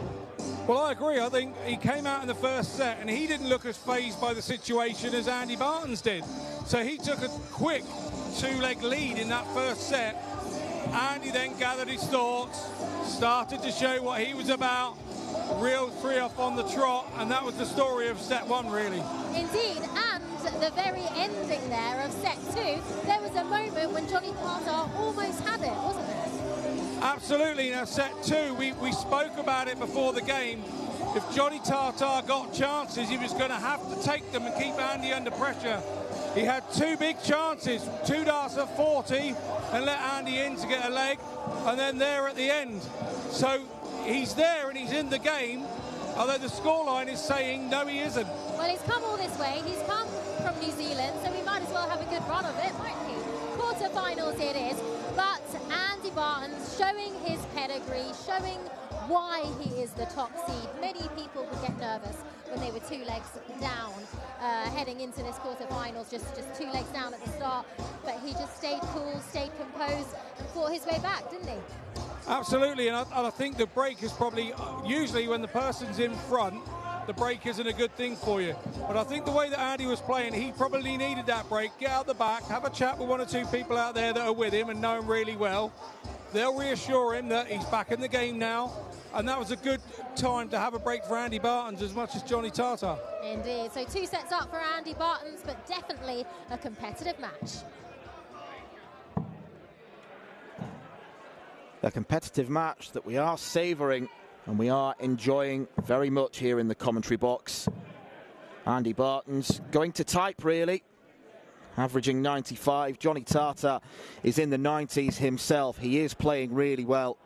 S1: Well, I agree. I think he came out in the first set and he didn't look as fazed by the situation as Andy Bartons did. So he took a quick 2-leg lead in that first set. Andy then gathered his thoughts, started to show what he was about, reeled 3 off on the trot, and that was the story of set 1, really.
S2: Indeed, and the very ending there of set 2, there was a moment when Johnny Tata almost had it, wasn't there?
S1: Absolutely. Now, set 2, we spoke about it before the game. If Johnny Tata got chances, he was going to have to take them and keep Andy under pressure. He had 2 big chances, 2 darts at 40 and let Andy in to get a leg, and then there at the end. So he's there and he's in the game, although the scoreline is saying no, he isn't.
S2: Well, he's come all this way. He's come from New Zealand, so we might as well have a good run of it, mightn't he? Quarter-finals it is, but Andy Bartons showing his pedigree, showing why he is the top seed. Many people would get nervous when they were 2 legs down heading into this quarter-finals, just 2 legs down at the start, but he just stayed cool, stayed composed and fought his way back, didn't he?
S1: Absolutely, and I think the break is probably, usually when the person's in front, the break isn't a good thing for you. But I think the way that Andy was playing, he probably needed that break. Get out the back, have a chat with 1 or 2 people out there that are with him and know him really well. They'll reassure him that he's back in the game now, and that was a good time to have a break for Andy Bartons as much as Johnny Tata.
S2: Indeed, so 2 sets up for Andy Bartons, but definitely a competitive match.
S4: A competitive match that we are savouring and we are enjoying very much here in the commentary box. Andy Bartons going to type, really, averaging 95. Johnny Tata is in the 90s himself. He is playing really well.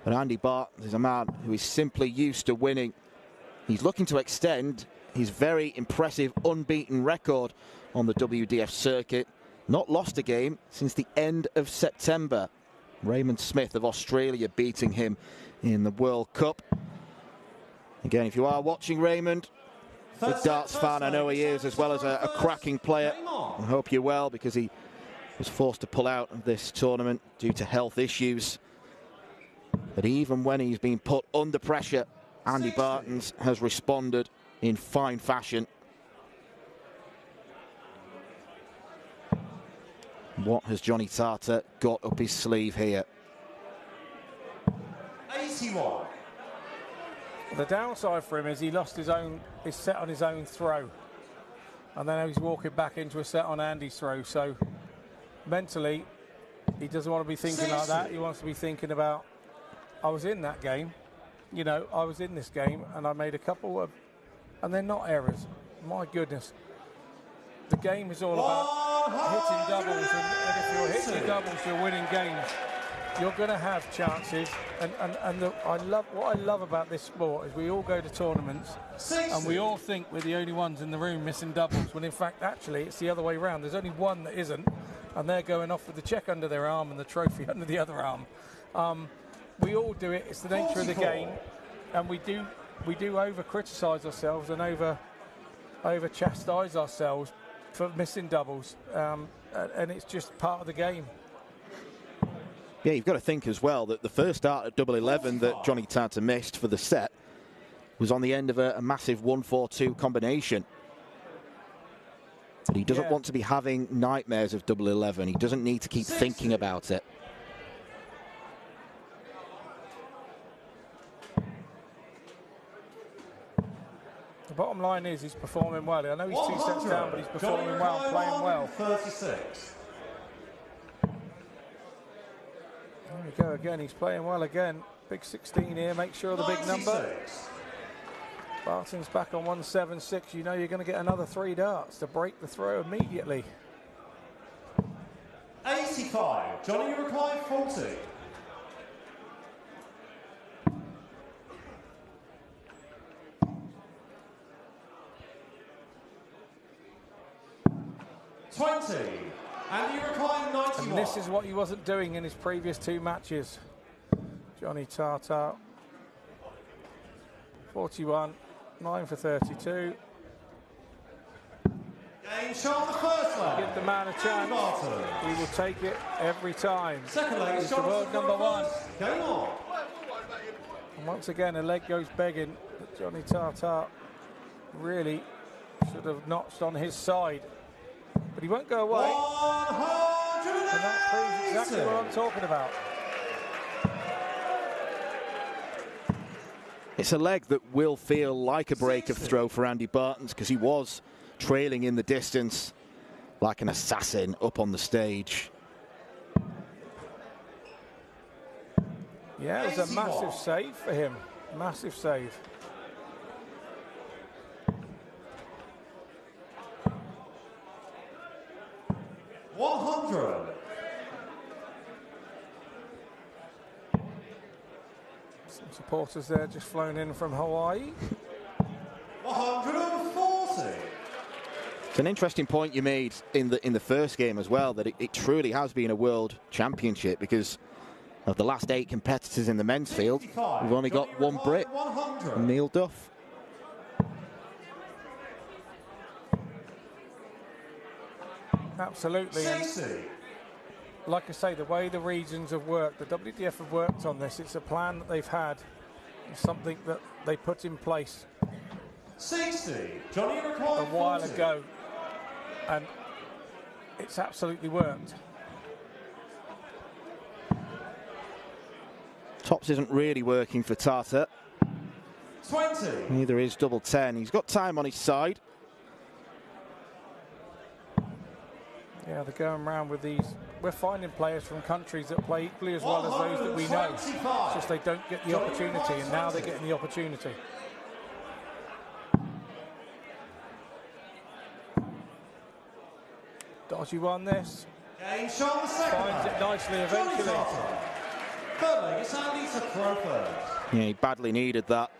S4: But Andy Bartons is a man who is simply used to winning. He's looking to extend his very impressive unbeaten record on the WDF circuit. Not lost a game since the end of September. Raymond Smith of Australia beating him in the World Cup. Again, if you are watching Raymond, a darts fan, I know he is, as well as a cracking player. I hope you're well, because he was forced to pull out of this tournament due to health issues. But even when he's been put under pressure, Andy Bartons has responded in fine fashion. What has Johnny Tata got up his sleeve here?
S5: 81.
S6: The downside for him is he lost his set on his own throw, and then he's walking back into a set on Andy's throw. So mentally, he doesn't want to be thinking like that. He wants to be thinking about, I was in that game, you know, I was in this game, and I made a couple of, and they're not errors. My goodness, the game is all about hitting doubles, and if you're hitting doubles, you're winning games. You're going to have chances, and what I love about this sport is we all go to tournaments and we all think we're the only ones in the room missing doubles, when in fact actually it's the other way around. There's only one that isn't, and they're going off with the check under their arm and the trophy under the other arm. We all do it. It's the nature of the game, and we do over criticize ourselves and over chastise ourselves for missing doubles, and it's just part of the game.
S4: Yeah, you've got to think as well that the first start at double 11 that Johnny Tartar missed for the set was on the end of a massive 1-4-2 combination. But he doesn't want to be having nightmares of double 11. He doesn't need to keep thinking about it.
S6: The bottom line is he's performing well. I know he's 2 sets down, but he's performing well, playing well.
S5: 36.
S6: There we go again. He's playing well again. Big 16 here. Make sure the big number. Barton's back on 176. You know you're going to get another 3 darts to break the throw immediately.
S5: 85. Johnny, you require 40. And you recline 91.
S6: And this is what he wasn't doing in his previous 2 matches. Johnny Tartar. 41, 9 for 32.
S5: Game shot the first leg.
S6: Give the man a chance. He will take it every time.
S5: Second leg is
S6: the world number 1.
S5: Game on.
S6: And once again, a leg goes begging. But Johnny Tartar really should have notched on his side. But he won't go away.
S5: 180.
S6: And that proves exactly what I'm talking about.
S4: It's a leg that will feel like a break of throw for Andy Bartons because he was trailing in the distance like an assassin up on the stage.
S6: Yeah, it was a massive save for him. Massive save. Some supporters there just flown in from Hawaii.
S5: 140.
S4: It's an interesting point you made in the first game as well, that it truly has been a world championship because of the last 8 competitors in the men's field. We've only got one Brit, Neil Duff.
S6: Absolutely. And like I say, the way the regions have worked, the WDF have worked on this. It's a plan that they've had. It's something that they put in place
S5: 60. Johnny
S6: a while ago, and it's absolutely worked.
S4: Tops isn't really working for Tartar.
S5: 20.
S4: Neither is double 10. He's got time on his side.
S6: Yeah, they're going around with these. We're finding players from countries that play equally as well as those that we know. It's just they don't get the opportunity, and now they're getting the opportunity. Dodgy won this.
S5: Game shot the second.
S6: Finds it nicely eventually.
S5: Third leg, it's Andy to throw first.
S4: Yeah, he badly needed that.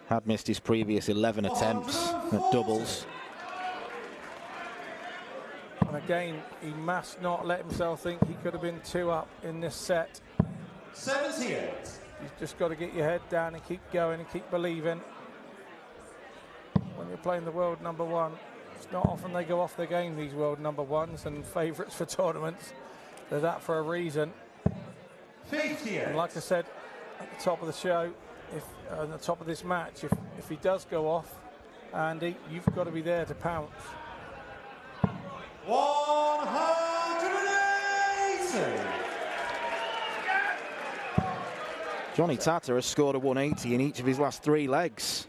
S4: Had missed his previous 11 attempts at doubles.
S6: And again, he must not let himself think he could have been 2 up in this set.
S5: 78.
S6: You've just got to get your head down and keep going and keep believing. When you're playing the world number 1, it's not often they go off their game, these world number 1s and favourites for tournaments. They're that for a reason.
S5: 58.
S6: And like I said at the top of the show, at the top of this match, if he does go off, Andy, you've got to be there to pounce.
S5: 180.
S4: Johnny Tartar has scored a 180 in each of his last 3 legs.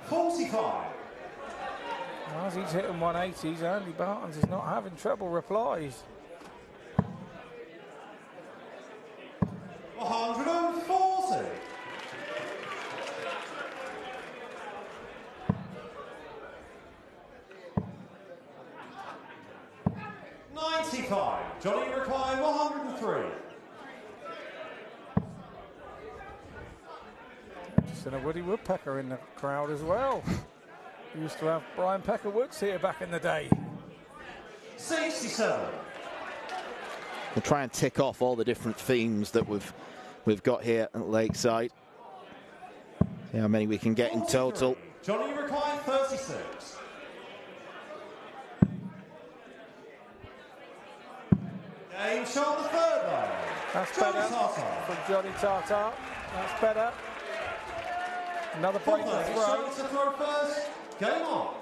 S5: 45.
S6: As he's hitting 180s, Andy Bartons is not having trouble replies.
S5: 140. Johnny recline 103.
S6: Just in a Woody Woodpecker in the crowd as well. We used to have Brian Pecker Woods here back in the day.
S5: 67.
S4: We'll try and tick off all the different themes that we've got here at Lakeside. See how many we can get in total.
S5: Johnny Ricai, 36. Game shot the third line.
S6: That's
S5: Johnny
S6: better
S5: Tartar.
S6: from Johnny Tartar. That's better. Another break of throw.
S5: To throw first. Game on.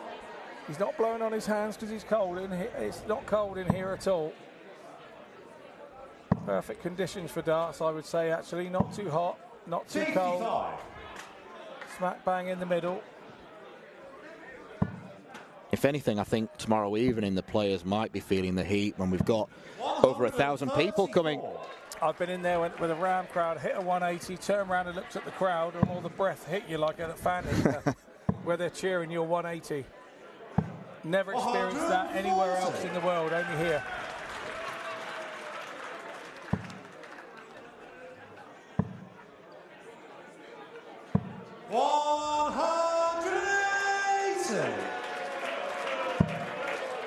S6: He's not blowing on his hands because he's cold in here. It's not cold in here at all. Perfect conditions for darts, I would say, actually. Not too hot, not too
S5: 55.
S6: cold. Smack bang in the middle.
S4: If anything, I think tomorrow evening the players might be feeling the heat when we've got over 1,000 people coming.
S6: I've been in there with a round crowd, hit a 180, turned around and looked at the crowd, and all the breath hit you like at a fan heater, where they're cheering your 180. Never experienced that anywhere else in the world, only here.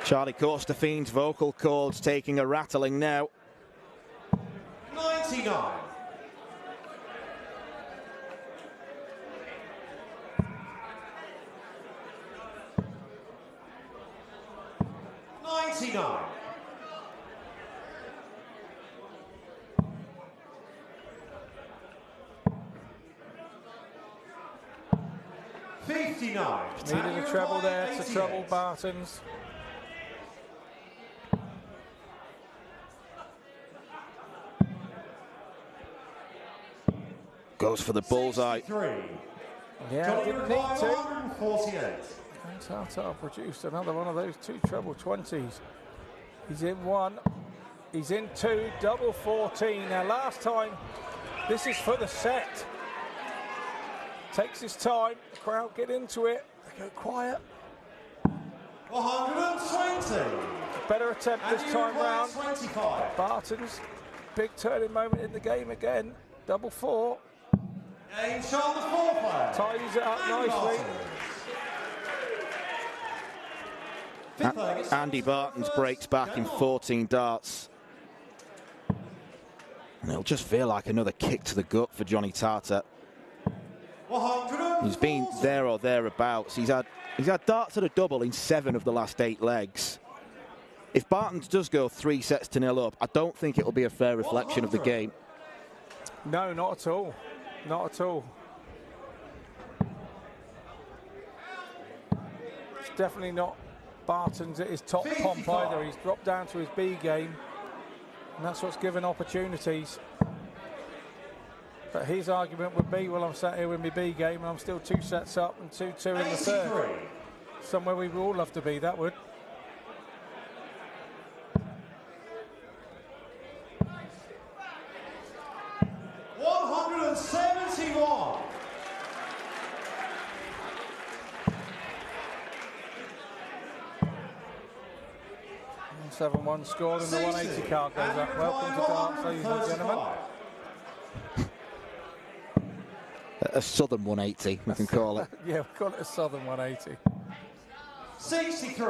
S4: Charlie Corsteffine's vocal cords taking a rattling now.
S5: 99. $99. 59.
S6: Needed a treble there to trouble Barton's.
S4: Goes for the bullseye.
S6: Yeah, didn't need to.
S5: 48.
S6: And Tartar produced another one of those two treble 20s. He's in one. He's in two. Double 14. Now, last time, this is for the set. Takes his time. The crowd get into it. They go quiet.
S5: 120.
S6: Better attempt this time round.
S5: 25.
S6: Barton's big turning moment in the game again. Double four.
S5: Game shot the four player.
S6: Ties it up nicely.
S4: Andy Barton's breaks back in 14 darts. And it'll just feel like another kick to the gut for Johnny Tartar. He's been there or thereabouts. He's had darts at a double in 7 of the last 8 legs. If Barton does go 3 sets to 0 up, I don't think it'll be a fair reflection of the game.
S6: No, not at all. Not at all. It's definitely not Barton's at his top pomp either. He's dropped down to his B game, and that's what's given opportunities. But his argument would be, well, I'm sat here with my B game and I'm still 2 sets up and 2-2 in the third. Somewhere we would all love to be, that would.
S5: $171.
S6: 7-1 scored and the 180 card goes up. Welcome to darts, ladies and gentlemen.
S4: A southern 180, we can call it.
S6: Yeah, we call it a southern 180.
S5: 63.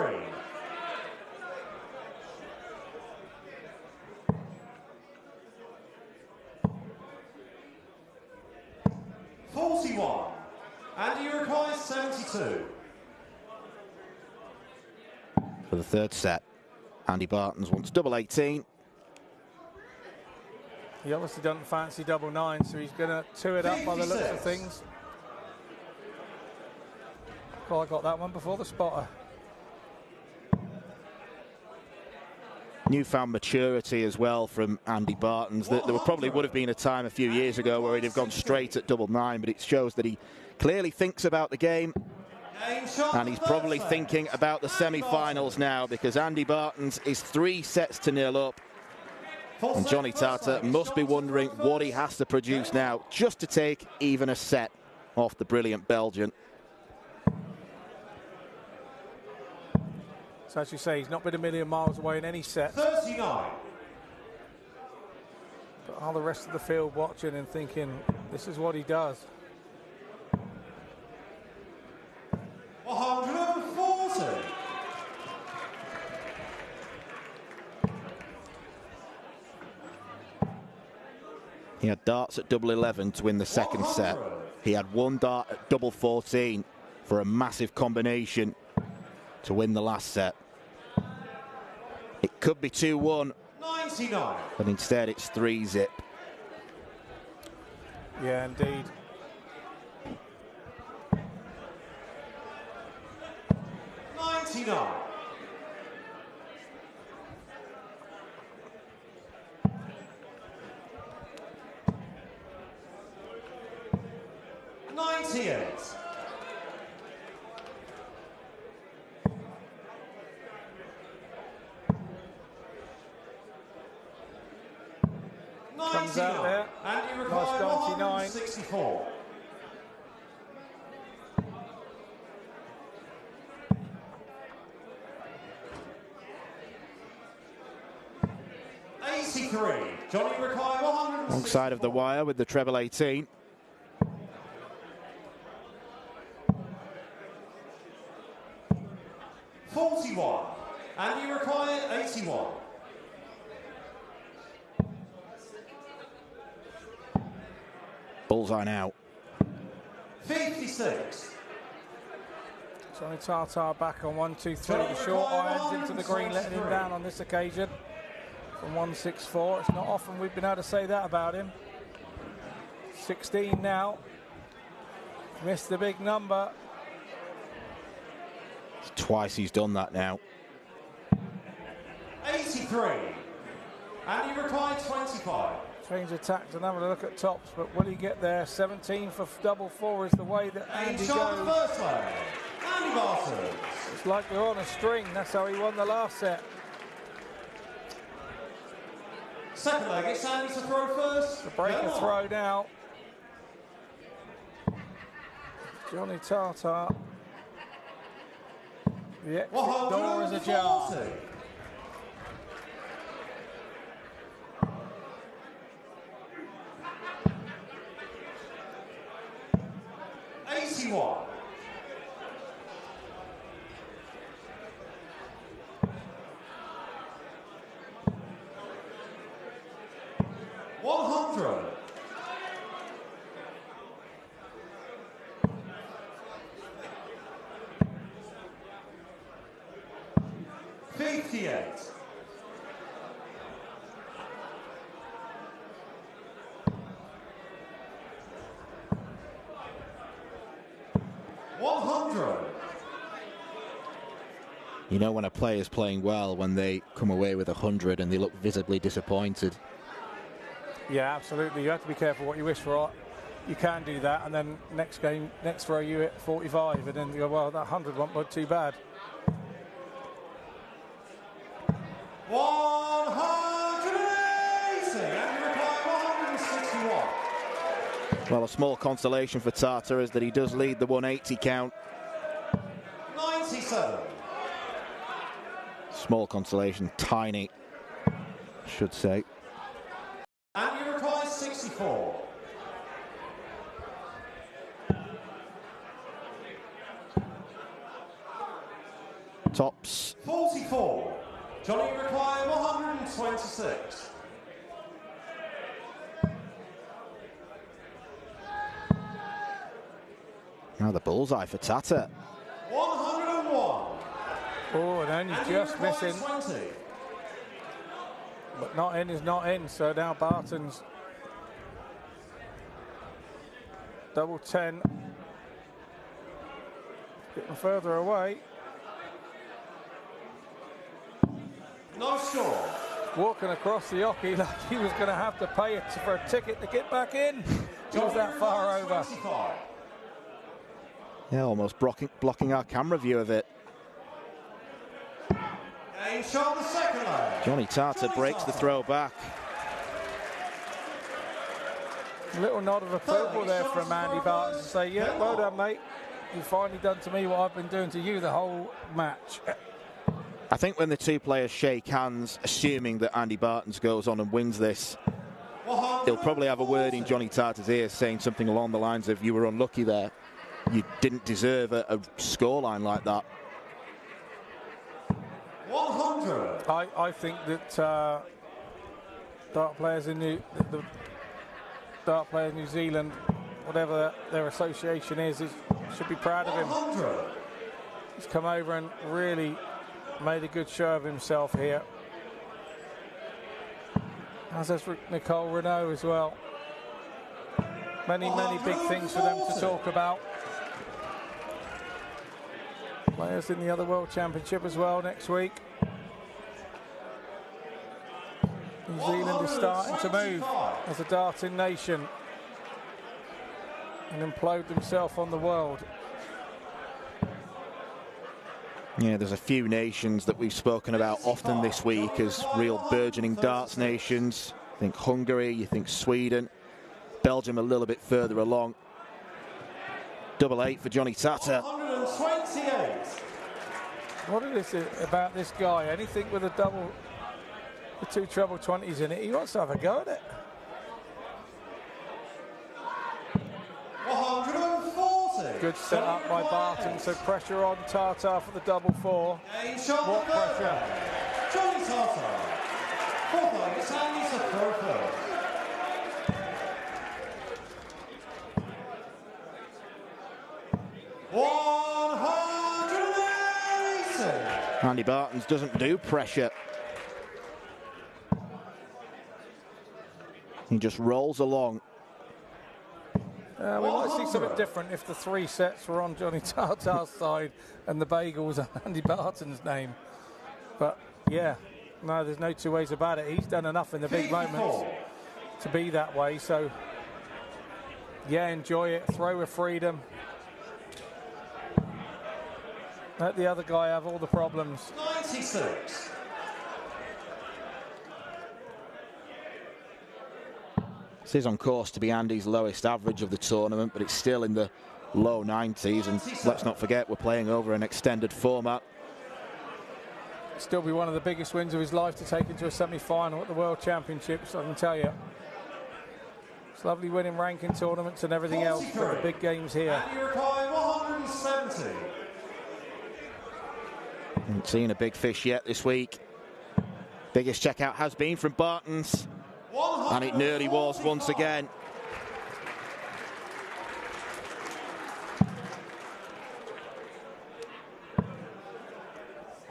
S5: $41. Andy Ricai, 72.
S4: For the third set, Andy Barton's wants double 18.
S6: He obviously doesn't fancy double 9, so he's going to 2 it up by the looks of things. Well, I got that one before the spotter.
S4: Newfound maturity as well from Andy Barton's. There probably would have been a time a few years ago where he'd have gone straight at double 9, but it shows that he clearly thinks about the game. And he's probably thinking about the semi-finals now, because Andy Barton's is 3 sets to 0 up. And Johnny Tartar must be wondering what he has to produce now just to take even a set off the brilliant Belgian.
S6: So as you say, he's not been a million miles away in any set.
S5: 39.
S6: But are the rest of the field watching and thinking, this is what he does?
S5: 140.
S4: He had darts at double 11 to win the second set. He had 1 dart at double 14 for a massive combination to win the last set. It could be 2-1,
S5: 99.
S4: but instead it's 3-zip.
S6: Yeah, indeed.
S5: $99. $98.
S6: Comes out there.
S5: And you
S6: Nice
S5: require
S6: 99.
S5: 164. Johnny require 164.
S4: Wrong side of the wire with the treble 18.
S5: $41. And you require 81.
S4: Bullseye now.
S5: 56.
S6: Johnny Tartar back on 1-2-3. The short irons into the green, letting him down on this occasion. From 164. It's not often we've been able to say that about him. 16 now. Missed the big number.
S4: It's twice he's done that now.
S5: 83. And you require 25.
S6: Change of tact and having a look at tops, but will he get there? 17 for double four is the way that Andy goes.
S5: First leg. Andy Barton.
S6: It's like they're on a string. That's how he won the last set.
S5: Second leg, it's Andy to throw first.
S6: The breaker throw now. Johnny Tartar. The exit door is ajar.
S5: 81. $100. $58. $100.
S4: You know when a player's playing well when they come away with 100 and they look visibly disappointed.
S6: Yeah, absolutely. You have to be careful what you wish for. You can do that, and then next game, next throw, you hit 45, and then you go, well, that 100 wasn't too bad.
S5: 180, and you require 161.
S4: Well, a small consolation for Tartar is that he does lead the 180 count.
S5: 97.
S4: Small consolation, tiny, should say.
S5: And you require 64.
S4: Tops.
S5: 44. Johnny require 126.
S4: Now the bullseye for Tata.
S5: 101.
S6: Oh, and only just missing.
S5: 20.
S6: But not in is not in, so now Barton's double 10. Getting further away.
S5: No score.
S6: Walking across the hockey like he was going to have to pay it for a ticket to get back in. He was that far over.
S5: 25.
S4: Yeah, almost blocking our camera view of it.
S5: And shot the second leg.
S4: Johnny Tartar breaks the throw back.
S6: A little nod of approval there from Andy Barton to say, yeah, well done, mate. You've finally done to me what I've been doing to you the whole match.
S4: I think when the two players shake hands, assuming that Andy Barton goes on and wins this, he'll probably have a word in Johnny Tartar's ear saying something along the lines of, you were unlucky there. You didn't deserve a scoreline like that.
S5: 100.
S6: I think that dart players in the dart players in New Zealand, whatever their association is Should be proud of him. He's come over and really made a good show of himself here. As has Nicole Renault as well. Many big things for them to talk about. Players in the other World Championship as well next week. New Zealand is starting to move as a darting nation and implode themselves on the world.
S4: Yeah, there's a few nations that we've spoken about often this week as real burgeoning darts nations. I think Hungary, you think Sweden, Belgium a little bit further along. 888 for Johnny Tata.
S5: 128.
S6: What is it about this guy? Anything with the two treble 20s in it, he wants to have a go at it.
S5: 140.
S6: Good set up by Barton, so pressure on Tata for the double 4. What pressure?
S5: Johnny Tata. Fourth leg, it's Andy's the throw first.
S4: Andy Bartons doesn't do pressure. He just rolls along.
S6: We might see something different if the 3 sets were on Johnny Tata's side and the bagel was on Andy Barton's name. But yeah, no, there's no two ways about it. He's done enough in the big moments to be that way. So yeah, enjoy it. Throw with freedom. Let the other guy have all the problems.
S5: 96.
S4: This is on course to be Andy's lowest average of the tournament, but it's still in the low 90s. And let's not forget, we're playing over an extended format.
S6: Still be one of the biggest wins of his life to take into a semi-final at the World Championships, I can tell you. It's lovely winning ranking tournaments and everything else, but the big games here.
S5: And you require 170.
S4: Haven't seen a big fish yet this week. Biggest checkout has been from Bartons, and it nearly was once again.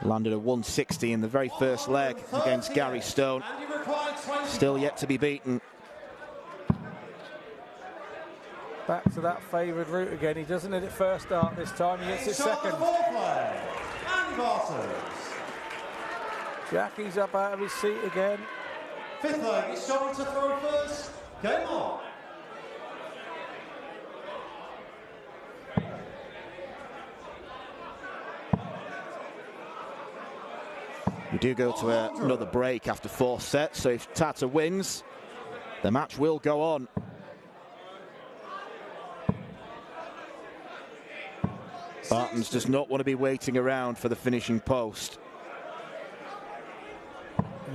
S4: Landed a 160 in the very first leg against Gary Stone. Still yet to be beaten.
S6: Back to that favoured route again. He doesn't hit it first start this time, he hits it second. Jackie's up out of his seat again.
S5: Fifth leg, it's Johnny to throw first. Game on.
S4: We do go to another break after 4 sets, so if Tata wins, the match will go on. Bartons does not want to be waiting around for the finishing post.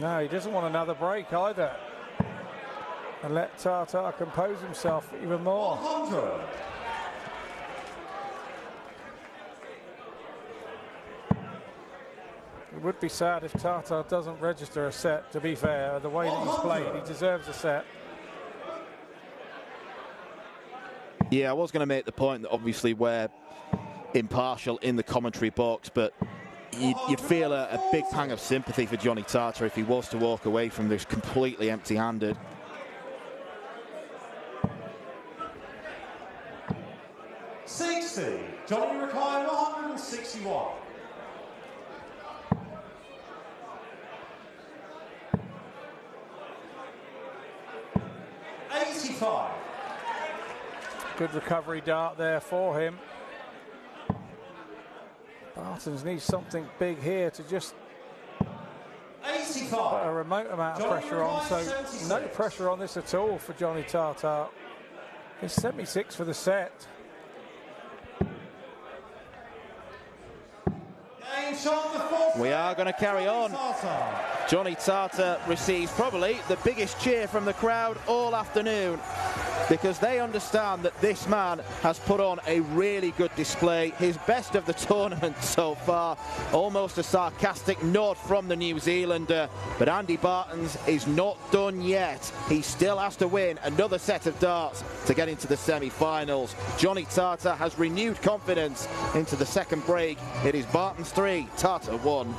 S6: No, he doesn't want another break either. And let Tata compose himself even more.
S5: 100.
S6: It would be sad if Tata doesn't register a set, to be fair. The way that he's played, he deserves a set.
S4: Yeah, I was going to make the point that obviously we're impartial in the commentary box, but you'd feel a big pang of sympathy for Johnny Tata if he was to walk away from this completely empty-handed.
S5: Johnny required 161.
S6: Good recovery dart there for him. Bartons needs something big here to just put a remote amount of pressure on, so no pressure on this at all for Johnny Tata. It's 76 for the set.
S4: We are going to carry on. Johnny Tata receives probably the biggest cheer from the crowd all afternoon, because they understand that this man has put on a really good display, his best of the tournament so far. Almost a sarcastic nod from the New Zealander, but Andy Bartons is not done yet. He still has to win another set of darts to get into the semi-finals. Johnny Tata has renewed confidence into the second break. It is Bartons 3, Tata 1.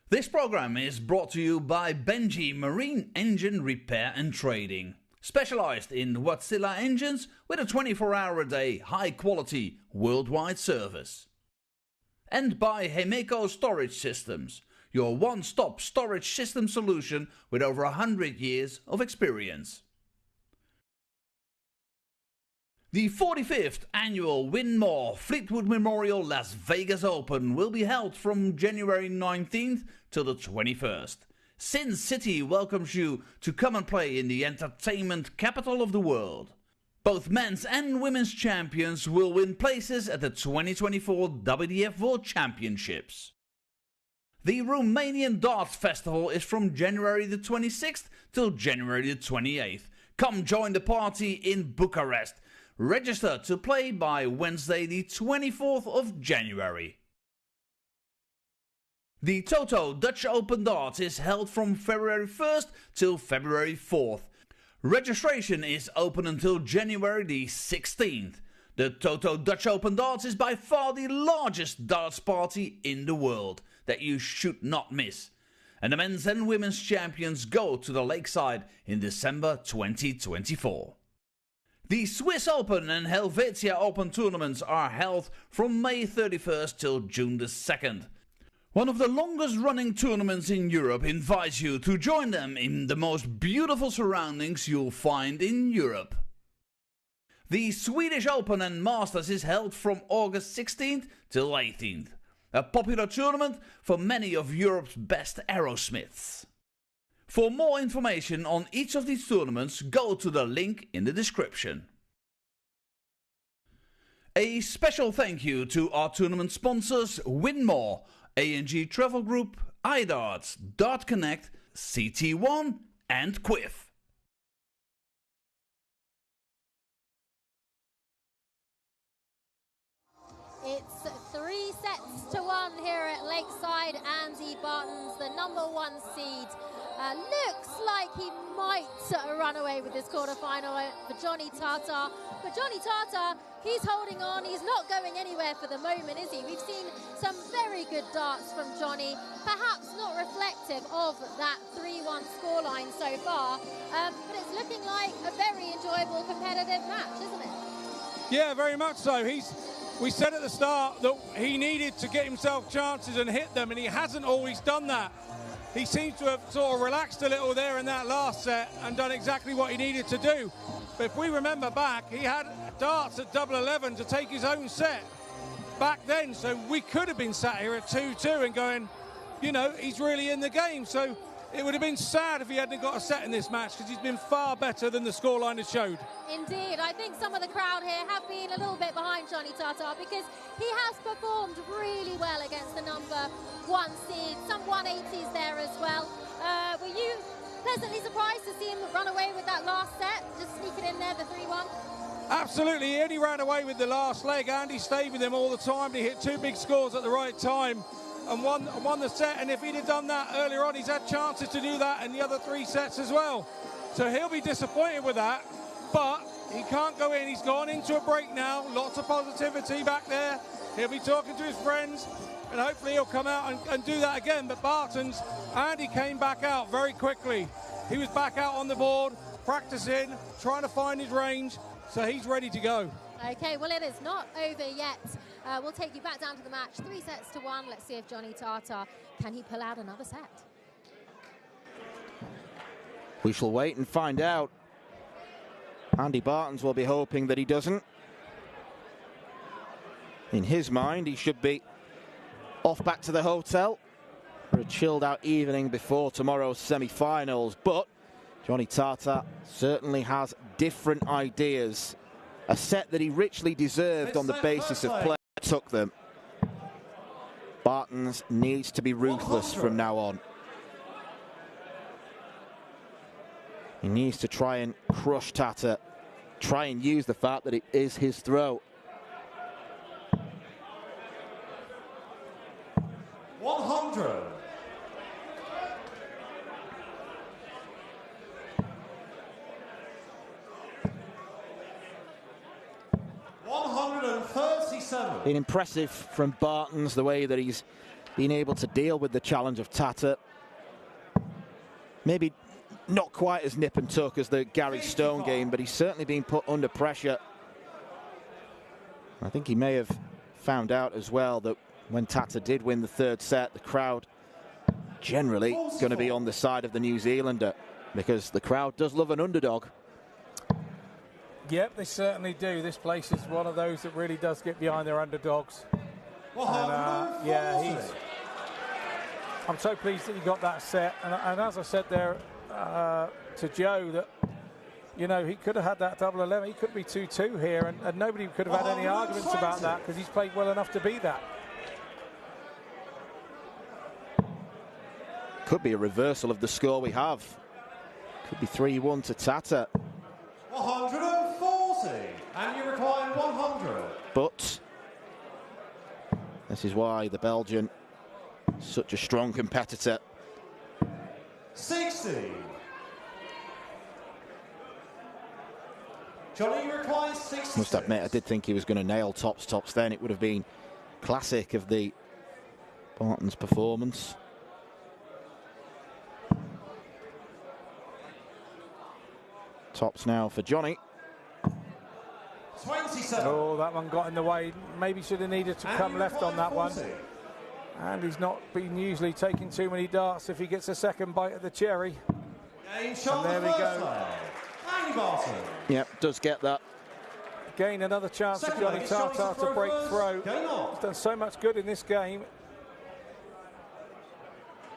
S7: This program is brought to you by Benji Marine Engine Repair and Trading, specialized in Wärtsilä engines with a 24-hour-a-day, high-quality, worldwide service. And by Hemeco Storage Systems, your one-stop storage system solution with over 100 years of experience. The 45th annual Win More Fleetwood Memorial Las Vegas Open will be held from January 19th till the 21st. Sin City welcomes you to come and play in the entertainment capital of the world. Both men's and women's champions will win places at the 2024 WDF World Championships. The Romanian Darts Festival is from January the 26th till January the 28th. Come join the party in Bucharest. Register to play by Wednesday the 24th of January. The Toto Dutch Open Darts is held from February 1st till February 4th. Registration is open until January the 16th. The Toto Dutch Open Darts is by far the largest darts party in the world that you should not miss. And the men's and women's champions go to the Lakeside in December 2024. The Swiss Open and Helvetia Open tournaments are held from May 31st till June the 2nd. One of the longest running tournaments in Europe invites you to join them in the most beautiful surroundings you'll find in Europe. The Swedish Open and Masters is held from August 16th till 18th. A popular tournament for many of Europe's best aerosmiths. For more information on each of these tournaments, go to the link in the description. A special thank you to our tournament sponsors Win More, A&G Travel Group, iDarts, Dart Connect, CT1 and Quiff.
S2: It's 3-1 here at Lakeside. Andy Bartons, the #1 seed, looks like he might run away with this quarterfinal for Johnny Tata. But Johnny Tata, he's holding on. He's not going anywhere for the moment, is he? We've seen some very good darts from Johnny, perhaps not reflective of that 3-1 scoreline so far. But it's looking like a very enjoyable, competitive match, isn't it?
S1: Yeah, very much so. We said at the start that he needed to get himself chances and hit them, and he hasn't always done that. He seems to have sort of relaxed a little there in that last set and done exactly what he needed to do. But if we remember back, he had darts at double 11 to take his own set back then, so we could have been sat here at 2-2 and going, you know, he's really in the game. So it would have been sad if he hadn't got a set in this match, because he's been far better than the scoreline has showed. Indeed.
S2: I think some of the crowd here have been a little bit behind Johnny Tata, because he has performed really well against the #1 seed, some 180s there as well. Were you pleasantly surprised to see him run away with that last set, just sneak it in there, the 3-1?
S1: Absolutely. He only ran away with the last leg. Andy stayed with him all the time. He hit two big scores at the right time and won the set. And if he'd have done that earlier on, he's had chances to do that in the other 3 sets as well. So he'll be disappointed with that, but he can't go in. He's gone into a break now. Lots of positivity back there. He'll be talking to his friends, and hopefully he'll come out and do that again. But Bartons, Andy came back out very quickly. He was back out on the board, practicing, trying to find his range, so he's ready to go.
S2: Okay, well, it is not over yet. We'll take you back down to the match, 3-1. Let's see if Johnny Tata, can he pull out another set?
S4: We shall wait and find out. Andy Bartons will be hoping that he doesn't. In his mind, he should be off back to the hotel for a chilled out evening before tomorrow's semi-finals. But Johnny Tata certainly has different ideas. A set that he richly deserved on the basis of play. Took them. Bartons needs to be ruthless from now on. He needs to try and crush Tata. Try and use the fact that it is his throw.
S8: 100.
S4: Been impressive from Bartons, the way that he's been able to deal with the challenge of Tata. Maybe not quite as nip and tuck as the Gary Stone game, but he's certainly been put under pressure. I think he may have found out as well that when Tata did win the third set, the crowd generally going to be on the side of the New Zealander, because the crowd does love an underdog.
S6: Yep, they certainly do. This place is one of those that really does get behind their underdogs. And, yeah, I'm so pleased that he got that set. And as I said there to Joe, that, you know, he could have had that double 11. He could be 2-2 here, and nobody could have had any arguments about that, because he's played well enough to be that.
S4: Could be a reversal of the score we have. Could be 3-1 to Tata.
S8: 140, and you require 100.
S4: But this is why the Belgian is such a strong competitor.
S8: 60. Johnny, you require 60.
S4: Must admit, I did think he was going to nail tops then. It would have been classic of the Bartons performance. Tops now for Johnny.
S8: 27.
S6: Oh, that one got in the way. Maybe should have needed to come left on that one. And he's not been usually taking too many darts if he gets a second bite of the cherry. And there we go.
S4: Yep, does get that.
S6: Again, another chance for Johnny Tata to break through. He's done so much good in this game.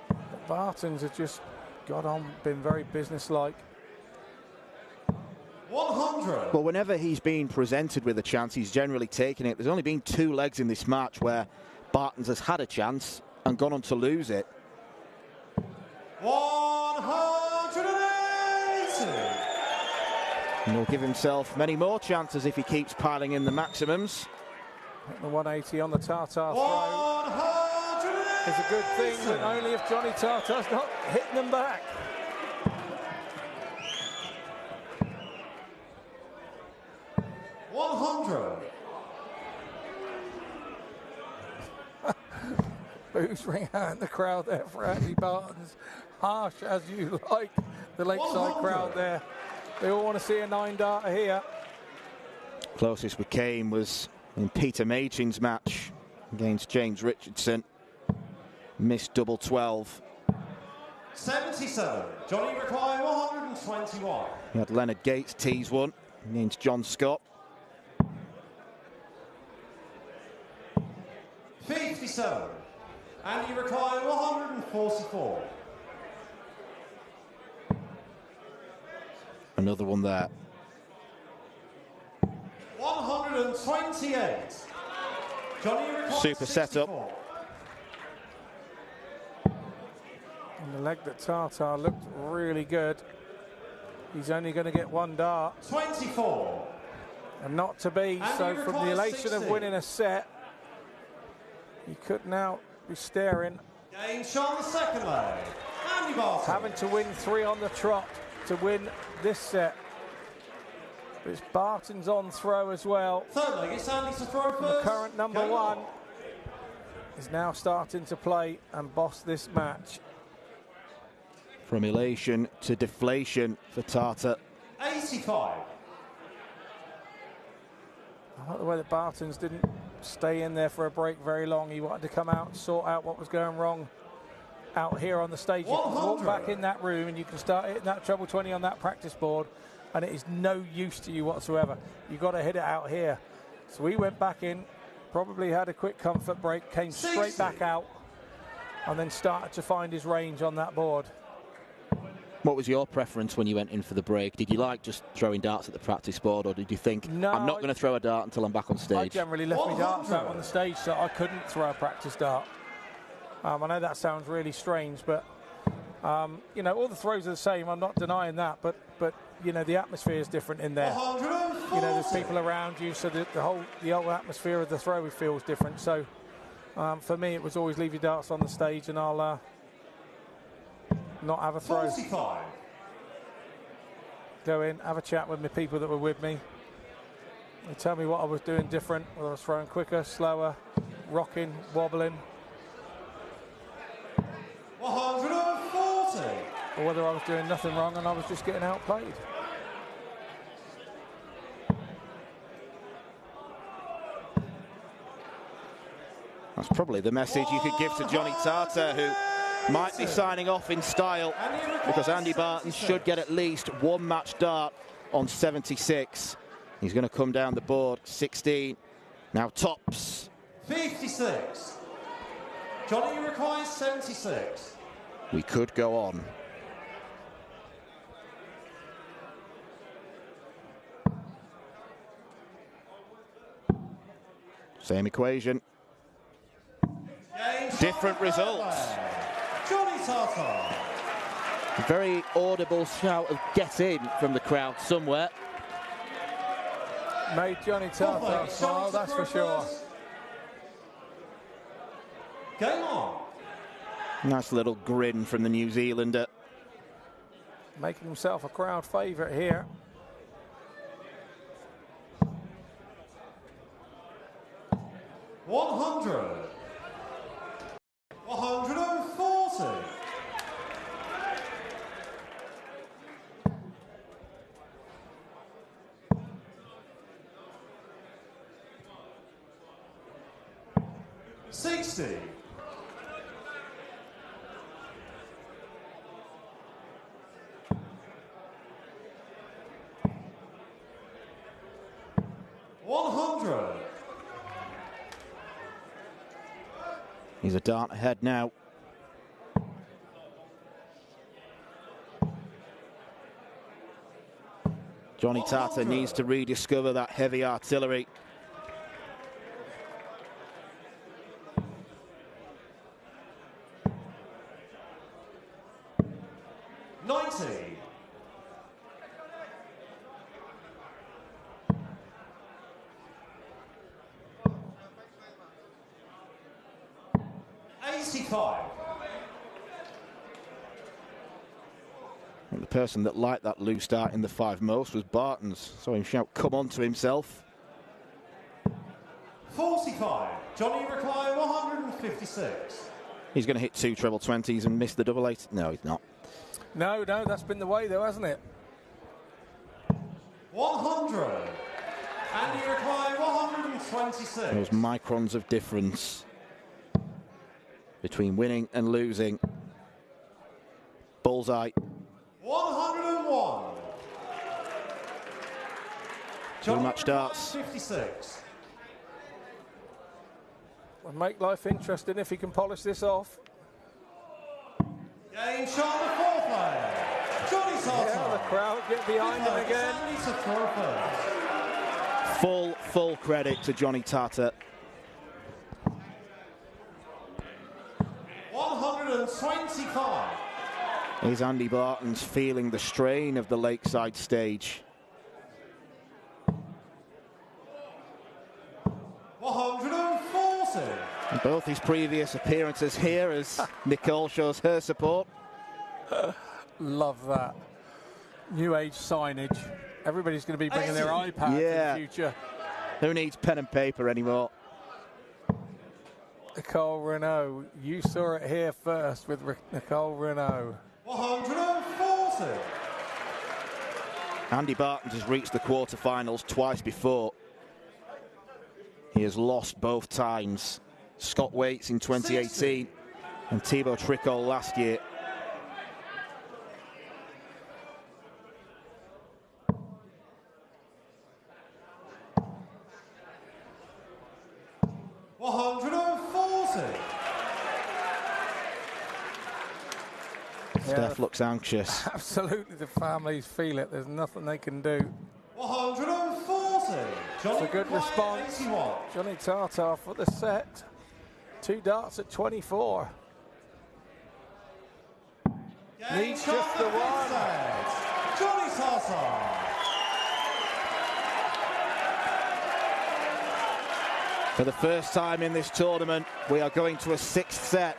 S6: The Bartons have just got on, been very businesslike.
S8: 100.
S4: Well, whenever he's been presented with a chance, he's generally taken it. There's only been 2 legs in this match where Bartons has had a chance and gone on to lose it.
S8: 180.
S4: And he'll give himself many more chances if he keeps piling in the maximums.
S6: The 180 on the Tata throw is a good thing, but only if Johnny Tata's not hitting them back. Boos ring out in the crowd there for Andy Bartons. Harsh as you like, the Lakeside crowd there. They all want to see a 9-darter here.
S4: Closest we came was in Peter Machin's match against James Richardson. Missed double 12.
S8: 77. Johnny require 121.
S4: We had Leonard Gates tease one against John Scott.
S8: 57. And you require 144.
S4: Another one there.
S8: 128. Johnny requires
S4: Super
S8: 64.
S4: setup.
S6: And the leg that Tata looked really good. He's only going to get 1 dart.
S8: 24.
S6: And not to be.
S8: And
S6: so from the elation
S8: 60.
S6: of winning a set, he could now be staring.
S8: Game shot on the second leg. Andy Barton.
S6: Having to win 3 on the trot to win this set. But it's Barton's on throw as well.
S8: Third leg, it's Andy to throw first.
S6: The current number
S8: Game
S6: 1
S8: on.
S6: is now starting to play and boss this match.
S4: From elation to deflation for Tata.
S8: 85.
S6: I like the way that Bartons didn't stay in there for a break very long. He wanted to come out and sort out what was going wrong out here on the stage. You can walk back in that room and you can start hitting that treble 20 on that practice board, and it is no use to you whatsoever. You've got to hit it out here. So we went back in, Probably had a quick comfort break, came straight back out, and then started to find his range on that board.
S4: What was your preference when you went in for the break? Did you like just throwing darts at the practice board, or did you think,
S6: no,
S4: I'm not going to throw a dart until I'm back on stage?
S6: I generally left my darts out on the stage, so I couldn't throw a practice dart. I know that sounds really strange, but you know, all the throws are the same. I'm not denying that, but you know, the atmosphere is different in there. You know, there's people around you, so the whole atmosphere of the throw feels different. So for me, it was always leave your darts on the stage, and I'll not have a throw.
S8: 45.
S6: Go in, have a chat with the people that were with me. They tell me what I was doing different, whether I was throwing quicker, slower, rocking, wobbling.
S8: 140.
S6: Or whether I was doing nothing wrong and I was just getting outplayed.
S4: That's probably the message you could give to Johnny Tarter, who might be signing off in style, because Andy Barton should get at least one match dart on 76. He's going to come down the board, 16. Now tops.
S8: 56. Johnny requires 76.
S4: We could go on. Same equation. Different results.
S8: Johnny Tarter.
S4: A very audible shout of "get in" from the crowd somewhere.
S6: Made Johnny Tarter smile, that's for sure.
S8: Game on.
S4: Nice little grin from the New Zealander.
S6: Making himself a crowd favourite here.
S8: $100. 140. $60. 100.
S4: He's a dart ahead now. Johnny Tarter needs to rediscover that heavy artillery.
S8: $90. 85.
S4: And the person that liked that loose dart in the five most was Barton's. Saw him shout, "Come on," to himself.
S8: 45. Johnny require 156.
S4: He's going to hit two treble 20s and miss the double 8. No, he's not.
S6: No, that's been the way though, hasn't it?
S8: 100. And you require 126.
S4: Those microns of difference between winning and losing. Bullseye.
S8: 101.
S4: Two match darts.
S8: 56.
S6: Will make life interesting if he can polish this off.
S8: Game shot the fourth player. Johnny Tarter.
S6: Yeah, the crowd get behind him again.
S4: Full credit to Johnny Tarter.
S8: 125.
S4: Is Andy Barton's feeling the strain of the Lakeside stage?
S8: 140.
S4: And both his previous appearances here as Nicole shows her support.
S6: Love that. New age signage. Everybody's going to be bringing their iPad in the future.
S4: Who needs pen and paper anymore?
S6: Nicole Renault. You saw it here first with Nicole Renault.
S8: 140.
S4: Andy Barton has reached the quarterfinals twice before. He has lost both times. Scott Waits in 2018 and Thibaut Tricol last year. Steph looks anxious.
S6: Absolutely, the families feel it. There's nothing they can do.
S5: 140.
S6: It's a good response.
S5: 81.
S6: Johnny Tartar for the set. 2 darts at 24. Needs just the one.
S5: Johnny Tartar.
S4: For the first time in this tournament, we are going to a 6th set.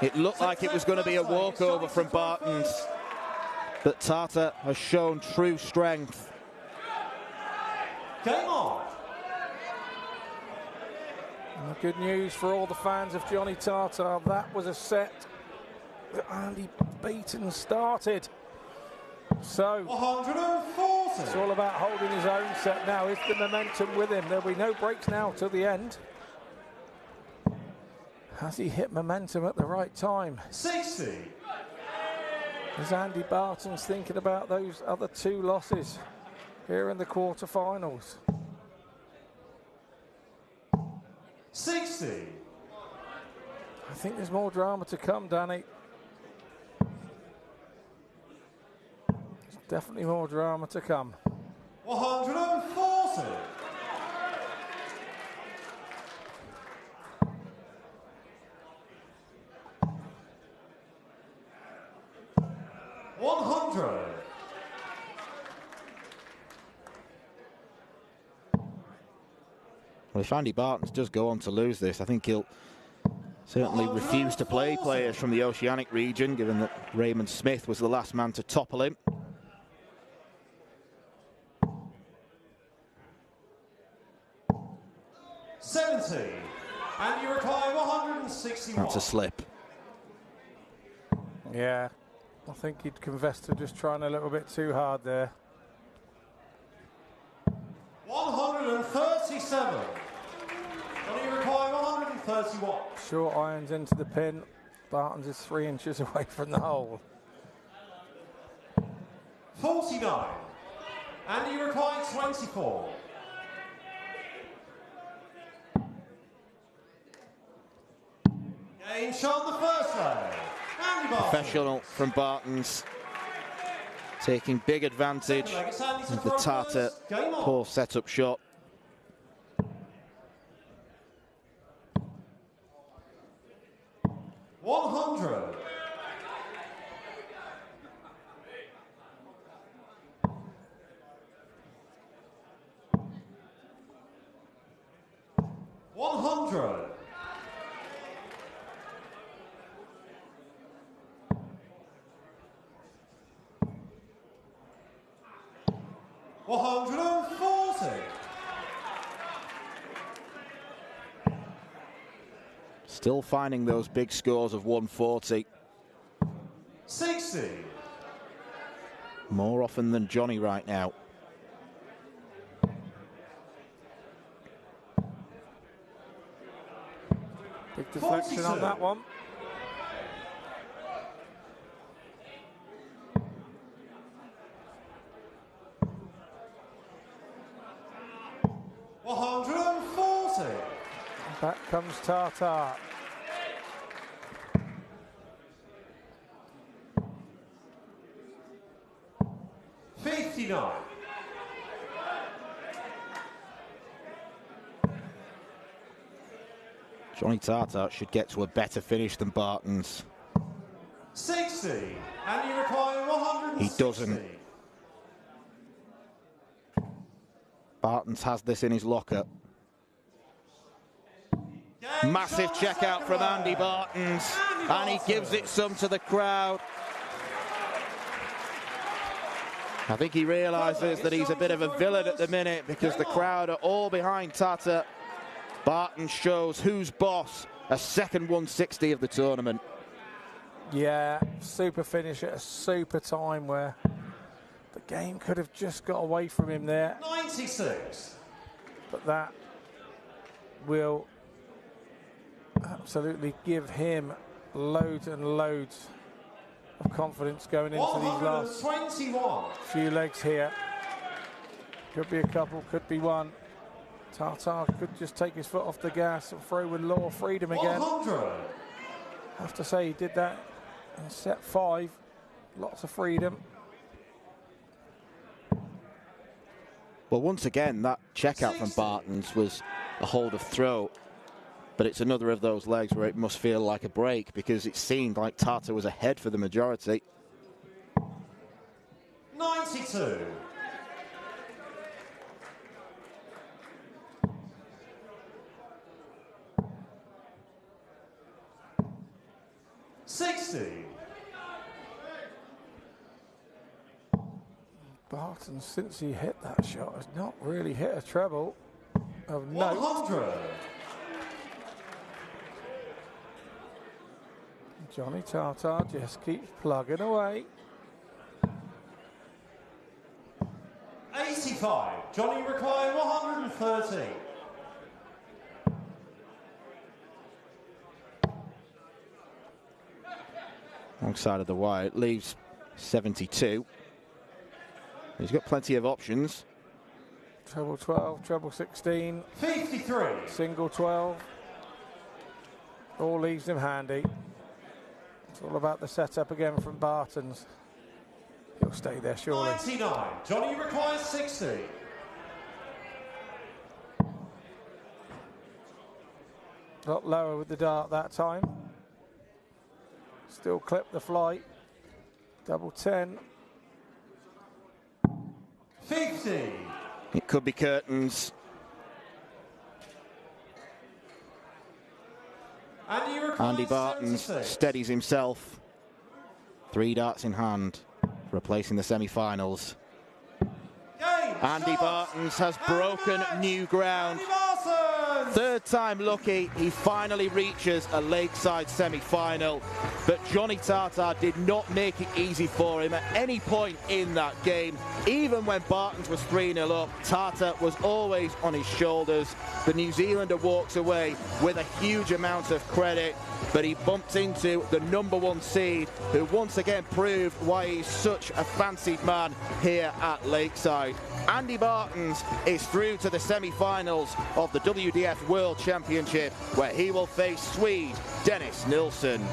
S4: It looked like it was going to be a walkover from Bartons, but Tartar has shown true strength.
S5: Game on.
S6: And the good news for all the fans of Johnny Tartar, that was a set that Andy Beaton started. So
S5: 140.
S6: it's all about holding his own set now. Is the momentum with him? There'll be no breaks now till the end. Has he hit momentum at the right time?
S5: 60.
S6: Is Andy Barton's thinking about those other 2 losses here in the quarterfinals?
S5: 60.
S6: I think there's more drama to come, Danny. There's definitely more drama to come.
S5: 140. 100.
S4: Well, if Andy Bartons does go on to lose this, I think he'll certainly refuse to play players from the Oceanic region, given that Raymond Smith was the last man to topple him.
S5: $70. And you require 161.
S4: That's a slip.
S6: Yeah, I think he'd confess to just trying a little bit too hard there.
S5: 137. And you require 131.
S6: Short irons into the pin. Bartons is 3 inches away from the hole.
S5: 49. And you require 24. Game shot the first leg. Andy Barton.
S4: Professional from Bartons, taking big advantage of the Tartar poor setup shot.
S5: $100. $100. $140.
S4: Still finding those big scores of 140.
S5: 60.
S4: More often than Johnny right now.
S6: Big deflection
S5: 42.
S6: on that one.
S5: $140.
S6: Back comes Tartar.
S5: $59.
S4: Johnny Tartar should get to a better finish than Bartons.
S5: 60. And you require 160.
S4: He doesn't. Bartons has this in his locker. Massive check out from Andy Bartons, and he gives it some to the crowd. I think he realises that he's a bit of a villain at the minute because the crowd are all behind Tartar. Barton shows who's boss, a second 160 of the tournament.
S6: Yeah, super finish at a super time where the game could have just got away from him there.
S5: 96.
S6: But that will absolutely give him loads and loads of confidence going into these last
S5: 121.
S6: few legs here. Could be a couple, could be one. Tartar could just take his foot off the gas and throw with law freedom again.
S5: 100.
S6: I have to say he did that In set 5, lots of freedom.
S4: Well, once again, that checkout from Bartons was a hold of throw, but it's another of those legs where it must feel like a break because it seemed like Tata was ahead for the majority.
S5: 92.
S6: Barton, since he hit that shot, has not really hit a treble of note.
S5: 100.
S6: Johnny Tata just keeps plugging away.
S5: 85. Johnny Recline, 130.
S4: Wrong side of the wire, it leaves 72. He's got plenty of options.
S6: Treble 12, treble 16.
S5: 53.
S6: Single 12. All leaves him handy. It's all about the setup again from Bartons. He'll stay there surely.
S5: 99. Johnny Recline, 60.
S6: A lot lower with the dart that time. Still clip the flight. Double 10.
S5: 50.
S4: It could be curtains. Andy Bartons
S5: 76.
S4: steadies himself. 3 darts in hand, replacing the semi-finals. Andy Bartons has broken new ground. Third time lucky, he finally reaches a Lakeside semi-final. But Johnny Tata did not make it easy for him at any point in that game. Even when Bartons was 3-0 up, Tata was always on his shoulders. The New Zealander walks away with a huge amount of credit, but he bumped into the #1 seed, who once again proved why he's such a fancied man here at Lakeside. Andy Bartons is through to the semi-finals of the WDF World Championship, where he will face Swede Dennis Nilsson.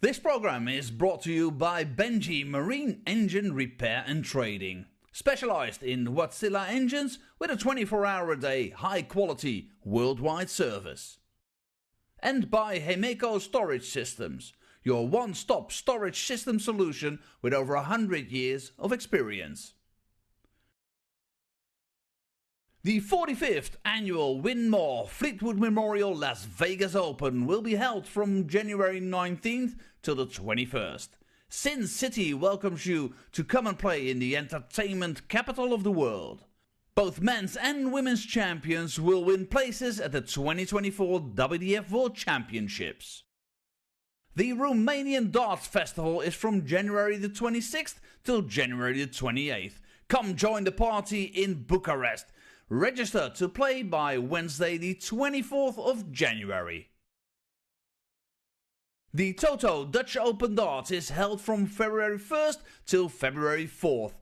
S7: This program is brought to you by Benji Marine Engine Repair and Trading, specialized in Wärtsilä engines with a 24-hour-a-day, high-quality, worldwide service. And by Hemeco Storage Systems, your one-stop storage system solution with over 100 years of experience. The 45th annual Win More Fleetwood Memorial Las Vegas Open will be held from January 19th till the 21st. Sin City welcomes you to come and play in the entertainment capital of the world. Both men's and women's champions will win places at the 2024 WDF World Championships. The Romanian Darts Festival is from January the 26th till January the 28th. Come join the party in Bucharest. Register to play by Wednesday the 24th of January. The Toto Dutch Open Darts is held from February 1st till February 4th.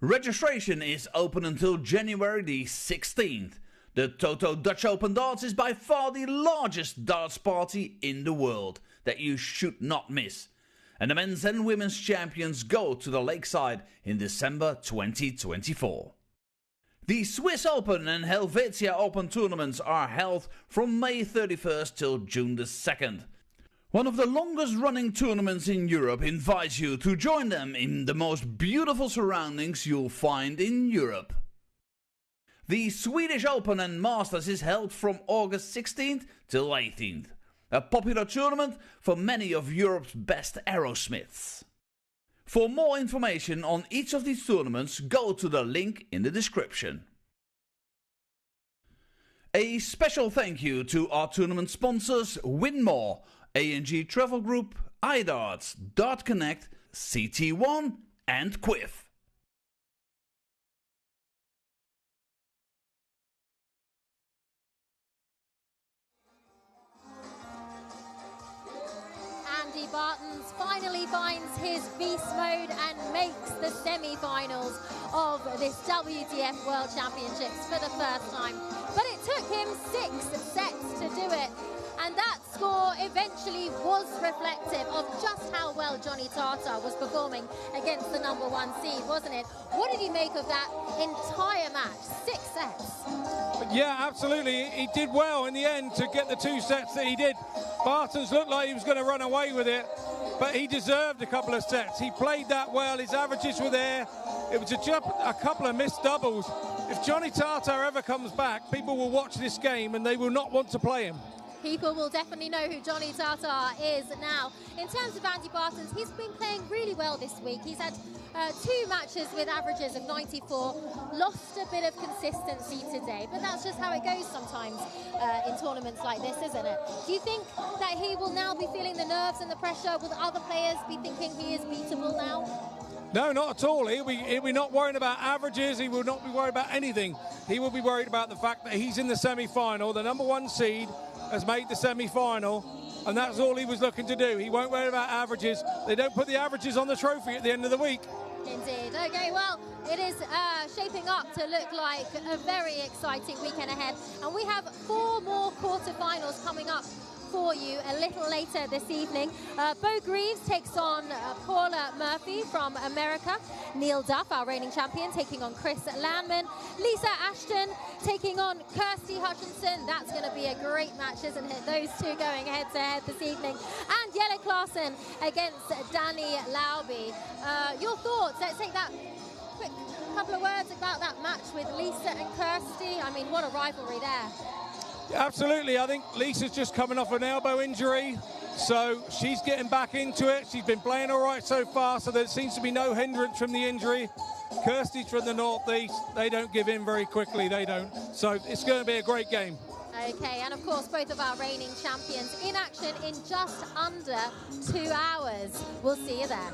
S7: Registration is open until January the 16th. The Toto Dutch Open Darts is by far the largest darts party in the world that you should not miss. And the men's and women's champions go to the Lakeside in December 2024. The Swiss Open and Helvetia Open tournaments are held from May 31st till June the 2nd. One of the longest running tournaments in Europe invites you to join them in the most beautiful surroundings you'll find in Europe. The Swedish Open and Masters is held from August 16th till 18th. A popular tournament for many of Europe's best aerosmiths. For more information on each of these tournaments, go to the link in the description. A special thank you to our tournament sponsors, Win More, A&G Travel Group, iDarts, Dart Connect, CT1 and Quiff.
S2: Andy Bartons finally finds his beast mode and makes the semi-finals of this WDF World Championships for the first time. But it took him 6 sets to do it. And that score eventually was reflective of just how well Johnny Tartar was performing against the #1 seed, wasn't it? What did you make of that entire match? 6 sets.
S1: Yeah, absolutely. He did well in the end to get the 2 sets that he did. Bartons looked like he was going to run away with it, but he deserved a couple of sets. He played that well. His averages were there. It was a couple of missed doubles. If Johnny Tartar ever comes back, people will watch this game and they will not want to play him.
S2: People will definitely know who Johnny Tartar is now. In terms of Andy Bartons, he's been playing really well this week. He's had 2 matches with averages of 94, lost a bit of consistency today, but that's just how it goes sometimes in tournaments like this, isn't it? Do you think that he will now be feeling the nerves and the pressure? Will the other players be thinking he is beatable now?
S1: No, not at all. He'll be not worrying about averages. He will not be worried about anything. He will be worried about the fact that he's in the semi-final. The #1 seed has made the semi-final, and that's all he was looking to do. He won't worry about averages. They don't put the averages on the trophy at the end of the week.
S2: Indeed. Okay, well, it is shaping up to look like a very exciting weekend ahead, and we have 4 more quarterfinals coming up for you a little later this evening. Bo Greaves takes on Paula Murphy from America. Neil Duff, our reigning champion, taking on Chris Landman. Lisa Ashton taking on Kirsty Hutchinson. That's going to be a great match, isn't it? Those two going head-to-head this evening. And Jelle Klaassen against Danny Lauby. Your thoughts? Let's take that quick couple of words about that match with Lisa and Kirsty. I mean, what a rivalry there.
S1: Absolutely. I think Lisa's just coming off an elbow injury, so she's getting back into it. She's been playing all right so far, so there seems to be no hindrance from the injury. Kirsty's from the northeast. They don't give in very quickly. They don't. So it's going to be a great game.
S2: Okay, and of course, both of our reigning champions in action in just under 2 hours. We'll see you there.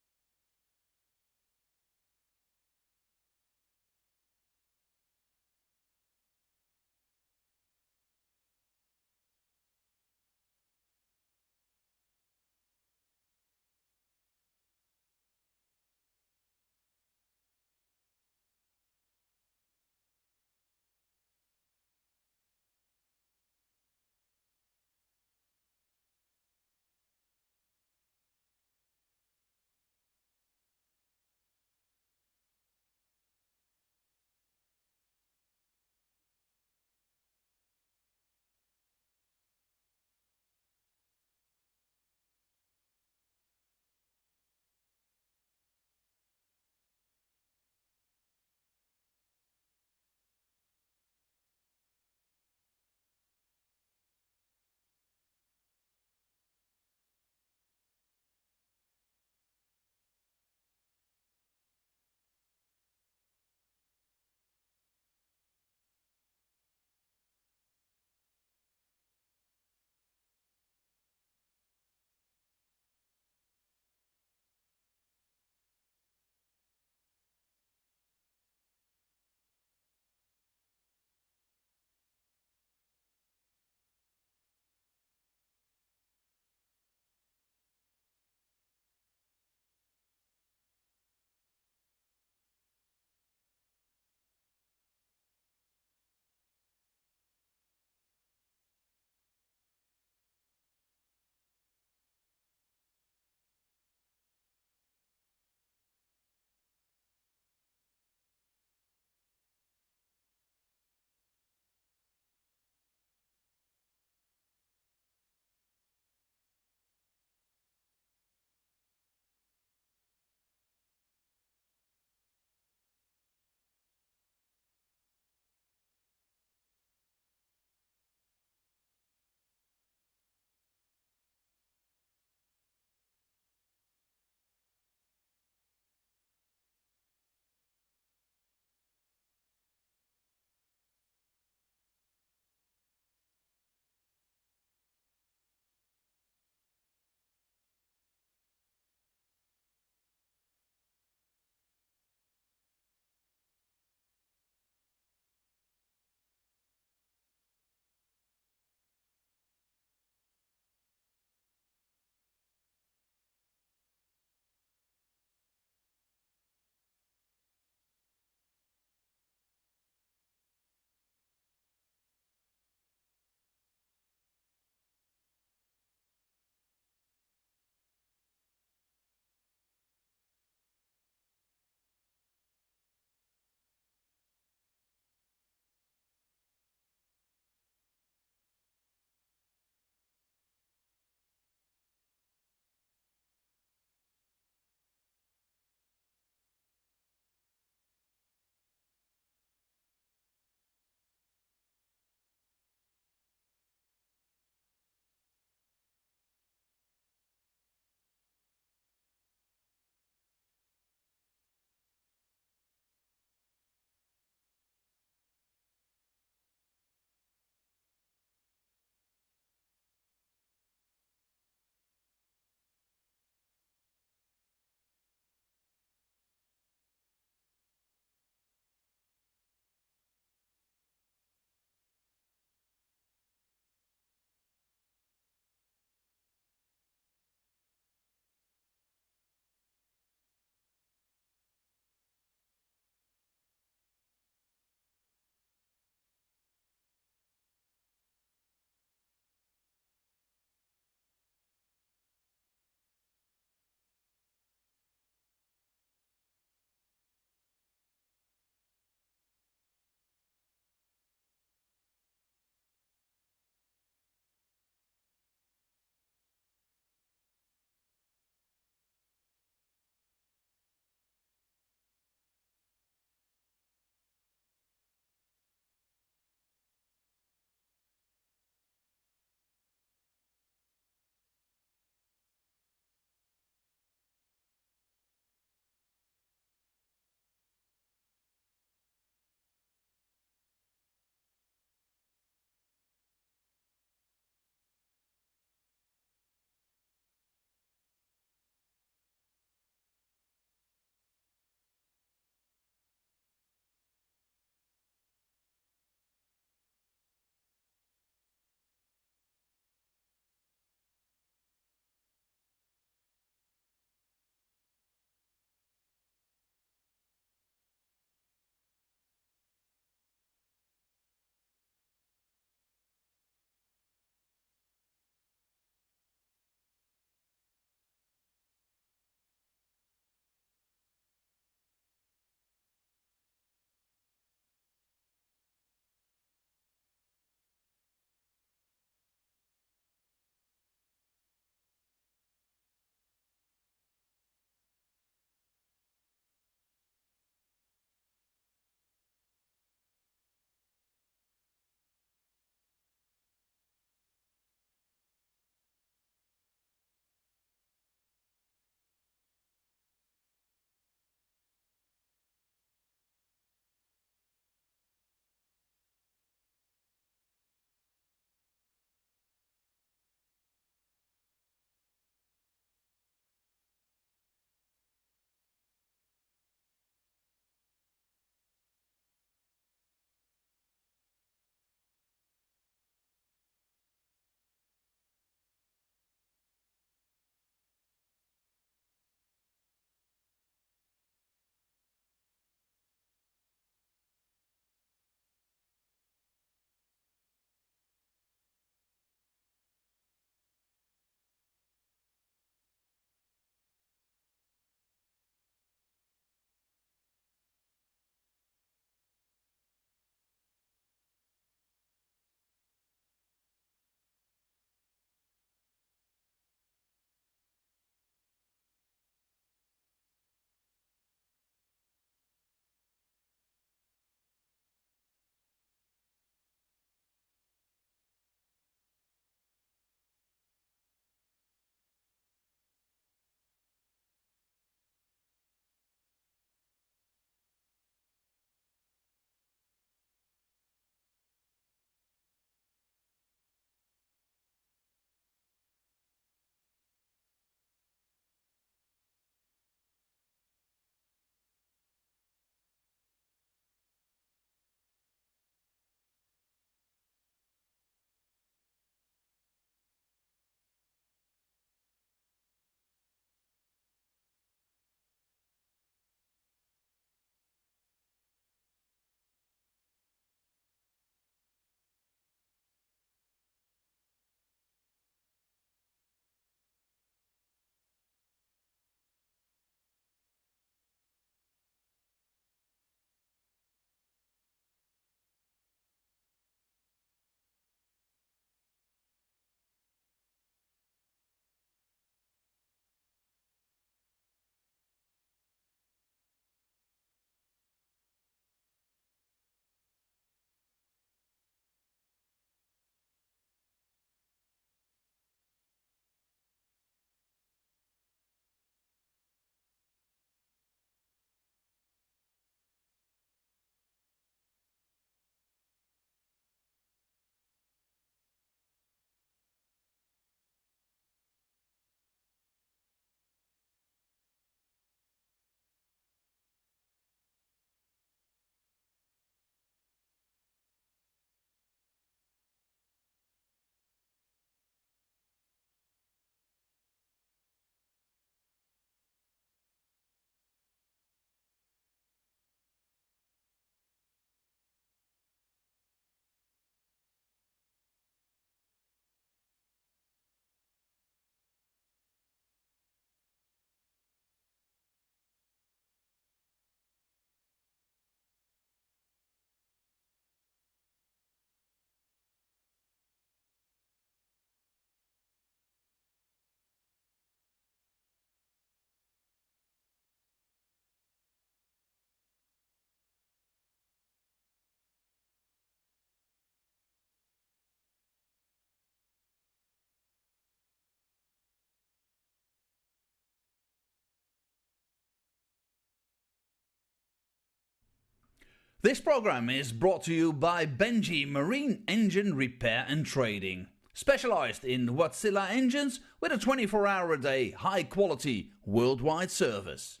S7: This program is brought to you by Benji Marine Engine Repair and Trading, specialized in Wärtsilä engines with a 24-hour-a-day, high-quality, worldwide service.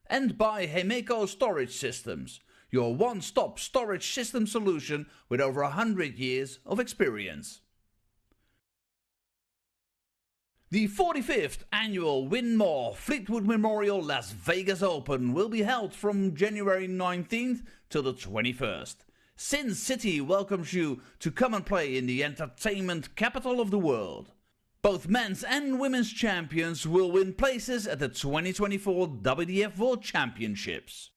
S7: And by Hemeco Storage Systems, your one-stop storage system solution with over 100 years of experience. The 45th annual Win More Fleetwood Memorial Las Vegas Open will be held from January 19th till the 21st. Sin City welcomes you to come and play in the entertainment capital of the world. Both men's and women's champions will win places at the 2024 WDF World Championships.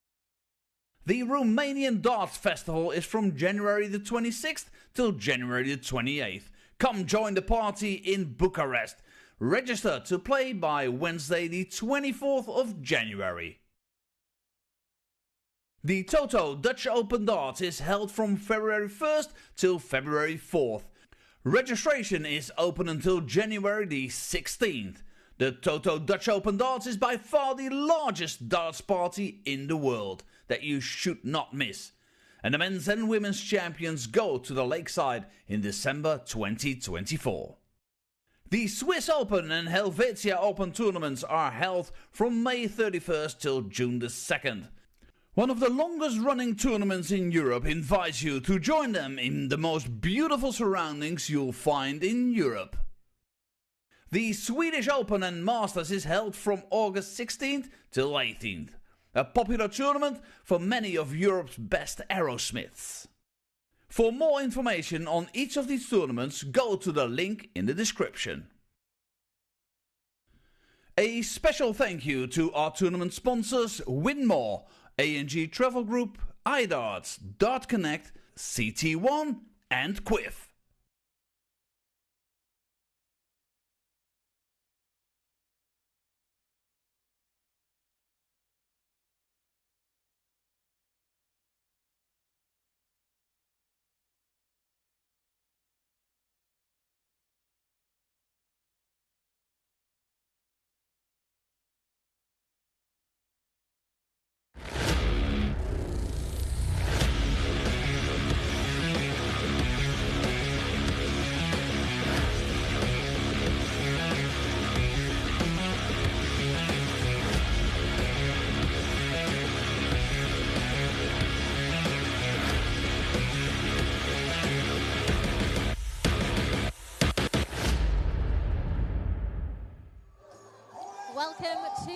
S7: The Romanian Darts Festival is from January the 26th till January the 28th. Come join the party in Bucharest. Register to play by Wednesday the 24th of January. The Toto Dutch Open Darts is held from February 1st till February 4th. Registration is open until January the 16th. The Toto Dutch Open Darts is by far the largest darts party in the world that you should not miss. And the men's and women's champions go to the Lakeside in December 2024. The Swiss Open and Helvetia Open tournaments are held from May 31st till June the 2nd. One of the longest running tournaments in Europe invites you to join them in the most beautiful surroundings you'll find in Europe. The Swedish Open and Masters is held from August 16th till 18th. A popular tournament for many of Europe's best aerosmiths. For more information on each of these tournaments, go to the link in the description. A special thank you to our tournament sponsors Win More, A&G Travel Group, iDarts, Dart Connect, CT1 and Quiff.
S2: Welcome to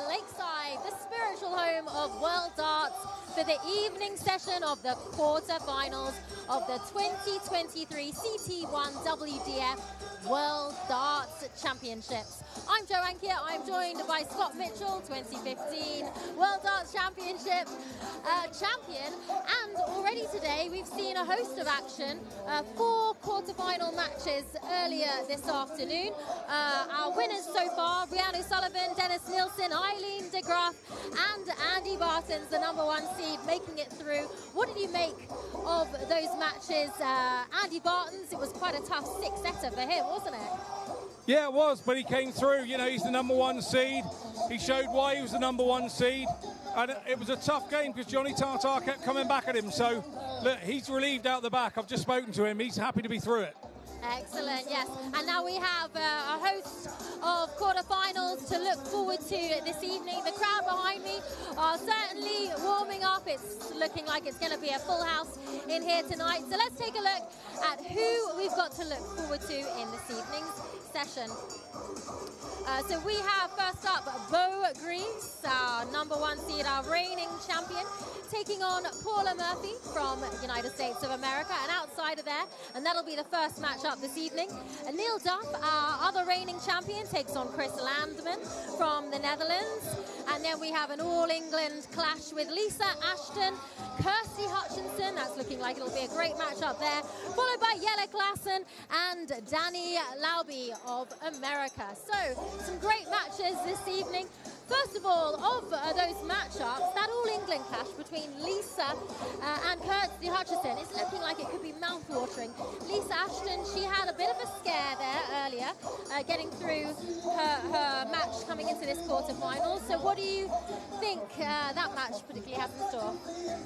S2: Lakeside, the spiritual home of World Darts, for the evening session of the quarterfinals of the 2023 CT1 WDF World Darts Championships. I'm Jo Ankia. I'm joined by Scott Mitchell, 2015 World Darts Championship champion. And already today we've seen a host of action, 4 quarterfinal matches earlier this afternoon. Our winners so far, Rhian O'Sullivan, Dennis Nielsen, Eileen de Graaf and Andy Bartons, the #1 seed, making it through. What did you make of those matches? Andy Bartons, it was quite a tough 6-setter for him, wasn't it?
S1: Yeah, it was, but he came through. You know, he's the #1 seed. He showed why he was the #1 seed. And it was a tough game because Johnny Tartar kept coming back at him. So, look, he's relieved out the back. I've just spoken to him. He's happy to be through it.
S2: Excellent, yes. And now we have a host of quarterfinals to look forward to this evening. The crowd behind me are certainly warming up. It's looking like it's going to be a full house in here tonight. So let's take a look at who we've got to look forward to in this evening's session. So we have first up Bo Greaves, our #1 seed, our reigning champion, taking on Paula Murphy from the United States of America, an outsider there, and that'll be the first match up this evening. Neil Duff, our other reigning champion, takes on Chris Landman from the Netherlands. And then we have an All-England clash with Lisa Ashton, Kirsty Hutchinson. That's looking like it'll be a great match up there, followed by Jelle Klassen and Danny Lauby of America. So some great matches this evening. First of all, of those matchups, that All England clash between Lisa and Kirsty Hutchison is looking like it could be mouth-watering. Lisa Ashton, she had a bit of a scare there earlier, getting through her match coming into this quarter-final. So what do you think that match particularly has in store?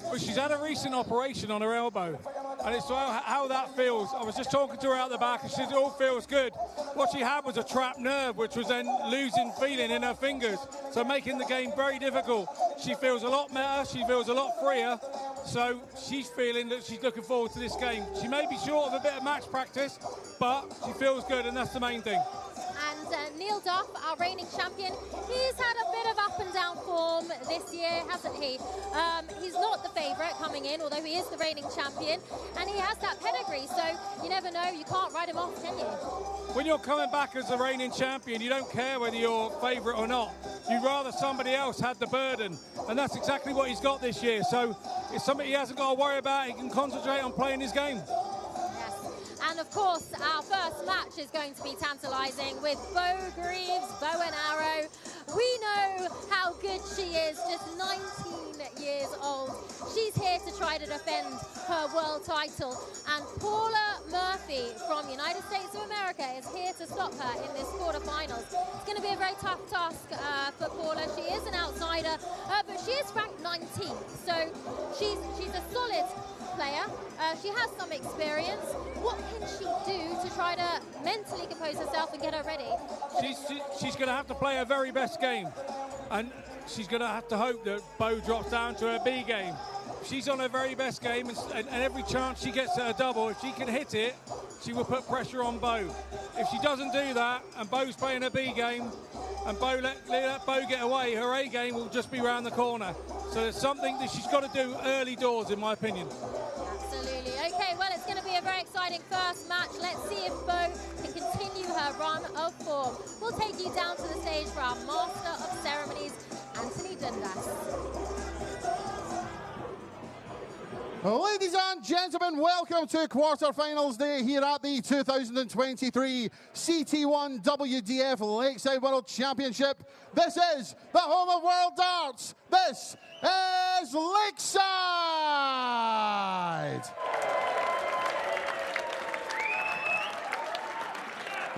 S1: Well, she's had a recent operation on her elbow, and it's how that feels. I was just talking to her out the back, and she said it all feels good. What she had was a trapped nerve, which was then losing feeling in her fingers, so making the game very difficult. She feels a lot better, she feels a lot freer, so she's feeling that she's looking forward to this game. She may be short of a bit of match practice, but she feels good, and that's the main thing.
S2: And Neil Duff, our reigning champion, he's had a bit of up and down form this year, hasn't he? He's not the favourite coming in, although he is the reigning champion, and he has that pedigree, so you never know, you can't write him off, can you?
S1: When you're coming back as the reigning champion, you don't care whether you're favourite or not. You'd rather somebody else had the burden, and that's exactly what he's got this year. So it's something he hasn't got to worry about. He can concentrate on playing his game.
S2: And of course, our first match is going to be tantalising with Bo Greaves, bow and arrow. We know how good she is, just 19 years old. She's here to try to defend her world title. And Paula Murphy from United States of America is here to stop her in this quarterfinals. It's going to be a very tough task for Paula. She is an outsider, but she is ranked 19th. So she's a solid player. She has some experience. What can she do to try to mentally compose herself and get her ready?
S1: She's going to have to play her very best game, and she's going to have to hope that Bo drops down to her B game. She's on her very best game, and every chance she gets at a double, if she can hit it, she will put pressure on Bo. If she doesn't do that, and Bo's playing her B game, and let Bo get away, her A game will just be round the corner. So there's something that she's got to do early doors, in my opinion.
S2: Absolutely. Okay, well, it's going to be a very exciting first match. Let's see if Bo can continue her run of form. We'll take you down to the stage for our Master of Ceremonies, Anthony Dundas.
S3: Ladies and gentlemen, welcome to quarterfinals day here at the 2023 CT1 WDF Lakeside World Championship. This is the home of World Darts. This is Lakeside.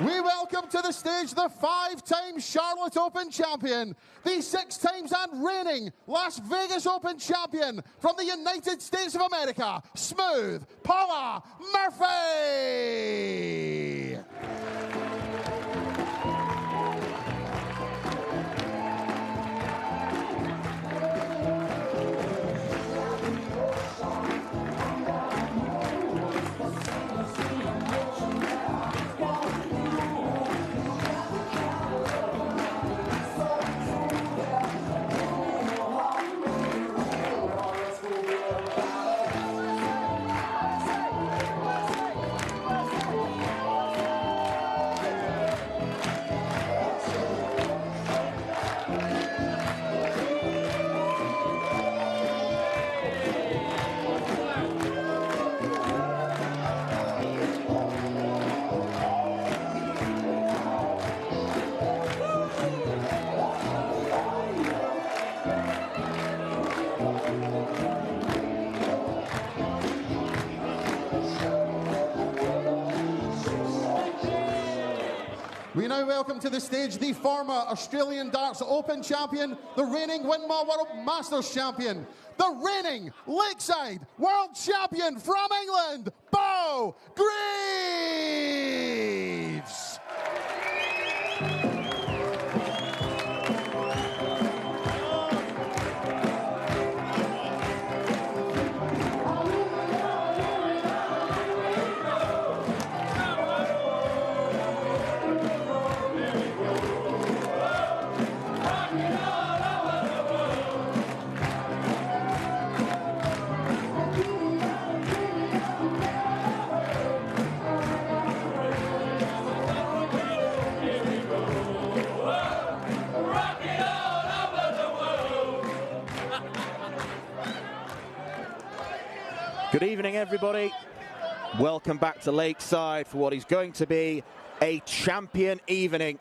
S3: We welcome to the stage the 5-time Charlotte Open champion, the 6 times and reigning Las Vegas Open champion from the United States of America, Smooth Paula Murphy. We now welcome to the stage the former Australian Darts Open champion, the reigning Winmore World Masters champion, the reigning Lakeside World champion from England, Bo Greaves.
S4: Good evening, everybody. Welcome back to Lakeside for what is going to be a champion evening.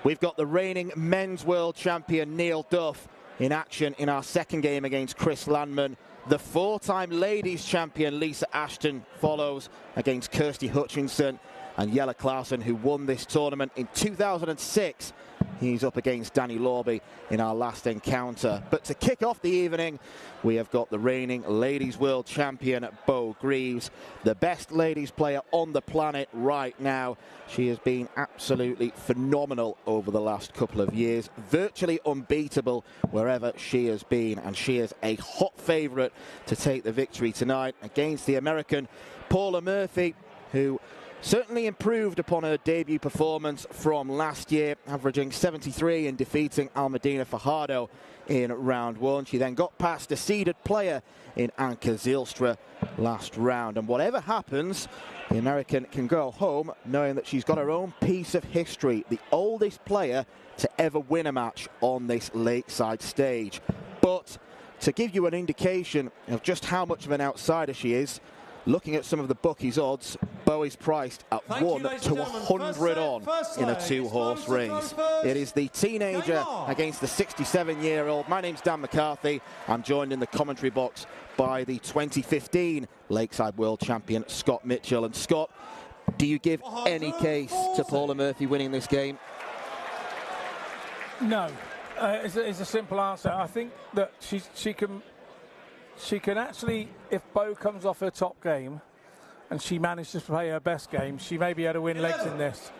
S4: We've got the reigning men's world champion Neil Duff in action in our second game against Chris Landman. The four-time ladies champion Lisa Ashton follows against Kirsty Hutchinson, and Jelle Clausen, who won this tournament in 2006. He's up against Danny Lorby in our last encounter. But to kick off the evening, we have got the reigning ladies world champion Bo Greaves, the best ladies player on the planet right now. She has been absolutely phenomenal over the last couple of years, virtually unbeatable wherever she has been, and she is a hot favourite to take the victory tonight against the American Paula Murphy, who certainly improved upon her debut performance from last year, averaging 73 and defeating Almudena Fajardo in round one. She then got past a seeded player in Anke Zylstra last round. And whatever happens, the American can go home knowing that she's got her own piece of history, the oldest player to ever win a match on this lakeside stage. But to give you an indication of just how much of an outsider she is, looking at some of the bookies' odds, Bo is priced at 1 to 100 on in a two-horse race. It is the teenager against the 67-year-old. My name's Dan McCarthy. I'm joined in the commentary box by the 2015 Lakeside World Champion Scott Mitchell. And Scott, do you give any case to Paula Murphy winning this game?
S6: No. It's a simple answer. I think that she can actually, if Bo comes off her top game and she manages to play her best game, she may be able to win legs in this.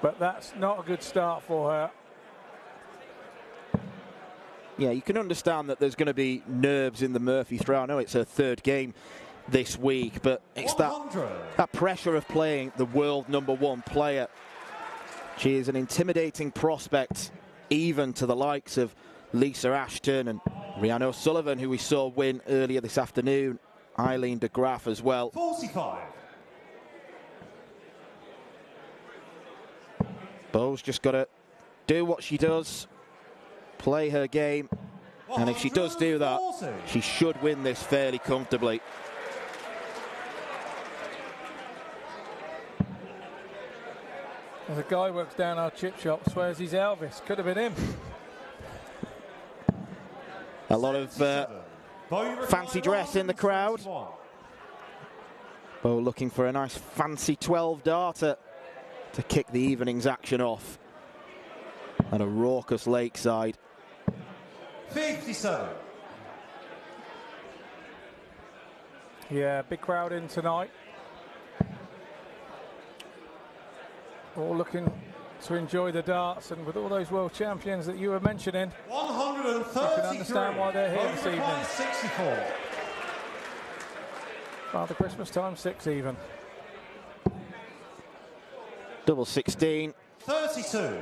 S6: But that's not a good start for her.
S4: Yeah, you can understand that there's going to be nerves in the Murphy throw. I know it's her third game this week, but it's that pressure of playing the world #1 player. She is an intimidating prospect, even to the likes of Lisa Ashton and Rhiannon O'Sullivan, who we saw win earlier this afternoon, Eileen de Graaf as well.
S5: 45.
S4: Bo's just got to do what she does, play her game, and if she does do that, she should win this fairly comfortably.
S6: There's a guy who works down our chip shop, swears he's Elvis. Could have been him.
S4: A lot of fancy dress in the crowd. Bo looking for a nice fancy 12 darter to kick the evening's action off at a raucous lakeside.
S5: 57.
S6: Yeah, big crowd in tonight. All looking to enjoy the darts, and with all those world champions that you were mentioning,
S5: 133.
S6: you can understand why they're here this evening.
S5: 64.
S6: Father Christmas time, 6 even.
S4: Double 16.
S5: 32.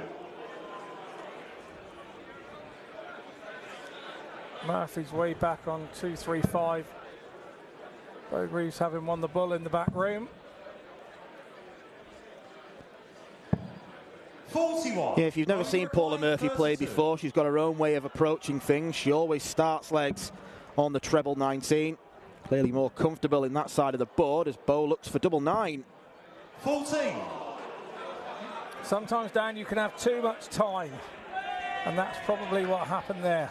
S6: Murphy's way back on 2-3-5. Bo Greaves having won the bull in the back room.
S5: 41.
S4: Yeah, if you've never seen Paula Murphy play before, she's got her own way of approaching things. She always starts legs on the treble 19. Clearly more comfortable in that side of the board as Bo looks for double 9.
S5: 14.
S6: Sometimes, Dan, you can have too much time, and that's probably what happened there.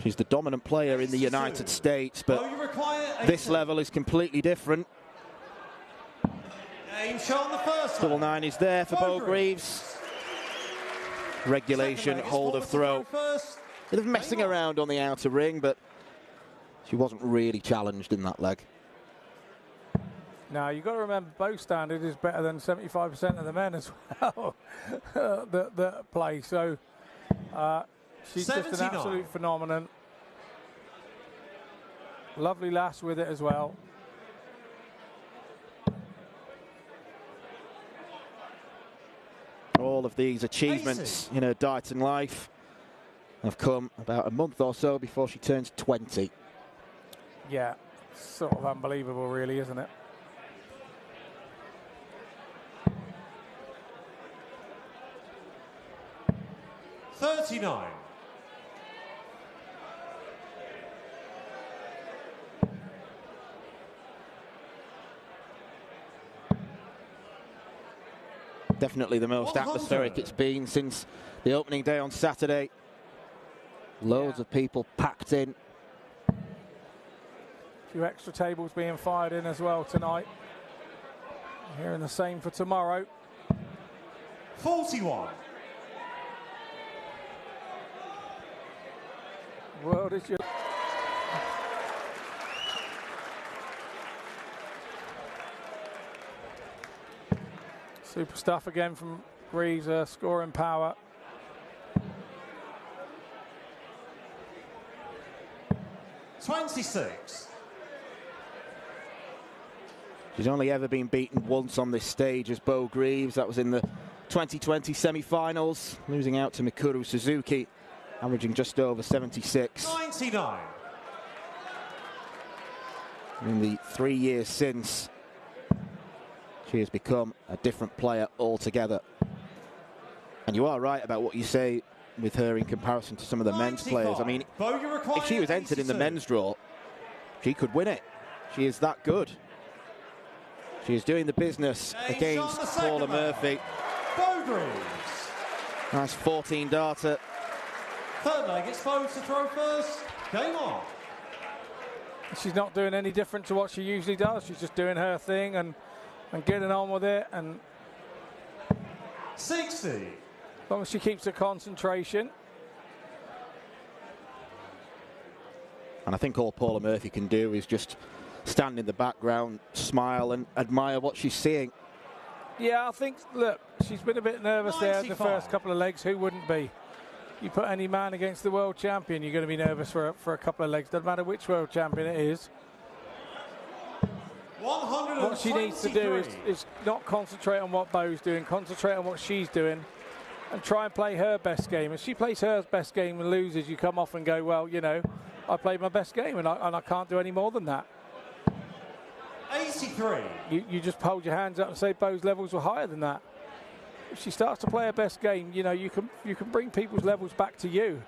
S4: She's the dominant player in the United States, but this level is completely different. Double 9 is there for Bo Greaves. Regulation, hold of throw. Bit of messing around on the outer ring, but she wasn't really challenged in that leg.
S6: Now, you've got to remember, Bo's standard is better than 75% of the men as well that play. So she's 79. Just an absolute phenomenon. Lovely lass with it as well.
S4: All of these achievements in her darting life have come about a month or so before she turns 20.
S6: Yeah, sort of unbelievable, really, isn't it?
S4: Definitely the most atmospheric it's been since the opening day on Saturday. Loads of people packed in.
S6: A few extra tables being fired in as well tonight. Hearing the same for tomorrow.
S5: 41.
S6: World is your... Super stuff again from Greaves, scoring power.
S5: $26.
S4: She's only ever been beaten once on this stage as Bo Greaves. That was in the 2020 semi-finals, losing out to Mikuru Suzuki, averaging just over 76.
S5: 99.
S4: In the 3 years since, she has become a different player altogether. And you are right about what you say with her in comparison to some of the men's players. I mean, if she was entered in the men's draw, she could win it. She is that good. She is doing the business against Paula Murphy.
S5: Bo Greaves.
S4: Nice 14 darter.
S5: Third leg exposed to throw first. Game on.
S6: She's not doing any different to what she usually does. She's just doing her thing and getting on with it. And
S5: 60.
S6: As long as she keeps her concentration.
S4: And I think all Paula Murphy can do is just stand in the background, smile and admire what she's seeing.
S6: Yeah, I think, look, she's been a bit nervous 95. There the first couple of legs. Who wouldn't be? You put any man against the world champion, you're going to be nervous for a couple of legs. Doesn't matter which world champion it is. What she needs to do is not concentrate on what Bo's doing, concentrate on what she's doing and try and play her best game. If she plays her best game and loses, you come off and go, well, you know, I played my best game and I can't do any more than that.
S5: 83.
S6: You just hold your hands up and say Bo's levels were higher than that. If she starts to play her best game, you know, you can bring people's levels back to you.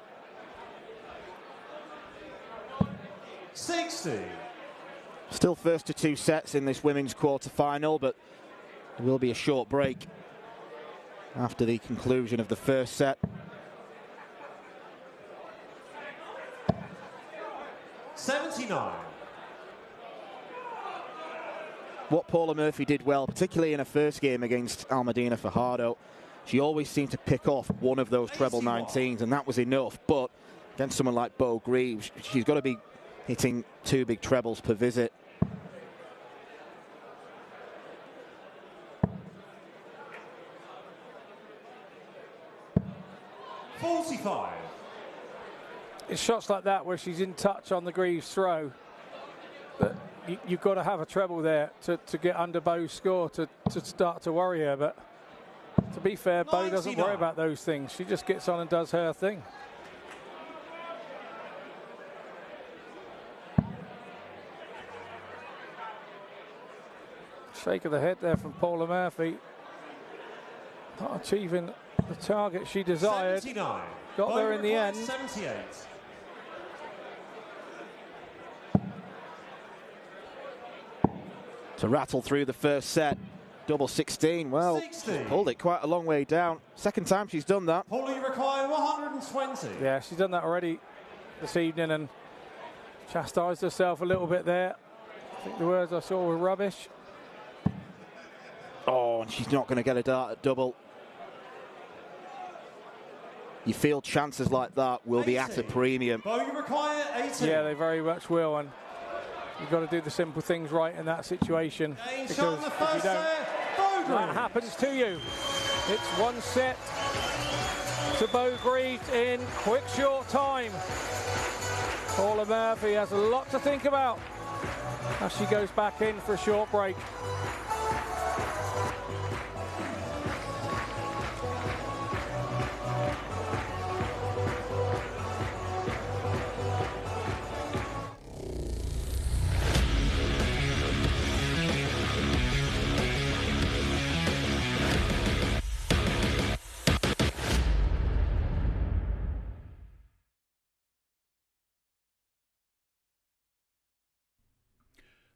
S5: 60.
S4: Still first to 2 sets in this women's quarter-final, but there will be a short break after the conclusion of the first set.
S5: 79.
S4: What Paula Murphy did well, particularly in her first game against Almadina Fajardo, she always seemed to pick off one of those treble 19s, and that was enough. But against someone like Bo Greaves, she's got to be hitting 2 big trebles per visit.
S5: $45.
S6: It's shots like that where she's in touch on the Greaves throw. But you've got to have a treble there to get under Bo's score to start to worry her. But to be fair, 99. Bo doesn't worry about those things. She just gets on and does her thing. Shake of the head there from Paula Murphy. Not achieving the target she desired.
S5: 79.
S6: Got there in the end.
S5: 78.
S4: To rattle through the first set. Double 16. Well, she's pulled it quite a long way down. Second time she's done that.
S5: Paula, you require 120.
S6: Yeah, she's done that already this evening and chastised herself a little bit there. I think the words I saw were rubbish.
S4: Oh, and she's not going to get a dart at double. You feel chances like that will 80. Be at a premium.
S5: Bo, you require 80.
S6: Yeah, they very much will, and you've got to do the simple things right in that situation. Because if you don't, that happens to you. It's 1 set to Bo Greaves in quick, short time. Paula Murphy has a lot to think about as she goes back in for a short break.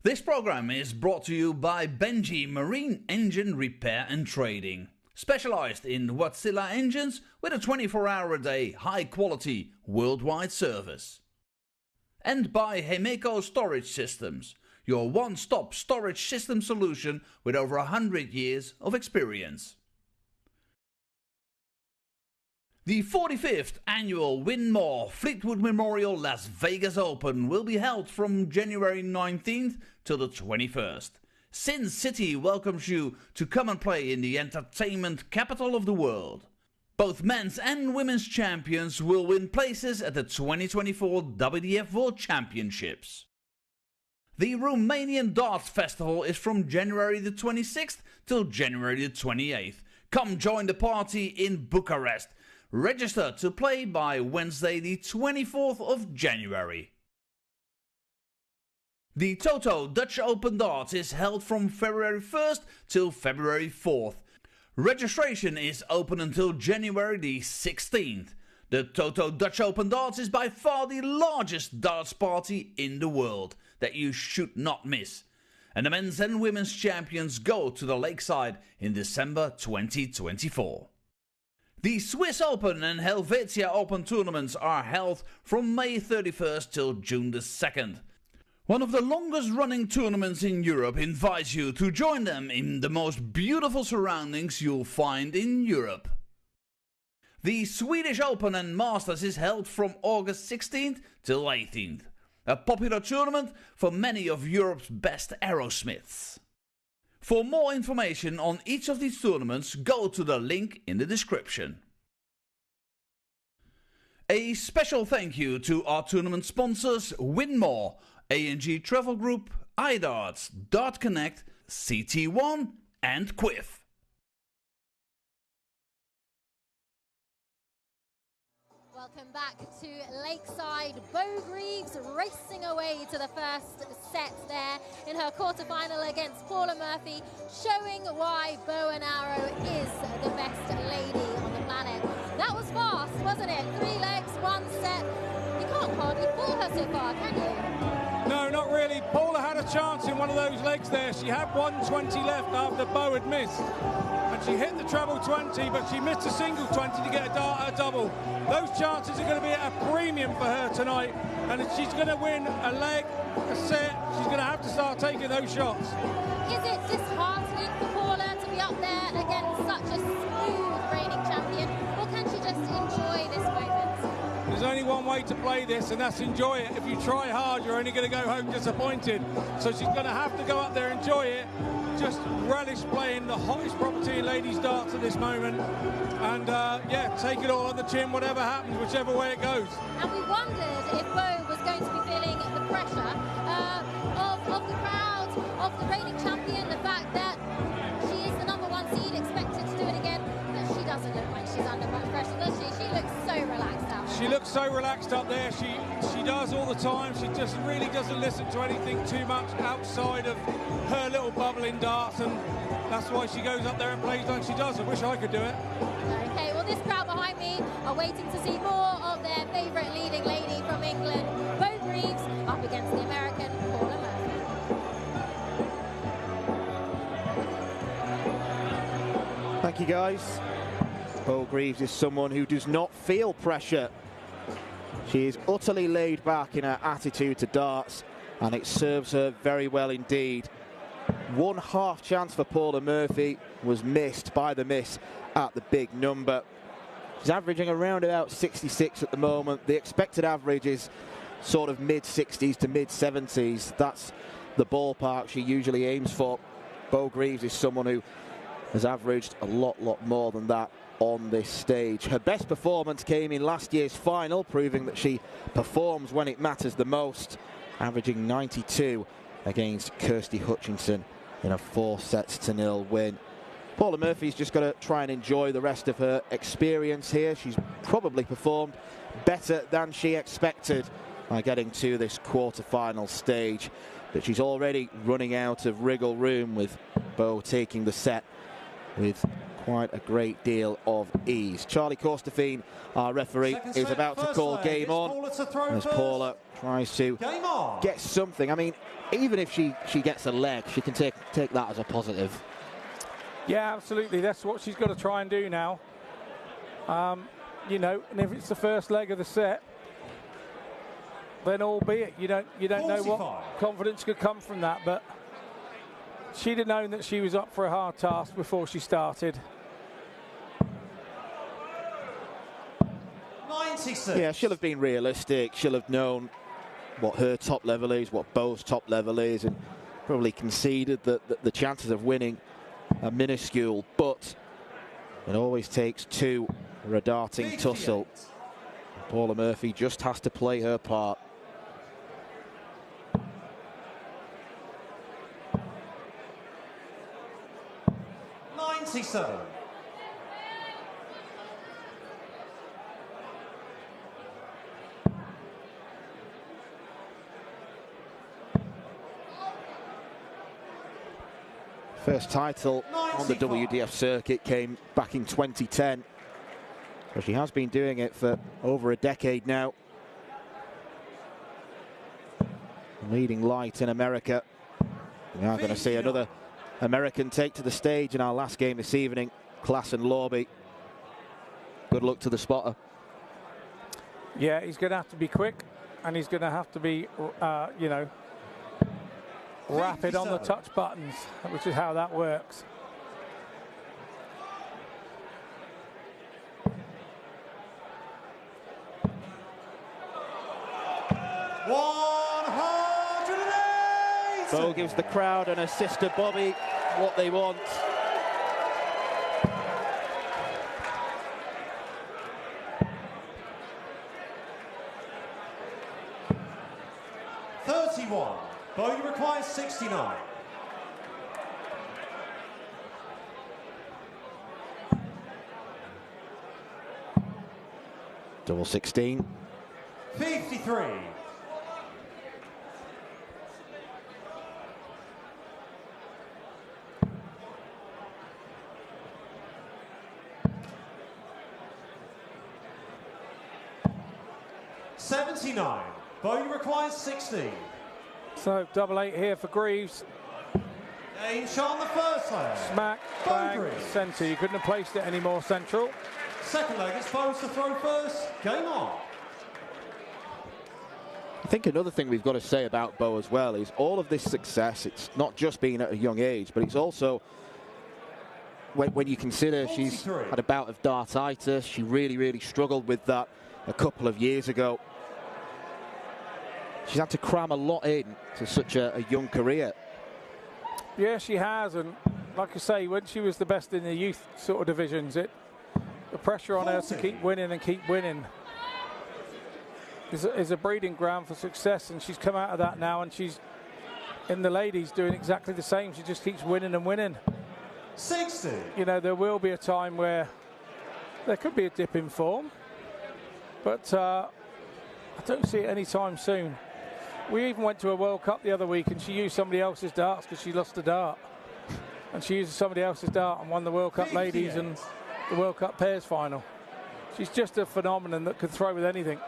S7: This program is brought to you by Benji Marine Engine Repair and Trading. specialized in Wärtsilä engines with a 24-hour-a-day high-quality worldwide service. And by Hemeco Storage Systems, your one-stop storage system solution with over 100 years of experience. The 45th annual Win More Fleetwood Memorial Las Vegas Open will be held from January 19th till the 21st. Sin City welcomes you to come and play in the entertainment capital of the world. Both men's and women's champions will win places at the 2024 WDF World Championships. The Romanian Darts Festival is from January the 26th till January the 28th. Come join the party in Bucharest. Register to play by Wednesday the 24th of January. The Toto Dutch Open Darts is held from February 1st till February 4th. Registration is open until January the 16th. The Toto Dutch Open Darts is by far the largest darts party in the world that you should not miss. And the men's and women's champions go to the Lakeside in December 2024. The Swiss Open and Helvetia Open tournaments are held from May 31st till June the 2nd. One of the longest running tournaments in Europe invites you to join them in the most beautiful surroundings you'll find in Europe. The Swedish Open and Masters is held from August 16th till 18th. A popular tournament for many of Europe's best aerosmiths. For more information on each of these tournaments, go to the link in the description. A special thank you to our tournament sponsors Win More, A&G Travel Group, iDarts, Dart Connect, CT1 and Quiff.
S2: Welcome back to Lakeside. Bo Greaves racing away to the first set there in her quarterfinal against Paula Murphy, showing why bow and arrow is the best lady on the planet. That was fast, wasn't it? 3 legs, 1 set. You can't hardly pull her so far, can you?
S1: No, not really. Paula had a chance in one of those legs there. She had 120 left after Bo had missed. And she hit the treble 20, but she missed a single 20 to get a double. Those chances are going to be at a premium for her tonight. And if she's going to win a leg, a set, she's going to have to start taking those shots.
S2: Is it disheartening for Paula to be up there against such a smooth reigning champion? Or can she just enjoy this moment?
S1: There's only one way to play this, and that's enjoy it. If you try hard, you're only going to go home disappointed. So she's going to have to go up there, enjoy it, just relish playing the hottest property in ladies darts at this moment. And yeah, take it all on the chin, whatever happens, whichever way it goes.
S2: And we wondered if Bo was going to be feeling the pressure of the crowd, of the reigning champion, the fact that she is the #1 seed, expected to do it again. But she doesn't look like she's under much pressure, does she? She looks so relaxed out there.
S1: She looks so relaxed up there. She does all the time. She just really doesn't listen to anything too much outside of her little bubble in darts, and that's why she goes up there and plays like she does. I wish I could do it.
S2: Okay, well, this crowd behind me are waiting to see more of their favourite leading lady from England, Bo Greaves, up against the American Paula Murphy.
S4: Thank you, guys. Bo Greaves is someone who does not feel pressure. She is utterly laid back in her attitude to darts, and it serves her very well indeed. 1/2 chance for Paula Murphy was missed by the miss at the big number. She's averaging around about 66 at the moment. The expected average is sort of mid-60s to mid-70s. That's the ballpark she usually aims for. Bo Greaves is someone who has averaged a lot more than that on this stage. Her best performance came in last year's final, proving that she performs when it matters the most, averaging 92 against Kirsty Hutchinson in a 4-0 win. Paula Murphy's just got to try and enjoy the rest of her experience here. She's probably performed better than she expected by getting to this quarter-final stage, but she's already running out of wriggle room, with Bo taking the set with quite a great deal of ease. Charlie Corstefine, our referee, is about to call game on as Paula tries to get something. I mean, even if she gets a leg, she can take that as a positive.
S6: Yeah, absolutely. That's what she's got to try and do now. You know, and if it's the first leg of the set, then albeit you don't know what confidence could come from that, but she'd have known that she was up for a hard task before she started.
S5: 96.
S4: Yeah, she'll have been realistic. She'll have known what her top level is, what Bo's top level is, and probably conceded that the chances of winning are minuscule, but it always takes two for a darting tussle. Paula Murphy just has to play her part. First title on the WDF circuit came back in 2010. So she has been doing it for over a decade now. Leading light in America. We are going to see another American take to the stage in our last game this evening. Klassen Lorby. Good luck to the spotter.
S6: Yeah, he's going to have to be quick, and he's going to have to be, you know, rapid on the touch buttons, which is how that works.
S4: Bo gives the crowd and her sister Bobby what they want.
S5: Bogey requires 69.
S4: Double 16.
S5: 53. $79. Bogey requires 16.
S6: So double 8 here for Greaves.
S5: Game shot on the first leg.
S6: Smack, bang, centre. You couldn't have placed it any more central.
S5: Second leg, it's Bo's to throw first. Game on.
S4: I think another thing we've got to say about Bo as well is all of this success, it's not just being at a young age, but it's also when you consider 43. She's had a bout of dartitis. She really struggled with that a couple of years ago. She's had to cram a lot in to such a young career.
S6: Yeah, she has, and like I say, when she was the best in the youth sort of divisions, the pressure on her to keep winning and keep winning is a breeding ground for success, and she's come out of that now, and she's in the ladies doing exactly the same. She just keeps winning and winning.
S5: 60.
S6: You know, there will be a time where there could be a dip in form, but I don't see it anytime soon. We even went to a World Cup the other week and she used somebody else's darts because she lost a dart. And she used somebody else's dart and won the World Cup ladies and the World Cup pairs final. She's just a phenomenon that could throw with anything.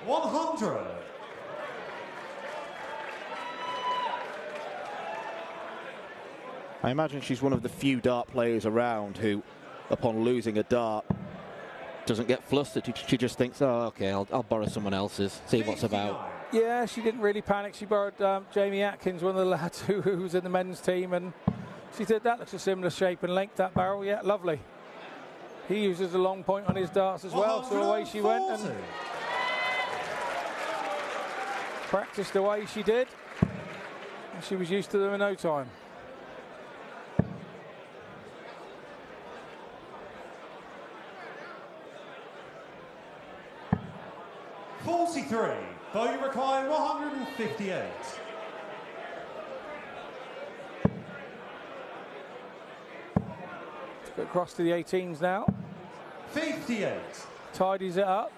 S5: $100.
S4: I imagine she's one of the few dart players around who, upon losing a dart, doesn't get flustered. She just thinks, oh, okay, I'll borrow someone else's, see what's about.
S6: Yeah, she didn't really panic. She borrowed Jamie Atkins, one of the lads who was in the men's team, and she said, that looks a similar shape and length, that barrel. Yeah, lovely. He uses a long point on his darts as well, so away she went and practiced the way she did. And she was used to them in no time.
S5: Bogey required 158.
S6: Go across to the 18s now.
S5: 58.
S6: Tidies it up.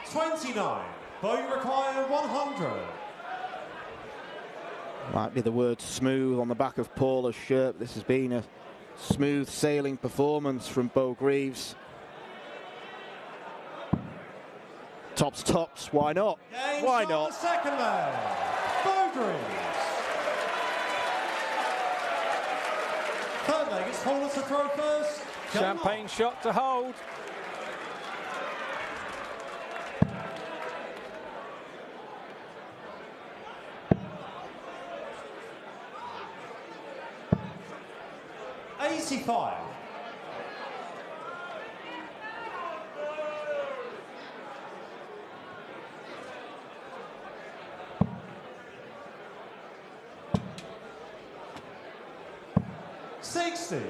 S5: $29. Bogey required 100.
S4: Might be the word smooth on the back of Paula's shirt. This has been a smooth sailing performance from Bo Greaves. Tops, why not? Why not?
S5: The second leg, Bo Greaves. Third leg, it's Paula to throw first.
S6: Champagne shot to hold.
S5: $85. $60.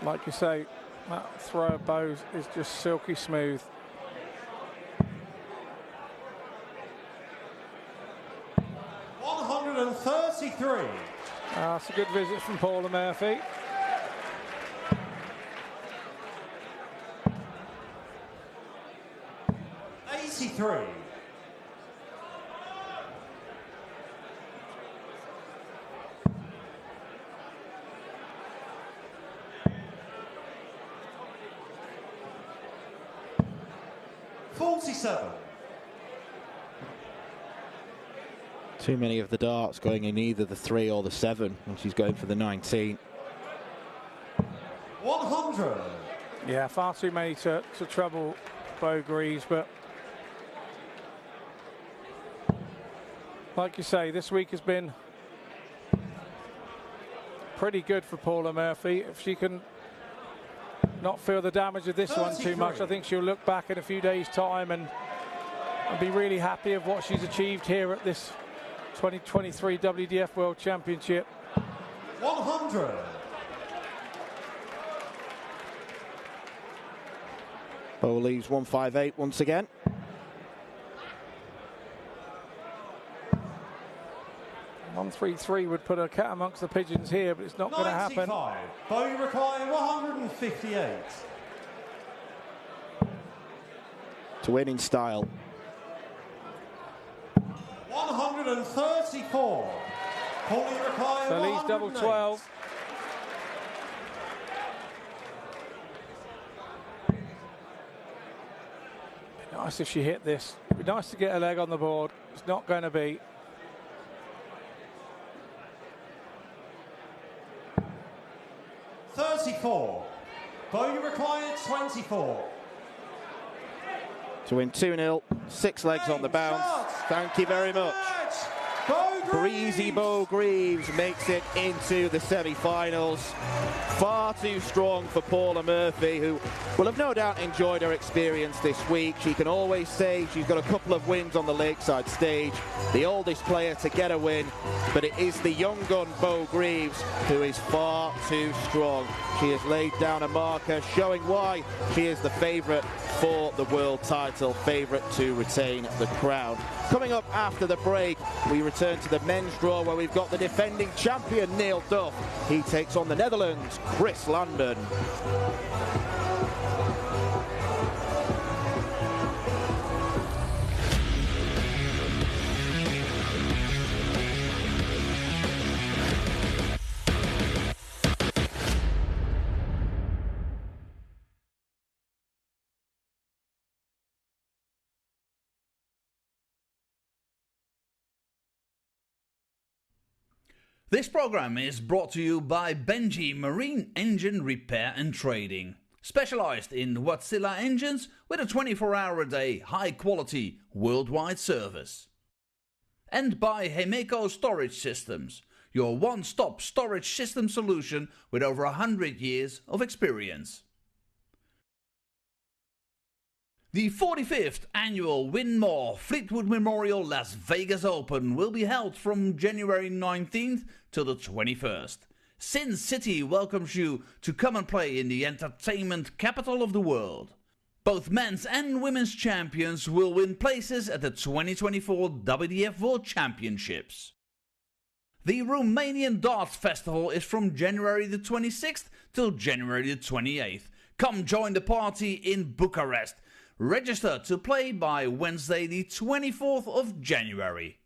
S6: Like you say, that throw of Bo's is just silky smooth.
S5: $133.
S6: That's a good visit from Paula Murphy.
S5: $83. $47.
S4: Too many of the darts going in either the 3 or the 7, and she's going for the 19.
S5: 100.
S6: Yeah, far too many to trouble Bo Greaves, but like you say, this week has been pretty good for Paula Murphy. If she can not feel the damage of this one too much, I think she'll look back in a few days' time and be really happy of what she's achieved here at this 2023 WDF World Championship.
S5: 100.
S4: Bo leaves 158 once again.
S6: $133 would put a cat amongst the pigeons here, but it's not going to happen.
S5: Bo, you require 158.
S4: To win in style.
S5: 134. Paulie require
S6: So Lee's double 12. Nice if she hit this. It'd be nice to get a leg on the board. It's not going to be.
S5: $34. Bo, you require 24.
S4: To win 2-0, 6 legs on the bounce. Thank you very much. Breezy Bo Greaves makes it into the semi-finals. Far too strong for Paula Murphy, who will have no doubt enjoyed her experience this week. She can always say she's got a couple of wins on the Lakeside stage, the oldest player to get a win, but it is the young gun Bo Greaves who is far too strong. She has laid down a marker showing why she is the favourite for the world title, favourite to retain the crown. Coming up after the break, we return to the men's draw where we've got the defending champion Neil Duff. He takes on the Netherlands' Chris Landon.
S7: This program is brought to you by Benji Marine Engine Repair and Trading, specialized in Wärtsilä engines with a 24-hour-a-day, high-quality, worldwide service. And by Hemeco Storage Systems, your one-stop storage system solution with over 100 years of experience. The 45th annual Win More Fleetwood Memorial Las Vegas Open will be held from January 19th till the 21st. Sin City welcomes you to come and play in the entertainment capital of the world. Both men's and women's champions will win places at the 2024 WDF World Championships. The Romanian Darts Festival is from January the 26th till January the 28th. Come join the party in Bucharest. Register to play by Wednesday the 24th of January.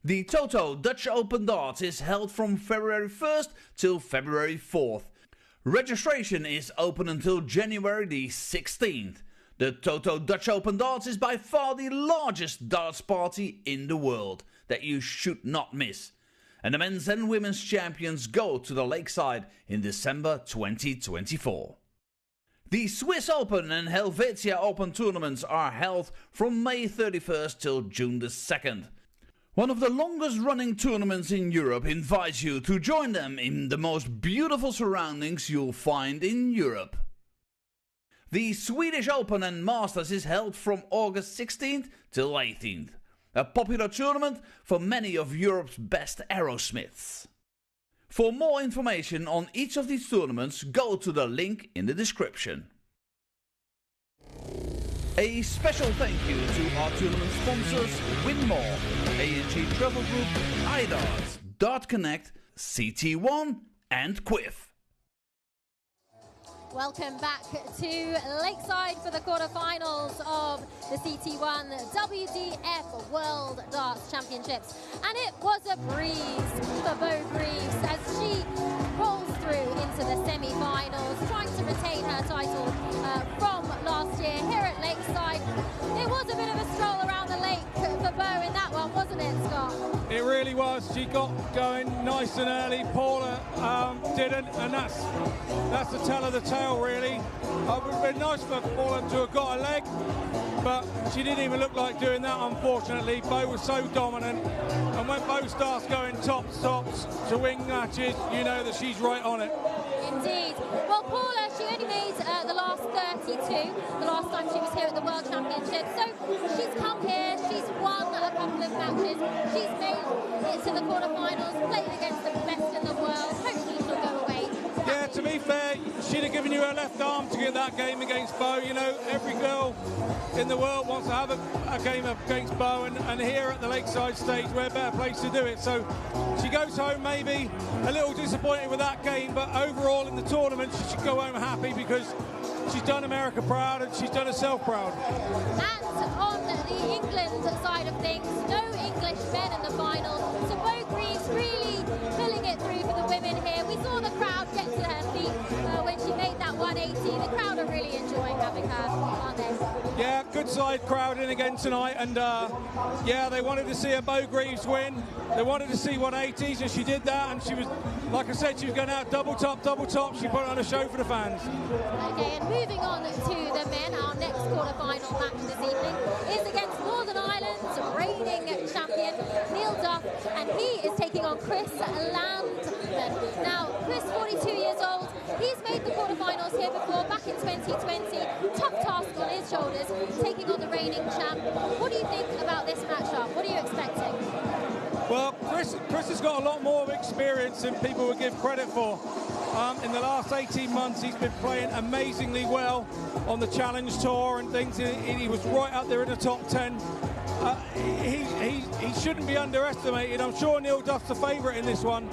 S7: The Toto Dutch Open Darts is held from February 1st till February 4th. Registration is open until January the 16th. The Toto Dutch Open Darts is by far the largest darts party in the world that you should not miss. And the men's and women's champions go to the Lakeside in December 2024. The Swiss Open and Helvetia Open tournaments are held from May 31st till June the 2nd. One of the longest running tournaments in Europe invites you to join them in the most beautiful surroundings you'll find in Europe. The Swedish Open and Masters is held from August 16th till 18th. A popular tournament for many of Europe's best aerosmiths. For more information on each of these tournaments, go to the link in the description. A special thank you to our tournament sponsors Winmore, A&G Travel Group, iDarts, Dart Connect, CT1 and Quiff.
S2: Welcome back to Lakeside for the quarterfinals of the CT1 WDF World Darts Championships. And it was a breeze for Bo Greaves as she rolls through into the semi-finals, trying to retain her title from last year here at Lakeside. It was a bit of a stroll around the lake for Bo in that one, wasn't it, Scott?
S1: It really was. She got going nice and early. Paula didn't, and that's the tell of the tale, really. It would have been nice for Paula to have got a leg, but she didn't even look like doing that, unfortunately. Bo was so dominant, and when Bo starts going tops to win matches, you know that she's right on it.
S2: Indeed. Well, Paula, she only made the last 32, the last time she was here at the World Championship. So she's come here, she's won a couple of matches, she's made it to the quarterfinals, played against the best in the world. Hopefully she'll go away.
S1: Yeah, to be fair, she'd have given you her left arm to get that game against Bo. You know, every girl in the world wants to have a game against Bo, and here at the Lakeside stage, we're a better place to do it. So she goes home maybe a little disappointed with that game, but overall in the tournament, she should go home happy because she's done America proud and she's done herself proud.
S2: And on the England side of things, no English men in the final. So Bo Greaves really pulling it through for the women here. We saw the crowd get to her feet when she made that 180. The crowd are really enjoying having her, aren't they?
S1: Yeah, good side crowd in again tonight, and yeah, they wanted to see a Bo Greaves win. They wanted to see 180s, and she did that, and she was, like I said, she was going out double top. She put on a show for the fans.
S2: Okay, and moving on to the men, our next quarter-final match this evening is against Northern Ireland's reigning champion, Neil Duff, and he is taking on Chris Landman. Now, Chris, 42 years old, he's made the quarterfinals here before, back in 2020. Tough task on his shoulders, taking on the reigning champ. What do you think about this matchup? What are you expecting?
S1: Well, Chris has got a lot more experience than people would give credit for. In the last 18 months, he's been playing amazingly well on the Challenge Tour and things. He was right up there in the top 10. He shouldn't be underestimated. I'm sure Neil Duff's the favourite in this one,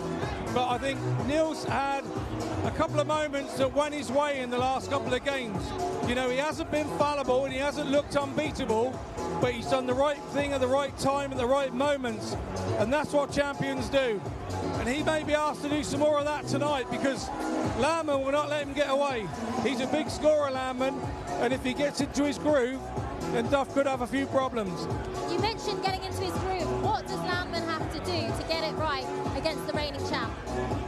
S1: but I think Neil's had a couple of moments that went his way in the last couple of games. You know, he hasn't been fallible and he hasn't looked unbeatable, but he's done the right thing at the right time at the right moments, and that's what champions do. And he may be asked to do some more of that tonight because Landman will not let him get away. He's a big scorer, Landman, and if he gets into his groove, then Duff could have a few problems.
S2: You mentioned getting into his groove. What does Landman have to do to get it right against the reigning champ?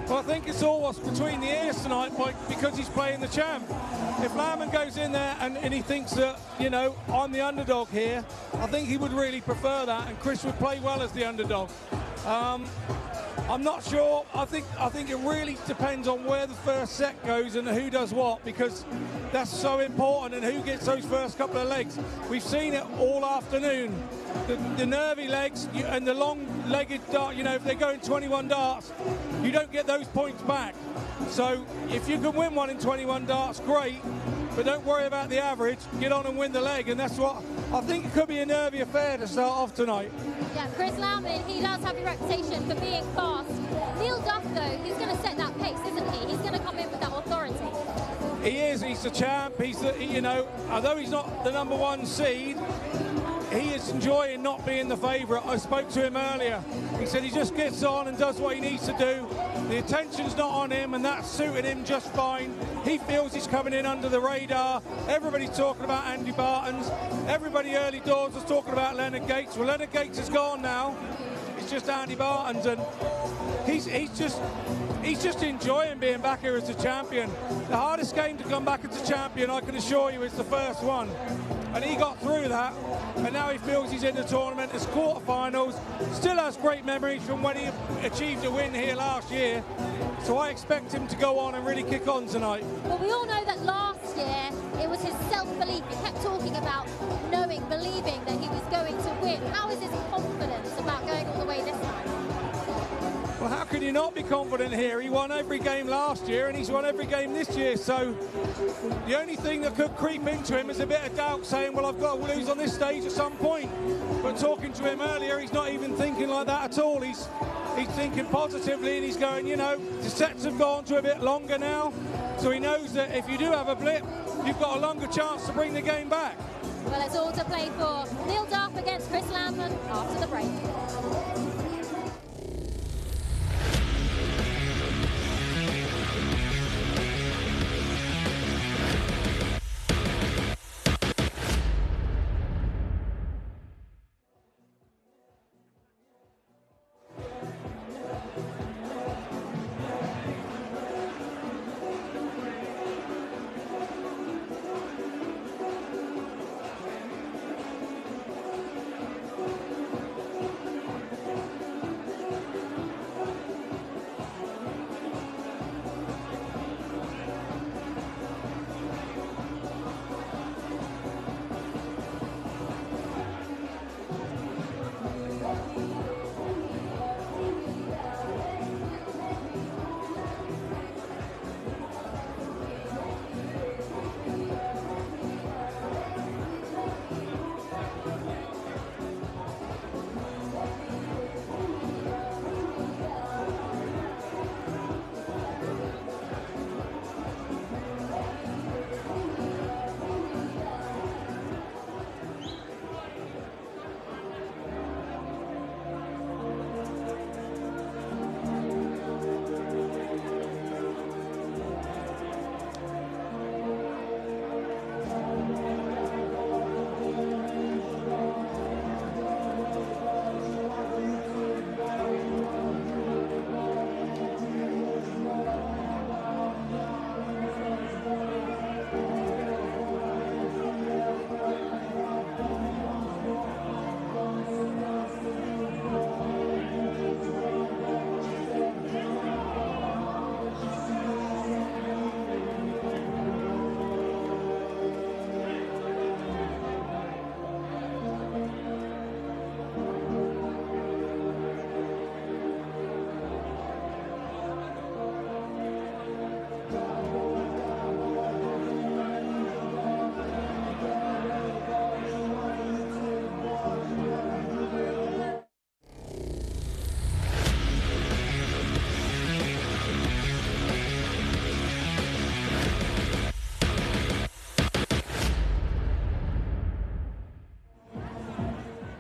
S1: Well, I think it's all what's between the ears tonight because he's playing the champ. If Landman goes in there and he thinks that, you know, I'm the underdog here, I think he would really prefer that, and Chris would play well as the underdog. I'm not sure. I think it really depends on where the first set goes and who does what, because that's so important, and who gets those first couple of legs. We've seen it all afternoon. The nervy legs and the long-legged dart, you know, if they're going 21 darts, you don't get those points back. So if you can win one in 21 darts, great, but don't worry about the average. Get on and win the leg, and that's what I think. It could be a nervy affair to start off tonight. Yeah,
S2: Chris Landman, he does have a reputation for being fast. Neil Duff, though, he's going to set that pace, isn't he? He's going to come in with that authority.
S1: He is. He's the champ. You know, although he's not the #1 seed, he is enjoying not being the favourite. I spoke to him earlier. He said he just gets on and does what he needs to do. The attention's not on him, and that's suited him just fine. He feels he's coming in under the radar. Everybody's talking about Andy Bartons. Everybody early doors was talking about Leonard Gates. Well, Leonard Gates is gone now. It's just Andy Bartons, and he's just enjoying being back here as the champion. The hardest game to come back as a champion, I can assure you, is the first one. And he got through that, and now he feels he's in the tournament. It's quarterfinals. Still has great memories from when he achieved a win here last year. So I expect him to go on and really kick on tonight.
S2: Well, we all know that last year it was his self-belief. He kept talking about knowing, believing that he was going to win. How is his confidence about going all the way this time?
S1: Well, how can you not be confident here? He won every game last year and he's won every game this year. So the only thing that could creep into him is a bit of doubt, saying, well, I've got to lose on this stage at some point. But talking to him earlier, he's not even thinking like that at all. He's thinking positively, and he's going, you know, the sets have gone to a bit longer now. So he knows that if you do have a blip, you've got a longer chance to bring the game back.
S2: Well, it's all to play for. Neil Duff against Chris Lampen after the break.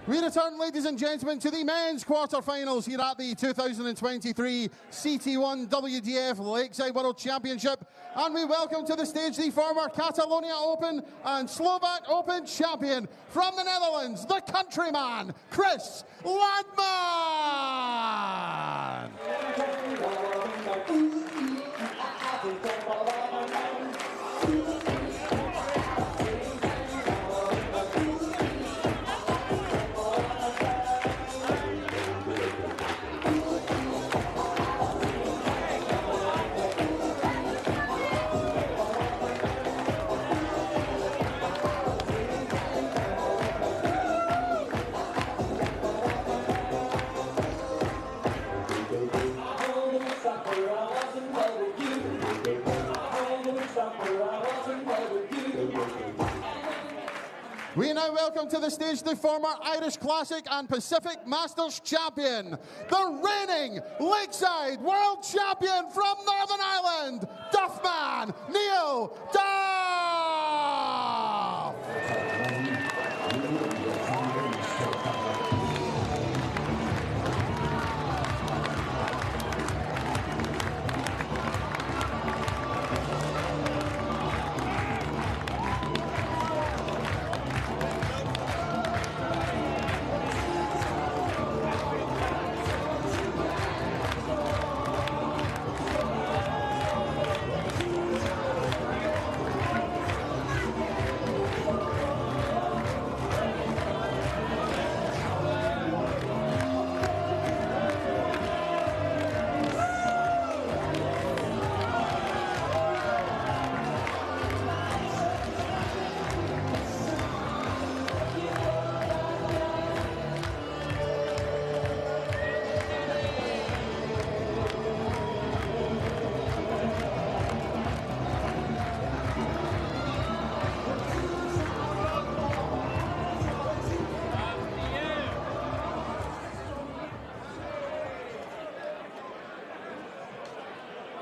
S3: We return, ladies and gentlemen, to the men's quarterfinals here at the 2023 CT1 WDF Lakeside World Championship. And we welcome to the stage the former Catalonia Open and Slovak Open champion from the Netherlands, the countryman, Chris Landman. We now welcome to the stage the former Irish Classic and Pacific Masters champion, the reigning Lakeside World Champion from Northern Ireland, Duffman Neil Duff!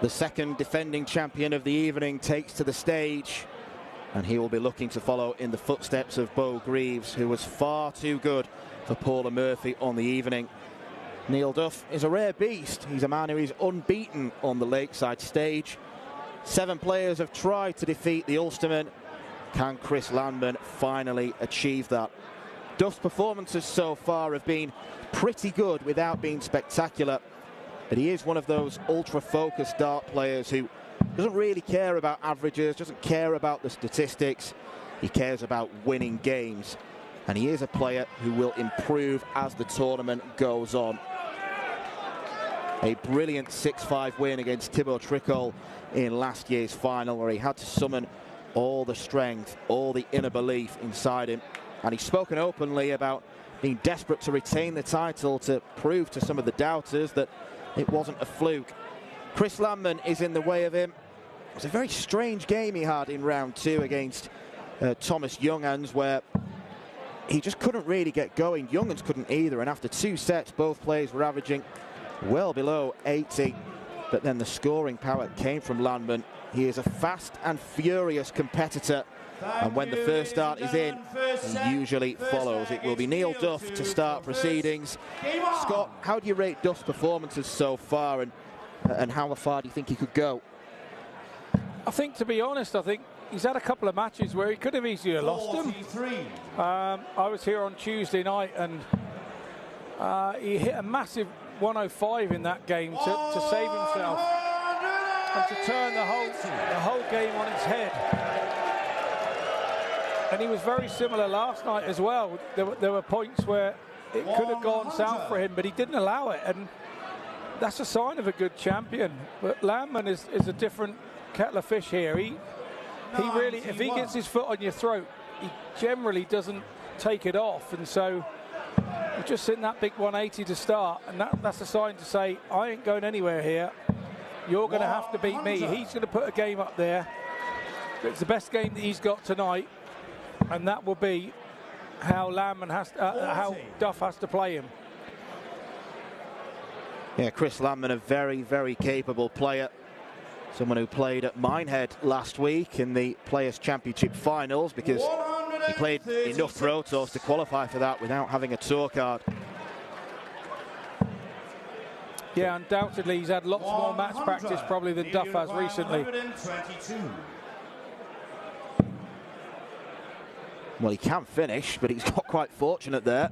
S4: The second defending champion of the evening takes to the stage, and he will be looking to follow in the footsteps of Bo Greaves, who was far too good for Paula Murphy on the evening. Neil Duff is a rare beast. He's a man who is unbeaten on the Lakeside stage. 7 players have tried to defeat the Ulsterman. Can Chris Landman finally achieve that? Duff's performances so far have been pretty good without being spectacular. But he is one of those ultra-focused dart players who doesn't really care about averages, doesn't care about the statistics. He cares about winning games. And he is a player who will improve as the tournament goes on. A brilliant 6-5 win against Thibaut Tricol in last year's final, where he had to summon all the strength, all the inner belief inside him. And he's spoken openly about being desperate to retain the title, to prove to some of the doubters that it wasn't a fluke. Chris Landman is in the way of him. It was a very strange game he had in round 2 against Thomas Youngans, where he just couldn't really get going. Youngans couldn't either, and after 2 sets, both players were averaging well below 80. But then the scoring power came from Landman. He is a fast and furious competitor, and when the first start is in, he usually follows. It will be Neil Duff to start proceedings. Scott, how do you rate Duff's performances so far, and how far do you think he could go?
S6: I think, to be honest, I think he's had a couple of matches where he could have easily lost them. I was here on Tuesday night, and he hit a massive 105 in that game to save himself and to turn the whole game on its head. And he was very similar last night as well. There were points where it could have gone south for him, but he didn't allow it, and that's a sign of a good champion. But Landman is a different kettle of fish here. He really, if he gets his foot on your throat, he generally doesn't take it off, and so we've just seen that big 180 to start, and that's a sign to say, I ain't going anywhere here. You're going to have to beat me. He's going to put a game up there. It's the best game that he's got tonight, and that will be how Landman how Duff has to play him.
S4: Yeah, Chris Landman, a very, very capable player. Someone who played at Minehead last week in the Players' Championship finals, because he played enough Pro Tours to qualify for that without having a tour card.
S6: Yeah, undoubtedly he's had lots more match practice probably than Duff has recently.
S4: Well, he can finish, but he's got quite fortunate there.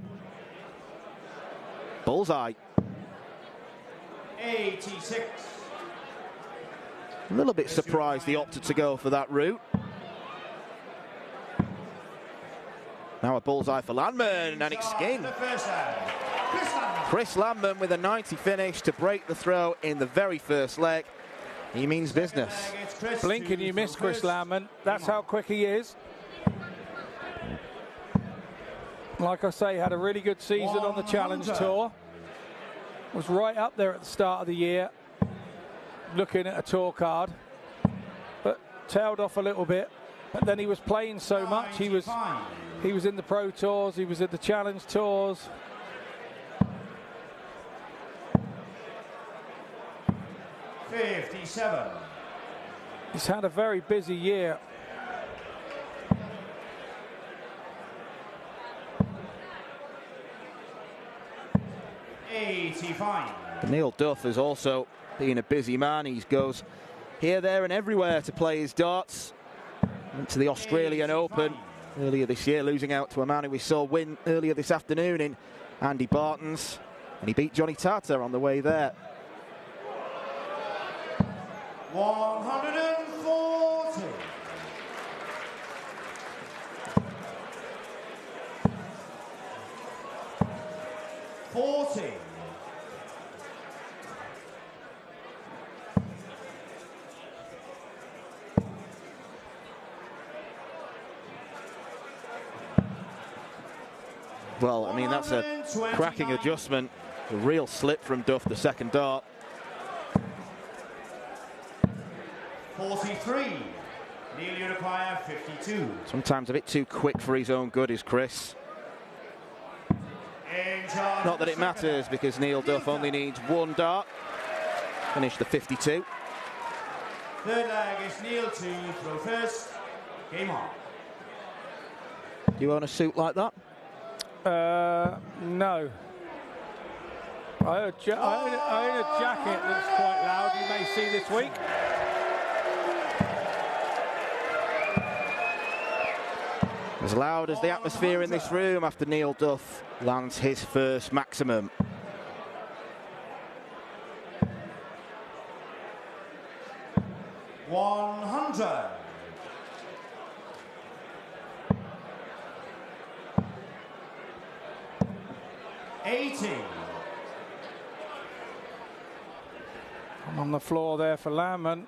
S4: Bullseye.
S5: 86.
S4: A little bit surprised he opted to go for that route. Now a bullseye for Landman, and it's in. Chris Landman with a 90 finish to break the throw in the very first leg. He means business.
S6: Blink and you miss Chris Landman. That's how quick he is. Like I say, had a really good season on the Challenge Tour. Was right up there at the start of the year, looking at a tour card, but tailed off a little bit. But then he was playing so much, he was He was in the Pro Tours, he was in the Challenge Tours.
S5: .57.
S6: He's had a very busy year.
S5: .85.
S4: Neil Duff has also been a busy man. He goes here, there and everywhere to play his darts. Went to the Australian Open earlier this year, losing out to a man who we saw win earlier this afternoon in Andy Barton's. And he beat Johnny Tata on the way there.
S5: 140. .40.
S4: Well, I mean, that's a cracking adjustment. A real slip from Duff, the second dart.
S5: 43. Neil Uruguay, 52.
S4: Sometimes a bit too quick for his own good is Chris. Not that it matters, because Neil Duff only needs one dart. Finish the 52.
S5: Third leg is Neil to throw first. Game on.
S4: Do you own a suit like that?
S6: No. I own a jacket that's quite loud, you may see this week.
S4: As loud as the atmosphere in this room after Neil Duff lands his first maximum.
S5: .100. .80.
S6: I'm on the floor there for Landman.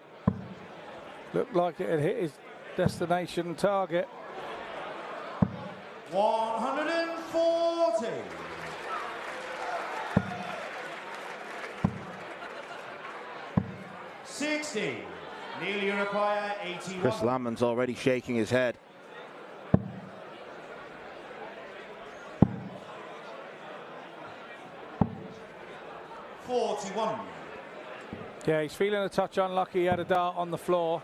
S6: Looked like it had hit his destination target.
S5: 140. .60. Neil Uruguay, 81.
S4: Chris Landman's already shaking his head.
S5: .41.
S6: Yeah, he's feeling a touch unlucky. He had a dart on the floor.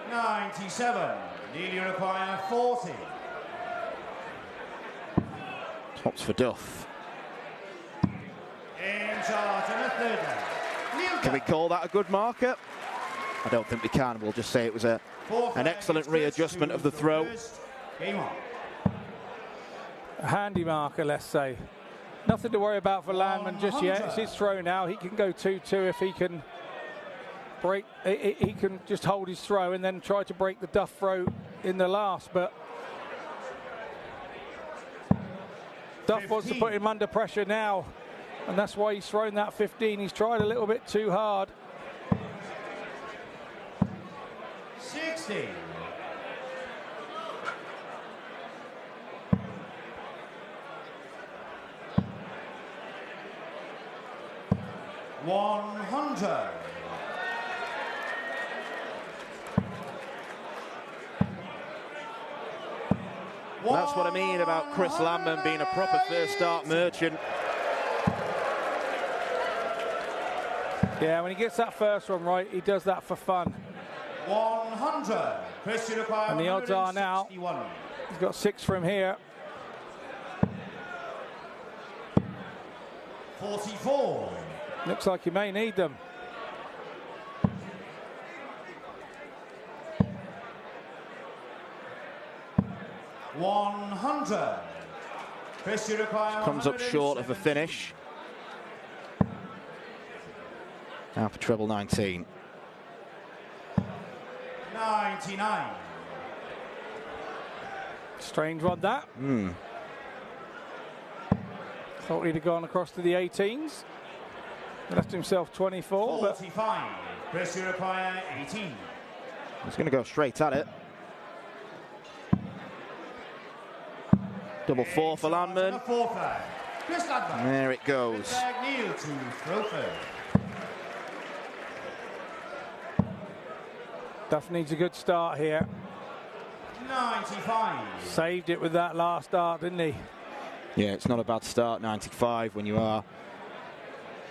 S5: 97. Neil Uruguay, 40.
S4: Tops for Duff.
S5: In charge in the third leg.
S4: Can we call that a good marker? I don't think we can. We'll just say it was an excellent readjustment of the throw.
S5: Game on.
S6: A handy marker, let's say. Nothing to worry about for Landman just yet. It's his throw now. He can go 2-2 if he can break. He can just hold his throw and then try to break the Duff throw in the last. But Duff wants to put him under pressure now, and that's why he's thrown that 15. He's tried a little bit too hard.
S5: 60. .100.
S4: That's what I mean about Chris Landman being a proper first start merchant.
S6: Yeah, when he gets that first one right, he does that for fun.
S5: 100.
S6: And the odds are now, he's got 6 from here.
S5: 44.
S6: Looks like he may need them.
S5: .100.
S4: Comes up short of a finish. Now for treble 19.
S5: 99.
S6: Strange one, that. Thought he'd have gone across to the 18s. Left himself 24.
S5: 45. Chris Uruguay, 18.
S4: He's going to go straight at it. Double 4 for Landman. There it goes.
S6: Duff needs a good start here.
S5: 95.
S6: Saved it with that last dart, didn't he?
S4: Yeah, it's not a bad start, 95, when you are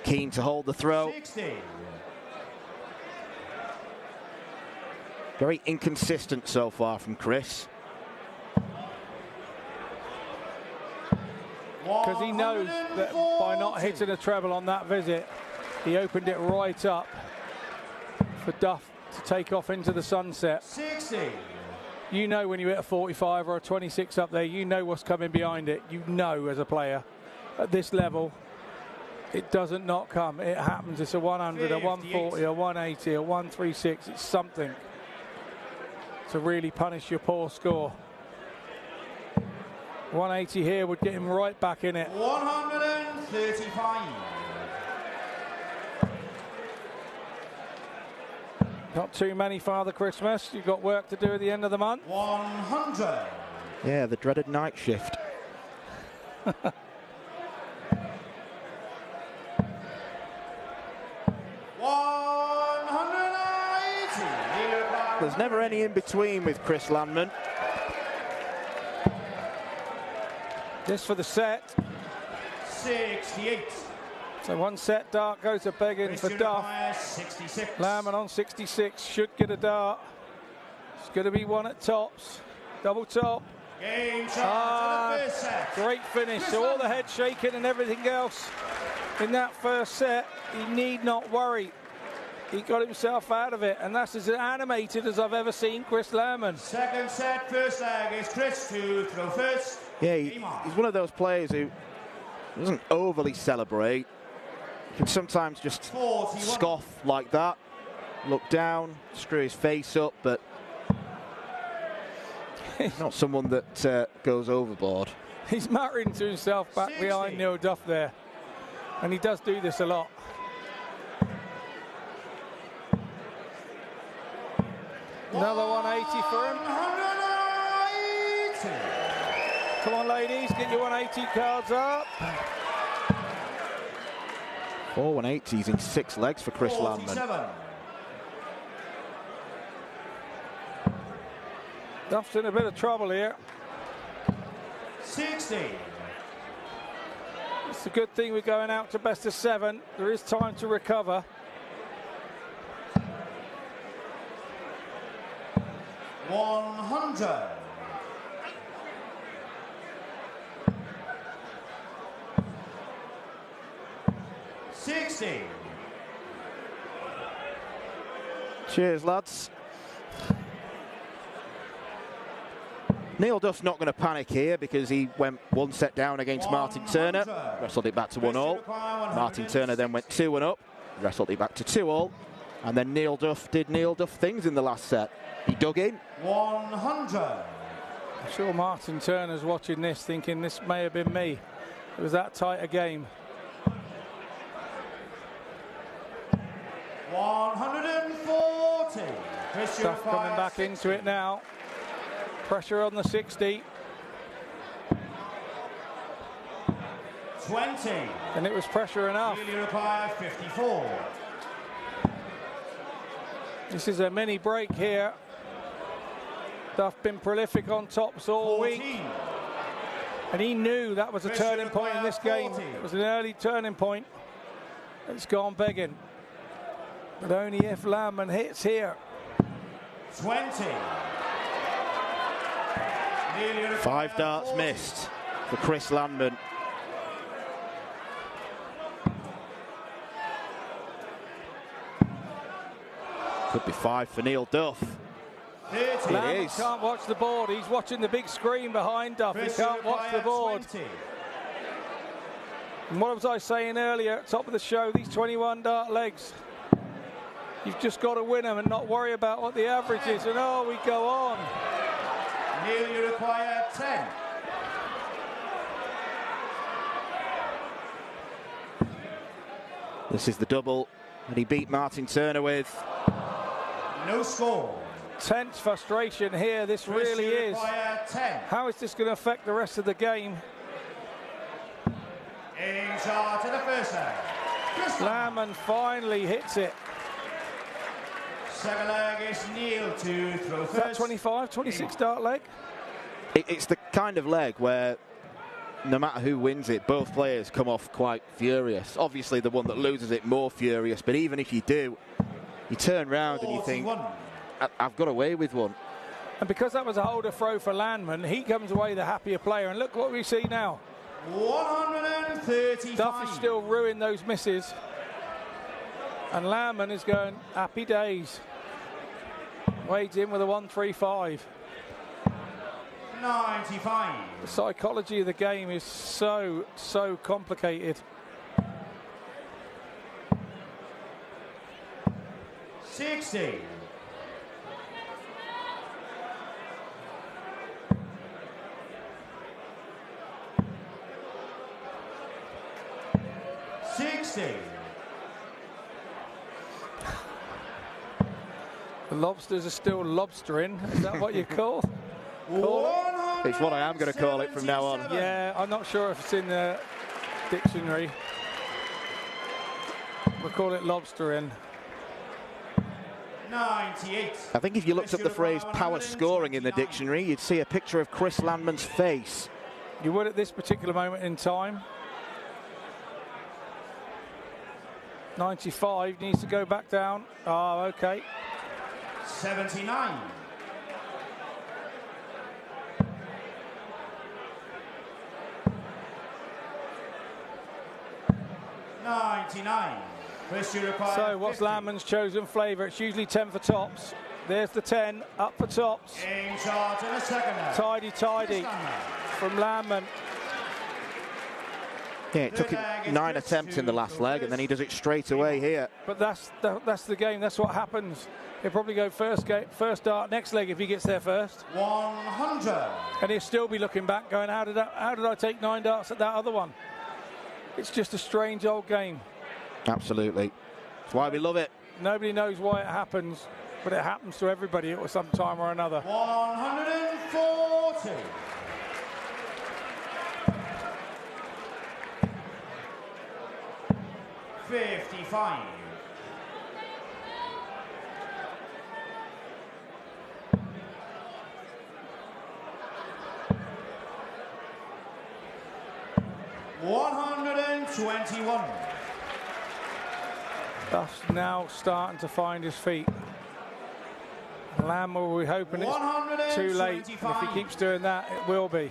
S4: keen to hold the throw.
S5: 60.
S4: Very inconsistent so far from Chris.
S6: Because he knows that by not hitting a treble on that visit, he opened it right up for Duff to take off into the sunset.
S5: 60.
S6: You know when you hit a 45 or a 26 up there, you know what's coming behind it. You know as a player at this level, it doesn't not come. It happens. It's a 100, a 140, a 180, a 136. It's something to really punish your poor score. 180 here would get him right back in it.
S5: 135.
S6: Not too many, Father Christmas. You've got work to do at the end of the month.
S5: 100.
S4: Yeah, the dreaded night shift. There's never any in between with Chris Landman.
S6: This for the set.
S5: 68.
S6: So one set dart goes to begging for Duff.
S5: 66.
S6: Landman on 66 should get a dart. It's going to be one at tops. Double top.
S5: Game shot to the first set.
S6: Great finish. So all the head shaking and everything else in that first set, he need not worry. He got himself out of it, and that's as animated as I've ever seen Chris Landman.
S5: Second set, first leg is Chris to throw first.
S4: Yeah, he's one of those players who doesn't overly celebrate. He can sometimes just
S5: 41.
S4: scoff like that, look down, screw his face up, but he's not someone that goes overboard.
S6: He's muttering to himself back
S5: 60.
S6: behind Neil Duff there, and he does do this a lot. Another 180 for him.
S5: 180.
S6: Come on, ladies, get your 180 cards up.
S4: 4 180s in 6 legs for Chris Landman.
S5: 47.
S6: Duff's in a bit of trouble here.
S5: 60.
S6: It's a good thing we're going out to best of 7. There is time to recover.
S5: 100. 60.
S4: Cheers, lads. Neil Duff's not going to panic here because he went 1 set down against Martin Turner, wrestled it back to 1-all. Martin Turner then went 2 up, wrestled it back to 2-all, and then Neil Duff did Neil Duff things in the last set. He dug in.
S5: 100.
S6: I'm sure Martin Turner's watching this thinking this may have been me. It was that tight a game.
S5: 140.
S6: Duff coming back into it now. Pressure on the 60.
S5: 20.
S6: And it was pressure enough.
S5: Really require 54.
S6: This is a mini break here. Duff been prolific on tops all
S5: 14.
S6: week. And he knew that was a turning point in this game.
S5: 40.
S6: It was an early turning point. It's gone begging. But only if Landman hits here.
S5: 20.
S4: 5 darts
S5: 40.
S4: missed for Chris Landman. Could be 5 for Neil Duff.
S5: 30.
S6: Landman
S4: is.
S6: can't watch the board. He's watching the big screen behind Duff. He can't watch the board.
S5: 20.
S6: And what was I saying earlier at the top of the show? These 21 dart legs. You've just got to win them and not worry about what the average is. And oh, we go on.
S5: Neil, you require 10.
S4: This is the double that he beat Martin Turner with.
S5: No score.
S6: Tense frustration here. This really
S5: You
S6: is.
S5: require 10.
S6: How is this going to affect the rest of the game?
S5: In charge of the first leg.
S6: Landman finally hits it.
S5: Second leg is Neil to throw
S6: Is that
S5: first.
S6: 25, 26 dart leg?
S4: It's the kind of leg where no matter who wins it, both players come off quite furious. Obviously, the one that loses it more furious, but even if you do, you turn round and you think, I've got away with one.
S6: And because that was a holder throw for Landman, he comes away the happier player. And look what we see now.
S5: 135.
S6: Duff is still ruining those misses. And Landman is going happy days. Wade's in with a 135.
S5: 95.
S6: The psychology of the game is so complicated.
S5: 60. 60.
S6: The lobsters are still lobstering. Is that what you call it?
S4: It's what I am going to call it from now on.
S6: Yeah, I'm not sure if it's in the dictionary. We'll call it lobstering.
S5: 98.
S4: I think if you looked up the phrase power scoring in the dictionary, you'd see a picture of Chris Landman's face.
S6: You would at this particular moment in time. 95 needs to go back down. Oh, okay.
S5: 79. 99.
S6: So what's 50. Landman's chosen flavour? It's usually 10 for tops. There's the 10 up for tops. Tidy from Landman.
S4: Yeah, it took him 9 attempts in the last leg, and then he does it straight away here.
S6: But that's the game. That's what happens. He'll probably go first dart next leg if he gets there first.
S5: 100.
S6: And he'll still be looking back, going, how did I take 9 darts at that other one? It's just a strange old game.
S4: Absolutely. That's why we love it.
S6: Nobody knows why it happens, but it happens to everybody at some time or another.
S5: 140. 55. 121.
S6: Duff's now starting to find his feet. Lamb will be hoping it's too late. And if he keeps doing that, it will be.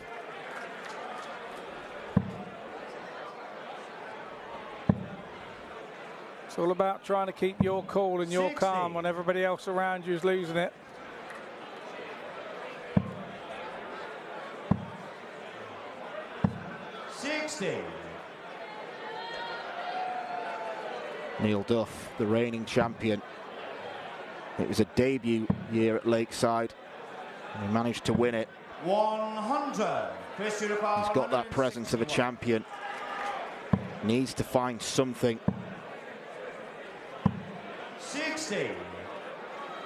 S6: It's all about trying to keep your cool and your
S5: 60.
S6: calm when everybody else around you is losing it.
S4: Neil Duff, the reigning champion. It was a debut year at Lakeside, and he managed to win it.
S5: 100.
S4: He's got that presence of a champion. Needs to find something.
S5: 60.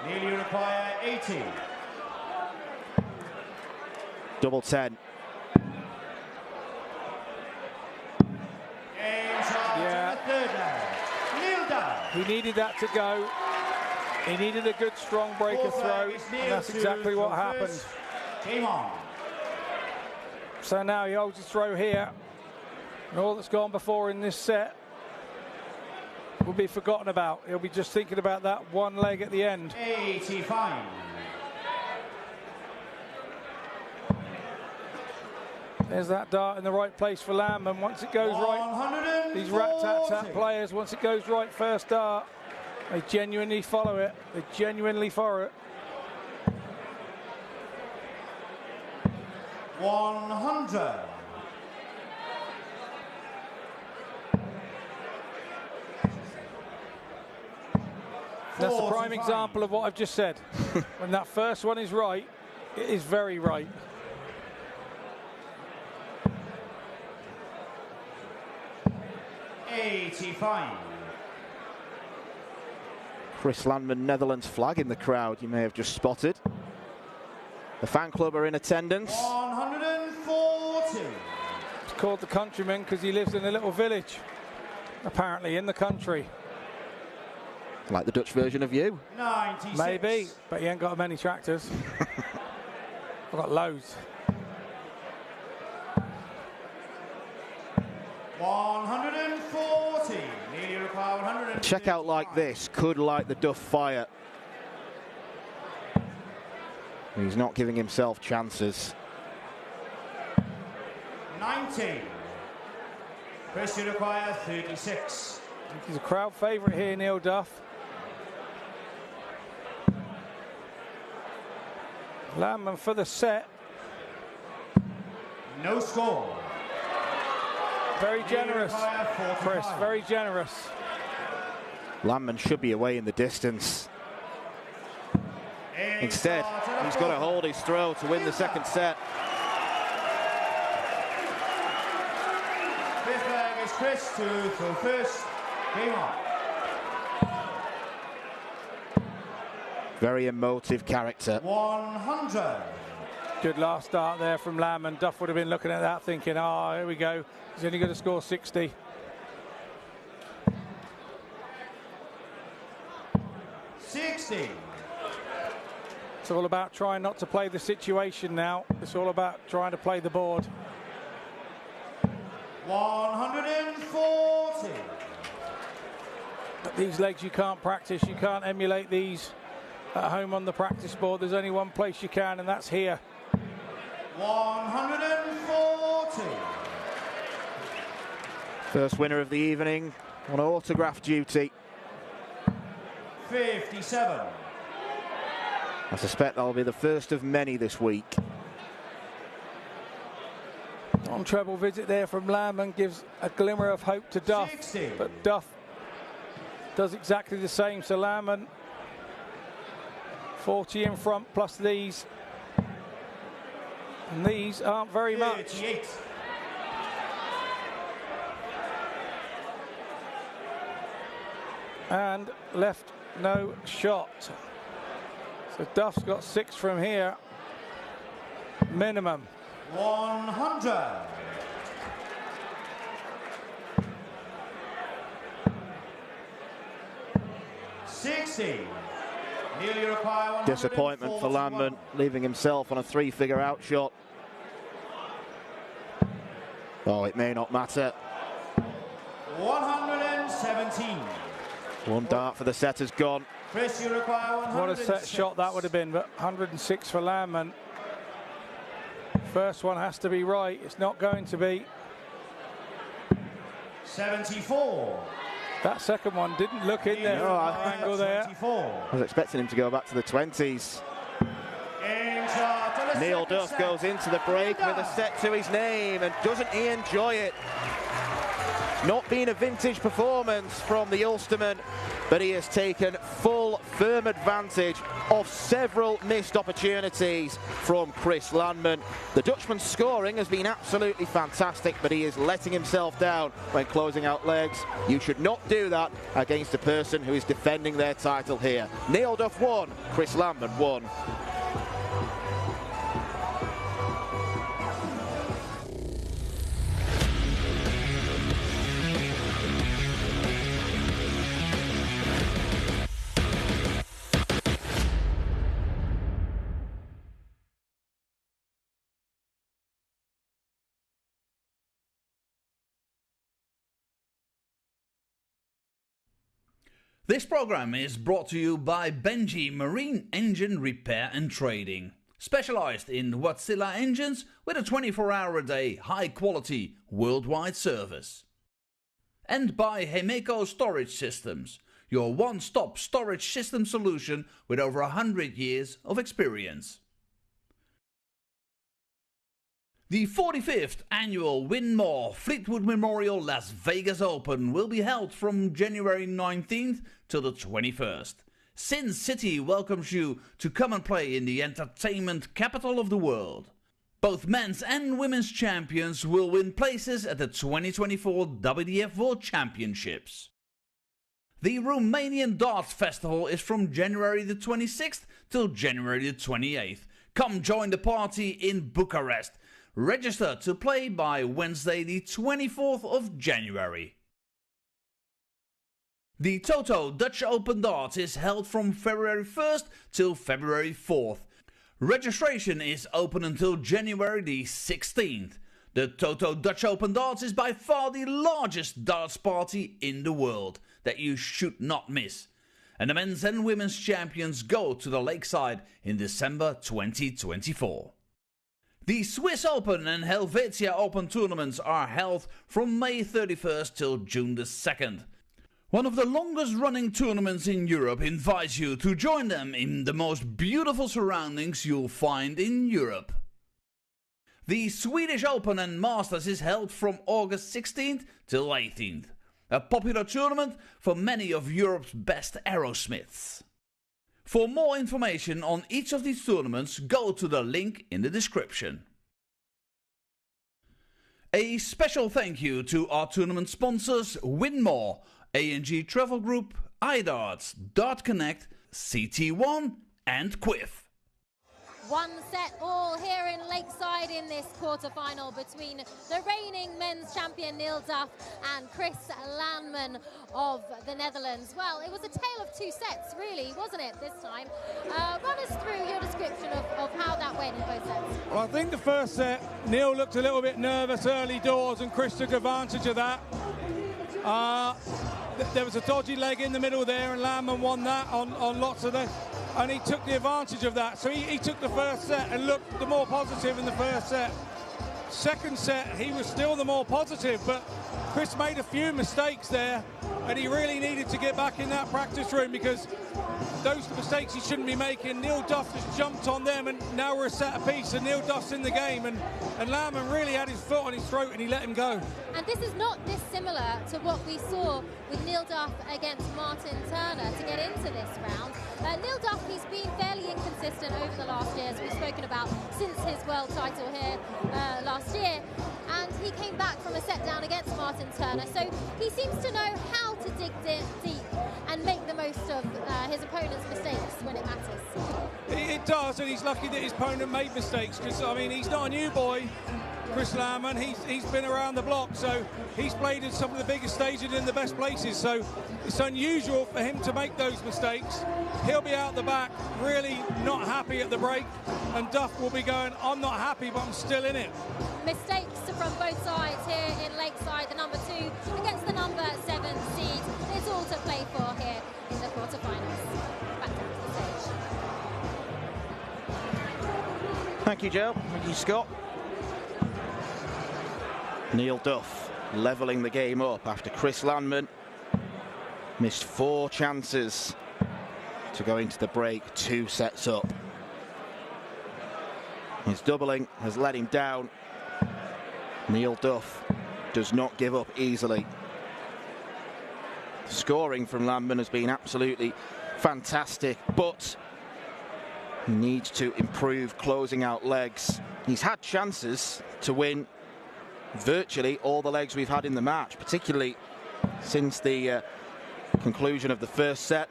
S5: Neil, you require 80.
S4: Double 10.
S6: He needed that to go. He needed a good, strong breaker throw, and that's exactly what happened.
S5: Game on.
S6: So now he holds his throw here, and all that's gone before in this set will be forgotten about. He'll be just thinking about that one leg at the end.
S5: 85.
S6: There's that dart in the right place for Lamb, and once it goes right, these rat-tat-tat players, once it goes right first dart, they genuinely follow it. They genuinely follow it.
S5: 100.
S6: That's a prime example of what I've just said. When that first one is right, it is very right.
S4: Chris Landman, Netherlands flag in the crowd, you may have just spotted. The fan club are in attendance.
S5: 140.
S6: It's called the Countryman because he lives in a little village, apparently, in the country.
S4: Like the Dutch version of you.
S5: 96.
S6: Maybe, but you ain't got many tractors. I've got loads.
S5: 140. Nearly require 100.
S4: Check out like this could light the Duff fire. He's not giving himself chances.
S5: 90. Chris, you require 36.
S6: I think he's a crowd favourite here, Neil Duff. Landman for the set.
S5: No score.
S6: Very generous, Chris, very generous.
S4: Landman should be away in the distance. Instead, he's got to hold his throw to win the second set.
S5: Fifth bag is Chris to throw first. Game on.
S4: Very emotive character.
S5: 100.
S6: Good last start there from Landman. Duff would have been looking at that thinking, oh, here we go. He's only going to score 60. It's all about trying not to play the situation now. It's all about trying to play the board.
S5: 140.
S6: But these legs you can't practice. You can't emulate these at home on the practice board. There's only one place you can, and that's here.
S5: 140.
S4: First winner of the evening on autograph duty.
S5: 57.
S4: I suspect that'll be the first of many this week.
S6: On treble visit there from Landman gives a glimmer of hope to Duff.
S5: 60.
S6: But Duff does exactly the same. So Landman 40 in front plus these. And these aren't very much.
S5: 38.
S6: And left no shot. So Duff's got 6 from here. Minimum.
S5: 100. Nearly require 141.
S4: Disappointment for Landman, leaving himself on a 3-figure outshot. Oh, it may not matter.
S5: 117.
S4: One dart for the setter's gone.
S5: Chris, you require 106.
S6: What a set shot that would have been, but 106 for Landman. First one has to be right. It's not going to be.
S5: 74.
S6: That second one didn't look in there.
S4: No,
S6: Angle there.
S5: 24.
S4: I was expecting him to go back to the 20s. Neil Duff goes into the break with a set to his name, and doesn't he enjoy it? Not been a vintage performance from the Ulsterman, but he has taken full, firm advantage of several missed opportunities from Chris Landman. The Dutchman's scoring has been absolutely fantastic, but he is letting himself down when closing out legs. You should not do that against a person who is defending their title here. Neil Duff won, Chris Landman won.
S7: This program is brought to you by Benji Marine Engine Repair and Trading, specialized in Wärtsilä engines with a 24-hour-a-day, high-quality, worldwide service. And by Hemeco Storage Systems, your one-stop storage system solution with over 100 years of experience. The 45th annual Win More Fleetwood Memorial Las Vegas Open will be held from January 19th to the 21st. Sin City welcomes you to come and play in the entertainment capital of the world. Both men's and women's champions will win places at the 2024 WDF World Championships. The Romanian Darts Festival is from January the 26th till January the 28th. Come join the party in Bucharest. Register to play by Wednesday the 24th of January. The Toto Dutch Open Darts is held from February 1st till February 4th. Registration is open until January the 16th. The Toto Dutch Open Darts is by far the largest darts party in the world that you should not miss. And the men's and women's champions go to the Lakeside in December 2024. The Swiss Open and Helvetia Open tournaments are held from May 31st till June the 2nd. One of the longest running tournaments in Europe invites you to join them in the most beautiful surroundings you'll find in Europe. The Swedish Open and Masters is held from August 16th till 18th. A popular tournament for many of Europe's best aerosmiths. For more information on each of these tournaments, go to the link in the description. A special thank you to our tournament sponsors Winmore, A&G Travel Group, iDarts, Dart Connect, CT1 and Quiff.
S2: One set all here in Lakeside in this quarter-final between the reigning men's champion Neil Duff and Chris Landman of the Netherlands. Well, it was a tale of two sets, really, wasn't it, this time? Run us through your description of how that went in both sets.
S1: Well, I think the first set, Neil looked a little bit nervous early doors and Chris took advantage of that. There was a dodgy leg in the middle there and Landman won that on lots of the... And he took the advantage of that. So he took the first set and looked the more positive in the first set. Second set, he was still the more positive, but Chris made a few mistakes there, and he really needed to get back in that practice room because those mistakes he shouldn't be making. Neil Duff just jumped on them, and now we're a set apiece, and Neil Duff's in the game, and Landman really had his foot on his throat, and he let him go.
S2: And this is not dissimilar to what we saw with Neil Duff against Martin Turner to get into this round. Neil Duff, he's been fairly inconsistent over the last year, as we've spoken about, since his world title here last year. And he came back from a set down against Martin Turner, so he seems to know how to dig deep and make the most of his opponent's mistakes when it matters.
S1: It does, and he's lucky that his opponent made mistakes, because, I mean, he's not a new boy, Chris Landman. He's been around the block, so he's played in some of the biggest stages in the best places, so it's unusual for him to make those mistakes. He'll be out the back, really not happy at the break, and Duff will be going, I'm not happy, but I'm still in it. Mistakes
S2: from both sides here in Lakeside, the number 2 against the number 7 seed. It's all to play for here in the quarterfinals. Back down to the stage.
S4: Thank you, Joe. Thank you, Scott. Neil Duff levelling the game up after Chris Landman missed 4 chances to go into the break 2 sets up. His doubling has let him down. Neil Duff does not give up easily. Scoring from Landman has been absolutely fantastic, but he needs to improve closing out legs. He's had chances to win virtually all the legs we've had in the match, particularly since the conclusion of the first set.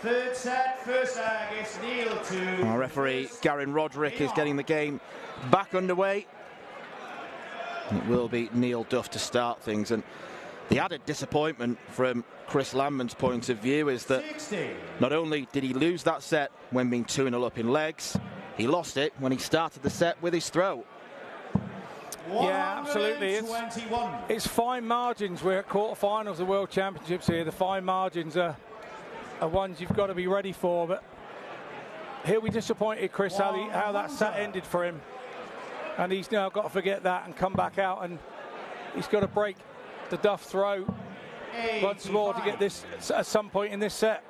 S5: Third set, first against Neil to...
S4: Our referee, Garen Roderick, is getting the game back underway. It will be Neil Duff to start things, and the added disappointment from Chris Landman's point of view is that
S5: 60.
S4: Not only did he lose that set when being 2-0 up in legs, he lost it when he started the set with his throw.
S6: Yeah, absolutely. It's fine margins. We're at quarterfinals of World Championships here. The fine margins are ones you've got to be ready for, but he'll be disappointed, Chris, how that set ended for him. And he's now got to forget that and come back out, and he's got to break the Duff throw once more to get this at some point in this set.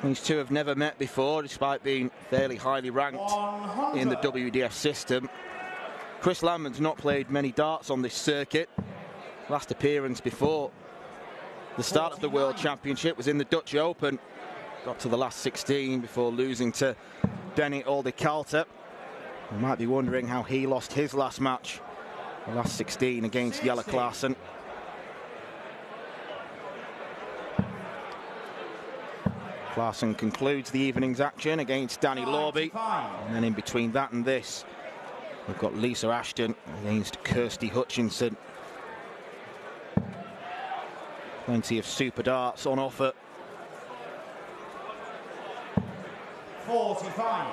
S4: These two have never met before, despite being fairly highly ranked in the WDF system. Chris Landman's not played many darts on this circuit. Last appearance before the start of the World Championship was in the Dutch Open. Got to the last 16 before losing to Benny Aldekalter. You might be wondering how he lost his last match, the last 16 against Jelle Klaassen. Klaassen concludes the evening's action against Danny Lorby, and then in between that and this, We've got Lisa Ashton against Kirsty Hutchinson. Plenty of super darts on offer.
S5: 45.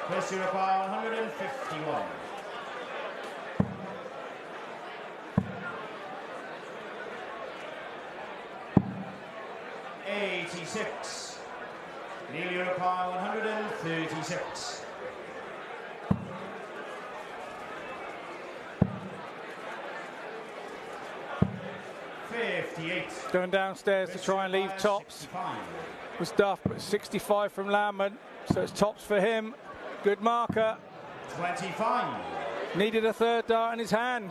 S5: Kirsty require 151. 86. Nearly require 136. 58.
S6: Going downstairs to try and leave tops.
S5: 65.
S6: Was Duff, but 65 from Landman, so it's tops for him. Good marker.
S5: 25.
S6: Needed a third dart in his hand.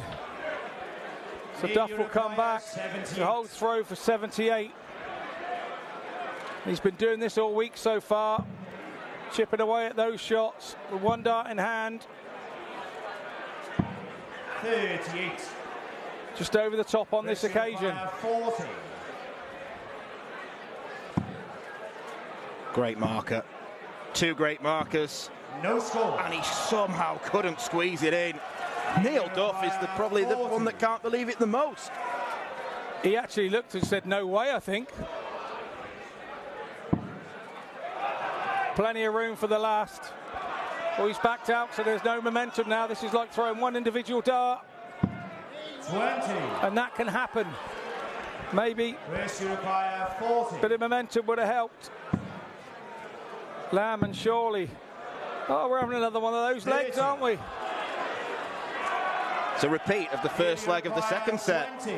S6: So Duff will come back. The whole throw for 78. He's been doing this all week so far, chipping away at those shots with one dart in hand.
S5: 38.
S6: Just over the top on this occasion.
S5: 40.
S4: Great marker. Two great markers.
S5: No score.
S4: And he somehow couldn't squeeze it in. Neil Duff is probably the one that can't believe it the most.
S6: He actually looked and said, no way, I think. Plenty of room for the last. Oh, he's backed out, so there's no momentum now. This is like throwing one individual dart.
S5: 20.
S6: And that can happen. Maybe
S5: Kirsty require 40.
S6: a bit of momentum would have helped. Lamb and Shawley. Oh, we're having another one of those legs, aren't we?
S4: It's a repeat of the first leg of the second set.
S5: 20.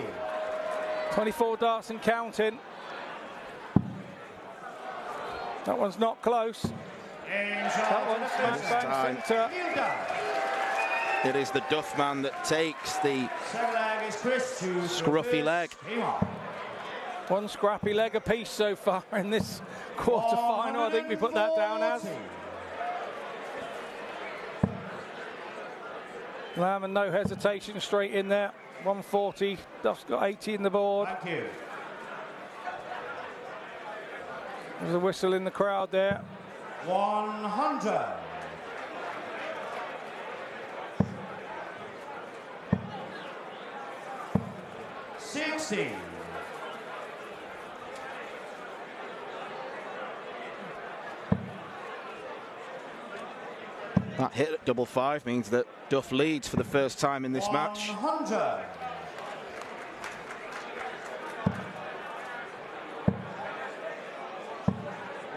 S6: 24 darts and counting. That one's not close. That one's smack bang centre.
S4: It is the Duff man that takes the scruffy leg.
S6: One scrappy leg apiece so far in this quarter-final. I think we put that down as. Lamb and no hesitation, straight in there. 140. Duff's got 80 in the board.
S5: Thank you.
S6: There's a whistle in the crowd there.
S5: 100. $60.
S4: That hit at double five means that Duff leads for the first time in this match.
S5: 100.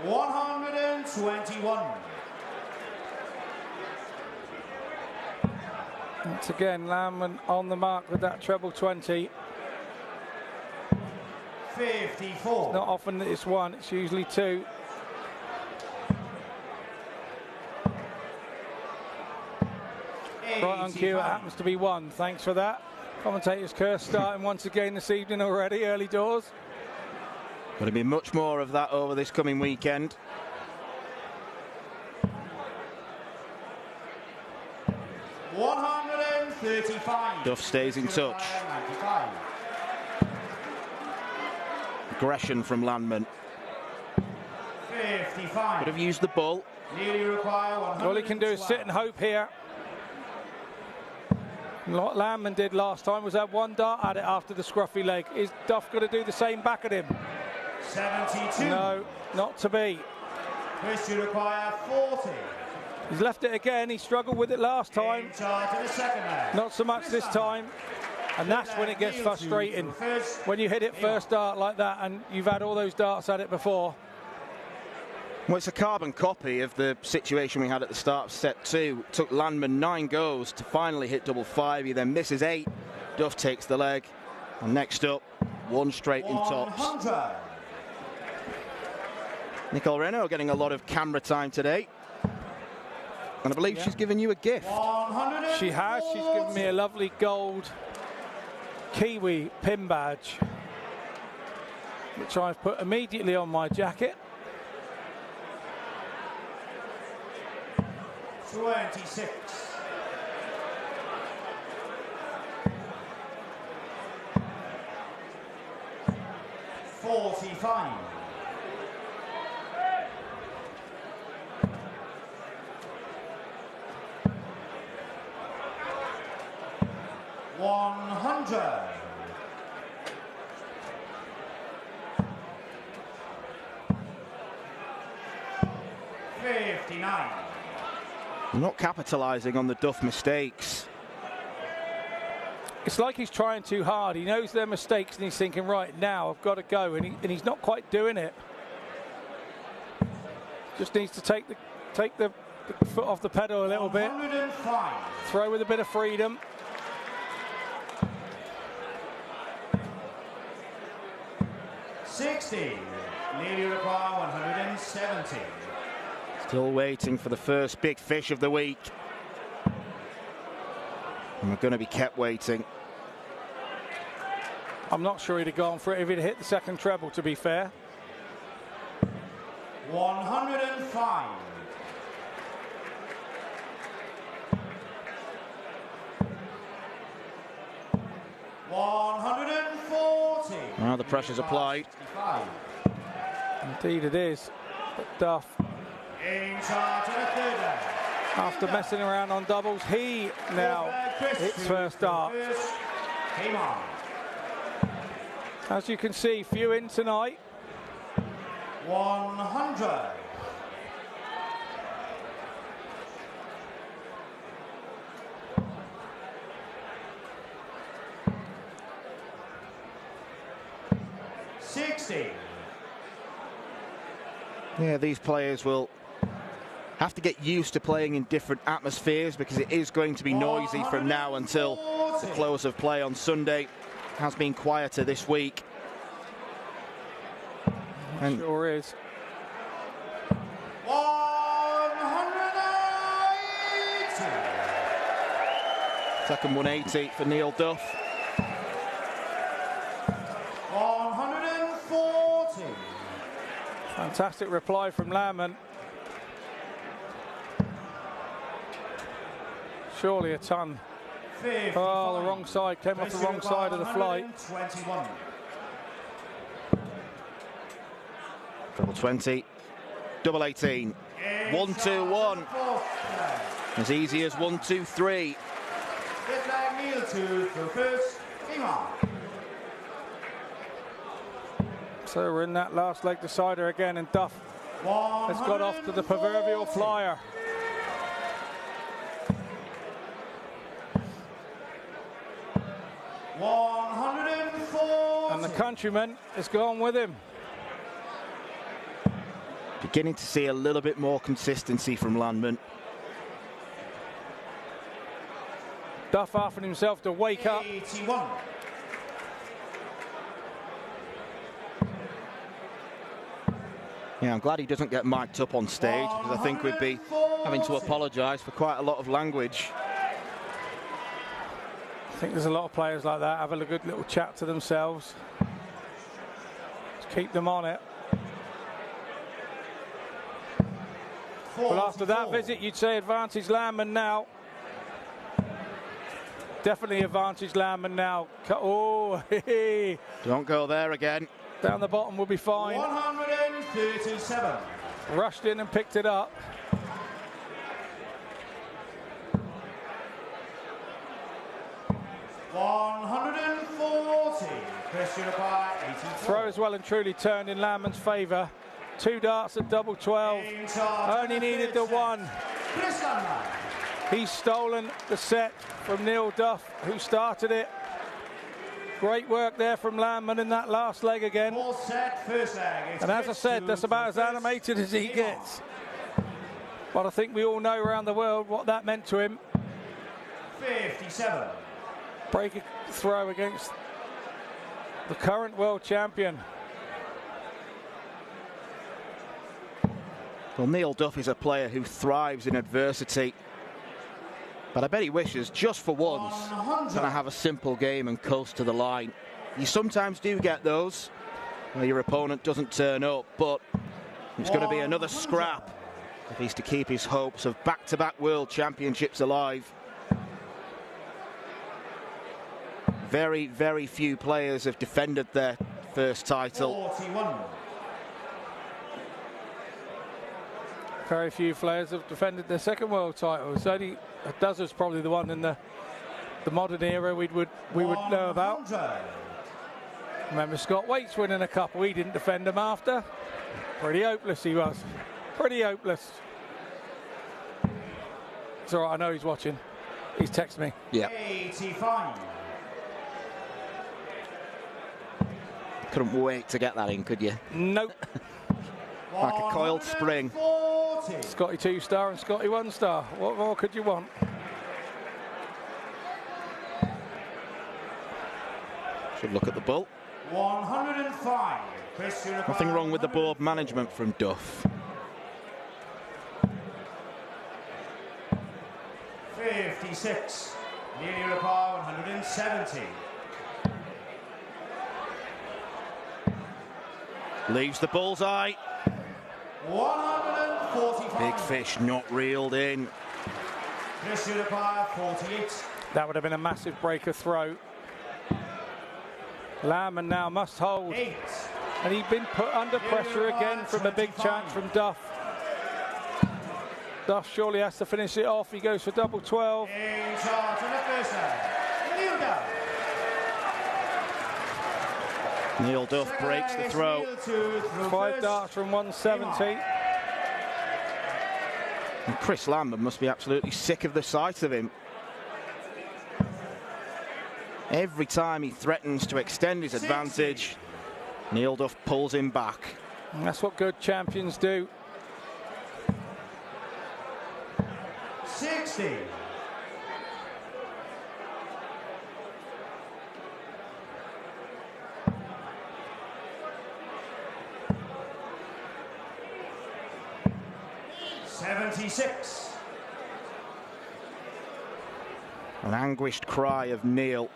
S5: $121.
S6: Once again, Lamb on the mark with that treble 20.
S5: 54.
S6: Not often that it's one, it's usually two. Right on cue, it happens to be one. Thanks for that. Commentator's curse starting once again this evening already, early doors.
S4: Going to be much more of that over this coming weekend.
S5: $135.
S4: Duff stays in touch.
S5: 95.
S4: Aggression from Landman.
S5: 55.
S4: Could have used the ball.
S5: Nearly require 100.
S6: All he can do is sit and hope here. And what Landman did last time was have one dart at it after the scruffy leg. Is Duff going to do the same back at him?
S5: 72.
S6: No, not to be.
S5: Kirsty require 40.
S6: He's left it again. He struggled with it last time.
S5: In charge of the second leg.
S6: Not so much this time. And that's when it gets frustrating. When you hit it first dart like that and you've had all those darts at it before.
S4: Well, it's a carbon copy of the situation we had at the start of set two. It took Landman 9 goes to finally hit double five. He then misses 8. Duff takes the leg. And next up, one straight in tops.
S5: 100.
S4: Nicole Renault getting a lot of camera time today. And I believe she's given you a gift.
S5: 140.
S6: She has. She's given me a lovely gold Kiwi pin badge, which I've put immediately on my jacket.
S5: 26. $45. 100.
S4: Not capitalising on the Duff mistakes.
S6: It's like he's trying too hard. He knows their mistakes and he's thinking, right, now I've got to go. And he's not quite doing it. Just needs to take the foot off the pedal a little bit. Throw with a bit of freedom.
S5: Nearly require 170.
S4: Still waiting for the first big fish of the week. And we're going to be kept waiting.
S6: I'm not sure he'd have gone for it if he'd hit the second treble, to be fair.
S5: 105.
S4: Now the pressure's applied.
S6: Indeed it is. But Duff, after messing around on doubles, he now hits first dart. As you can see, few in tonight.
S5: 100.
S4: Yeah, these players will have to get used to playing in different atmospheres because it is going to be noisy from now until the close of play on Sunday. Has been quieter this week.
S6: And sure is.
S5: 180.
S4: Second 180 for Neil Duff.
S5: 140.
S6: Fantastic reply from Lamman. Surely a ton.
S5: 55.
S6: Oh, the wrong side. Came off the wrong side of the flight.
S5: 21.
S4: Double 20. Double 18. 1, 2, 1. As easy as 1, 2, 3.
S6: So we're in that last leg decider again, and Duff has got off to the proverbial flyer. And the countryman has gone with him.
S4: Beginning to see a little bit more consistency from Landman.
S6: Duff offering himself to wake up.
S5: 81.
S4: Yeah, I'm glad he doesn't get mic'd up on stage because I think we'd be having to apologise for quite a lot of language.
S6: I think there's a lot of players like that, have a good little chat to themselves. Just keep them on it. Well, after that visit, you'd say advantage Landman now. Definitely advantage Landman now. Oh,
S4: don't go there again.
S6: Down the bottom will be fine.
S5: 137.
S6: Rushed in and picked it up. Throw is well and truly turned in Landman's favour. 2 darts at double 12. Only needed the 1. He's stolen the set from Neil Duff, who started it. Great work there from Landman in that last leg again. And as I said, that's about as animated as he gets. But I think we all know around the world what that meant to him.
S5: 57.
S6: Break a throw against the current world champion.
S4: Well, Neil Duff is a player who thrives in adversity. But I bet he wishes, just for once, to have a simple game and coast to the line. You sometimes do get those where your opponent doesn't turn up, but it's going to be another scrap if he's to keep his hopes of back-to-back world championships alive. Very, very few players have defended their first title.
S5: 41.
S6: Very few players have defended their second world title. It's only Dazza's probably the one in the the modern era we would know about. Remember Scott Waits winning a couple, he didn't defend them after. Pretty hopeless he was, pretty hopeless. It's all right, I know he's watching. He's texted me.
S4: Yeah.
S5: 85.
S4: Couldn't wait to get that in, could you?
S6: Nope.
S4: Like a coiled spring.
S6: Scotty 2-star and Scotty 1-star. What more could you want?
S4: Should look at the bull.
S5: 105.
S4: Nothing wrong with the board management from Duff.
S5: 56. Nearly Rapar, 170.
S4: Leaves the bullseye.
S5: 145.
S4: Big fish not reeled in.
S5: Nearly Rapar, 48.
S6: That would have been a massive breaker throw. Lamb now must hold.
S5: 8.
S6: And he'd been put under pressure again from a big chance from Duff. Duff surely has to finish it off. He goes for double 12.
S5: In charge on the first leg.
S4: Neil Duff breaks the throw.
S6: 5 darts from 170.
S4: And Chris Lambert must be absolutely sick of the sight of him. Every time he threatens to extend his advantage, Neil Duff pulls him back.
S6: And that's what good champions do.
S5: 60. $76.
S4: An anguished cry of Neil.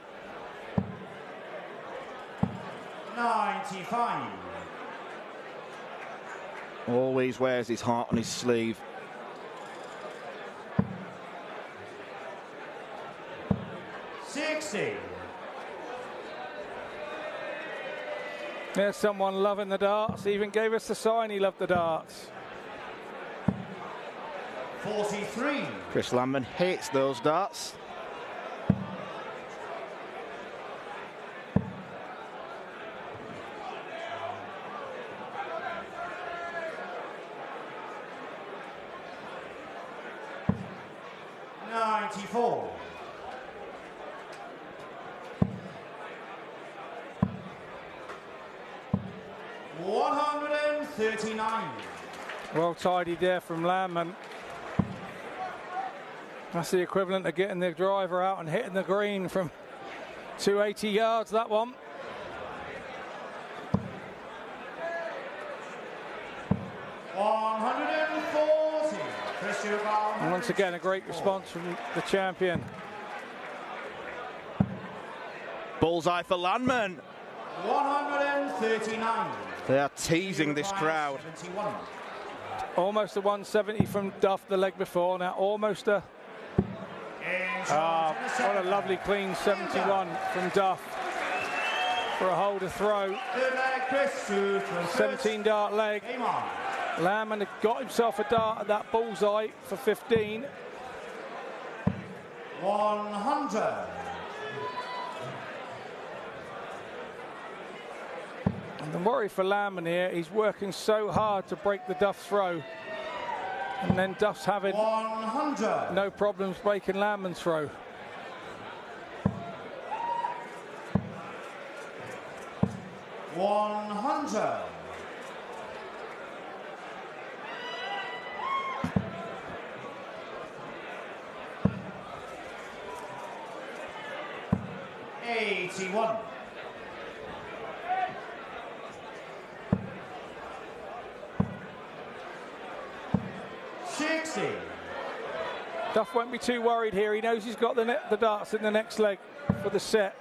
S5: 95.
S4: Always wears his heart on his sleeve.
S5: 60.
S6: There's someone loving the darts. He even gave us the sign he loved the darts.
S5: 43.
S4: Chris Lambert hates those darts.
S5: $94. $139.
S6: Well tidied there from Lamb, and that's the equivalent of getting the driver out and hitting the green from 280 yards, that one. And once again, a great response from the champion.
S4: Bullseye for Landman.
S5: 139.
S4: They are teasing this crowd.
S5: 71.
S6: Almost a 170 from Duff the leg before. Now almost a... what a lovely clean 71 from Duff for a holder throw. 17 dart leg. Lamb had got himself a dart at that bullseye for 15.
S5: 100.
S6: And the worry for Lamb here, he's working so hard to break the Duff throw. And then Duff's having
S5: 100.
S6: no problems breaking Lambman's throw.
S5: 100. $81. $60.
S6: Duff won't be too worried here. He knows he's got the darts in the next leg for the set.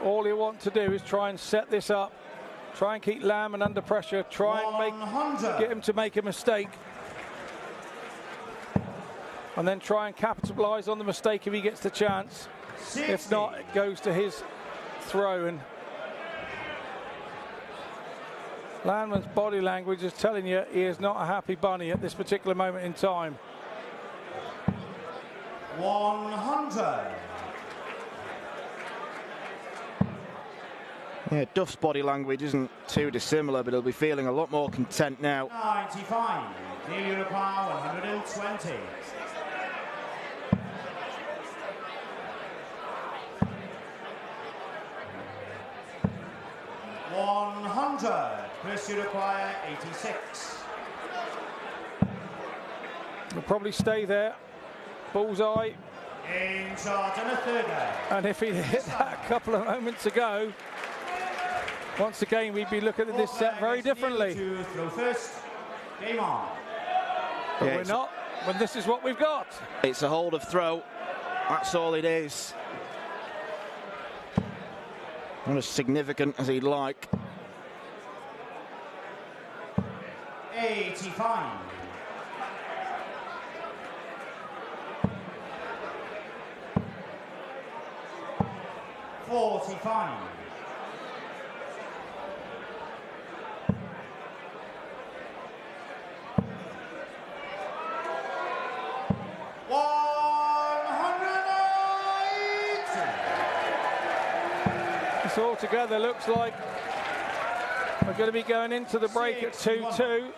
S6: All he'll want to do is try and set this up. Try and keep Lamb under pressure. Try and get him to make a mistake. And then try and capitalise on the mistake if he gets the chance.
S5: 60.
S6: If not, it goes to his throw. And Landman's body language is telling you he is not a happy bunny at this particular moment in time.
S5: 100.
S4: Yeah, Duff's body language isn't too dissimilar, but he'll be feeling a lot more content now.
S5: 95, Neil Unipower, 120. Chris Unipower, 86.
S6: He'll probably stay there. Bullseye.
S5: In charge and a third.
S6: And if he'd hit that a couple of moments ago, once again we'd be looking at this set very differently.
S5: To throw first. Game on.
S6: But we're not, when this is what we've got.
S4: It's a hold of throw. That's all it is. Not as significant as he'd like.
S5: 85. $45.
S6: This all together looks like we're going to be going into the break at 2-2.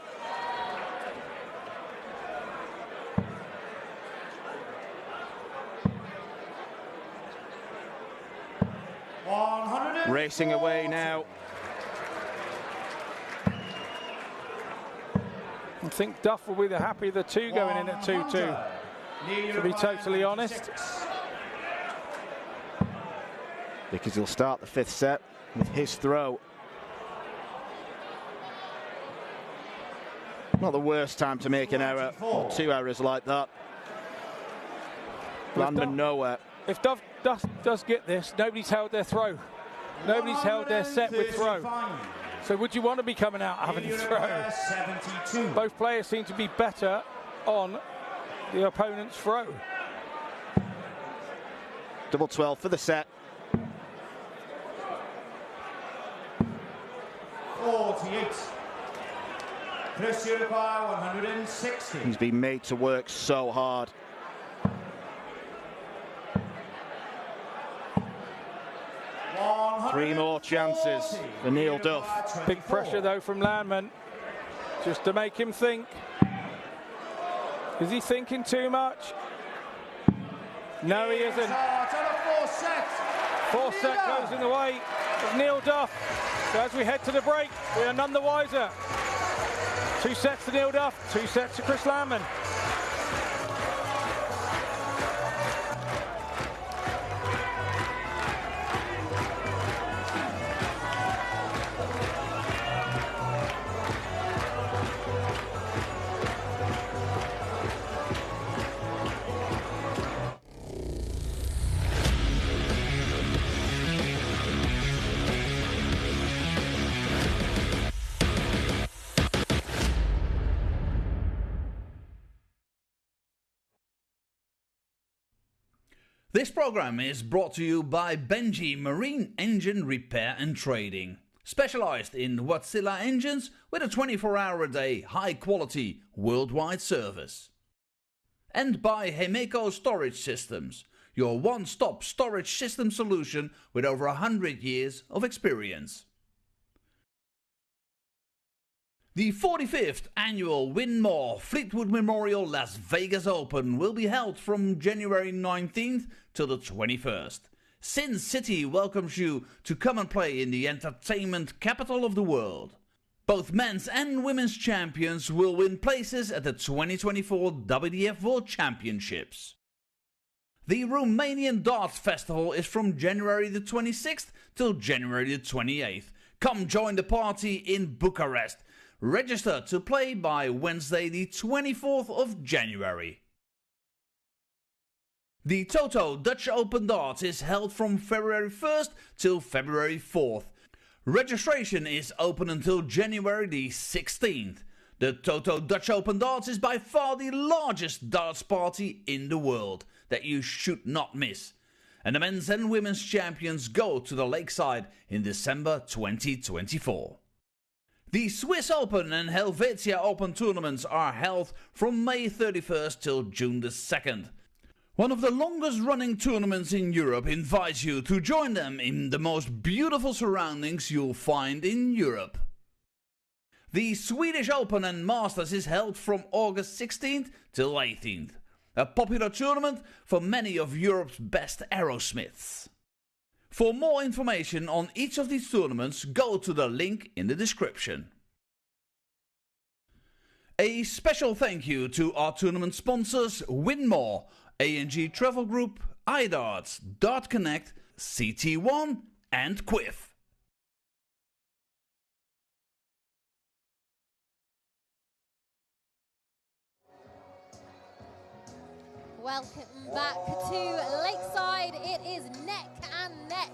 S4: Racing away now.
S6: I think Duff will be the happy of the two going in at 2-2, to be totally honest.
S4: Because he'll start the fifth set with his throw. Not the worst time to make an error, or two errors like that. Landing nowhere.
S6: If Duff does get this, nobody's held their throw. Nobody's held their set with throw. So would you want to be coming out having a throw?
S5: 72.
S6: Both players seem to be better on the opponent's throw.
S4: Double 12 for the set.
S5: 48. Chris Unipower, 160.
S4: He's been made to work so hard. Three more chances for Neil Duff.
S6: Big pressure though from Landman, just to make him think. Is he thinking too much? No, he isn't. Fourth set goes in the way of Neil Duff. So as we head to the break, we are none the wiser. 2 sets to Neil Duff, 2 sets to Chris Landman.
S7: This program is brought to you by Benji Marine Engine Repair and Trading. Specialized in Wärtsilä engines with a 24-hour-a-day, high-quality, worldwide service. And by Hemeco Storage Systems, your one-stop storage system solution with over 100 years of experience. The 45th annual Win More Fleetwood Memorial Las Vegas Open will be held from January 19th till the 21st. Sin City welcomes you to come and play in the entertainment capital of the world. Both men's and women's champions will win places at the 2024 WDF World Championships. The Romanian Darts Festival is from January the 26th till January the 28th. Come join the party in Bucharest. Register to play by Wednesday the 24th of January. The Toto Dutch Open Darts is held from February 1st till February 4th. Registration is open until January the 16th. The Toto Dutch Open Darts is by far the largest darts party in the world that you should not miss. And the men's and women's champions go to the Lakeside in December 2024. The Swiss Open and Helvetia Open tournaments are held from May 31st till June the 2nd. One of the longest running tournaments in Europe invites you to join them in the most beautiful surroundings you'll find in Europe. The Swedish Open and Masters is held from August 16th till 18th. A popular tournament for many of Europe's best aerosmiths. For more information on each of these tournaments, go to the link in the description. A special thank you to our tournament sponsors Winmore, ANG Travel Group, iDarts, Dart Connect, CT1 and Quiff.
S2: Welcome back to Lakeside. It is neck and neck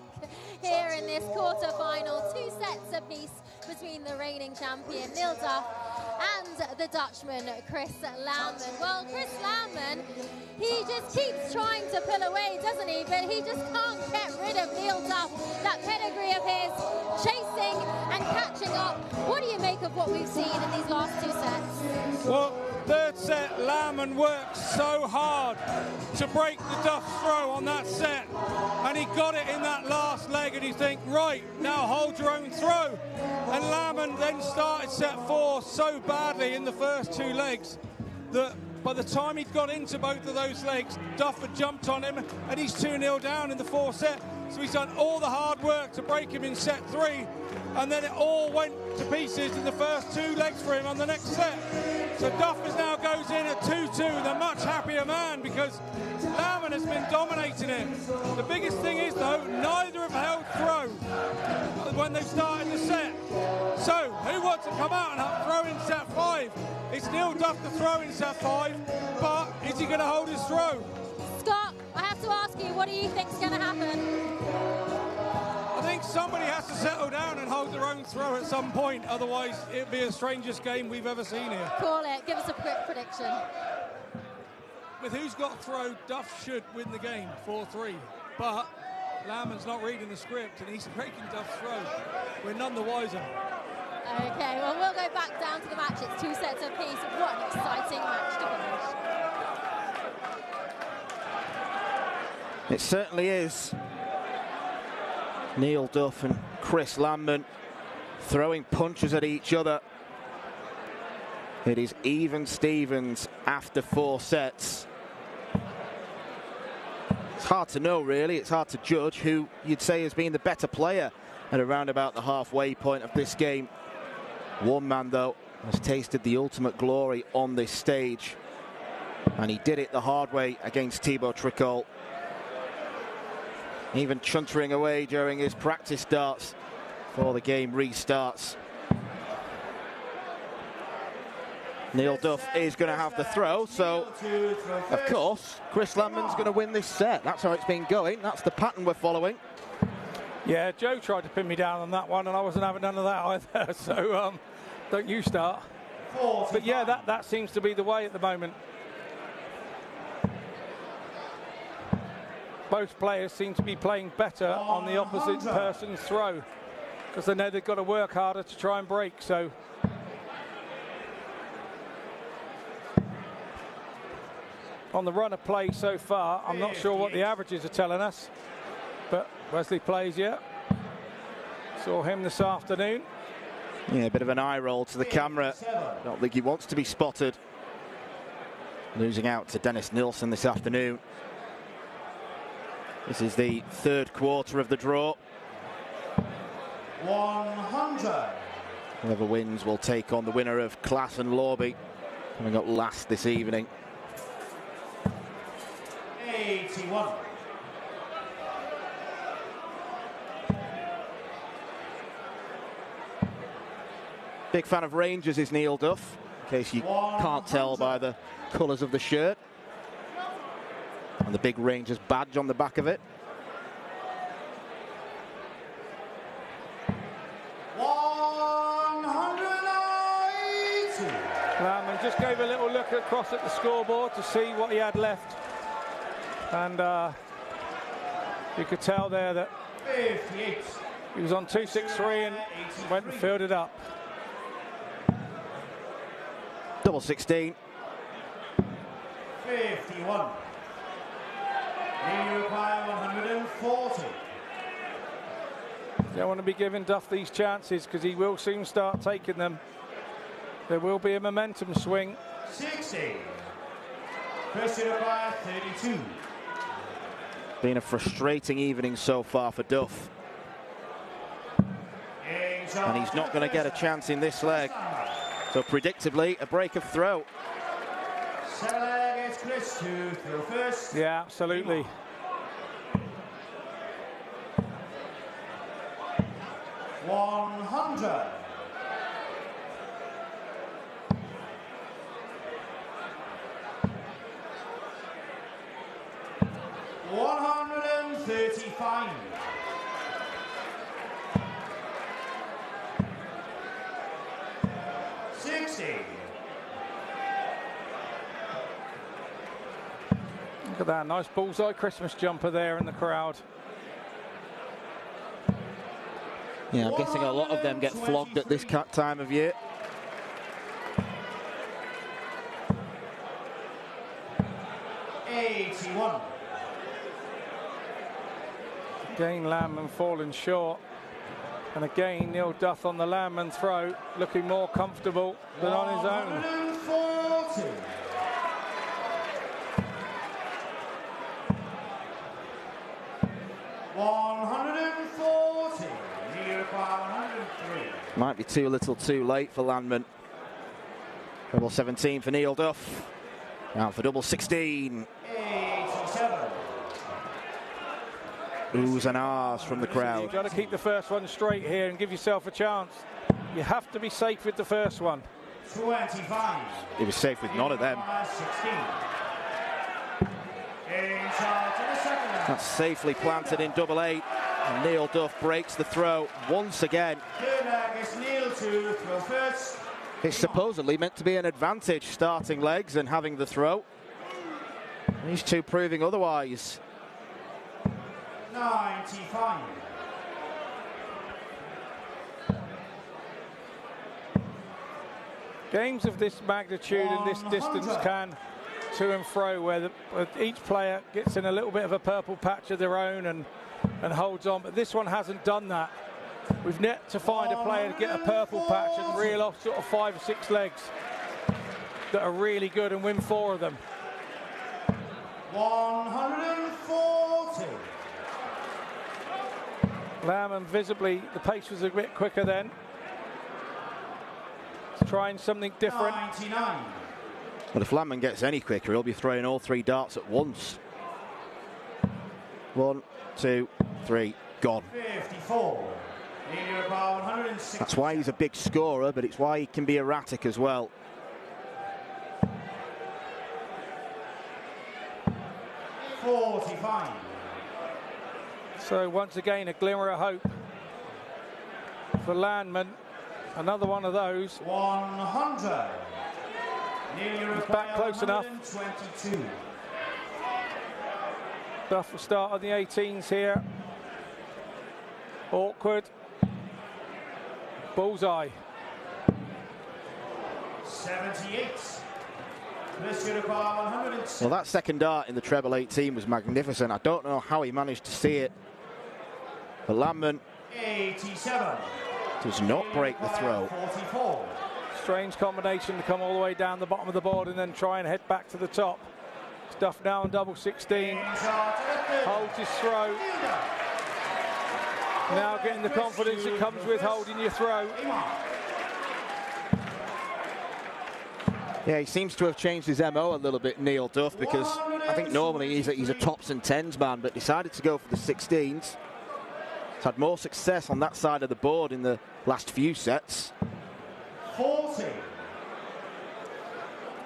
S2: here in this quarter-final. 2 sets apiece between the reigning champion Neil Duff and the Dutchman Chris Landman. Well, Chris Landman, he just keeps trying to pull away, doesn't he? But he just can't get rid of Neil Duff. That pedigree of his, chasing and catching up. What do you make of what we've seen in these last 2 sets?
S1: Well, third set, Landman worked so hard to break the Duff's throw on that set, and he got it in that last leg, and you think, right, now hold your own throw. And Landman then started set 4 so badly in the first 2 legs that by the time he'd got into both of those legs, Duff had jumped on him, and he's 2-0 down in the 4th set. So he's done all the hard work to break him in set 3, and then it all went to pieces in the first 2 legs for him on the next set. So Duff now goes in at 2-2, the much happier man, because Landman has been dominating it. The biggest thing is, though, neither have held throw when they've started the set. So who wants to come out and throw in set 5? It's Neil Duff to throw in set 5, but is he going to hold his throw?
S2: Scott, I have to ask you, what do you think's going to happen?
S1: I think somebody has to settle down and hold their own throw at some point, otherwise it'd be the strangest game we've ever seen here.
S2: Call it, give us a quick prediction.
S1: With who's got throw, Duff should win the game, 4-3. But Landman's not reading the script and he's breaking Duff's throw. We're none the wiser.
S2: Okay, well, we'll go back down to the match. It's 2 sets apiece. What an exciting match to finish.
S4: It certainly is. Neil Duff and Chris Landman throwing punches at each other. It is even Stevens after 4 sets. It's hard to know, really. It's hard to judge who you'd say has been the better player at around about the halfway point of this game. One man, though, has tasted the ultimate glory on this stage, and he did it the hard way against Thibaut Tricol. Even chuntering away during his practice darts before the game restarts. Neil Duff is going to have the throw, so of course Chris Landman's going to win this set. That's how it's been going. That's the pattern we're following.
S6: Yeah, Joe tried to pin me down on that one, and I wasn't having none of that either. So don't you start. But yeah, that seems to be the way at the moment. Both players seem to be playing better on the opposite person's throw, because they know they've got to work harder to try and break. So on the run of play so far, I'm not sure what the averages are telling us, but Wesley plays yet. Saw him this afternoon.
S4: Yeah, a bit of an eye roll to the camera. Don't think he wants to be spotted. Losing out to Dennis Nilsson this afternoon. This is the 3rd quarter of the draw.
S5: 100.
S4: Whoever wins will take on the winner of Class and Lorby, coming up last this evening.
S5: 81.
S4: Big fan of Rangers is Neil Duff, in case you can't tell by the colours of the shirt. And the big Rangers badge on the back of it.
S5: 180.
S6: Landman just gave a little look across at the scoreboard to see what he had left. And you could tell there that
S5: 58.
S6: he was on 263 and went and filled it up.
S4: Double 16.
S5: 51. You require 140.
S6: Don't want to be giving Duff these chances because he will soon start taking them. There will be a momentum swing.
S5: 60. First you require 32.
S4: Been a frustrating evening so far for Duff. And he's not going to get a chance in this leg. So predictably, a break of throw.
S5: 7 leg is Chris to throw first.
S6: Yeah, absolutely.
S5: $100. $135.
S6: Look at that, nice bullseye Christmas jumper there in the crowd.
S4: Yeah, I'm guessing a lot of them get flogged at this time of year.
S5: $81.
S6: Again, Landman falling short. And again, Neil Duff on the Landman throw, looking more comfortable than on his own.
S5: 140. $140. You require 103.
S4: Might be too little too late for Landman. Double 17 for Neil Duff. Now for double 16.
S5: 87.
S4: Oohs and ahs from the crowd.
S6: You've got to keep the first one straight here and give yourself a chance. You have to be safe with the first one.
S5: 25.
S4: He was safe with none of them.
S5: 16. In charge of the second leg.
S4: That's safely planted in double 8. And Neil Duff breaks the throw once again.
S5: Third leg is Neil to throw first.
S4: It's supposedly meant to be an advantage starting legs and having the throw. These two proving otherwise.
S5: 95.
S6: Games of this magnitude and this distance can to and fro where each player gets in a little bit of a purple patch of their own and holds on, but this one hasn't done that. We've yet to find a player to get a purple patch and reel off sort of 5 or 6 legs that are really good and win 4 of them.
S5: 140.
S6: Landman visibly, the pace was a bit quicker then. He's trying something different.
S5: 99.
S4: But if Landman gets any quicker, he'll be throwing all 3 darts at once. 1, 2, 3, gone.
S5: 54.
S4: That's why he's a big scorer, but it's why he can be erratic as well.
S5: 45.
S6: So once again, a glimmer of hope for Landman. Another one of those.
S5: 100.
S6: He's back close enough.
S5: 122.
S6: Duff will start on the 18s here. Awkward. Bullseye.
S5: 78.
S4: Well, that second dart in the treble 18 was magnificent. I don't know how he managed to see it. But Landman
S5: 87.
S4: does not break the throw.
S5: 44.
S6: Strange combination to come all the way down the bottom of the board and then try and head back to the top. Duff now on double 16. Holds his throw. Now getting the confidence that comes with holding your throw.
S4: Yeah, he seems to have changed his MO a little bit, Neil Duff, because I think normally he's a tops and 10s man, but decided to go for the 16s. He's had more success on that side of the board in the last few sets.
S5: 40.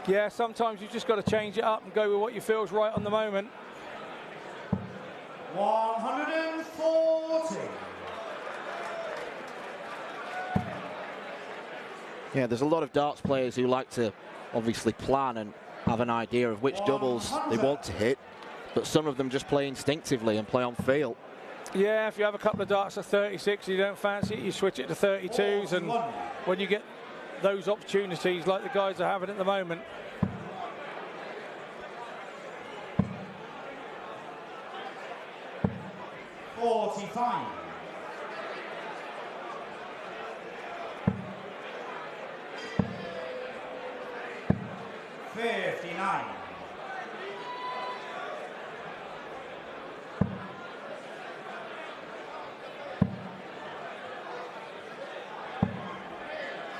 S6: Yeah, sometimes you've just got to change it up and go with what you feel is right on the moment.
S5: 140.
S4: Yeah, there's a lot of darts players who like to obviously plan and have an idea of which doubles they want to hit, but some of them just play instinctively and play on feel.
S6: Yeah, if you have a couple of darts at 36 you don't fancy it, you switch it to 32s, and when you get those opportunities like the guys are having at the moment.
S5: 45. 59.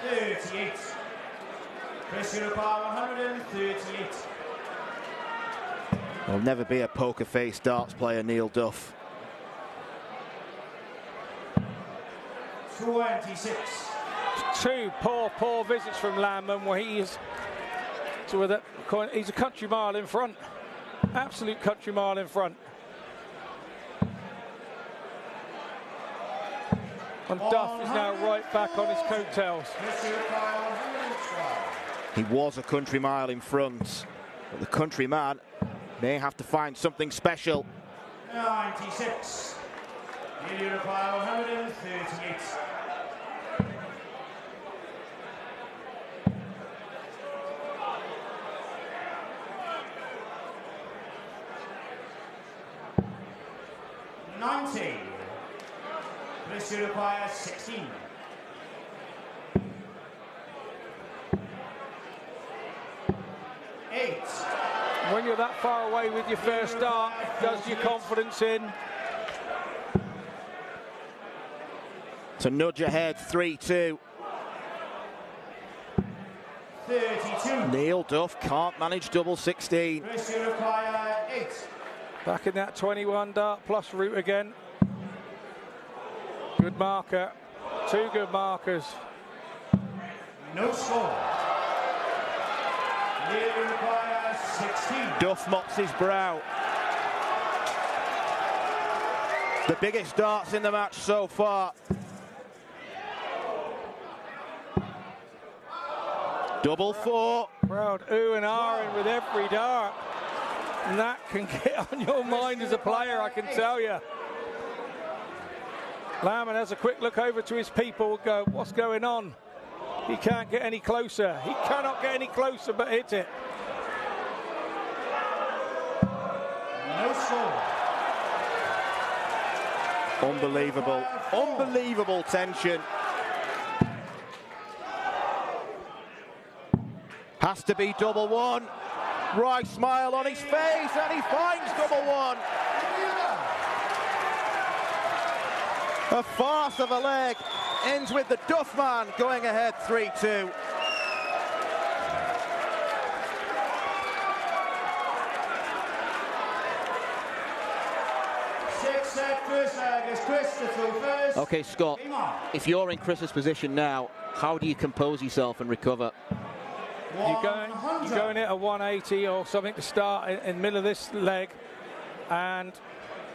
S5: 38. Chris Europa, 138.
S4: There'll never be a poker face darts player, Neil Duff.
S5: 26.
S6: Two poor visits from Landman where he's a country mile in front. Absolute country mile in front. And Duff is now right back on his coattails.
S4: He was a country mile in front, but the countryman may have to find something special.
S5: 96. Europa, 138. 90. This requires 16. 8.
S6: When you're that far away with your first dart, it does your confidence in.
S4: To nudge ahead, 3-2.
S5: 32.
S4: Neil Duff can't manage double 16.
S5: This requires 8.
S6: Back in that 21 dart plus route again. Good marker. Two good markers.
S5: No score. Neil requires 16.
S4: Duff mops his brow. The biggest darts in the match so far. Double 4.
S6: Crowd ooh and ahhing with every dart. And that can get on your mind as a player, I can tell you. Landman has a quick look over to his people, go, what's going on? He can't get any closer. He cannot get any closer, but hit it.
S5: No score.
S4: Unbelievable, unbelievable tension. Has to be double 1. Right smile on his face, and he finds double 1. A farce of a leg ends with the Duff man going ahead 3-2. Okay, Scott, if you're in Chris's position now, how do you compose yourself and recover?
S6: You're going at a 180 or something to start in the middle of this leg and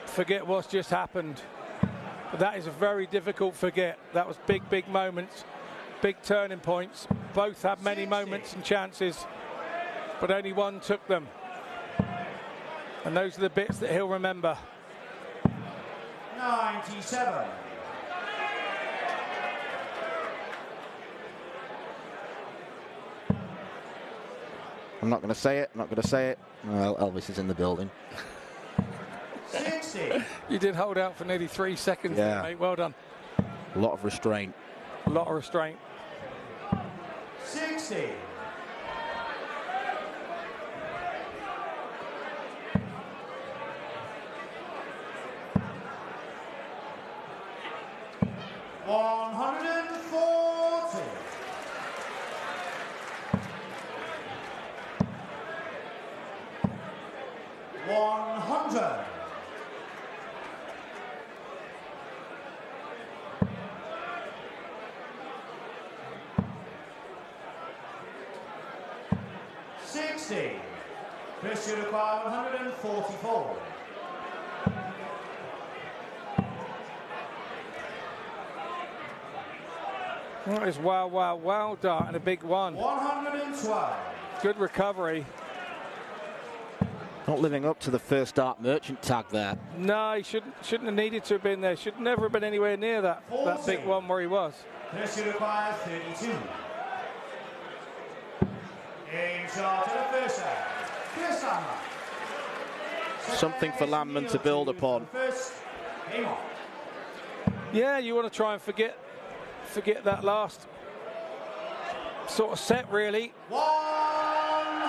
S6: forget what's just happened. But that is a very difficult forget. That was big moments, big turning points. Both had many moments and chances, but only one took them. And those are the bits that he'll remember.
S5: 97.
S4: I'm not going to say it, not going to say it. Well, Elvis is in the building.
S5: 60.
S6: You did hold out for nearly 3 seconds,
S4: yeah.
S6: Mate. Well done.
S4: A lot of restraint.
S6: A lot of restraint.
S5: 60. 140. 100. 60. Chris requires 144.
S6: That is wow dart and a big one.
S5: 112.
S6: Good recovery.
S4: Not living up to the first dart merchant tag there.
S6: No, he shouldn't have needed to have been there. Should never have been anywhere near that big one where he was.
S5: Chris requires 32. Game shot to the first set. Chris Landman.
S4: Something for Landman to build upon.
S5: Game on.
S6: Yeah, you want to try and forget that last sort of set, really.
S5: 140.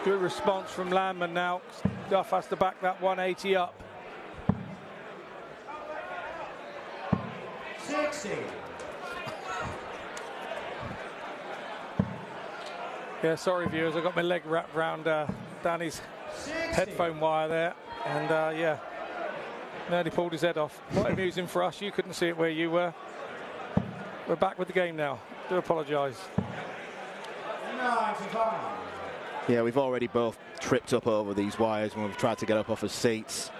S6: Good response from Landman now. Duff has to back that 180 up.
S5: 60.
S6: Yeah, sorry viewers, I got my leg wrapped around Danny's
S5: 60.
S6: headphone wire there, and yeah, nearly pulled his head off. Quite amusing for us. You couldn't see it where you were. We're back with the game now. Do apologise.
S5: 95.
S4: Yeah, we've already both tripped up over these wires when we've tried to get up off our seats.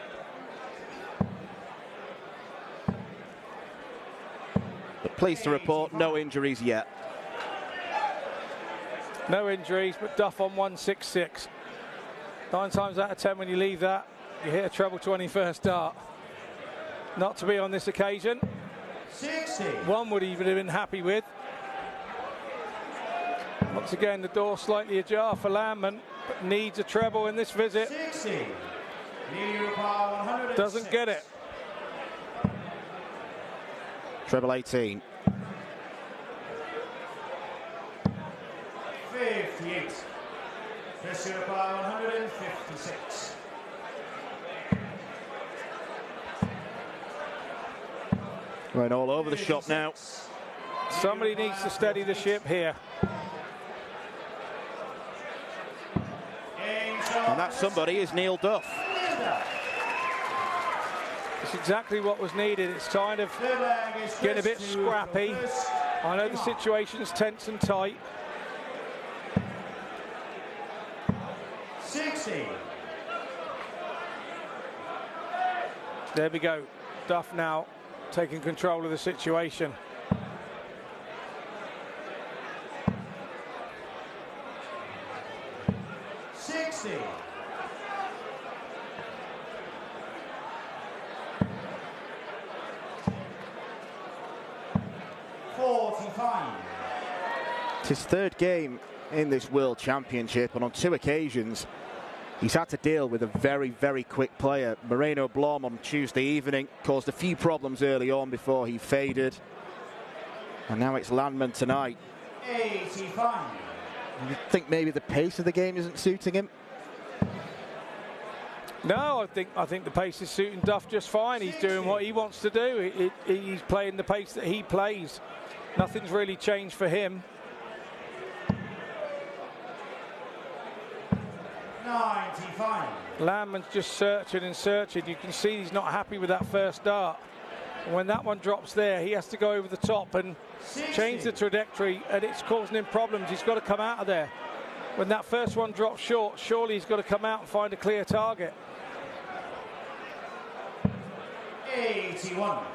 S4: But pleased to report, no injuries yet.
S6: No injuries, but Duff on 166. 9 times out of 10 when you leave that, you hit a treble 21st dart. Not to be on this occasion.
S5: 60.
S6: One would even have been happy with. Once again, the door slightly ajar for Landman, but needs a treble in this visit.
S5: 60. Nearly require 106.
S6: Doesn't get it.
S4: Treble 18.
S5: 58. This should require 156.
S4: Going all over the shop now.
S6: Somebody needs to steady the ship here.
S4: And that somebody is Neil Duff.
S6: It's exactly what was needed. It's kind of getting a bit scrappy. I know the situation's tense and tight.
S5: 60.
S6: There we go. Duff now taking control of the situation.
S4: It's his third game in this World Championship, and on 2 occasions he's had to deal with a very, very quick player. Moreno Blom on Tuesday evening caused a few problems early on before he faded. And now it's Landman tonight.
S5: 85.
S4: You think maybe the pace of the game isn't suiting him?
S6: No, I think the pace is suiting Duff just fine. He's doing what he wants to do. He's playing the pace that he plays. Nothing's really changed for him.
S5: 95.
S6: Landman's just searching and searching. You can see he's not happy with that first dart. And when that one drops there, he has to go over the top and change the trajectory, and it's causing him problems. He's got to come out of there. When that first one drops short, surely he's got to come out and find a clear target.
S5: 81.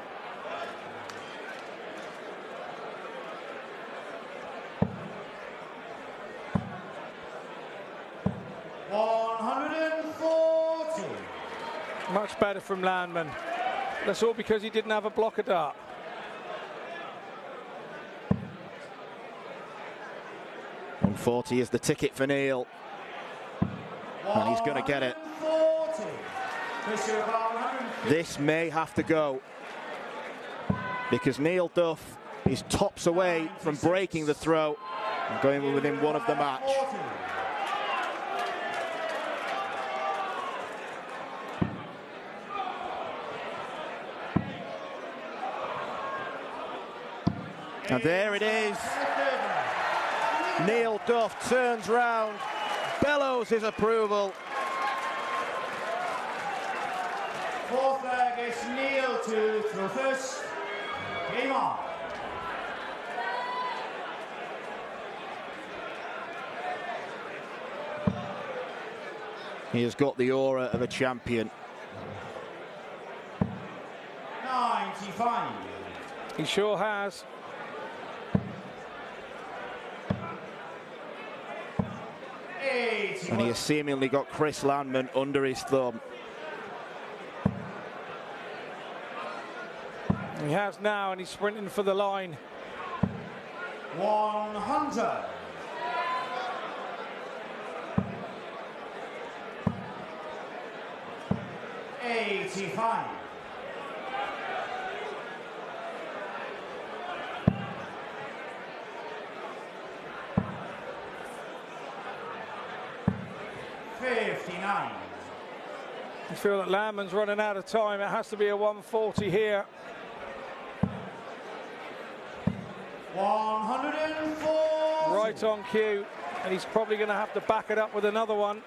S6: Much better from Landman. That's all because he didn't have a blocker dart.
S4: .140 is the ticket for Neil. And he's going to get it. This may have to go, because Neil Duff is tops away from breaking the throw and going within one of the match. And there it is. Neil Duff turns round, bellows his approval.
S5: Fourth leg is Neil to throw first. Game on.
S4: He has got the aura of a champion.
S5: 95.
S6: He sure has.
S4: And he has seemingly got Chris Landman under his thumb.
S6: He has now, and he's sprinting for the line.
S5: 100. 85. 59.
S6: I feel that Landman's running out of time. It has to be a 140 here.
S5: 104.
S6: Right on cue, and he's probably going to have to back it up with another one.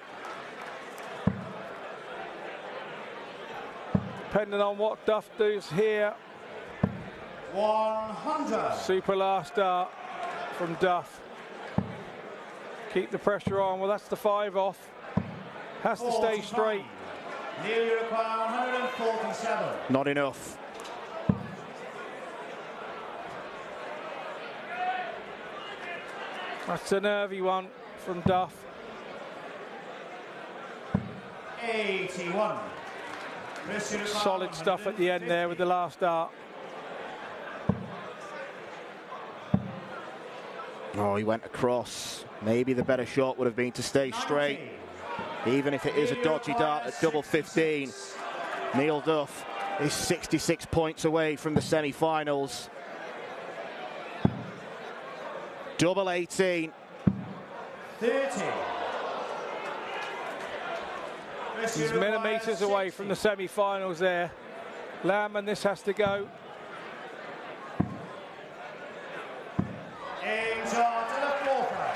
S6: Depending on what Duff does here.
S5: 100.
S6: Super last start from Duff. Keep the pressure on. Well, that's the 5 off. Has to stay straight.
S5: Neil, you require 147.
S4: Not enough.
S6: That's a nervy one from Duff.
S5: 81.
S6: Solid stuff at the end there with the last dart.
S4: Oh, he went across. Maybe the better shot would have been to stay straight. Even if it is a dodgy dart at double 15, Neil Duff is 66 points away from the semi-finals. Double 18.
S5: 30.
S6: He's millimetres away from the semi-finals there. Landman, this has to go.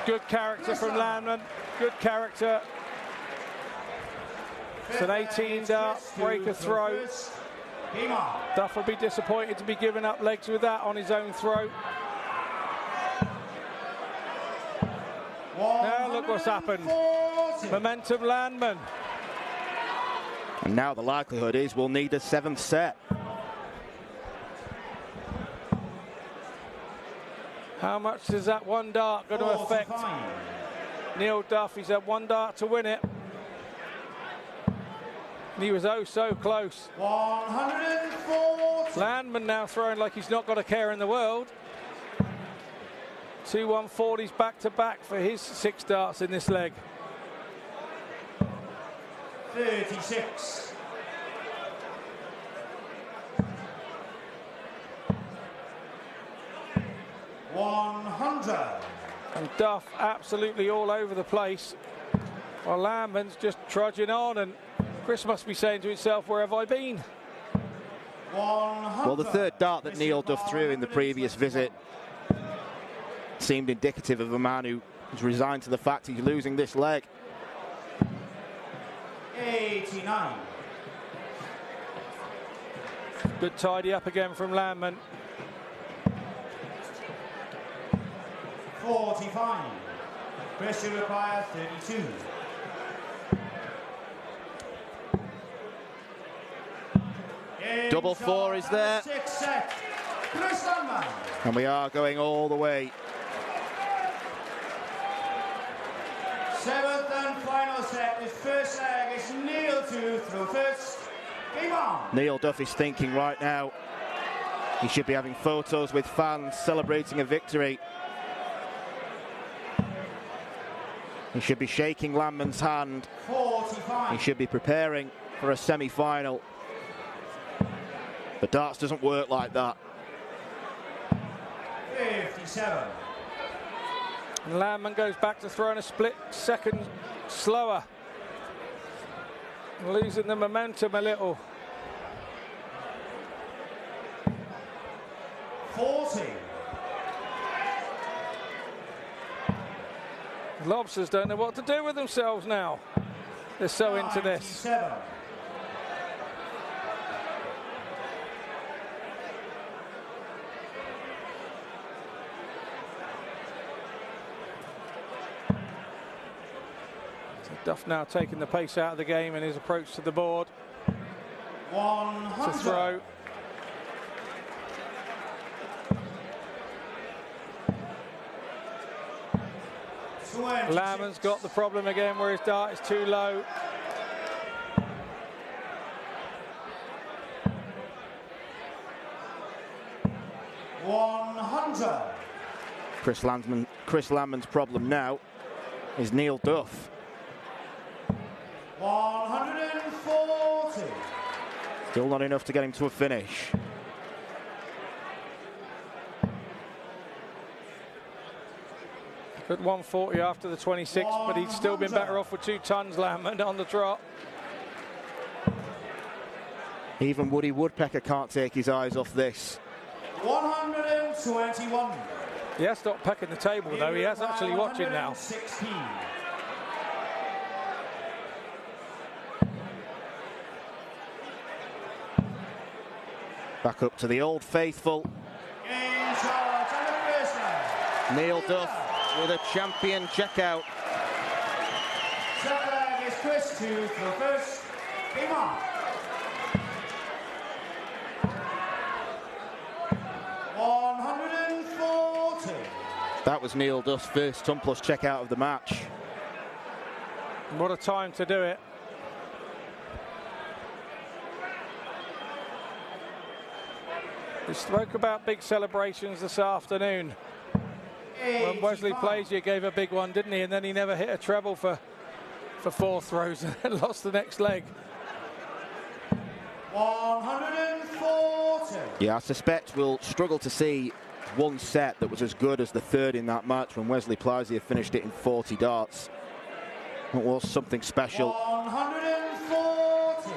S6: Good character from Landman. Good character. It's an 18-dart breaker throw. Duff will be disappointed to be giving up legs with that on his own throw. Now look what's happened. Momentum Landman.
S4: And now the likelihood is we'll need a 7th set.
S6: How much is that one dart going to affect Neil Duff? He's had one dart to win it. He was oh so close.
S5: 140.
S6: Landman now throwing like he's not got a care in the world. 2 140s back to back for his 6 darts in this leg.
S5: 36. 100.
S6: And Duff absolutely all over the place. While Landman's just trudging on, and Chris must be saying to himself, where have I been?
S5: 100.
S4: Well, the 3rd dart that Neil Duff threw in the previous visit seemed indicative of a man who is resigned to the fact he's losing this leg.
S5: 89.
S6: Good tidy up again from Landman.
S5: 45. Pressure required 32.
S4: Double 4 is there.
S5: 6 set. Chris Landman.
S4: And we are going all the way.
S5: 7th and final set. His first leg is Neil to throw first. Game on.
S4: Neil Duff is thinking right now he should be having photos with fans celebrating a victory. He should be shaking Landman's hand.
S5: 45.
S4: He should be preparing for a semi-final. But darts doesn't work like that.
S5: 57.
S6: And Landman goes back to throwing a split second slower. Losing the momentum a little.
S5: 40.
S6: Lobsters don't know what to do with themselves now. They're so into this.
S5: 97.
S6: Duff now taking the pace out of the game in his approach to the board.
S5: 100.
S6: To throw. Landman's got the problem again where his dart is too low.
S5: 100.
S4: Chris Landman's problem now is Neil Duff.
S5: 140.
S4: Still not enough to get him to a finish.
S6: Good 140 after the 26, but he'd still been better off with 2 tons, Landman, on the trot.
S4: Even Woody Woodpecker can't take his eyes off this.
S5: 121.
S6: He has stopped pecking the table, though. He has actually watching now.
S5: 16.
S4: Back up to the old faithful.
S5: In charge on the first leg.
S4: Neil Duff with a champion checkout.
S5: Second leg is Chris to throw first. Big mark. 140.
S4: That was Neil Duff's first ton plus checkout of the match.
S6: What a time to do it. We spoke about big celebrations this afternoon. When Wesley Plazier gave a big one, didn't he? And then he never hit a treble for 4 throws and lost the next leg.
S5: 140.
S4: Yeah, I suspect we'll struggle to see one set that was as good as the third in that match when Wesley Plazier finished it in 40 darts. It was something special.
S5: 140.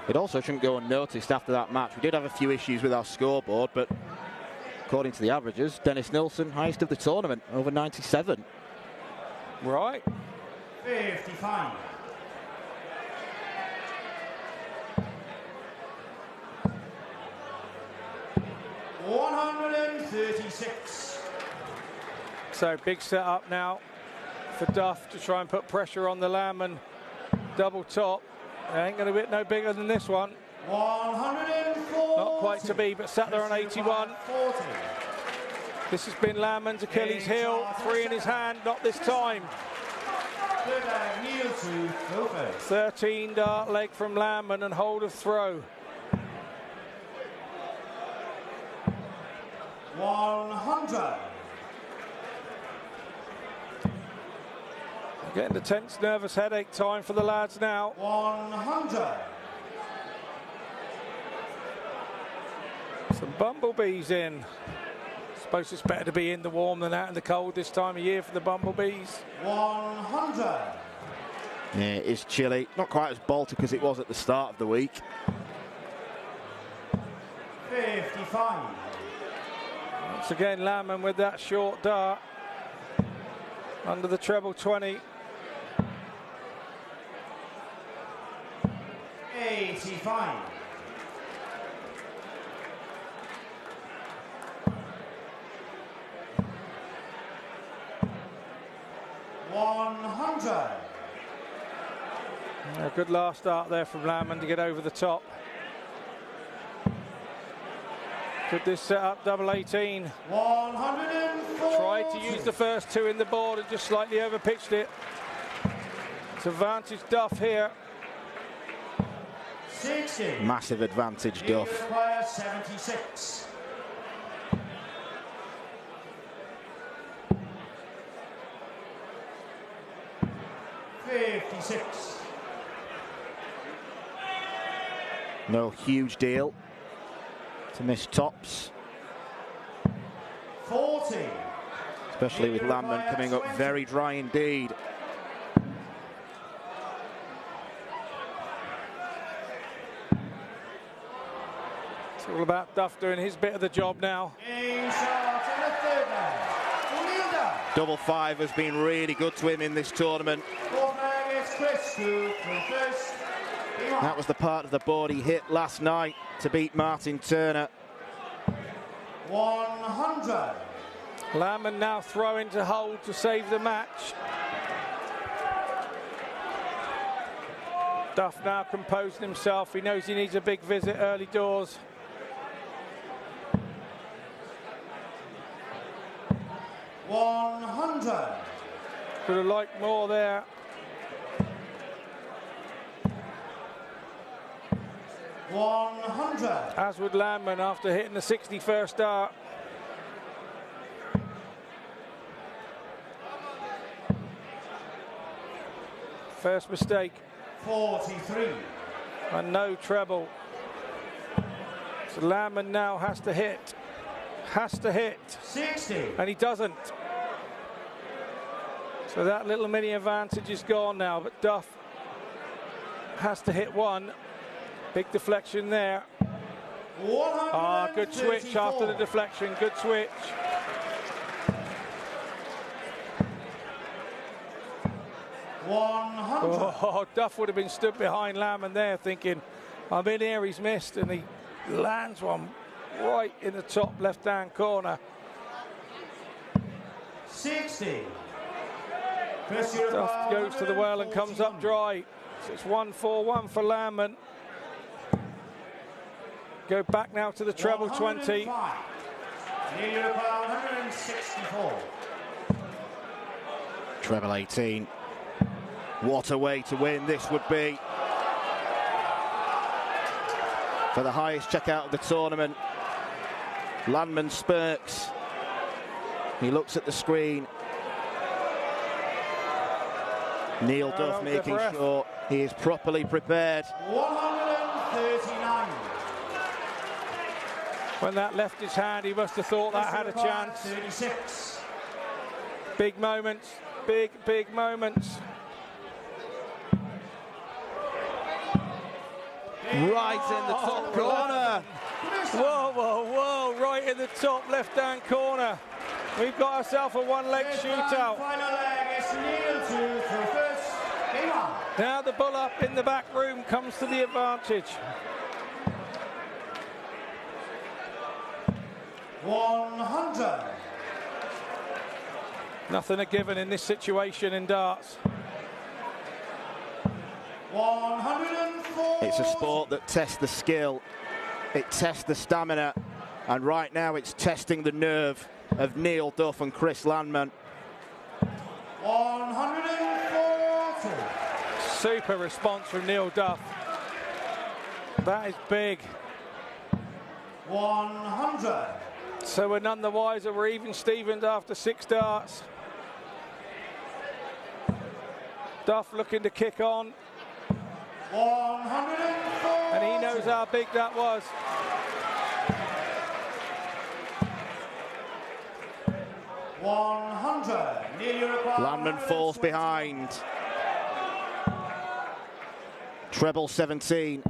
S4: It also shouldn't go unnoticed after that match. We did have a few issues with our scoreboard, but according to the averages, Dennis Nilsson, highest of the tournament, over 97.
S6: Right.
S5: 55. $136.
S6: So big setup now for Duff to try and put pressure on the Landman double top. It ain't going to be no bigger than this one.
S5: 140.
S6: Not quite to be, but sat there on 81. This has been Landman's Achilles heel. 3 in his hand, not this time. 13 dart leg from Landman and hold of throw.
S5: 100.
S6: Getting the tense, nervous headache time for the lads now.
S5: 100.
S6: Some bumblebees in. Suppose it's better to be in the warm than out in the cold this time of year for the bumblebees.
S5: 100.
S4: Yeah, it is chilly. Not quite as Baltic as it was at the start of the week.
S5: 55.
S6: Once again, Landman with that short dart. Under the treble 20.
S5: 85. 100.
S6: A good last start there from Landman to get over the top. Could this set up double 18?
S5: 140.
S6: Tried to use the first 2 in the board and just slightly overpitched it. It's advantage Duff here.
S5: 60.
S4: Massive advantage, Duff.
S5: Requires 76. 56.
S4: No huge deal to miss tops.
S5: 40.
S4: Especially with Landman coming up very dry indeed.
S6: It's all about Duff doing his bit of the job now.
S4: Double 5 has been really good to him in this tournament. That was the part of the board he hit last night to beat Martin Turner.
S5: 100.
S6: Landman now throwing to hold to save the match. Duff now composing himself. He knows he needs a big visit early doors.
S5: $100.
S6: Could have liked more there.
S5: 100.
S6: As would Landman after hitting the 61st dart. First mistake.
S5: 43.
S6: And no treble. So Landman now has to hit. Has to hit.
S5: 60.
S6: And he doesn't. So that little mini advantage is gone now, but Duff has to hit one. Big deflection there. Good switch after the deflection. Good switch. Duff would have been stood behind Landman there thinking, I'm in here, he's missed, and he lands one right in the top left-hand corner.
S5: 60.
S6: Duff goes to the well and comes up dry. So it's 1-4-1 for Landman. Go back now to the treble 20.
S5: 164.
S4: Treble 18. What a way to win this would be. For the highest checkout of the tournament. Landman spurks. He looks at the screen. Neil Duff making sure he is properly prepared.
S5: 139.
S6: When that left his hand, he must have thought that had a chance.
S5: 36.
S6: Big moments, big moments.
S4: Right in the top corner.
S6: Whoa, right in the top left-hand corner. We've got ourselves a one-leg shootout.
S5: Final leg is Neil to throw first. Game on.
S6: Now the bull up in the back room comes to the advantage.
S5: 100.
S6: Nothing a given in this situation in darts.
S5: 104.
S4: It's a sport that tests the skill, it tests the stamina, and right now it's testing the nerve of Neil Duff and Chris Landman.
S5: 140.
S6: Super response from Neil Duff. That is big.
S5: 100.
S6: So we're none the wiser. We're even Stevens after 6 darts. Duff looking to kick on.
S5: 140.
S6: And he knows how big that was.
S4: Landman falls behind. Treble 17.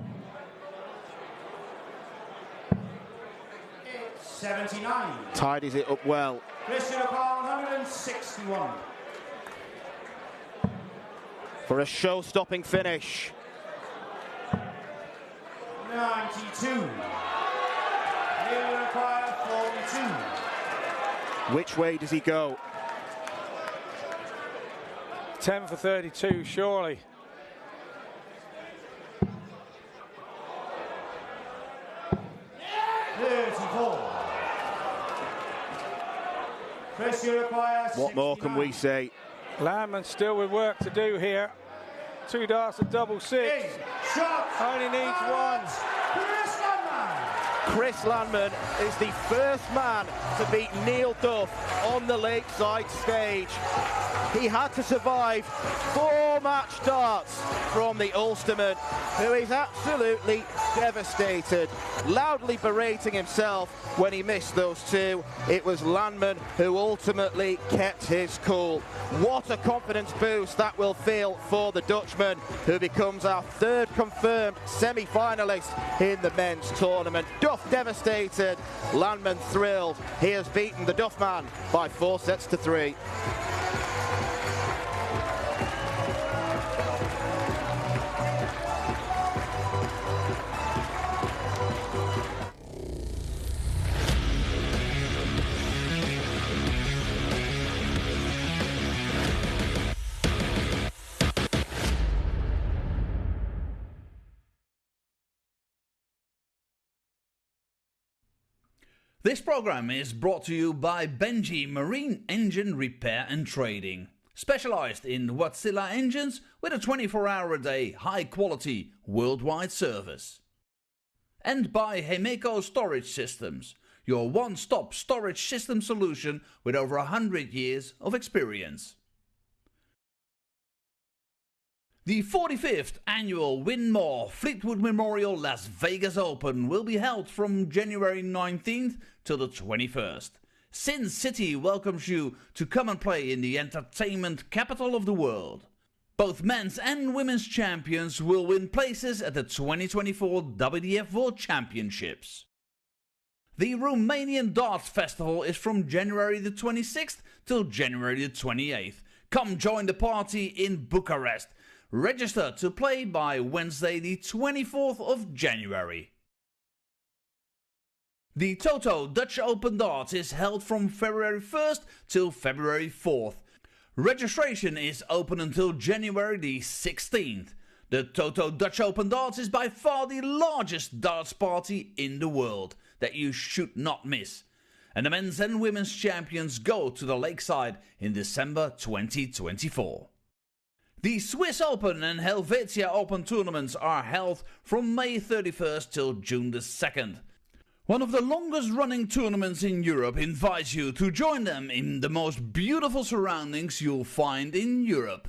S5: 79.
S4: Tidies it up well.
S5: 161.
S4: For a show-stopping finish.
S5: 92. 42.
S4: Which way does he go?
S6: 10 for 32, surely.
S4: What more can we say?
S6: Landman still with work to do here. 2 darts at double 6. Only needs 1.
S4: Chris Landman is the first man to beat Neil Duff on the Lakeside stage. He had to survive 4 match darts from the Ulsterman, who is absolutely devastated, loudly berating himself when he missed those 2. It was Landman who ultimately kept his cool. What a confidence boost that will feel for the Dutchman, who becomes our 3rd confirmed semi-finalist in the men's tournament. Duff devastated, Landman thrilled. He has beaten the Duff man by 4 sets to 3.
S7: This program is brought to you by Benji Marine Engine Repair and Trading. Specialised in Wärtsilä engines with a 24-hour-a-day, high-quality, worldwide service. And by Hemeco Storage Systems, your one-stop storage system solution with over 100 years of experience. The 45th annual Win More Fleetwood Memorial Las Vegas Open will be held from January 19th till the 21st. Sin City welcomes you to come and play in the entertainment capital of the world. Both men's and women's champions will win places at the 2024 WDF World Championships. The Romanian Darts Festival is from January the 26th till January the 28th. Come join the party in Bucharest. Register to play by Wednesday the 24th of January. The Toto Dutch Open Darts is held from February 1st till February 4th. Registration is open until January the 16th. The Toto Dutch Open Darts is by far the largest darts party in the world that you should not miss. And the men's and women's champions go to the Lakeside in December 2024. The Swiss Open and Helvetia Open tournaments are held from May 31st till June the 2nd. One of the longest running tournaments in Europe invites you to join them in the most beautiful surroundings you'll find in Europe.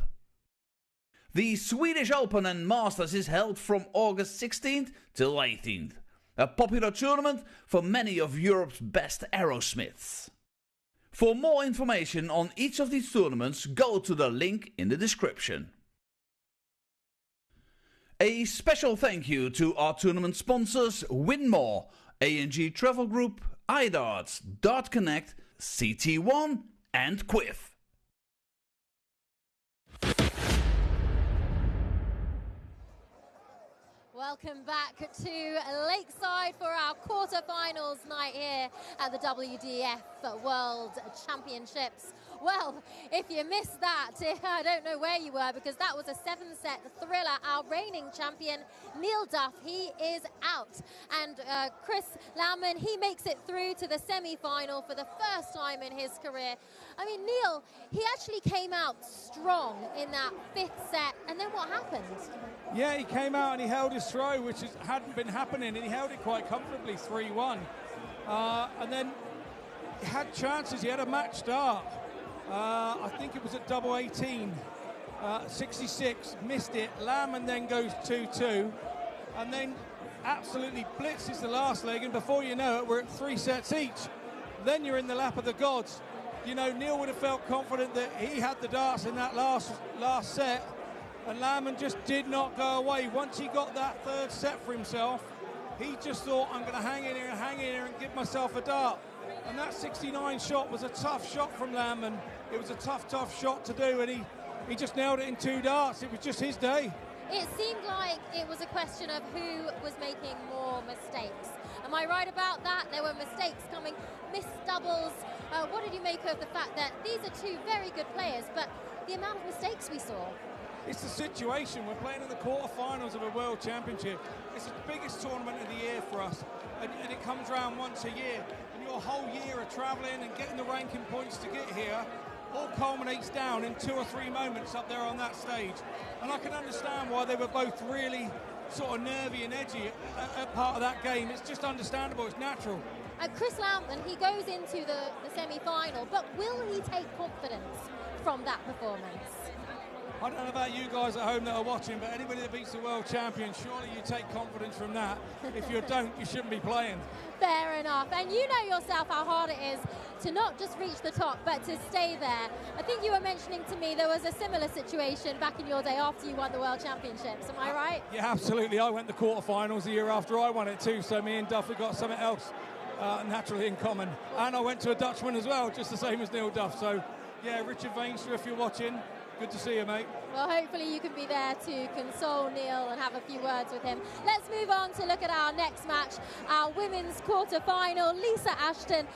S7: The Swedish Open and Masters is held from August 16th till 18th. A popular tournament for many of Europe's best aerosmiths. For more information on each of these tournaments, go to the link in the description. A special thank you to our tournament sponsors Win More, A&G Travel Group, iDarts, Dart Connect, CT1 and Quiff.
S2: Welcome back to Lakeside for our quarter-finals night here at the WDF World Championships. Well, if you missed that, I don't know where you were, because that was a 7-set thriller. Our reigning champion, Neil Duff, he is out. And Chris Laumann, he makes it through to the semi-final for the first time in his career. I mean, Neil, he actually came out strong in that 5th set, and then what happened?
S1: Yeah, he came out and he held his throw, which hadn't been happening, and he held it quite comfortably, 3-1. And then he had chances. He had a match start. I think it was at double 18, 66, missed it. Laumann then goes 2-2, and then absolutely blitzes the last leg, and before you know it, we're at 3 sets each. Then you're in the lap of the gods. You know, Neil would have felt confident that he had the darts in that last set, and Laumann just did not go away. Once he got that 3rd set for himself, he just thought, I'm going to hang in here and give myself a dart. And that 69 shot was a tough shot from Laumann. It was a tough shot to do, and he just nailed it in 2 darts. It was just his day.
S2: It seemed like it was a question of who was making more mistakes. Am I right about that? There were mistakes coming, missed doubles. What did you make of the fact that these are 2 very good players, but the amount of mistakes we saw?
S1: It's the situation. We're playing in the quarterfinals of a World Championship. It's the biggest tournament of the year for us, and it comes around once a year. And your whole year of travelling and getting the ranking points to get here all culminates down in 2 or 3 moments up there on that stage. And I can understand why they were both really sort of nervy and edgy at part of that game. It's just understandable. It's natural.
S2: Chris Laumann, he goes into the semi-final, but will he take confidence from that performance?
S1: I don't know about you guys at home that are watching, but anybody that beats the world champion, surely you take confidence from that. If you don't, you shouldn't be playing.
S2: Fair enough. And you know yourself how hard it is to not just reach the top, but to stay there. I think you were mentioning to me there was a similar situation back in your day after you won the World Championships. Am I right?
S1: Yeah, absolutely. I went to the quarterfinals the year after I won it too, so me and Duff have got something else naturally in common. And I went to a Dutchman as well, just the same as Neil Duff. So, yeah, Richard Veenstra, if you're watching, good to see you, mate.
S2: Well, hopefully you can be there to console Neil and have a few words with him. Let's move on to look at our next match, our women's quarter-final. Lisa Ashton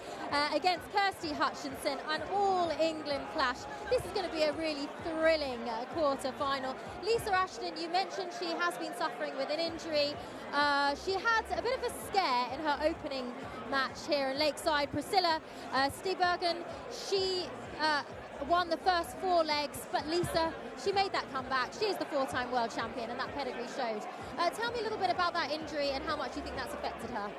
S2: against Kirsty Hutchinson, an all-England clash. This is going to be a really thrilling quarter-final. Lisa Ashton, you mentioned she has been suffering with an injury. She had a bit of a scare in her opening match here in Lakeside. Priscilla Stiebergen, she won the first 4 legs, but Lisa, she made that comeback. She is the 4-time world champion, and that pedigree showed. Tell me a little bit about that injury and how much you think that's affected her.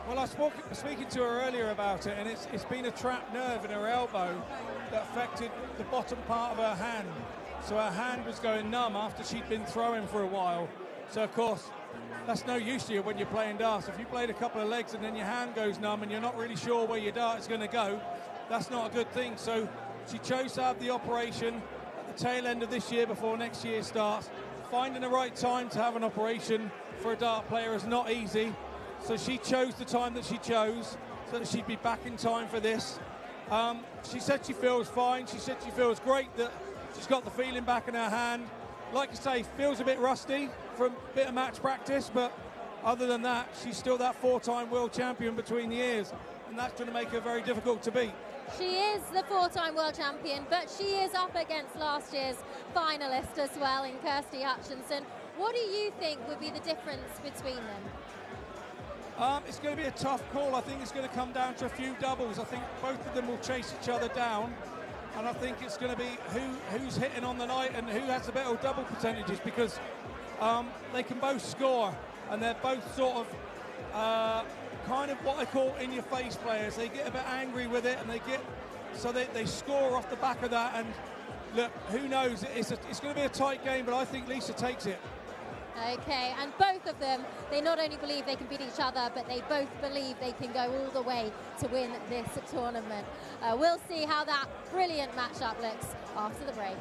S1: Well, I was speaking to her earlier about it, and it's been a trapped nerve in her elbow that affected the bottom part of her hand. So her hand was going numb after she'd been throwing for a while. So, of course, that's no use to you when you're playing darts. If you played a couple of legs and then your hand goes numb and you're not really sure where your dart is going to go, that's not a good thing. So she chose to have the operation at the tail end of this year before next year starts. Finding the right time to have an operation for a dart player is not easy. So she chose the time that she chose so that she'd be back in time for this. She said she feels fine. She said she feels great, that she's got the feeling back in her hand. Like I say, feels a bit rusty from a bit of match practice, but other than that, she's still that 4-time world champion between the ears, and that's going to make her very difficult to beat.
S2: She is the 4-time world champion, but she is up against last year's finalist as well in Kirsty Hutchinson. What do you think would be the difference between them?
S1: It's going to be a tough call. I think it's going to come down to a few doubles. I think both of them will chase each other down, and I think it's going to be who's hitting on the night and who has the better double percentages, because they can both score, and they're both sort of kind of what I call in-your-face players. They get a bit angry with it, and they score off the back of that. And look, who knows? It's going to be a tight game, but I think Lisa takes it.
S2: Okay, and both of them, they not only believe they can beat each other, but they both believe they can go all the way to win this tournament. We'll see how that brilliant matchup looks after the break.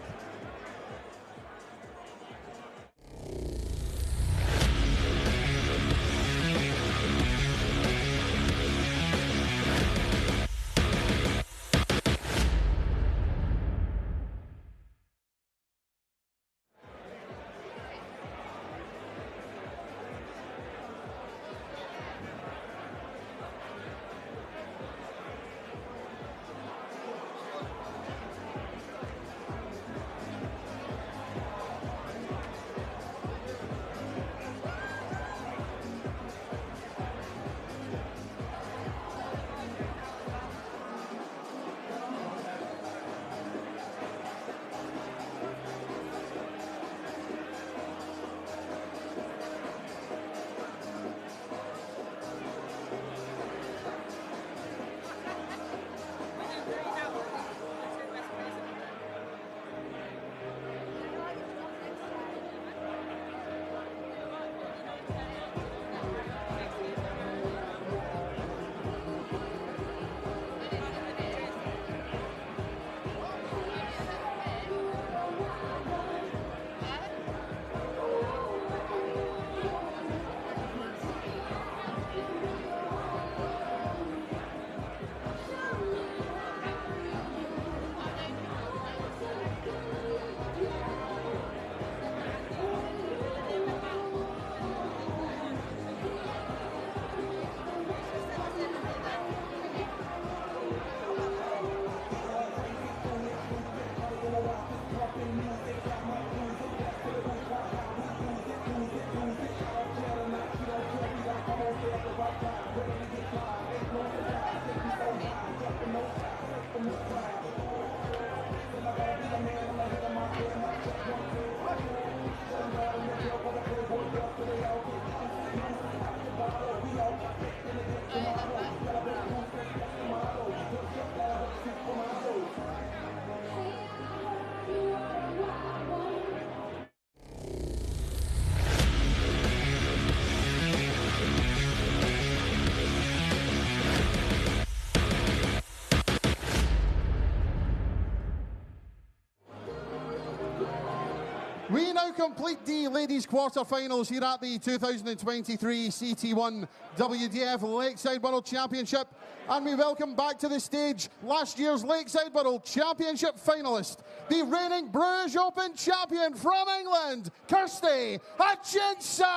S3: We now complete the ladies' quarterfinals here at the 2023 CT1 WDF Lakeside World Championship, and we welcome back to the stage last year's Lakeside World Championship finalist, the reigning Bruges Open champion from England, Kirsty Hutchinson.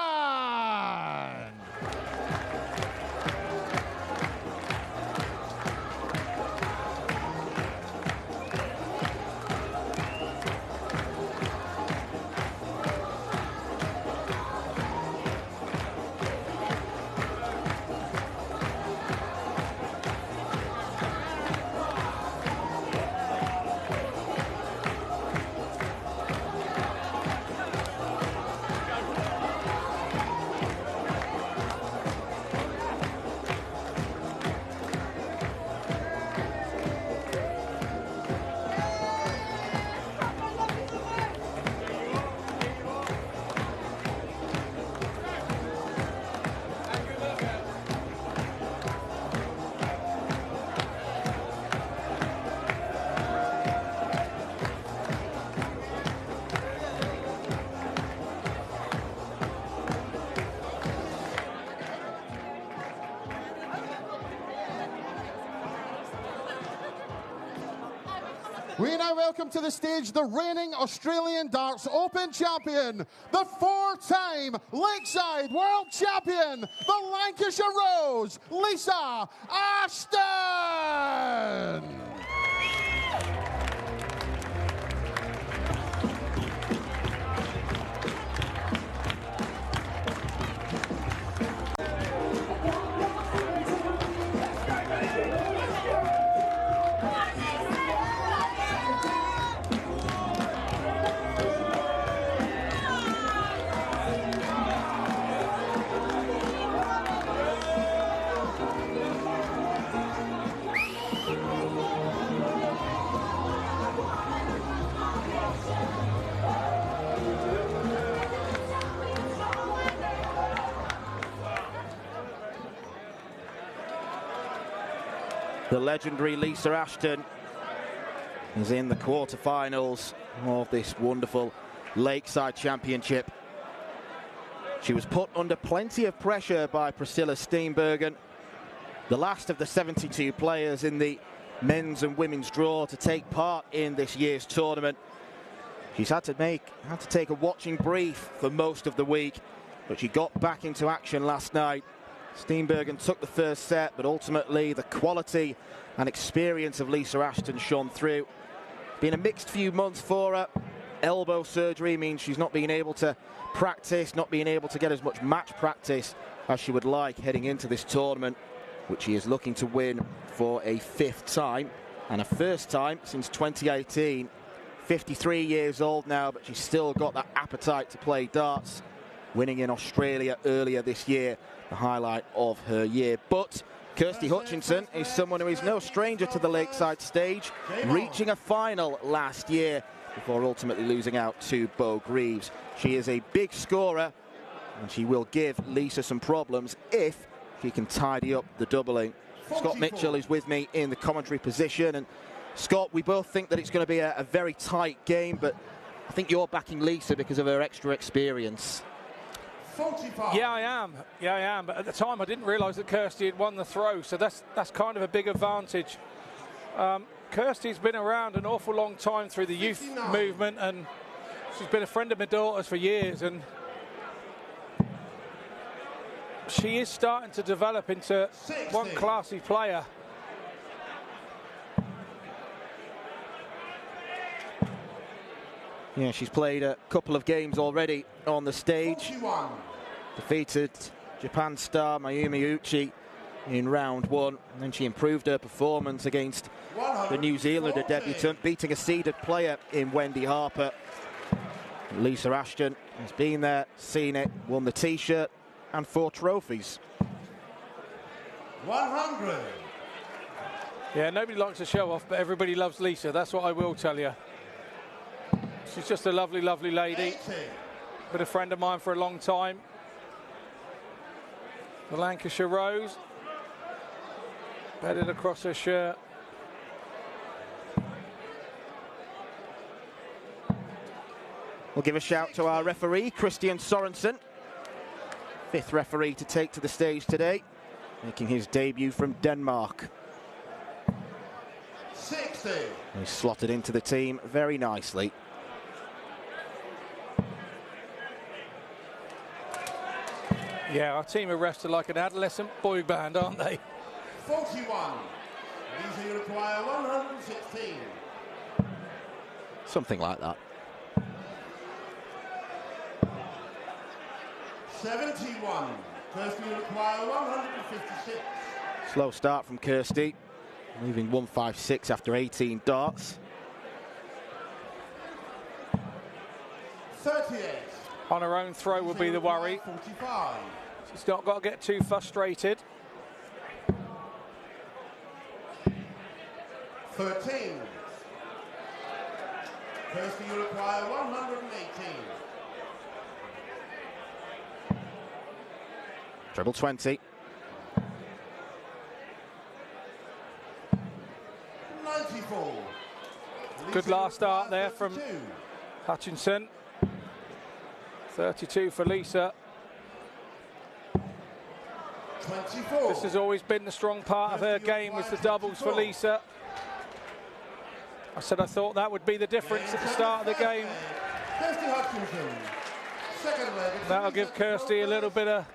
S3: We now welcome to the stage the reigning Australian Darts Open champion, the 4-time Lakeside World Champion, the Lancashire Rose, Lisa Ashton!
S4: The legendary Lisa Ashton is in the quarterfinals of this wonderful Lakeside Championship. She was put under plenty of pressure by Priscilla Steenbergen, the last of the 72 players in the men's and women's draw to take part in this year's tournament. She's had to take a watching brief for most of the week, but she got back into action last night. Steenbergen took the first set, but ultimately the quality and experience of Lisa Ashton shone through. Been a mixed few months for her. Elbow surgery means she's not being able to practice, not being able to get as much match practice as she would like heading into this tournament, which she is looking to win for a 5th time and a first time since 2018. 53 years old now, but she's still got that appetite to play darts, winning in Australia earlier this year, the highlight of her year. But Kirsty Hutchinson is someone who is no stranger to the Lakeside stage, reaching a final last year before ultimately losing out to Bo Greaves. She is a big scorer, and she will give Lisa some problems if she can tidy up the doubling. Scott Mitchell is with me in the commentary position, and Scott, we both think that it's going to be a very tight game, but I think you're backing Lisa because of her extra experience.
S8: 45.
S6: Yeah, I am. But at the time, I didn't realise that Kirsty had won the throw, so that's kind of a big advantage. Kirsty's been around an awful long time through the youth movement, and she's been a friend of my daughter's for years, and she is starting to develop into
S8: 60.
S6: one classy player.
S4: Yeah, she's played a couple of games already on the stage.
S8: 41.
S4: Defeated Japan star Mayumi Uchi in round 1, and then she improved her performance against the New Zealander debutant, beating a seeded player in Wendy Harper. Lisa Ashton has been there, seen it, won the T-shirt and 4 trophies.
S8: 100.
S6: Yeah, nobody likes to show off, but everybody loves Lisa. That's what I will tell you. She's just a lovely, lovely lady.
S8: 80.
S6: Been a friend of mine for a long time. The Lancashire Rose. Bedded across her shirt.
S4: We'll give a shout to our referee, Christian Sorensen. 5th referee to take to the stage today, making his debut from Denmark.
S8: 60.
S4: He's slotted into the team very nicely.
S6: Yeah, our team of refs are like an adolescent boy band, aren't they?
S8: 41. These you require 116.
S4: Something like that.
S8: 71. Kirsty you require 156.
S4: Slow start from Kirsty, leaving 156 after 18 darts.
S8: 38.
S6: On her own throw will be the worry.
S8: 45.
S6: She's not got to get too frustrated.
S8: 13. Kirsty you require 118.
S4: Treble 20.
S8: 94.
S6: Good last start there from Hutchinson. 32 for Lisa.
S8: 24.
S6: This has always been the strong part of her game, was the doubles for Lisa. I said I thought that would be the difference at the start of the game.
S8: Kirsty Hutchinson. Second leg.
S6: That'll give Kirsty a little bit of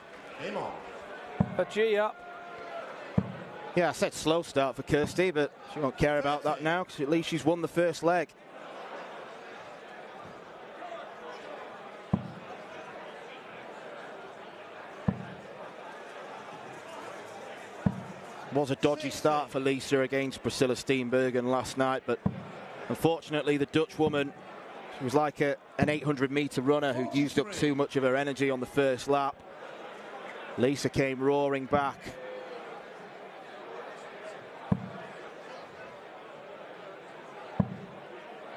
S6: a G up.
S4: Yeah, I said slow start for Kirsty, but she won't care about that now because at least she's won the first leg. Was a dodgy start for Lisa against Priscilla Steenbergen last night, but unfortunately the Dutch woman, she was like an 800-metre runner who used up too much of her energy on the first lap. Lisa came roaring back.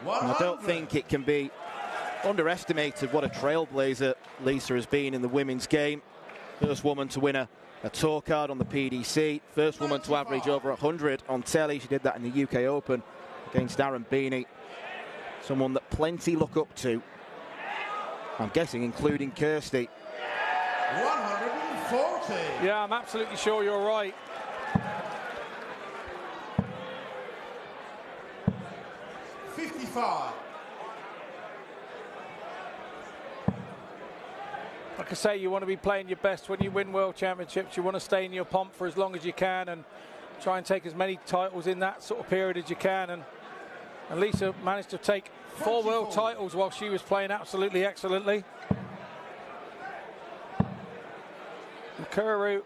S4: And I don't think it can be underestimated what a trailblazer Lisa has been in the women's game. First woman to win a tour card on the PDC. First woman to average over 100 on telly. She did that in the UK Open against Aaron Beeney. Someone that plenty look up to. I'm guessing including Kirsty.
S8: 140.
S6: Yeah, I'm absolutely sure you're right. Like I say, you want to be playing your best when you win World Championships. You want to stay in your pomp for as long as you can and try and take as many titles in that sort of period as you can. And Lisa managed to take 4 world titles while she was playing absolutely excellently. Kuru.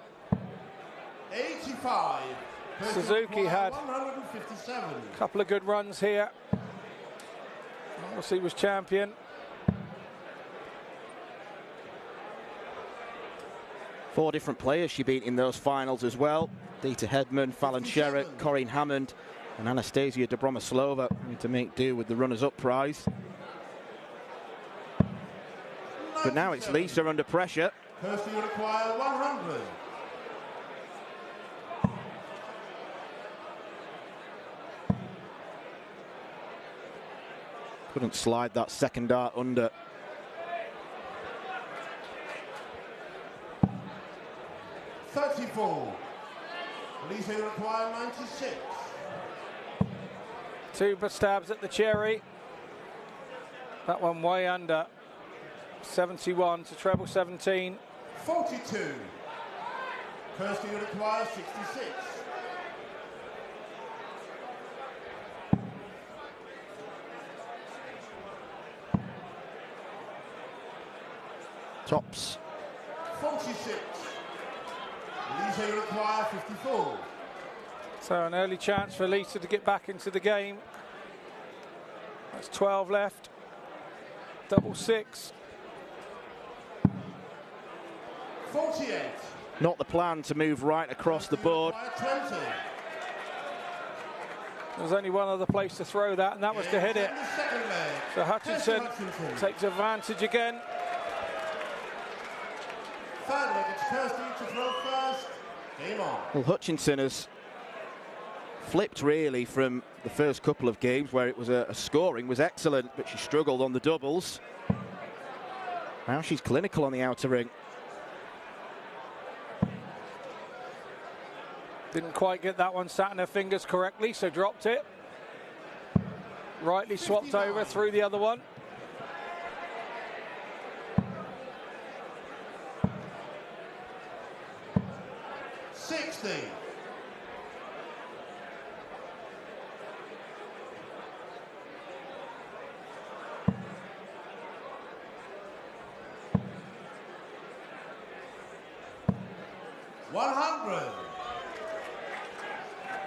S8: 85.
S6: Suzuki had
S8: 157.
S6: a couple of good runs here. Obviously was champion.
S4: Four different players she beat in those finals as well. Dita Hedman, Fallon Sherritt, Corinne Hammond and Anastasia Dobromoslova need to make do with the runners-up prize. But now it's Lisa under pressure.
S8: Kirsty will require 100.
S4: Couldn't slide that second dart under.
S8: $34. Lisa will require 96.
S6: 2 stabs at the cherry. That one way under. 71 to treble 17.
S8: 42. Kirsty will require 66.
S4: Tops.
S8: 46. Lisa will require 54.
S6: So an early chance for Lisa to get back into the game. That's 12 left. Double 6.
S8: 48.
S4: Not the plan to move right across the board.
S8: 20.
S6: There's only one other place to throw that, and that was to hit it. So Hutchinson takes advantage again.
S8: Third leg, it's Kirsty to throw first. Game on.
S4: Well, Hutchinson has flipped really from the first couple of games where it was a scoring was excellent, but she struggled on the doubles. Now she's clinical on the outer ring.
S6: Didn't quite get that one sat in her fingers correctly, so dropped it. Rightly swapped over through the other one.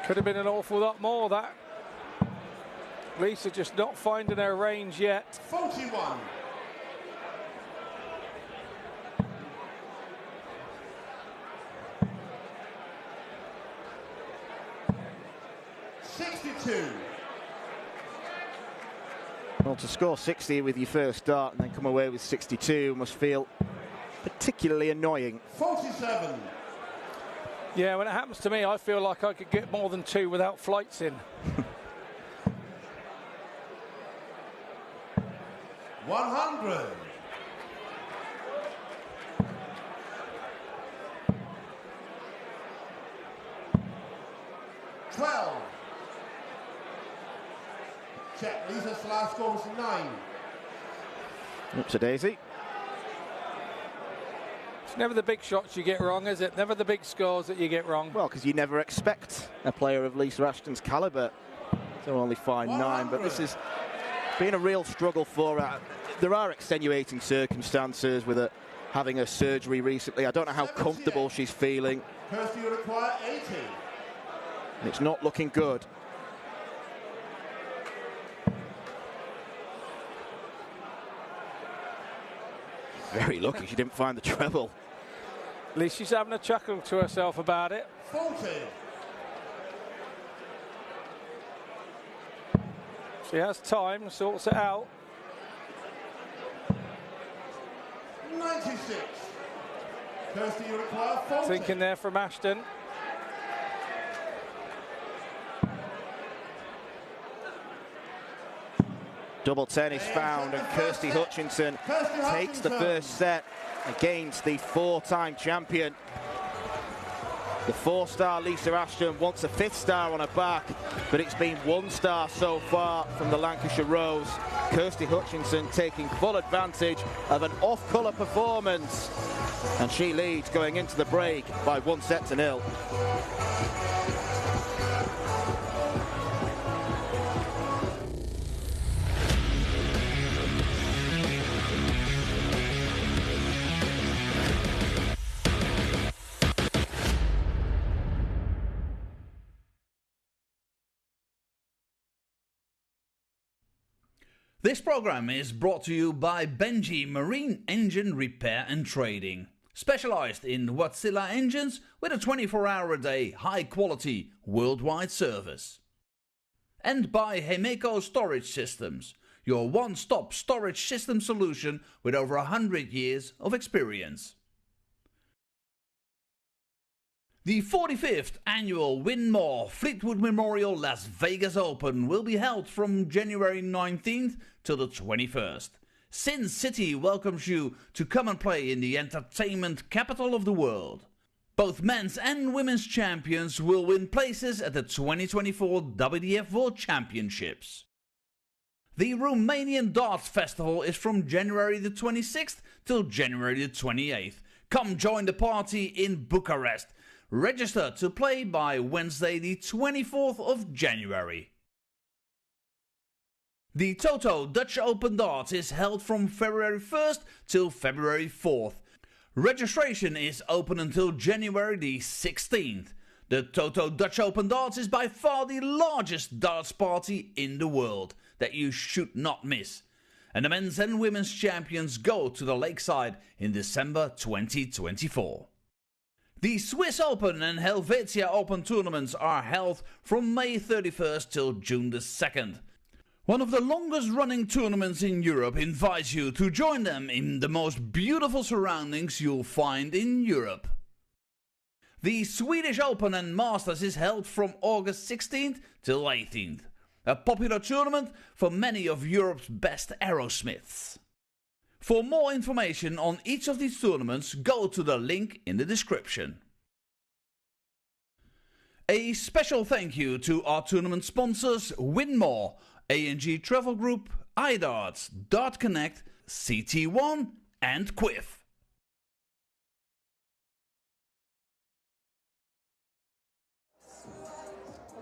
S6: Could have been an awful lot more, that. Lisa just not finding her range yet.
S8: 41.
S4: Well, to score 60 with your first dart and then come away with 62 must feel particularly annoying.
S8: 47.
S6: Yeah, when it happens to me, I feel like I could get more than 2 without flights in.
S8: 100. Check, Lisa's last score was 9.
S4: Oops, a daisy.
S6: It's never the big shots you get wrong, is it? Never the big scores that you get wrong.
S4: Well, because you never expect a player of Lisa Ashton's calibre to only find 9, but this has been a real struggle for her. There are extenuating circumstances with her having her surgery recently. I don't know how comfortable she's feeling.
S8: Kirsty, you require 80.
S4: And it's not looking good. Very lucky she didn't find the treble.
S6: At least she's having a chuckle to herself about it.
S8: 40.
S6: She has time, sorts it out.
S8: 96. Kirsty, you require 40.
S6: Thinking there from Ashton.
S4: Double 10 is found, and Kirsty Hutchinson takes the first set against the 4-time champion. The 4-star Lisa Ashton wants a 5th star on her back, but it's been 1 star so far from the Lancashire Rose. Kirsty Hutchinson taking full advantage of an off-colour performance, and she leads going into the break by 1-0.
S7: This program is brought to you by Benji Marine Engine Repair and Trading, specialized in Wärtsilä engines with a 24-hour-a-day, high-quality, worldwide service. And by Hemeco Storage Systems, your one-stop storage system solution with over 100 years of experience. The 45th annual Win More Fleetwood Memorial Las Vegas Open will be held from January 19th to the 21st. Sin City welcomes you to come and play in the entertainment capital of the world. Both men's and women's champions will win places at the 2024 WDF World Championships. The Romanian Darts Festival is from January the 26th till January the 28th. Come join the party in Bucharest. Register to play by Wednesday the 24th of January. The Toto Dutch Open Darts is held from February 1st till February 4th. Registration is open until January the 16th. The Toto Dutch Open Darts is by far the largest darts party in the world that you should not miss. And the men's and women's champions go to the Lakeside in December 2024. The Swiss Open and Helvetia Open tournaments are held from May 31st till June the 2nd. One of the longest running tournaments in Europe invites you to join them in the most beautiful surroundings you'll find in Europe. The Swedish Open and Masters is held from August 16th till 18th. A popular tournament for many of Europe's best aerosmiths. For more information on each of these tournaments, go to the link in the description. A special thank you to our tournament sponsors Win More, A&G Travel Group, iDarts, Dart Connect, CT1 and Quiff.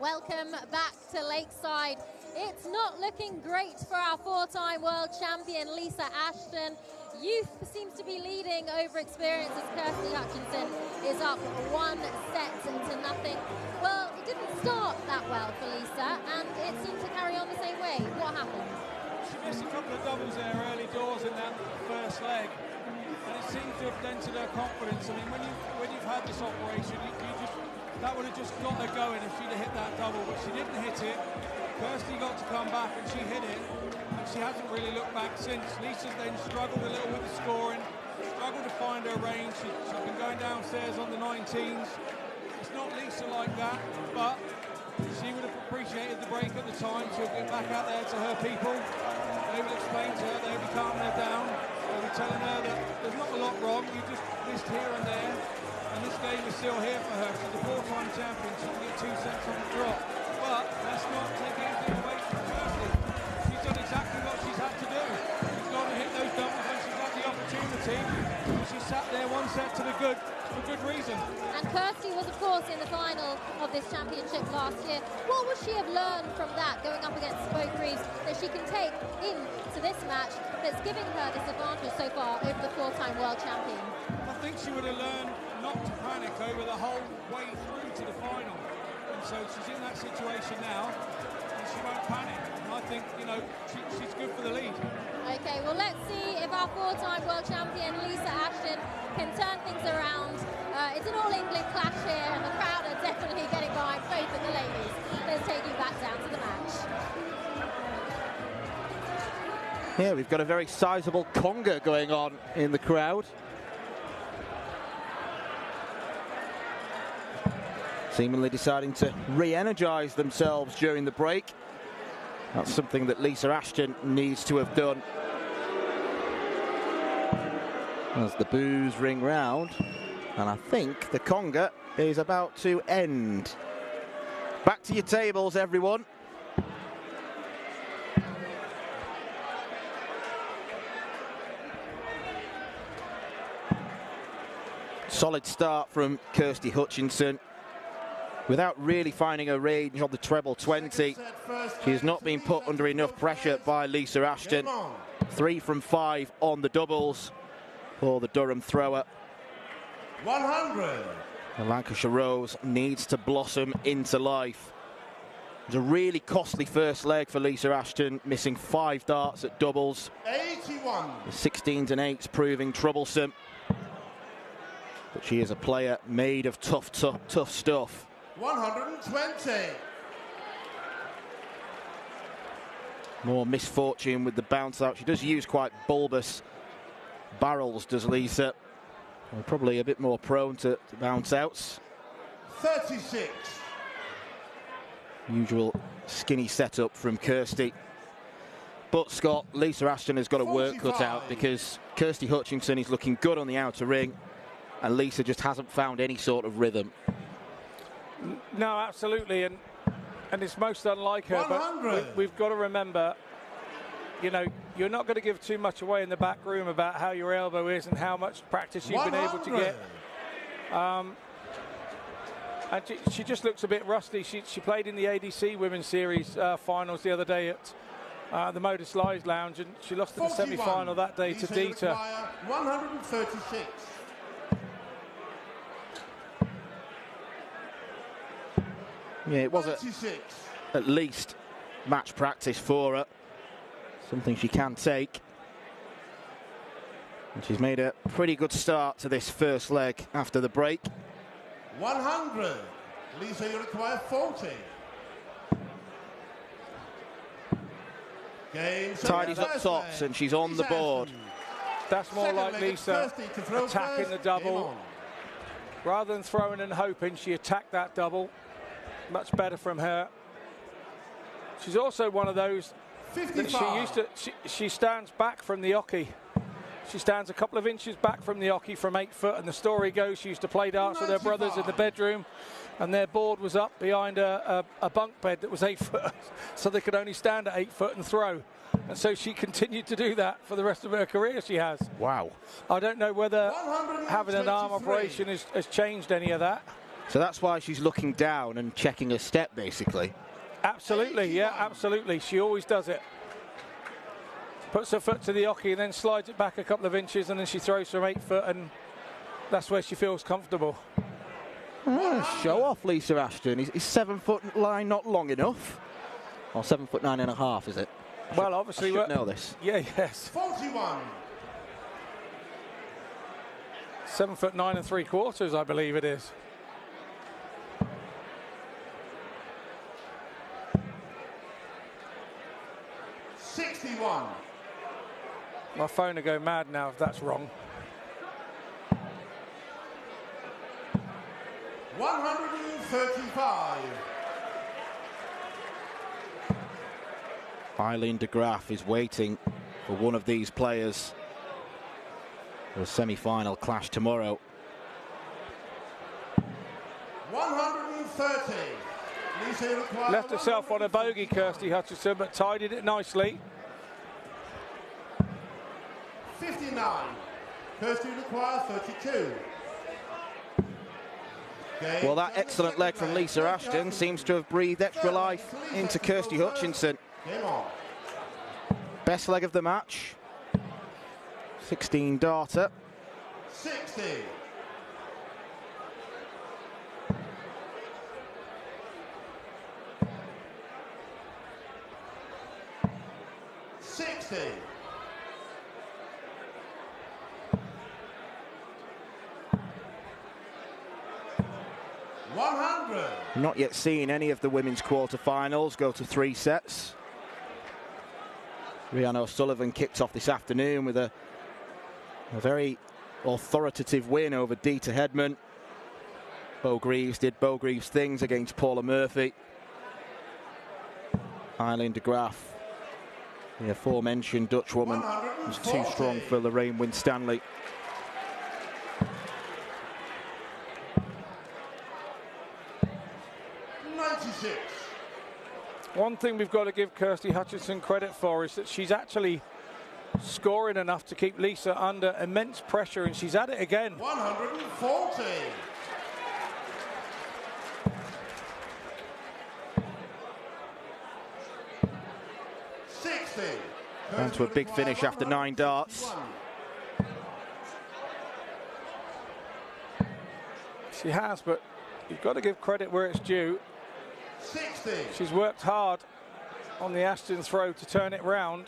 S2: Welcome back to Lakeside. It's not looking great for our 4-time world champion Lisa Ashton. Youth seems to be leading over experience as Kirsty Hutchinson is up 1-0. Well, it didn't start that well for Lisa, and it seemed to carry on the same way. What happened?
S1: She missed a couple of doubles there early doors in that first leg, and it seems to have dented her confidence. I mean, when you've had this operation, that would have just got her going if she'd have hit that double, but she didn't hit it. Kirsty got to come back and she hit it, and she hasn't really looked back since. Lisa's then struggled a little with the scoring, struggled to find her range. She's been going downstairs on the 19s. It's not Lisa like that, but she would have appreciated the break at the time. She'll get back out there to her people. They will explain to her, they'll be calming her down. They'll be telling her that there's not a lot wrong, you just missed here and there. And this game is still here for her. She's a 4-time champion. She can get 2 sets on the drop. But let's not take anything away from Kirsty. opportunity. She sat there one set to the good for good reason.
S2: And Kirsty was, of course, in the final of this championship last year. What would she have learned from that, going up against Spoke Reeves, that she can take into this match that's giving her this advantage so far over the four-time world champion?
S1: I think she would have learned not to panic over the whole way through to the final. And so she's in that situation now, and she won't panic. And I think, you know, she's good for the lead.
S2: Okay, well, let's see if our four-time world champion, Lisa Ashton, can turn things around. It's an all-England clash here, and the crowd are definitely getting behind both of the ladies. Let's take you back down to the match.
S4: Yeah, we've got a very sizable conga going on in the crowd. Seemingly deciding to re-energise themselves during the break. That's something that Lisa Ashton needs to have done. As the boos ring round, and I think the conga is about to end. Back to your tables, everyone. Solid start from Kirsty Hutchinson. Without really finding a range on the treble 20, she has not been put under enough pressure by Lisa Ashton. 3 from 5 on the doubles for the Durham thrower.
S8: 100.
S4: The Lancashire Rose needs to blossom into life. It was a really costly first leg for Lisa Ashton, missing 5 darts at doubles.
S8: 81.
S4: The 16s and 8s proving troublesome. But she is a player made of tough stuff.
S8: 120.
S4: More misfortune with the bounce out. She does use quite bulbous barrels, does Lisa. We're probably a bit more prone to bounce outs.
S8: 36.
S4: Usual skinny setup from Kirsty. But Scott, Lisa Ashton has got a work cut out, because Kirsty Hutchinson is looking good on the outer ring, and Lisa just hasn't found any sort of rhythm.
S6: No, absolutely, and it's most unlike her.
S8: 100.
S6: But we've got to remember, you know, you're not going to give too much away in the back room about how your elbow is and how much practice you've been able to get. And she just looks a bit rusty. She played in the ADC Women's Series finals the other day at the Motor Slides Lounge, and she lost in the semi-final that day to Dieter.
S8: 136.
S4: Yeah, it was at least match practice for her. Something she can take. And she's made a pretty good start to this first leg after the break.
S8: 100. Lisa, you require 40. Game
S4: Tidies up tops, and she's on the board.
S6: That's more like Lisa attacking the double. Rather than throwing and hoping, she attacked that double. Much better from her. She's also one of those
S8: 55.
S6: that she stands back from the oche. She stands a couple of inches back from the oche from 8 foot, and the story goes she used to play darts with her brothers in the bedroom, and their board was up behind a bunk bed that was 8 foot, so they could only stand at 8 foot and throw. And so she continued to do that for the rest of her career. She has.
S4: Wow.
S6: I don't know whether having an arm operation has changed any of that.
S4: So that's why she's looking down and checking her step, basically.
S6: Absolutely, yeah, absolutely. She always does it. Puts her foot to the oche and then slides it back a couple of inches, and then she throws from 8 foot, and that's where she feels comfortable.
S4: Show off, Lisa Ashton. Is 7 foot line not long enough? Or 7 foot 9.5, is it?
S6: Well, obviously,
S4: I should know this.
S6: Yeah, yes.
S8: 41.
S6: 7 foot 9 3/4, I believe it is. My phone will go mad now if that's wrong.
S8: 135.
S4: Eileen de Graaf is waiting for one of these players for a semi-final clash tomorrow.
S8: 130.
S6: Left herself on a bogey, Kirsty Hutchinson, but tidied it nicely.
S8: 59.
S5: Kirsty require 32.
S4: Well, that excellent leg from Lisa Ashton seems to have breathed extra life into Kirsty Hutchinson. Best leg of the match. 16 darter.
S5: 60. 60. 100.
S4: Not yet seen any of the women's quarterfinals go to 3 sets. Rhiannon O'Sullivan kicked off this afternoon with a very authoritative win over Dita Hedman. Bo Greaves did Bo Greaves things against Paula Murphy. Eileen de Graaf, the aforementioned Dutch woman, was too strong for Lorraine Winstanley.
S6: One thing we've got to give Kirsty Hutchinson credit for is that she's actually scoring enough to keep Lisa under immense pressure, and she's at it again.
S5: 140.
S4: Down to a big finish after 9 darts.
S6: She has, but you've got to give credit where it's due.
S5: 60.
S6: She's worked hard on the Ashton throw to turn it round.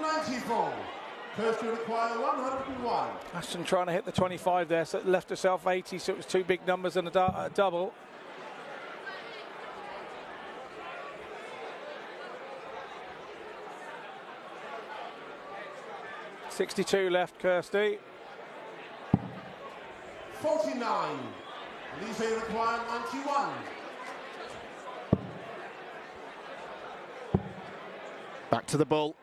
S5: 94. Kirsty require 101.
S6: Ashton trying to hit the 25 there, so it left herself 80, so it was 2 big numbers and a double. .62 left, Kirsty.
S5: 49. Lisa require 91.
S4: Back to the bull.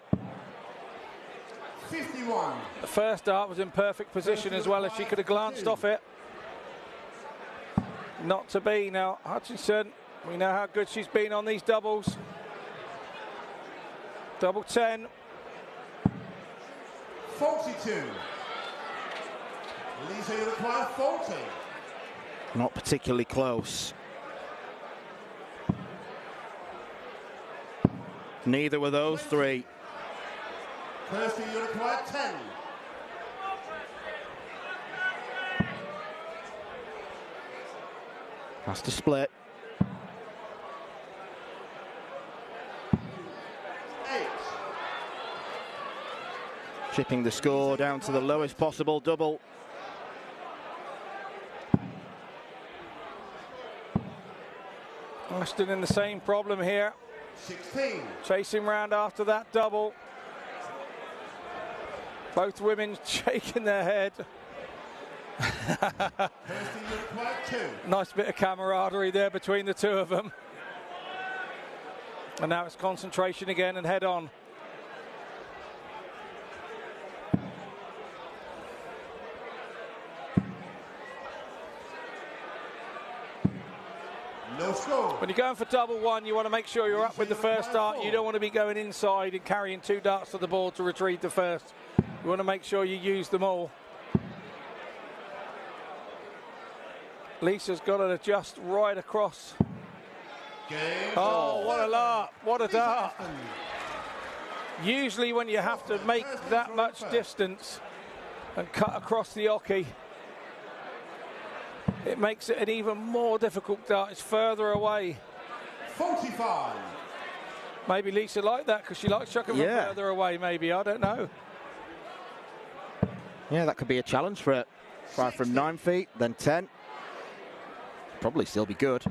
S5: 51.
S6: The first dart was in perfect position as well, as she could have glanced off it. Not to be now. Hutchinson, we know how good she's been on these doubles. Double 10.
S5: 42. Lisa, you require 40.
S4: Not particularly close. Neither were those 3.
S5: Kirsty, you require 10.
S4: Has to split.
S5: 8.
S4: Chipping the score down to the lowest possible double.
S6: Ashton in the same problem here.
S5: 16.
S6: Chasing round after that double. Both women shaking their head.
S5: Kirsty, you require 2.
S6: Nice bit of camaraderie there between the two of them. And now it's concentration again and head on.
S5: No score.
S6: When you're going for double 1, you want to make sure you're up with the first dart. You don't want to be going inside and carrying 2 darts to the board to retrieve the first. You want to make sure you use them all. Lisa's got to adjust right across. Oh, what a lark, what a dart. Usually when you have to make that much distance and cut across the oche, it makes it an even more difficult dart. It's further away.
S5: 45.
S6: Maybe Lisa liked that because she likes chucking from further away, maybe, I don't know.
S4: Yeah, that could be a challenge for it. Try from 9 feet, then 10. Probably still be good.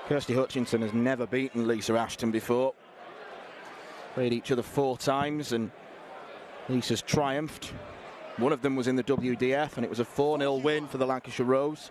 S4: Kirsty Hutchinson has never beaten Lisa Ashton before. Played each other 4 times and Lisa's triumphed. One of them was in the WDF and it was a 4-0 win for the Lancashire Rose.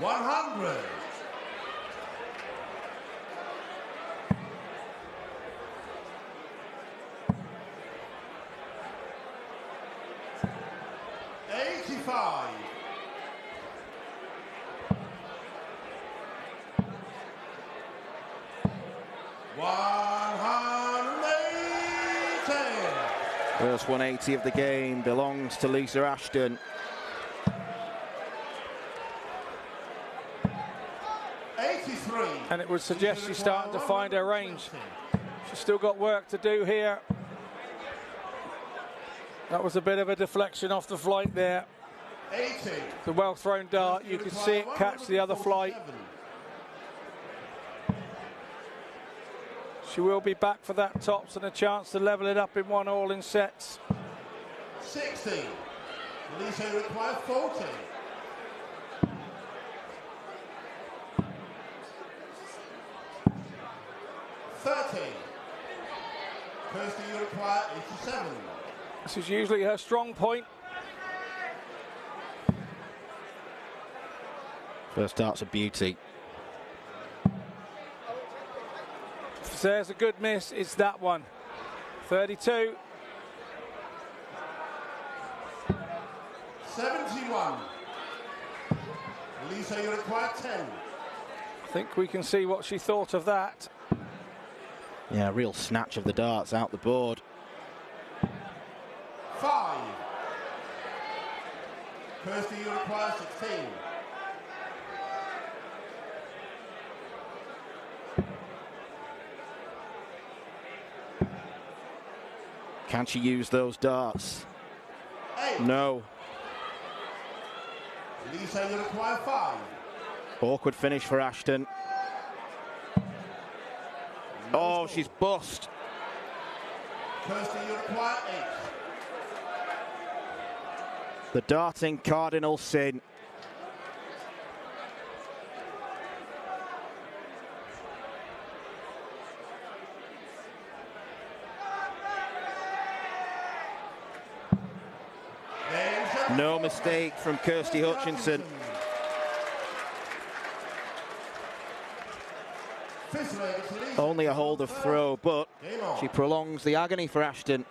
S8: 100.
S4: First 180 of the game belongs to Lisa Ashton.
S6: And it would suggest she's starting to find her range. She's still got work to do here. That was a bit of a deflection off the flight there. The well thrown dart, you could see it catch the other flight. She will be back for that tops and a chance to level it up in 1-all in sets.
S8: 60. Lisa require 40. 30. Kirsty, you require 87.
S6: This is usually her strong point.
S4: First dart's a beauty.
S6: If there's a good miss, it's that one. 32.
S8: 71. Lisa, you require 10.
S6: I think we can see what she thought of that.
S4: Yeah, real snatch of the darts out the board.
S8: 5. Kirsty, you require 16.
S4: Can she use those darts?
S8: 8.
S4: No.
S8: Lisa, you require 5.
S4: Awkward finish for Ashton. Oh, she's bust.
S8: Kirsty, you require 8.
S4: The darting cardinal sin. No mistake from Kirsty Hutchinson. Only a hold of throw, but she prolongs the agony for Ashton.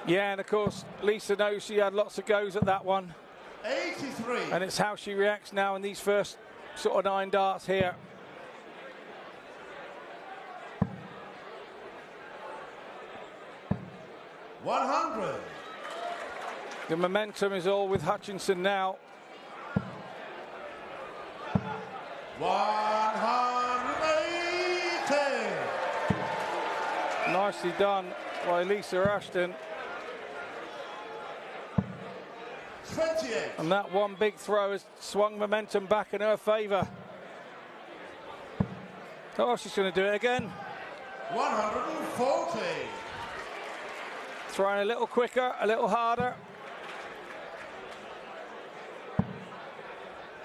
S6: Yeah, and of course, Lisa knows she had lots of goes at that one.
S8: 83.
S6: And it's how she reacts now in these first sort of 9 darts here.
S8: $100.
S6: The momentum is all with Hutchinson now.
S8: 180.
S6: Nicely done by Lisa Ashton.
S8: 28.
S6: And that one big throw has swung momentum back in her favour. Oh, she's going to do it again.
S8: 140.
S6: Trying a little quicker, a little harder.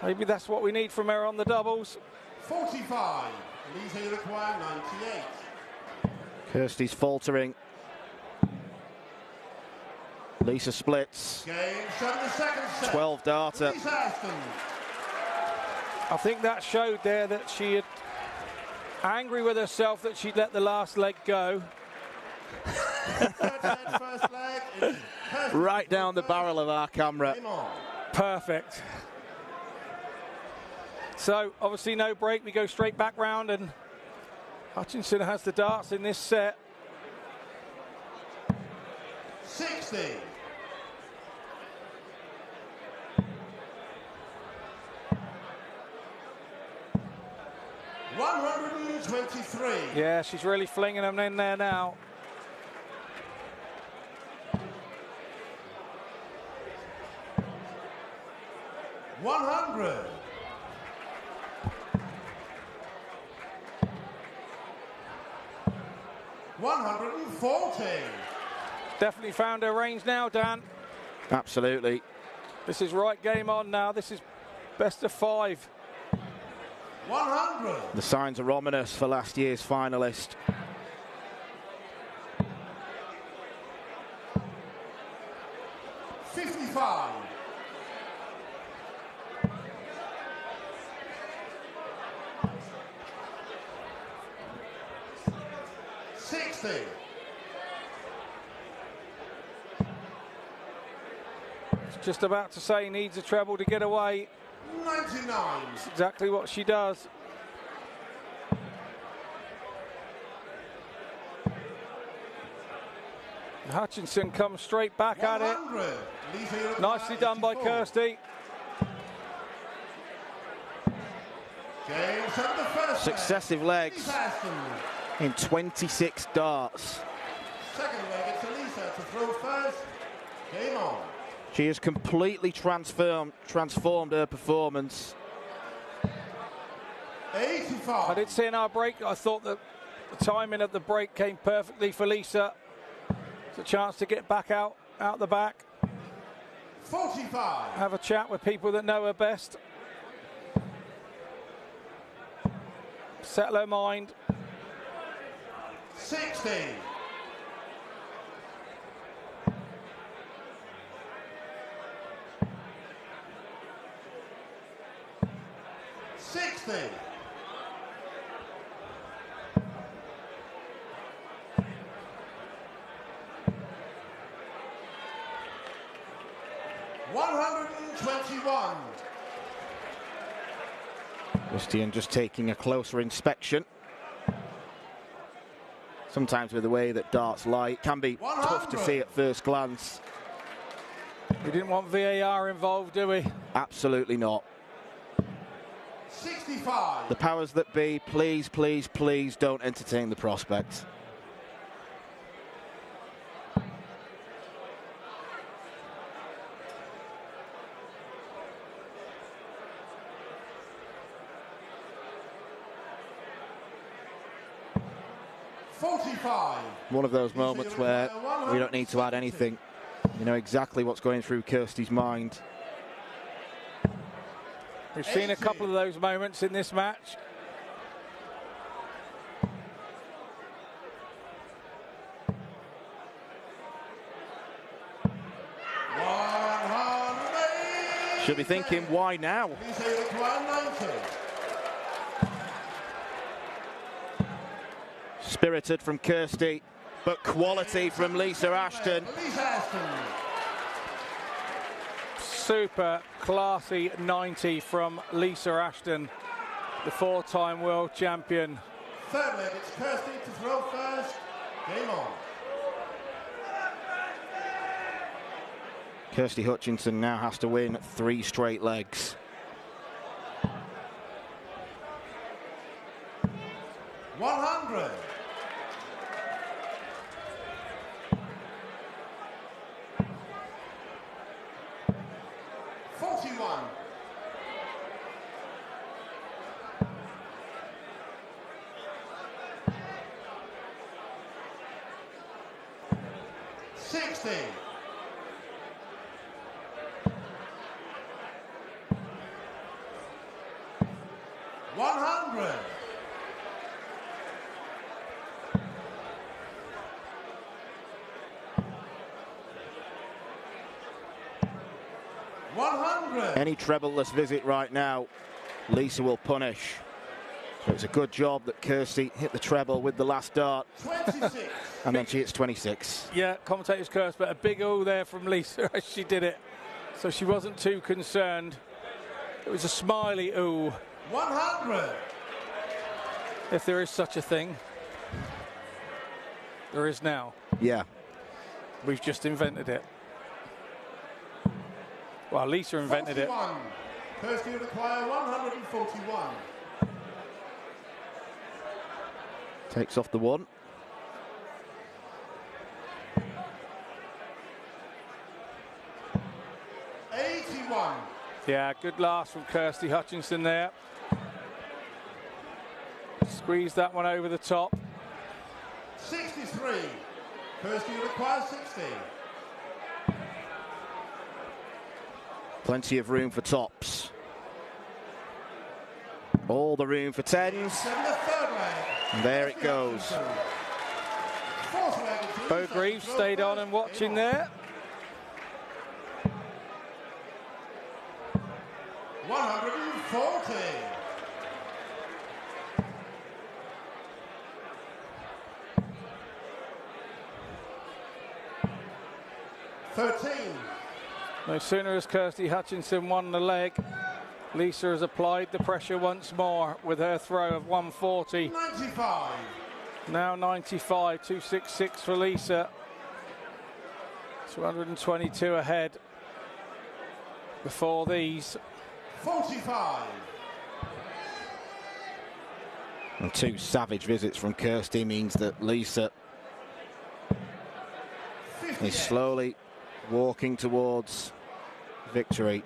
S6: Maybe that's what we need from her on the doubles.
S8: 45. Lisa, you require 98.
S4: Kirsty's faltering. Lisa splits.
S8: Game, shut the second set.
S4: 12 darter.
S8: Lisa Ashton.
S6: I think that showed there that she had angry with herself that she'd let the last leg go.
S8: First leg is
S4: Right down the barrel of our camera.
S6: Perfect. So obviously no break, we go straight back round, and Hutchinson has the darts in this set.
S8: 60. 123.
S6: Yeah, she's really flinging them in there now.
S8: $100. 140.
S6: Definitely found her range now, Dan.
S4: Absolutely.
S6: This is right game on now. This is best of 5.
S8: 100.
S4: The signs are ominous for last year's finalist.
S8: $55. 60.
S6: Just about to say needs a treble to get away.
S8: 99.
S6: That's exactly what she does. Hutchinson comes straight back at it. Nicely done by Kirsty.
S8: James at the first
S4: Successive
S8: leg.
S4: legs in 26 darts.
S8: Second leg, it's Elisa to throw first. Game on.
S4: She has completely transformed her performance.
S8: 85.
S6: I did see in our break, I thought that the timing of the break came perfectly for Lisa. It's a chance to get back out the back.
S8: 45.
S6: Have a chat with people that know her best. Settle her mind.
S8: 60. 60. 121.
S4: Christian just taking a closer inspection. Sometimes with the way that darts lie, it can be tough to see at first glance.
S6: We didn't want VAR involved, do we?
S4: Absolutely not.
S8: 65.
S4: The powers that be, please, please, please don't entertain the prospect. One of those moments where we don't need to add anything. You know exactly what's going through Kirsty's mind.
S6: We've seen a couple of those moments in this match.
S4: Should be thinking, why now? Spirited from Kirsty, but quality from Lisa Ashton.
S6: Super classy 90 from Lisa Ashton, the four-time world champion.
S8: Third leg, it's Kirsty to throw first. Game on.
S4: Kirsty Hutchinson now has to win 3 straight legs.
S8: 100. 41. 60. 100. 100.
S4: Any treble-less visit right now, Lisa will punish. So it's a good job that Kirsty hit the treble with the last dart.
S8: 26.
S4: And then she hits 26.
S6: Yeah, commentator's curse, but a big ooh there from Lisa as she did it. So she wasn't too concerned. It was a smiley ooh.
S8: 100.
S6: If there is such a thing. There is now.
S4: Yeah.
S6: We've just invented it. Well, Lisa invented
S8: 41. It. Kirsty will acquire 141.
S4: Takes off the one.
S6: Yeah, good last from Kirsty Hutchinson there. Squeeze that one over the top.
S8: 63. Kirsty will acquire 60.
S4: Plenty of room for tops. All the room for tens. And there it goes.
S6: Bo Greaves stayed on and watching there.
S8: 140. 13.
S6: No sooner has Kirsty Hutchinson won the leg, Lisa has applied the pressure once more with her throw of 140.
S8: 95.
S6: Now 95, 266 for Lisa. 222 ahead before these.
S8: 45.
S4: And 2 savage visits from Kirsty means that Lisa
S8: 58.
S4: is slowly walking towards victory.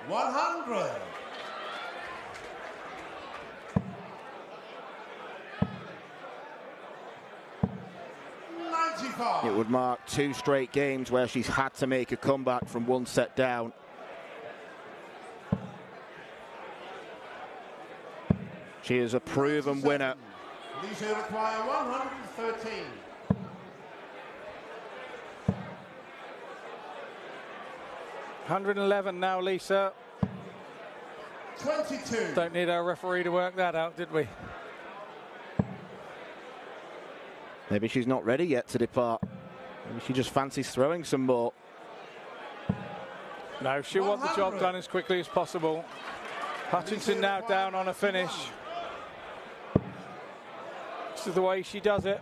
S8: $100. $95.
S4: It would mark 2 straight games where she's had to make a comeback from 1 set down. She is a proven winner.
S8: Lisa require 113.
S6: $111 now, Lisa.
S8: 22.
S6: Don't need our referee to work that out, did we?
S4: Maybe she's not ready yet to depart. Maybe she just fancies throwing some more.
S6: No, she'll want the job done as quickly as possible. Hutchinson now down on a finish. This is the way she does it.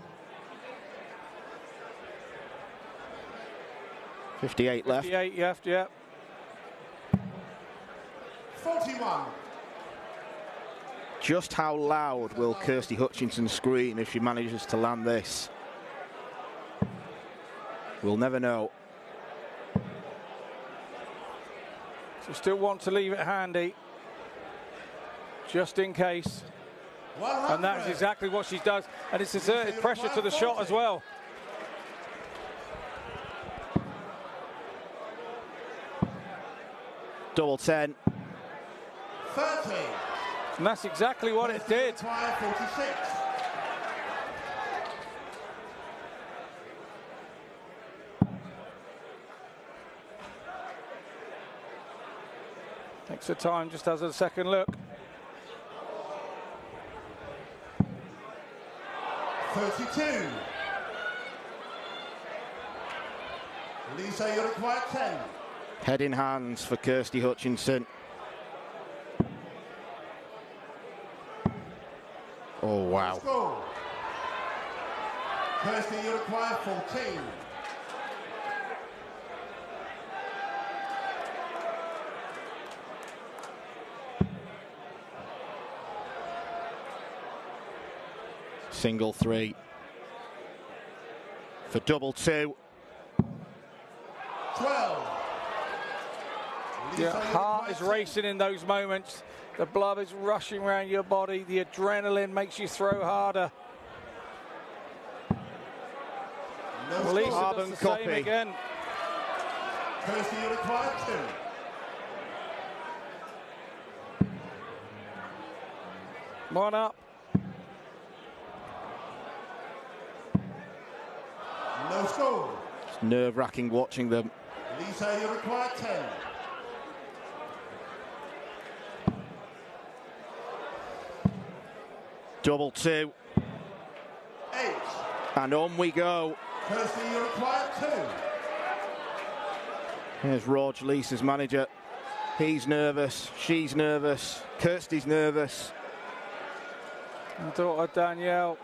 S4: 58 left.
S6: 58 left, yeah.
S8: 41.
S4: Just how loud will Kirsty Hutchinson scream if she manages to land this? We'll never know.
S6: She still wants to leave it handy, just in case.
S8: 100.
S6: And that is exactly what she does. And it's exerted pressure to the shot as well.
S4: Double 10.
S8: 30.
S6: And that's exactly what it did.
S8: Require 46.
S6: Takes her time, just has a second look.
S8: 32. Lisa, you require 10.
S4: Head in hands for Kirsty Hutchinson. Oh, wow.
S8: Score. Kirsty, you require 14.
S4: Single 3 for double 2.
S8: 12.
S6: Your heart is racing in those moments. The blood is rushing around your body. The adrenaline makes you throw harder.
S8: No
S6: Lisa
S8: score.
S6: does the
S4: Copy.
S6: same again.
S8: Kirsty, you require 2.
S6: 1 up.
S8: No score.
S4: It's nerve-wracking watching them.
S8: Lisa, you require 10.
S4: Double 2.
S8: 8.
S4: And on we go.
S8: Kirsty, you require 2.
S4: Here's Rog, Lisa's manager. He's nervous, she's nervous, Kirsty's nervous.
S6: And daughter Danielle.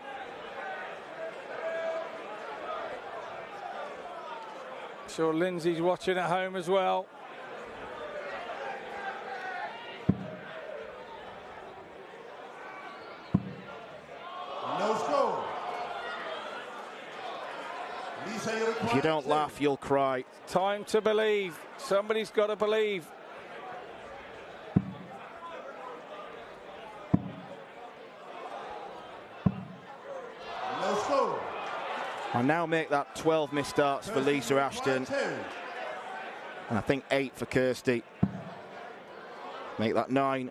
S6: Sure Lindsay's watching at home as well.
S8: No score. Lisa, you require
S4: If you don't
S8: 2.
S4: laugh, you'll cry.
S6: Time to believe. Somebody's got to believe.
S8: No score.
S4: I now make that 12 missed starts for
S8: Kirsty,
S4: Lisa
S8: you
S4: Ashton,
S8: require 2.
S4: and I think 8 for Kirsty. Make that 9.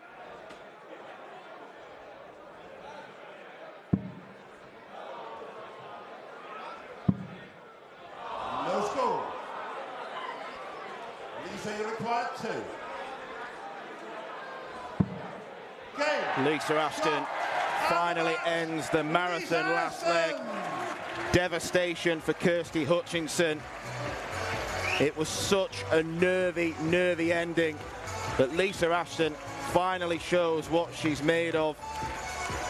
S8: No score. Lisa, you require 2. Game.
S4: Lisa Ashton finally ends the marathon last leg. Devastation for Kirsty Hutchinson. It was such a nervy ending, but Lisa Ashton finally shows what she's made of.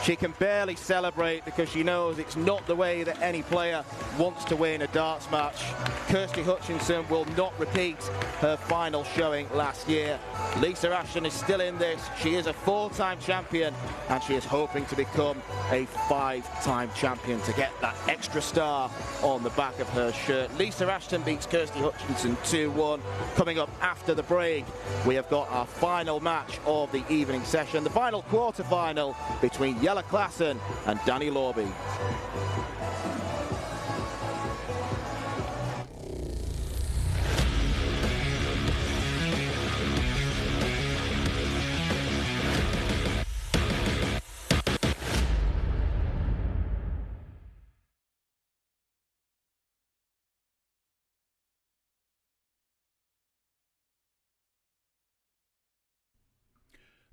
S4: She can barely celebrate because she knows it's not the way that any player wants to win a darts match. Kirsty Hutchinson will not repeat her final showing last year. Lisa Ashton is still in this. She is a 4-time champion and she is hoping to become a 5-time champion to get that extra star on the back of her shirt. Lisa Ashton beats Kirsty Hutchinson 2-1. Coming up after the break, we have got our final match of the evening session, the final quarter-final between Jelle Klassen and Danny Lorby.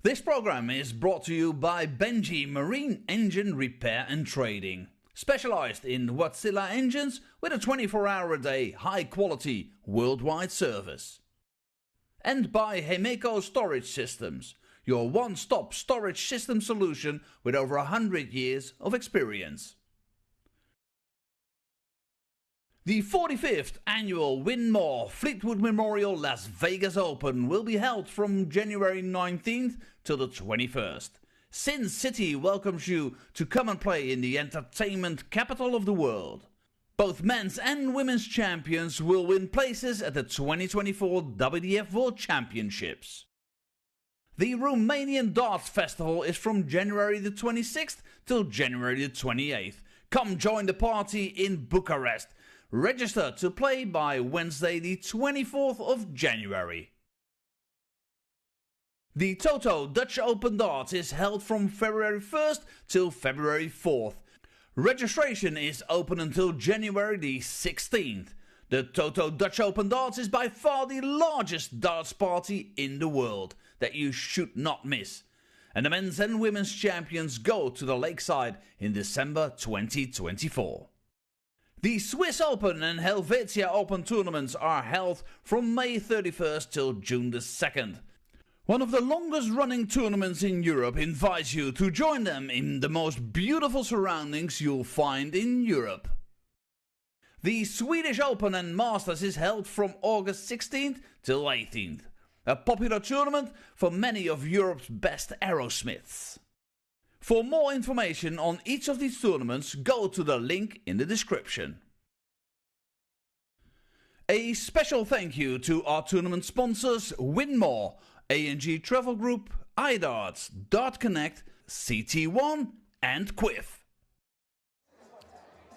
S7: This program is brought to you by Benji Marine Engine Repair and Trading, specialized in Wärtsilä engines with a 24-hour-a-day, high-quality, worldwide service. And by Hemeco Storage Systems, your one-stop storage system solution with over 100 years of experience. The 45th annual Win More Fleetwood Memorial Las Vegas Open will be held from January 19th till the 21st. Sin City welcomes you to come and play in the entertainment capital of the world. Both men's and women's champions will win places at the 2024 WDF World Championships. The Romanian Darts Festival is from January the 26th till January the 28th. Come join the party in Bucharest. Register to play by Wednesday the 24th of January. The Toto Dutch Open Darts is held from February 1st till February 4th. Registration is open until January the 16th. The Toto Dutch Open Darts is by far the largest darts party in the world that you should not miss. And the men's and women's champions go to the Lakeside in December 2024. The Swiss Open and Helvetia Open tournaments are held from May 31st till June the 2nd. One of the longest running tournaments in Europe invites you to join them in the most beautiful surroundings you'll find in Europe. The Swedish Open and Masters is held from August 16th till 18th. A popular tournament for many of Europe's best aerosmiths. For more information on each of these tournaments, go to the link in the description. A special thank you to our tournament sponsors Win More, A&G Travel Group, iDarts, Dart Connect, CT1 and Quiff.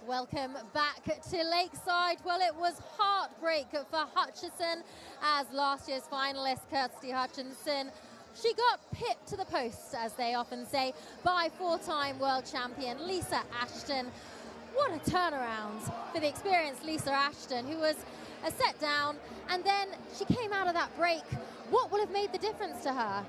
S2: Welcome back to Lakeside. Well, it was heartbreak for Hutchison as last year's finalist Kirsty Hutchinson. She got pipped to the post, as they often say, by 4-time world champion Lisa Ashton. What a turnaround for the experienced Lisa Ashton, who was a set down, and then she came out of that break. What will have made the difference to her?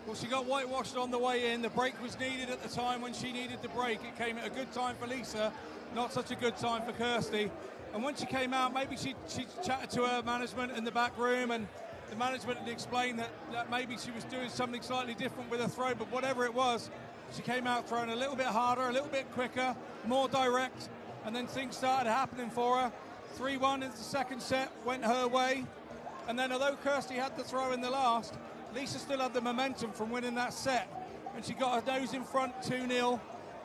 S1: Well, she got whitewashed on the way in. The break was needed at the time when she needed the break. It came at a good time for Lisa, not such a good time for Kirsty. And when she came out, maybe she chatted to her management in the back room, and the management had explained that maybe she was doing something slightly different with her throw, but whatever it was, she came out throwing a little bit harder, a little bit quicker, more direct, and then things started happening for her. 3-1 in the second set, went her way, and then although Kirsty had the throw in the last, Lisa still had the momentum from winning that set, and she got her nose in front 2-0,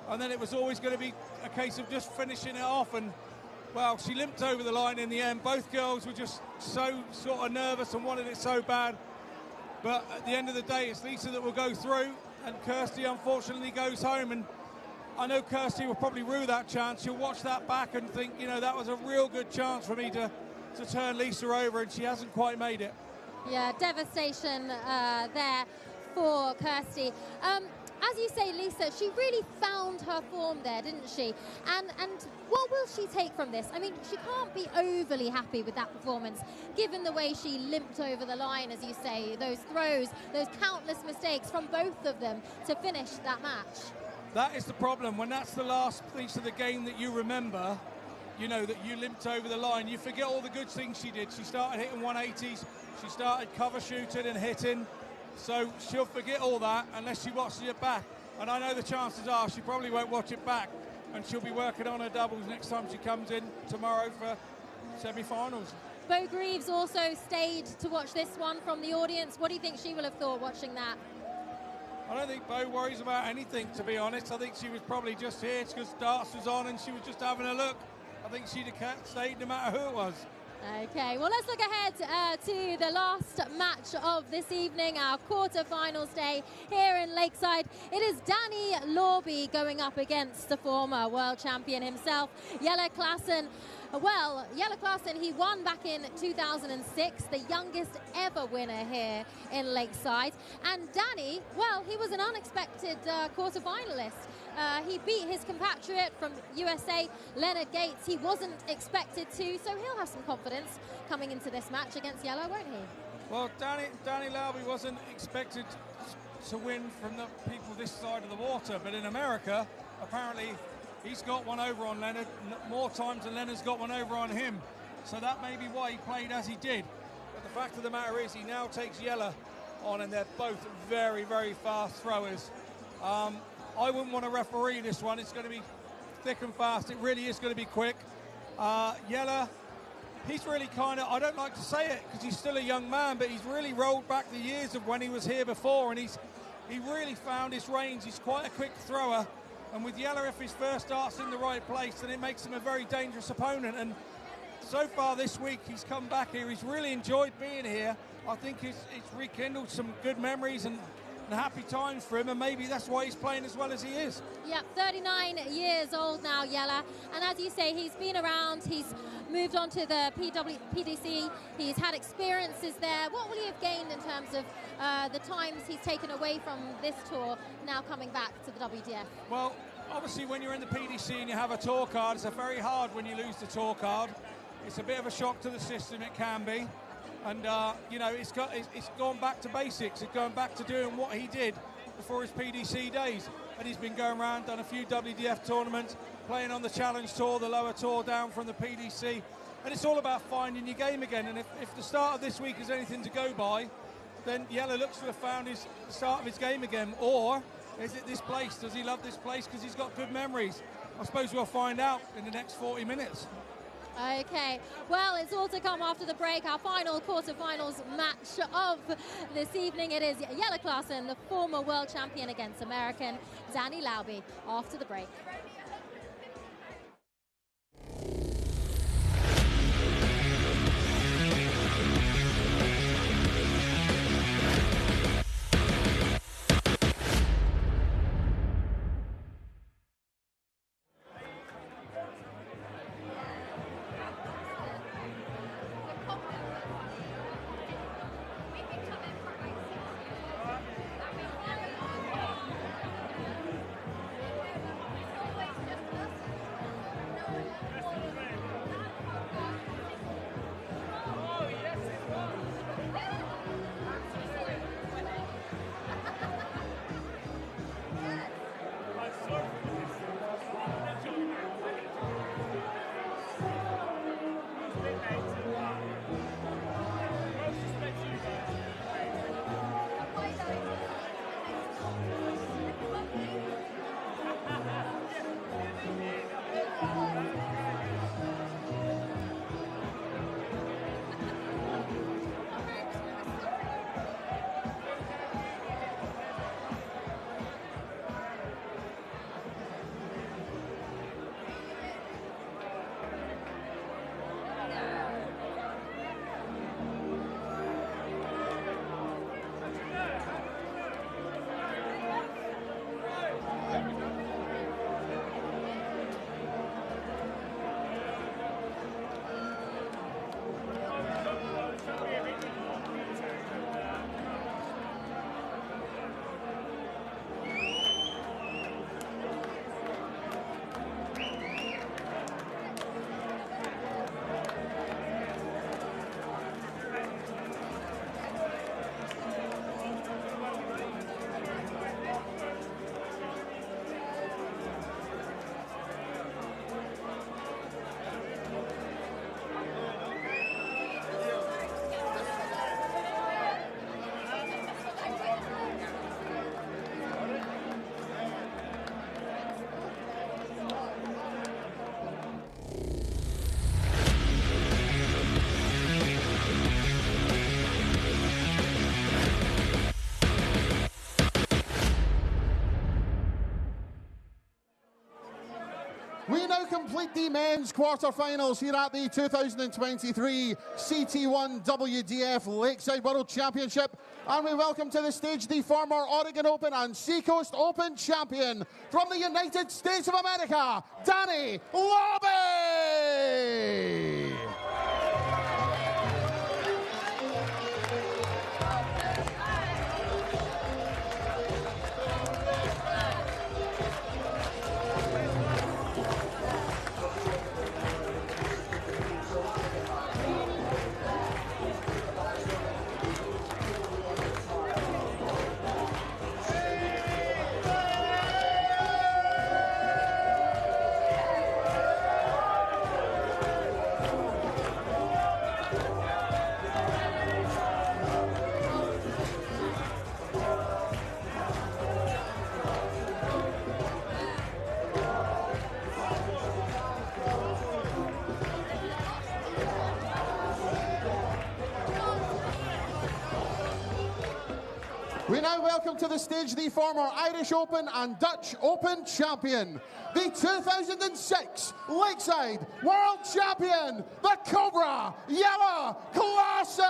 S1: and then it was always going to be a case of just finishing it off, and well, she limped over the line in the end. Both girls were just so sort of nervous and wanted it so bad. But at the end of the day, it's Lisa that will go through, and Kirsty unfortunately goes home. And I know Kirsty will probably rue that chance. She'll watch that back and think, you know, that was a real good chance for me to turn Lisa over, and she hasn't quite made it.
S2: Yeah, devastation there for Kirsty. As you say, Lisa, she really found her form there, didn't she? And what will she take from this? I mean, she can't be overly happy with that performance, given the way she limped over the line, as you say, those throws, those countless mistakes from both of them to finish that match.
S1: that is the problem. When that's the last piece of the game that you remember, you know, that you limped over the line, you forget all the good things she did. She started hitting 180s, she started cover shooting and hitting, so she'll forget all that unless she watches it back. And I know the chances are she probably won't watch it back, and she'll be working on her doubles next time she comes in tomorrow for semi-finals.
S2: Bo Greaves also stayed to watch this one from the audience. What do you think she will have thought watching that?
S1: I don't think Bo worries about anything, to be honest. I think she was probably just here because darts was on and she was just having a look. I think she'd have stayed no matter who it was.
S2: Okay, well, let's look ahead to the last match of this evening, our quarter-finals day here in Lakeside. It is Danny Lorby going up against the former world champion himself, Jelle Klaassen. Well, Jelle Klaassen, he won back in 2006, the youngest ever winner here in Lakeside. And Danny, well, he was an unexpected quarter-finalist. He beat his compatriot from USA, Leonard Gates. He wasn't expected to, so he'll have some confidence coming into this match against Jelle, won't he?
S1: Well, Danny Lorby wasn't expected to win from the people this side of the water, but in America, apparently, he's got one over on Leonard more times than Leonard's got one over on him. So that may be why he played as he did. But the fact of the matter is he now takes Jelle on, and they're both very, very fast throwers. I wouldn't want to referee this one. It's going to be thick and fast. It really is going to be quick. Jelle, he's really kind of, I don't like to say it because he's still a young man, but he's really rolled back the years of when he was here before, and he really found his range. He's quite a quick thrower. And with Jelle, if his first dart's in the right place, then it makes him a very dangerous opponent. And so far this week, he's come back here. He's really enjoyed being here. I think it's rekindled some good memories and happy times for him, and maybe that's why he's playing as well as he is.
S2: Yeah, 39 years old now, Jelle. And as you say, he's been around. He's moved on to the PDC. He's had experiences there. What will he have gained in terms of the times he's taken away from this tour, now coming back to the WDF?
S1: Well, obviously when you're in the PDC and you have a tour card, it's very hard when you lose the tour card. It's a bit of a shock to the system, it can be. And, you know, it's gone back to basics. It's going back to doing what he did before his PDC days. And he's been going around, done a few WDF tournaments, playing on the Challenge Tour, the lower tour down from the PDC. And it's all about finding your game again. And if the start of this week is anything to go by, then Jelle looks to have found the start of his game again. Or is it this place? Does he love this place because he's got good memories? I suppose we'll find out in the next 40 minutes.
S2: Okay, well, it's all to come after the break. Our final quarterfinals match of this evening. It is Jelle Klaassen, the former world champion, against American Danny Lorby after the break.
S3: complete the men's quarterfinals here at the 2023 CT1 WDF Lakeside World Championship. And we welcome to the stage the former Oregon Open and Seacoast Open champion from the United States of America, Dani Larbi! We now welcome to the stage the former Irish Open and Dutch Open champion, the 2006 Lakeside World Champion, the Cobra, Jelle Klaassen!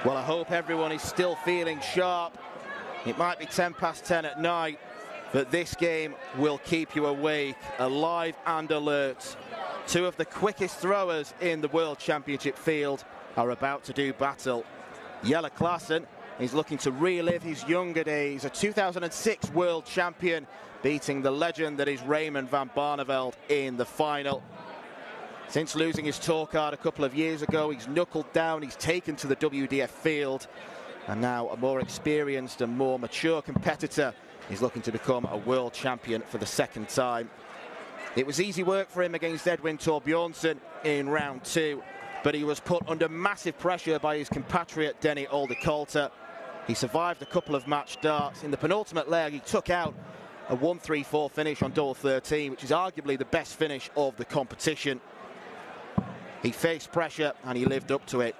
S4: Well, I hope everyone is still feeling sharp. It might be 10 past 10 at night, but this game will keep you awake, alive and alert. Two of the quickest throwers in the World Championship field are about to do battle. Jelle Klaassen is looking to relive his younger days, a 2006 World Champion, beating the legend that is Raymond van Barneveld in the final. Since losing his tour card a couple of years ago, he's knuckled down, he's taken to the WDF field, and now a more experienced and more mature competitor is looking to become a world champion for the second time. It was easy work for him against Edwin Thorbjornsen in round two, but he was put under massive pressure by his compatriot Denny Oldekolter. He survived a couple of match darts. In the penultimate leg, he took out a 1-3-4 finish on double 13, which is arguably the best finish of the competition. He faced pressure and he lived up to it.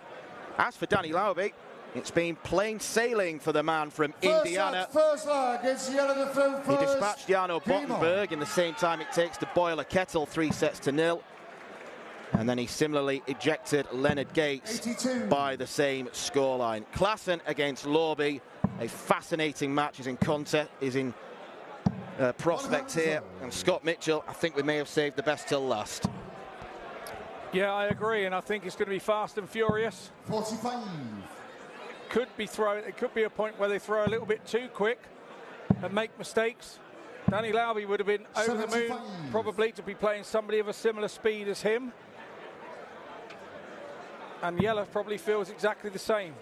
S4: As for Dani Larbi, it's been plain sailing for the man from Indiana.
S8: First leg, it's Jelle to throw first.
S4: He dispatched Jarno Bottenberg in the same time it takes to boil a kettle, 3-0. And then he similarly ejected Leonard Gates
S8: 82.
S4: By the same scoreline. Klaassen against Larbi, a fascinating match is in prospect here. And Scott Mitchell, I think we may have saved the best till last.
S6: Yeah, I agree, and I think it's going to be fast and furious.
S8: 45.
S6: It could be a point where they throw a little bit too quick and make mistakes. Dani Larbi would have been over 75. The moon probably to be playing somebody of a similar speed as him. And Jelle probably feels exactly the same.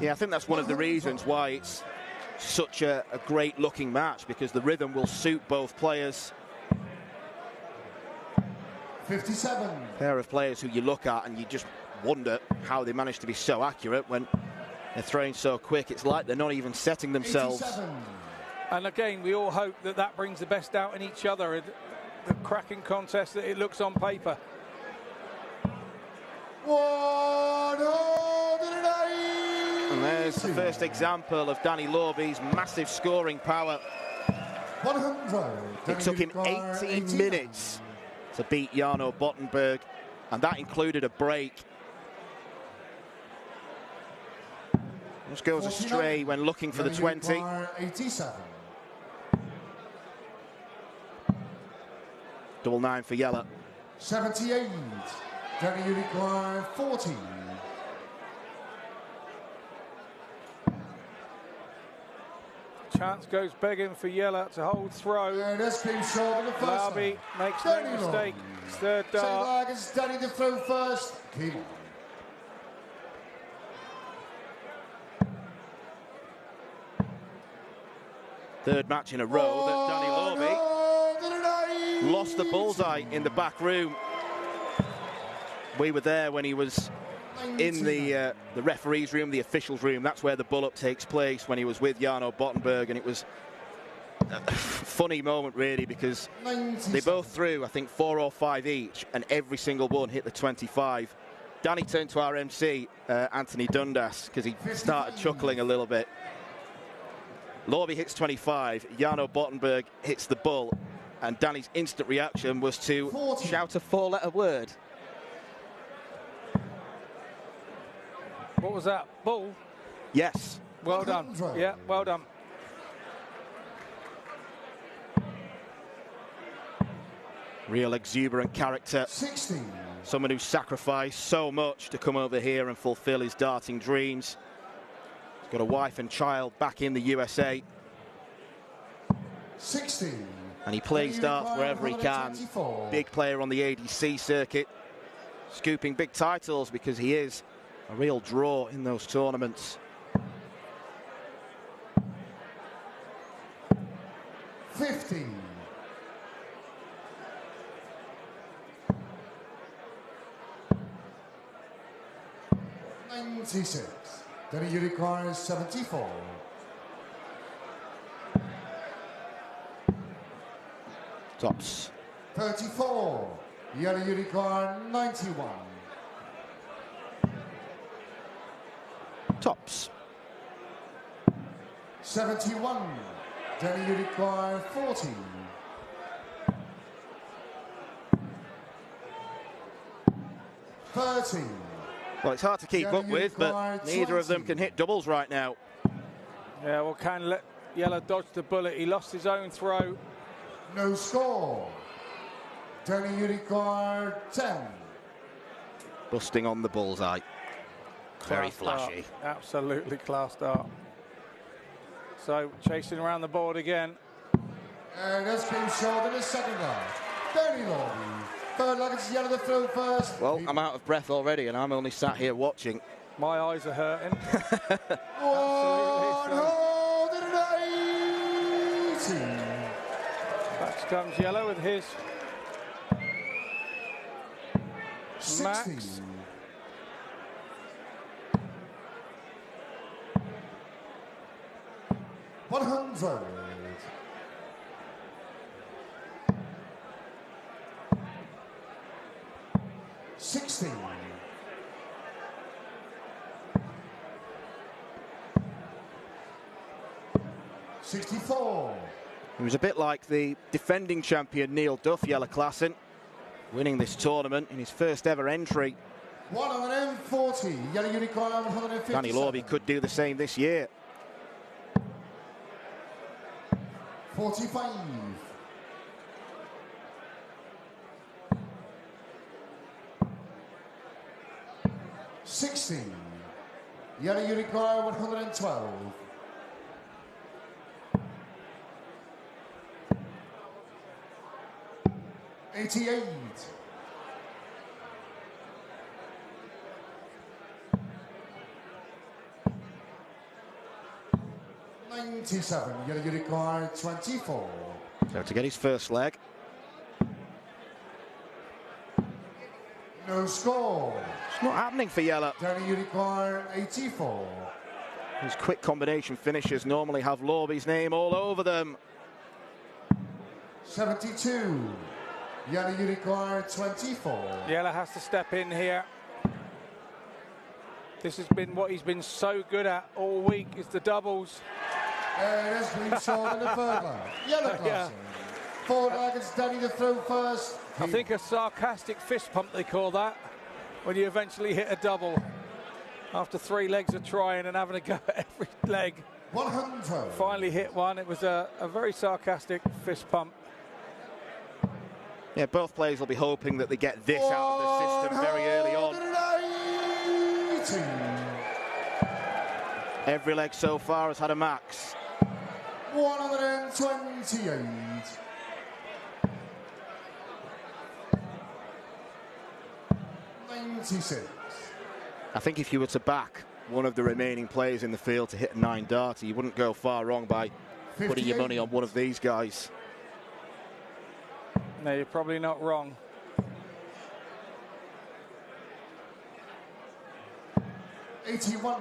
S4: Yeah, I think that's one of the reasons why it's such a great looking match, because the rhythm will suit both players.
S8: 57.
S4: Pair of players who you look at and you just wonder how they manage to be so accurate when they're throwing so quick. It's like they're not even setting themselves.
S8: 87.
S6: And again, we all hope that that brings the best out in each other. The cracking contest that it looks on paper.
S8: 180.
S4: And there's the first example of Dani Larbi's massive scoring power.
S8: 100.
S4: It took him 18 minutes to beat Jarno Bottenberg, and that included a break. Just goes astray when looking for the 20.
S8: 87.
S4: Double 9 for Jelle.
S8: 78. Dani Uruguay 40.
S6: Chance goes begging for Yella to hold throw.
S8: And that's been short in the first
S6: Larby makes no mistake. Third
S8: Second
S6: dart.
S8: leg is Danny to throw first. Keep on.
S4: Third match in a row that Danny Lorby lost the bullseye in the back room. We were there when he was in the referee's room, the officials' room. That's where the bull-up takes place, when he was with Jarno Bottenberg, and it was a funny moment, really, because they both threw, I think, 4 or 5 each, and every single one hit the 25. Danny turned to our MC, Anthony Dundas, because he started chuckling a little bit. Lorby hits 25, Jarno Bottenberg hits the bull, and Danny's instant reaction was to 40. Shout a 4-letter word.
S6: What was that? Bull?
S4: Yes.
S6: Well done. Yeah, well done.
S4: Real exuberant character.
S8: 16.
S4: Someone who sacrificed so much to come over here and fulfill his darting dreams. He's got a wife and child back in the USA.
S8: 16.
S4: And he plays darts wherever he can. Big player on the ADC circuit. Scooping big titles because he is a real draw in those tournaments.
S8: 15. 96. Then he requires 74.
S4: Tops.
S8: 34. Yellow unicorn 91.
S4: Tops.
S8: 71. Danny Unicorn 40. 30.
S4: Well, it's hard to keep up with, but neither of them can hit doubles right now.
S6: Yeah, well, can let Yellow dodge the bullet. He lost his own throw.
S8: No score. Danny Unicorn 10.
S4: Busting on the bullseye. Very
S6: Class
S4: flashy.
S6: Start. Absolutely class start. So chasing around the board again.
S8: And that's been short in the second half. Danny Lorby. Third leg is Yellow to throw first.
S4: Well, I'm out of breath already, and I'm only sat here watching.
S6: My eyes are hurting.
S8: 180.
S6: Back comes Yellow with his
S8: 60.
S6: max.
S8: 100. 60. 64.
S4: He was a bit like the defending champion Neil Duff, Yellow Klassen, winning this tournament in his first ever entry.
S8: 140. Yellow Unicorn 150.
S4: Danny Lorby could do the same this year.
S8: 45. 60. Yellow Unicorn 112. 88. 97. Yellow Unicorn 24.
S4: So to get his first leg.
S8: No score.
S4: It's not happening for Yellow.
S8: Danny Unicorn 84.
S4: His quick combination finishes normally have Lorby's name all over them.
S8: 72. Yellow Unicorn 24.
S6: Yellow has to step in here. This has been what he's been so good at all week, is the doubles.
S8: And it's been short in the third leg. Yellow Klassen.
S6: Yeah.
S8: Forward leg, it's Danny to throw first.
S6: I think a sarcastic fist pump, they call that, when you eventually hit a double after 3 legs of trying and having a go at every leg.
S8: 100.
S6: Finally hit one. It was a very sarcastic fist pump.
S4: Yeah, both players will be hoping that they get this out of the system very early on.
S8: 180.
S4: Every leg so far has had a max.
S8: 128. 96.
S4: I think if you were to back one of the remaining players in the field to hit a 9 darter, you wouldn't go far wrong by putting your money on one of these guys.
S6: No, you're probably not wrong.
S8: 81.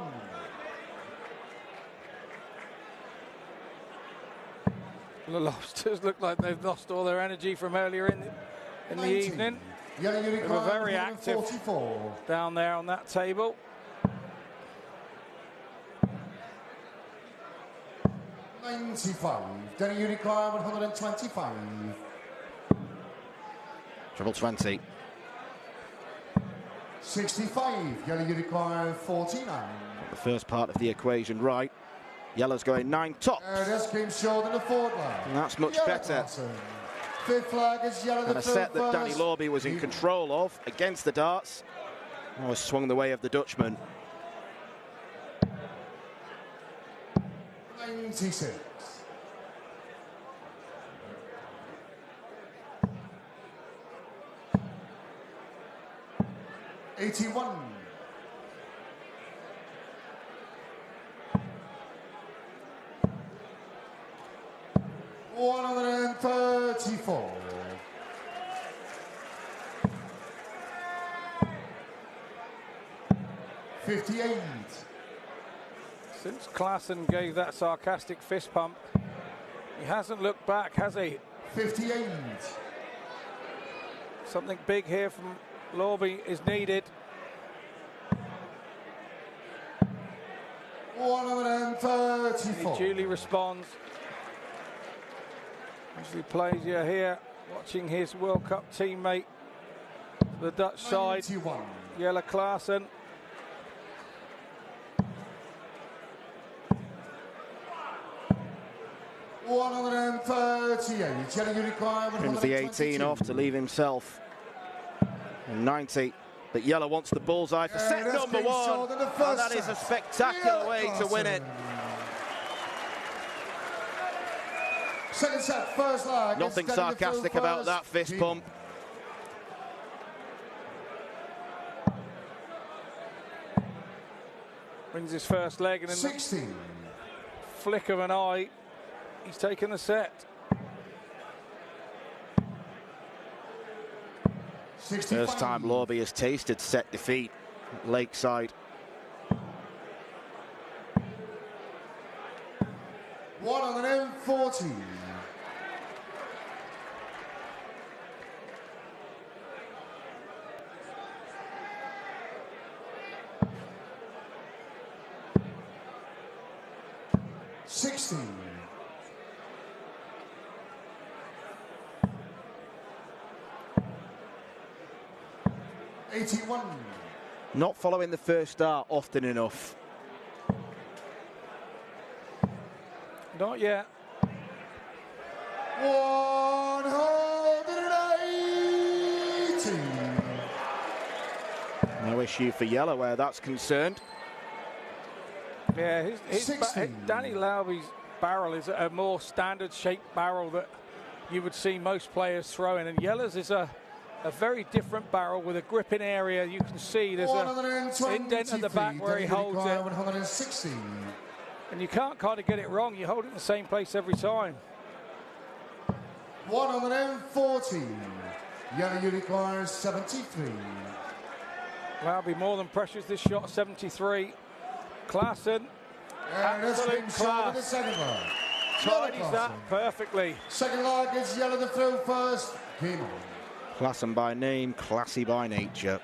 S6: The Lobsters look like they've lost all their energy from earlier in the evening. They were very active down there on that table.
S8: 95. Denny Unicorn 125.
S4: Treble 20.
S8: 65. Yellow Unicorn 49.
S4: The first part of the equation right. Yellow's going 9 top.
S8: This came short in the forward line.
S4: And that's much
S8: Yellow
S4: better.
S8: Clausen. Fifth flag is yellow.
S4: And a set that Danny Lorby was in control of against the darts. Oh, swung the way of the Dutchman.
S8: 96. 81. 134. 58.
S6: Since Klaassen gave that sarcastic fist pump, he hasn't looked back, has he?
S8: 58.
S6: Something big here from Lorby is needed.
S8: 134.
S6: He duly responds. As he plays here, watching his World Cup teammate, the Dutch side,
S8: 91.
S6: Jelle Klaassen.
S4: Trims the 18 off to leave himself. And 90. But Yellow wants the bullseye for set number 1. And that is a spectacular way to win it.
S8: Second set, first leg.
S4: Nothing sarcastic about that fist pump.
S6: Wins his first leg, and in
S8: 60.
S6: Flick of an eye, he's taken the set.
S8: 65.
S4: First time Lorby has tasted set defeat at Lakeside.
S8: 140. 60. 81.
S4: Not following the first start often enough.
S6: Not yet.
S8: 180.
S4: No issue for Yellow where that's concerned.
S6: Yeah, Danny Lorby's barrel is a more standard shaped barrel that you would see most players throwing, and Yellow's is a very different barrel with a gripping area. You can see there's an indent at the back where he holds it.
S8: 160.
S6: And you can't kind of get it wrong. You hold it in the same place every time.
S8: 140. Yellow Unicorn 73.
S6: Lorby more than pressures this shot, 73. Klaassen, absolute class.
S8: The second leg.
S6: Tidies that perfectly.
S8: Second leg is Yellow to throw first. Game on.
S4: Klaassen by name, classy by nature.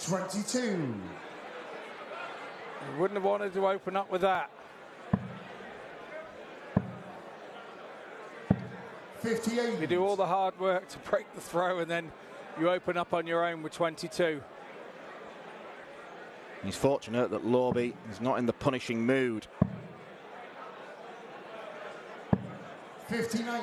S8: 22.
S6: You wouldn't have wanted to open up with that.
S8: 58.
S6: You do all the hard work to break the throw, and then you open up on your own with 22.
S4: He's fortunate that Lorby is not in the punishing mood.
S8: 59.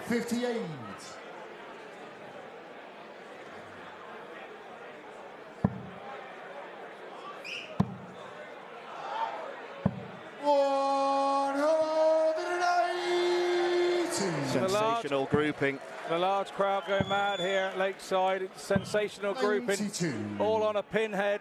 S8: 58. 58.
S4: Sensational grouping.
S6: The large crowd going mad here at Lakeside. It's sensational grouping.
S8: 92.
S6: All on a pinhead.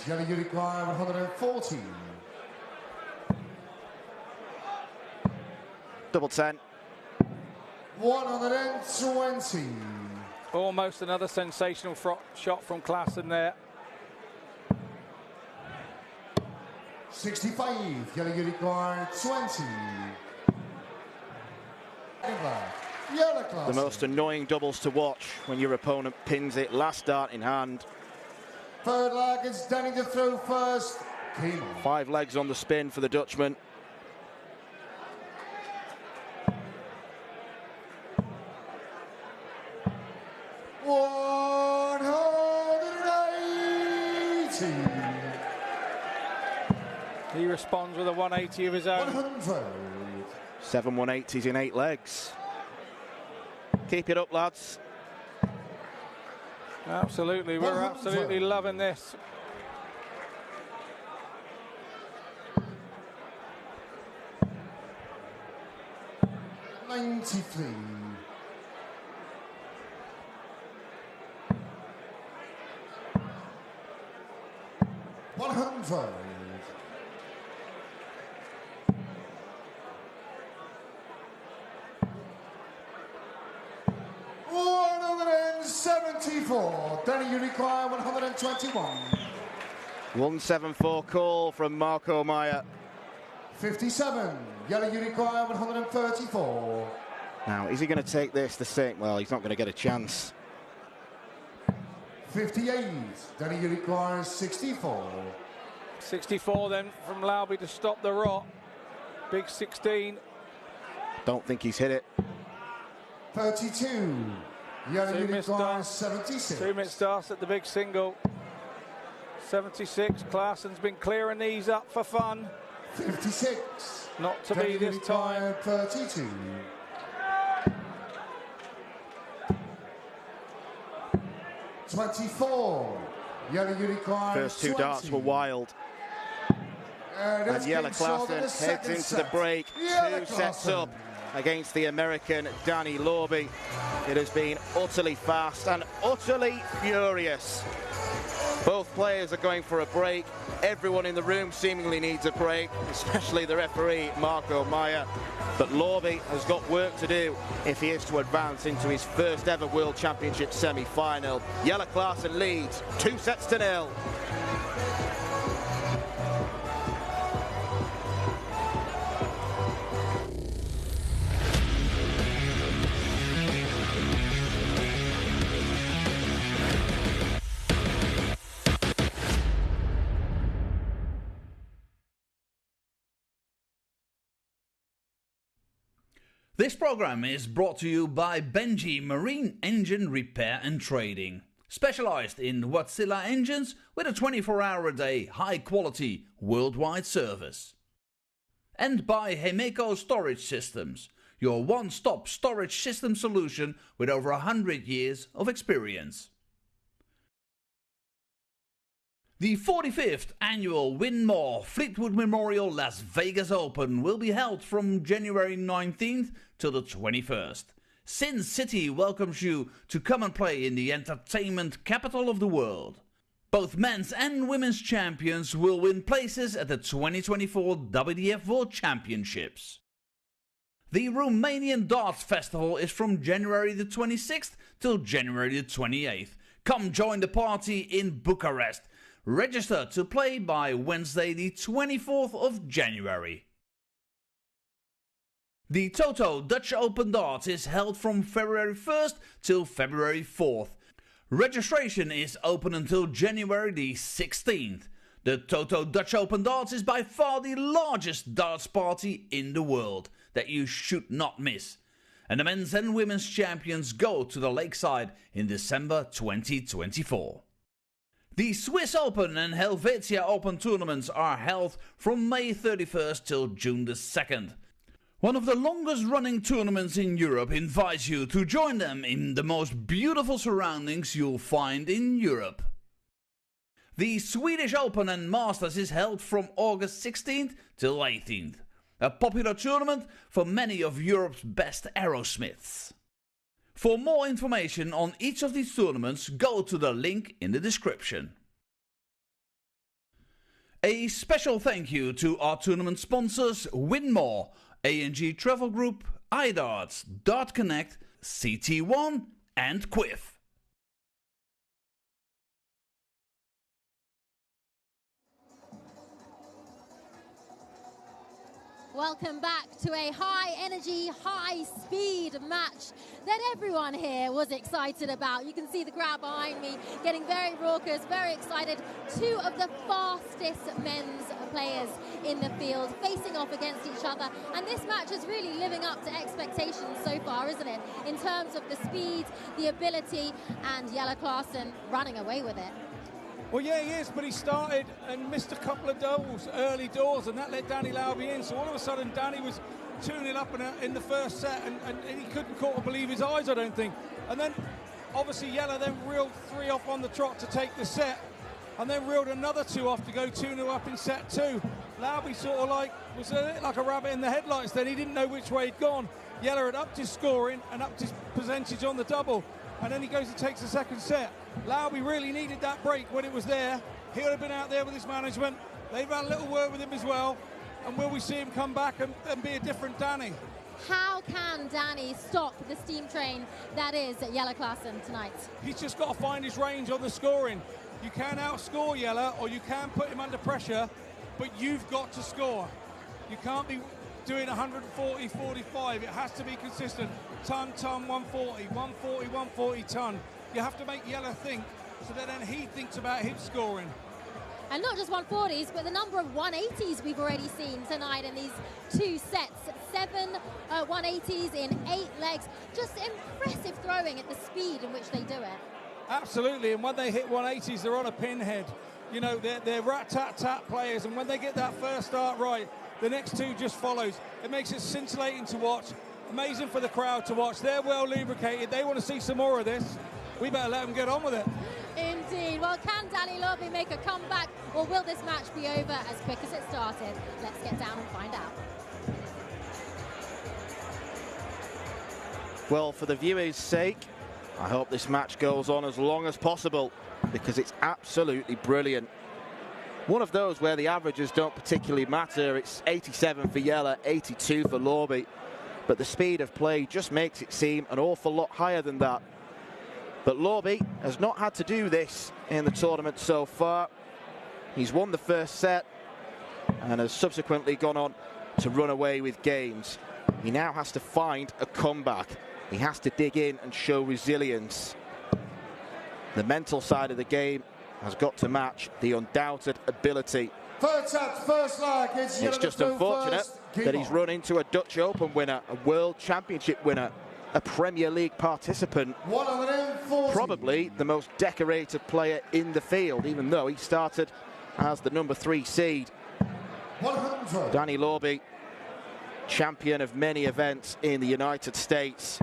S8: Yellow you require 140.
S4: Double 10.
S8: 120.
S6: Almost another sensational shot from Klassen there.
S8: 65. Yellow you require 20. Yellow class.
S4: The most annoying doubles to watch when your opponent pins it last dart in hand.
S8: Third leg is Danny to throw first.
S4: 5 legs on the spin for the Dutchman.
S6: He responds with a 180 of his own.
S8: 100.
S4: 7 180s in 8 legs. Keep it up, lads.
S6: Absolutely, we're absolutely loving this.
S8: $93. 100. 174. Danny, you require 121.
S4: 174 call from Marco Meyer.
S8: 57. Yellow, you require 134.
S4: Now, is he going to take this the same? Well, he's not going to get a chance.
S8: 58. Danny, you require 64.
S6: 64 then from Lauby to stop the rot. Big 16.
S4: Don't think he's hit it.
S8: 32. Yellow, you require 76.
S6: 2 minutes starts at the big single. 76. Klassen's been clearing these up for fun.
S8: 56.
S6: Not to be this time.
S8: 32. 24. Yellow, you require
S4: First 2
S8: 20.
S4: darts were wild. And Yellow Klassen heads into the break. 2 sets up against the American Danny Lorby. It has been utterly fast and utterly furious. Both players are going for a break. Everyone in the room seemingly needs a break, especially the referee, Marco Meyer. But Lorby has got work to do if he is to advance into his first ever World Championship semi-final. Yellow Klassen leads 2-0.
S7: This program is brought to you by Benji Marine Engine Repair and Trading. Specialized in Wärtsilä engines with a 24-hour-a-day, high-quality, worldwide service. And by Hemeco Storage Systems, your one-stop storage system solution with over 100 years of experience. The 45th annual Win More Fleetwood Memorial Las Vegas Open will be held from January 19th to the 21st. Sin City welcomes you to come and play in the entertainment capital of the world. Both men's and women's champions will win places at the 2024 WDF World Championships. The Romanian Darts Festival is from January the 26th till January the 28th. Come join the party in Bucharest. Register to play by Wednesday the 24th of January. The Toto Dutch Open Darts is held from February 1st till February 4th. Registration is open until January the 16th. The Toto Dutch Open Darts is by far the largest darts party in the world that you should not miss. And the men's and women's champions go to the Lakeside in December 2024. The Swiss Open and Helvetia Open tournaments are held from May 31st till June the 2nd. One of the longest running tournaments in Europe invites you to join them in the most beautiful surroundings you'll find in Europe. The Swedish Open and Masters is held from August 16th till 18th. A popular tournament for many of Europe's best aerosmiths. For more information on each of these tournaments, go to the link in the description. A special thank you to our tournament sponsors Winmore, A&G Travel Group, iDarts, Dart Connect, CT1 and Quiff.
S2: Welcome back to a high-energy, high-speed match that everyone here was excited about. You can see the crowd behind me getting very raucous, very excited. Two of the fastest men's players in the field facing off against each other. And this match is really living up to expectations so far, isn't it? In terms of the speed, the ability, and Jelle Klaasen running away with it.
S1: Well, yeah, he is, but he started and missed a couple of doubles early doors, and that let Danny Lauby in. So all of a sudden, Danny was 2-0 up in the first set, and he couldn't quite believe his eyes, I don't think. And then, obviously, Jelle then reeled 3 off on the trot to take the set, and then reeled another 2 off to go 2-0 up in set 2. Lauby sort of was a bit like a rabbit in the headlights then. He didn't know which way he'd gone. Jelle had upped his scoring and upped his percentage on the double, and then he goes and takes the second set. Lauby really needed that break when it was there. He would have been out there with his management. They've had a little word with him as well. And will we see him come back and be a different Danny?
S2: How can Danny stop the steam train that is Jelle Klaasen tonight?
S1: He's just got to find his range on the scoring. You can outscore Jelle, or you can put him under pressure, but you've got to score. You can't be doing 140, 45. It has to be consistent. Ton, 140, 140, 140, ton. You have to make Jelle think, so that then he thinks about his scoring.
S2: And not just 140s, but the number of 180s we've already seen tonight in these 2 sets. 7 180s in 8 legs. Just impressive throwing at the speed in which they do it.
S1: Absolutely, and when they hit 180s, they're on a pinhead. You know, they're rat-tat-tat players, and when they get that first start right, the next 2 just follows. It makes it scintillating to watch, amazing for the crowd to watch. They're well lubricated. They want to see some more of this. We better let them get on with it.
S2: Indeed. Well, can Danny Lauby make a comeback, or will this match be over as quick as it started? Let's get down and find out.
S4: Well, for the viewers' sake, I hope this match goes on as long as possible, because it's absolutely brilliant. One of those where the averages don't particularly matter. It's 87 for Jelle, 82 for Lauby. But the speed of play just makes it seem an awful lot higher than that. But Lauby has not had to do this in the tournament so far. He's won the first set and has subsequently gone on to run away with games. He now has to find a comeback. He has to dig in and show resilience. The mental side of the game has got to match the undoubted ability.
S8: First set, first leg.
S4: It's just unfortunate that he's run into a Dutch Open winner, a World Championship winner, a Premier League participant, probably the most decorated player in the field, even though he started as the number 3 seed.
S8: 100.
S4: Danny Lauby, champion of many events in the United States,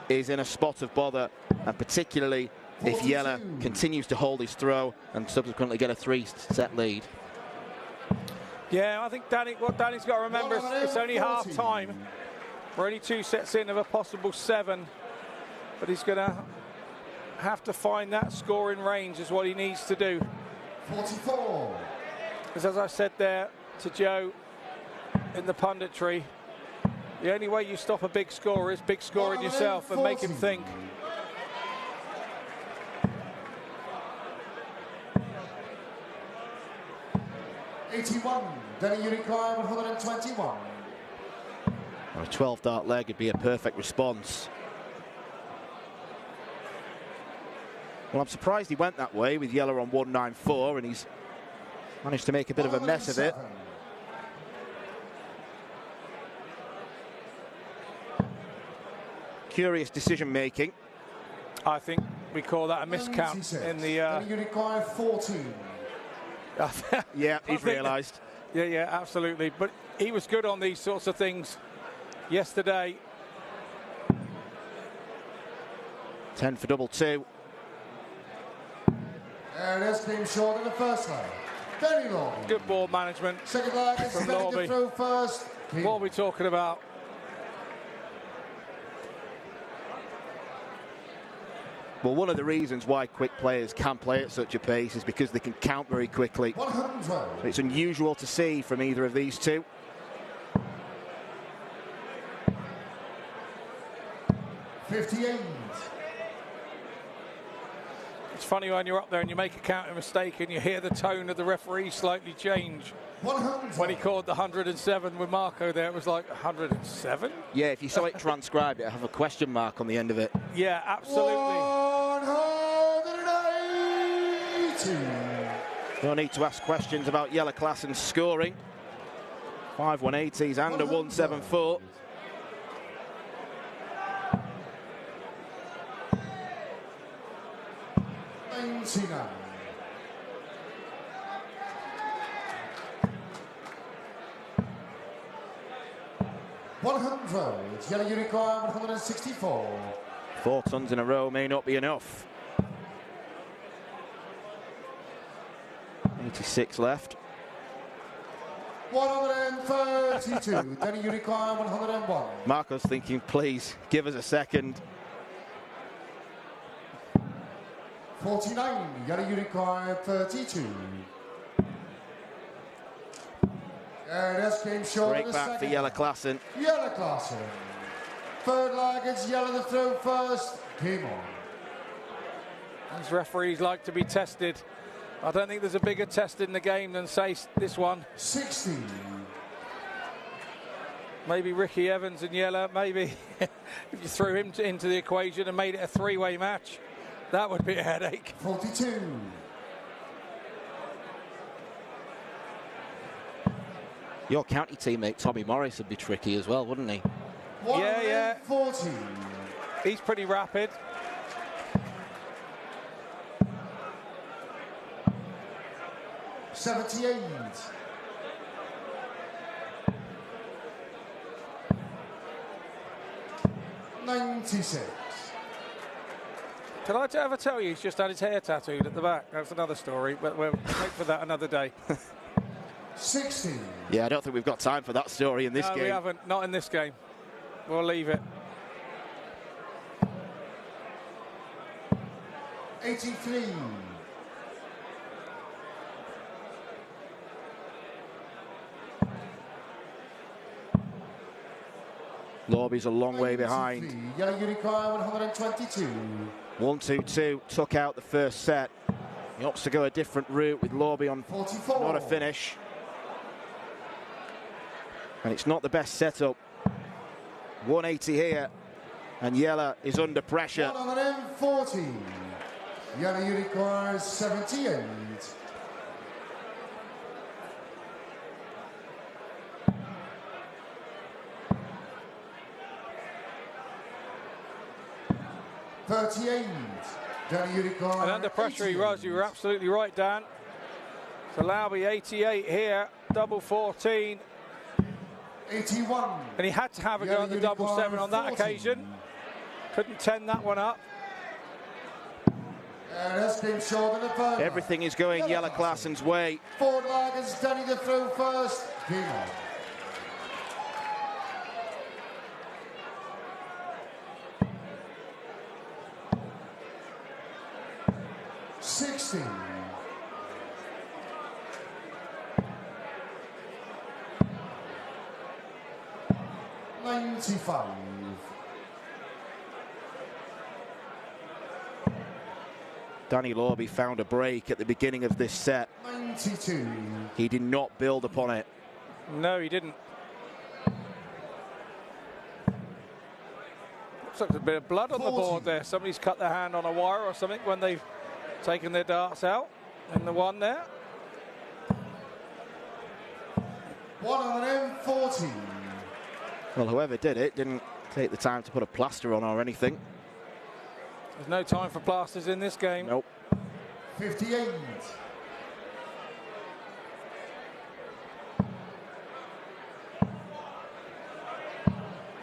S4: is in a spot of bother, and particularly if Jelle continues to hold his throw and subsequently get a 3-set lead.
S6: Yeah, I think what Danny's got to remember is it's only half time. We're only 2 sets in of a possible 7, but he's going to have to find that scoring range is what he needs to do.
S8: 44.
S6: Because as I said there to Joe in the punditry, the only way you stop a big scorer is big scoring yourself and make him think.
S8: Danny Unicorn, 121.
S4: A 12-dart leg would be a perfect response. Well, I'm surprised he went that way with Jelle on 194, and he's Managed to make a bit of a mess of it. Curious decision making.
S6: I think we call that a miscount in the.
S8: You require 14.
S4: Yeah, he's realised.
S6: Yeah, absolutely. But he was good on these sorts of things yesterday.
S4: 10 for double two.
S8: And this came short in the first leg. Very long.
S6: Good ball management.
S8: Second leg is
S6: from
S8: ready to throw first.
S6: What are we talking about?
S4: Well, one of the reasons why quick players can play at such a pace is because they can count very quickly.
S8: 100.
S4: It's unusual to see from either of these two.
S8: 58.
S6: It's funny when you're up there and you make a counter mistake and you hear the tone of the referee slightly change.
S8: 100.
S6: When he called the 107 with Marco there, it was like 107?
S4: Yeah, if you saw it transcribed, it'd have a question mark on the end of it.
S6: Yeah, absolutely.
S8: 180.
S4: No need to ask questions about Jelle Klassen's scoring. 5 180s and a 174.
S8: Yellow Unicorn 164.
S4: 4 tons in a row may not be enough. 86 left.
S8: 132. Danny Unicorn 101.
S4: Marco's thinking, please give us a second.
S8: 49. Yellow Unicorn 32. And this came short.
S4: Break back for Jelle Klassen.
S8: Jelle Klassen. Third leg, it's Jelle to throw first. Game on.
S6: These referees like to be tested. I don't think there's a bigger test in the game than, say, this one.
S8: 60.
S6: Maybe Ricky Evans and Jelle, maybe if you threw him into the equation and made it a three-way match, that would be a headache.
S8: 42.
S9: Your county teammate Tommy Morris would be tricky as well, wouldn't he?
S6: Yeah.
S8: 40.
S6: He's pretty rapid.
S8: $78. $96.
S6: Can I ever tell you he's just had his hair tattooed at the back? That's another story, but we'll wait for that another day.
S8: 60.
S4: Yeah, I don't think we've got time for that story in this game.
S6: No, we haven't. Not in this game. We'll leave it.
S8: 83.
S4: Lorby's a long way behind.
S8: Yellow Unicorn 122.
S4: 1-2-2 took out the first set. He opts to go a different route with Lorby on
S8: 44.
S4: not a finish. And it's not the best setup. 180 here, and Jelle is under pressure.
S8: 140. Yellow Unicorn 78. $38. Yellow Unicorn.
S6: And under pressure he was. You were absolutely right, Dan. So Lowby 88 here, double 14.
S8: 81.
S6: And he had to have a go at the double 7 on that occasion. Couldn't 10 that one up.
S8: And this came short in the third.
S4: Everything is going Jelle Klassen's way.
S8: Forward leg is Danny to throw first. Game on. $60. $95.
S4: Danny Lorby found a break at the beginning of this set.
S8: 92.
S4: He did not build upon it.
S6: No, he didn't. Looks like there's a bit of blood on the board there. Somebody's cut their hand on a wire or something when they've taken their darts out. And the one there.
S8: 140.
S4: Well, whoever did it didn't take the time to put a plaster on or anything.
S6: There's no time for plasters in this game.
S4: Nope.
S8: 58.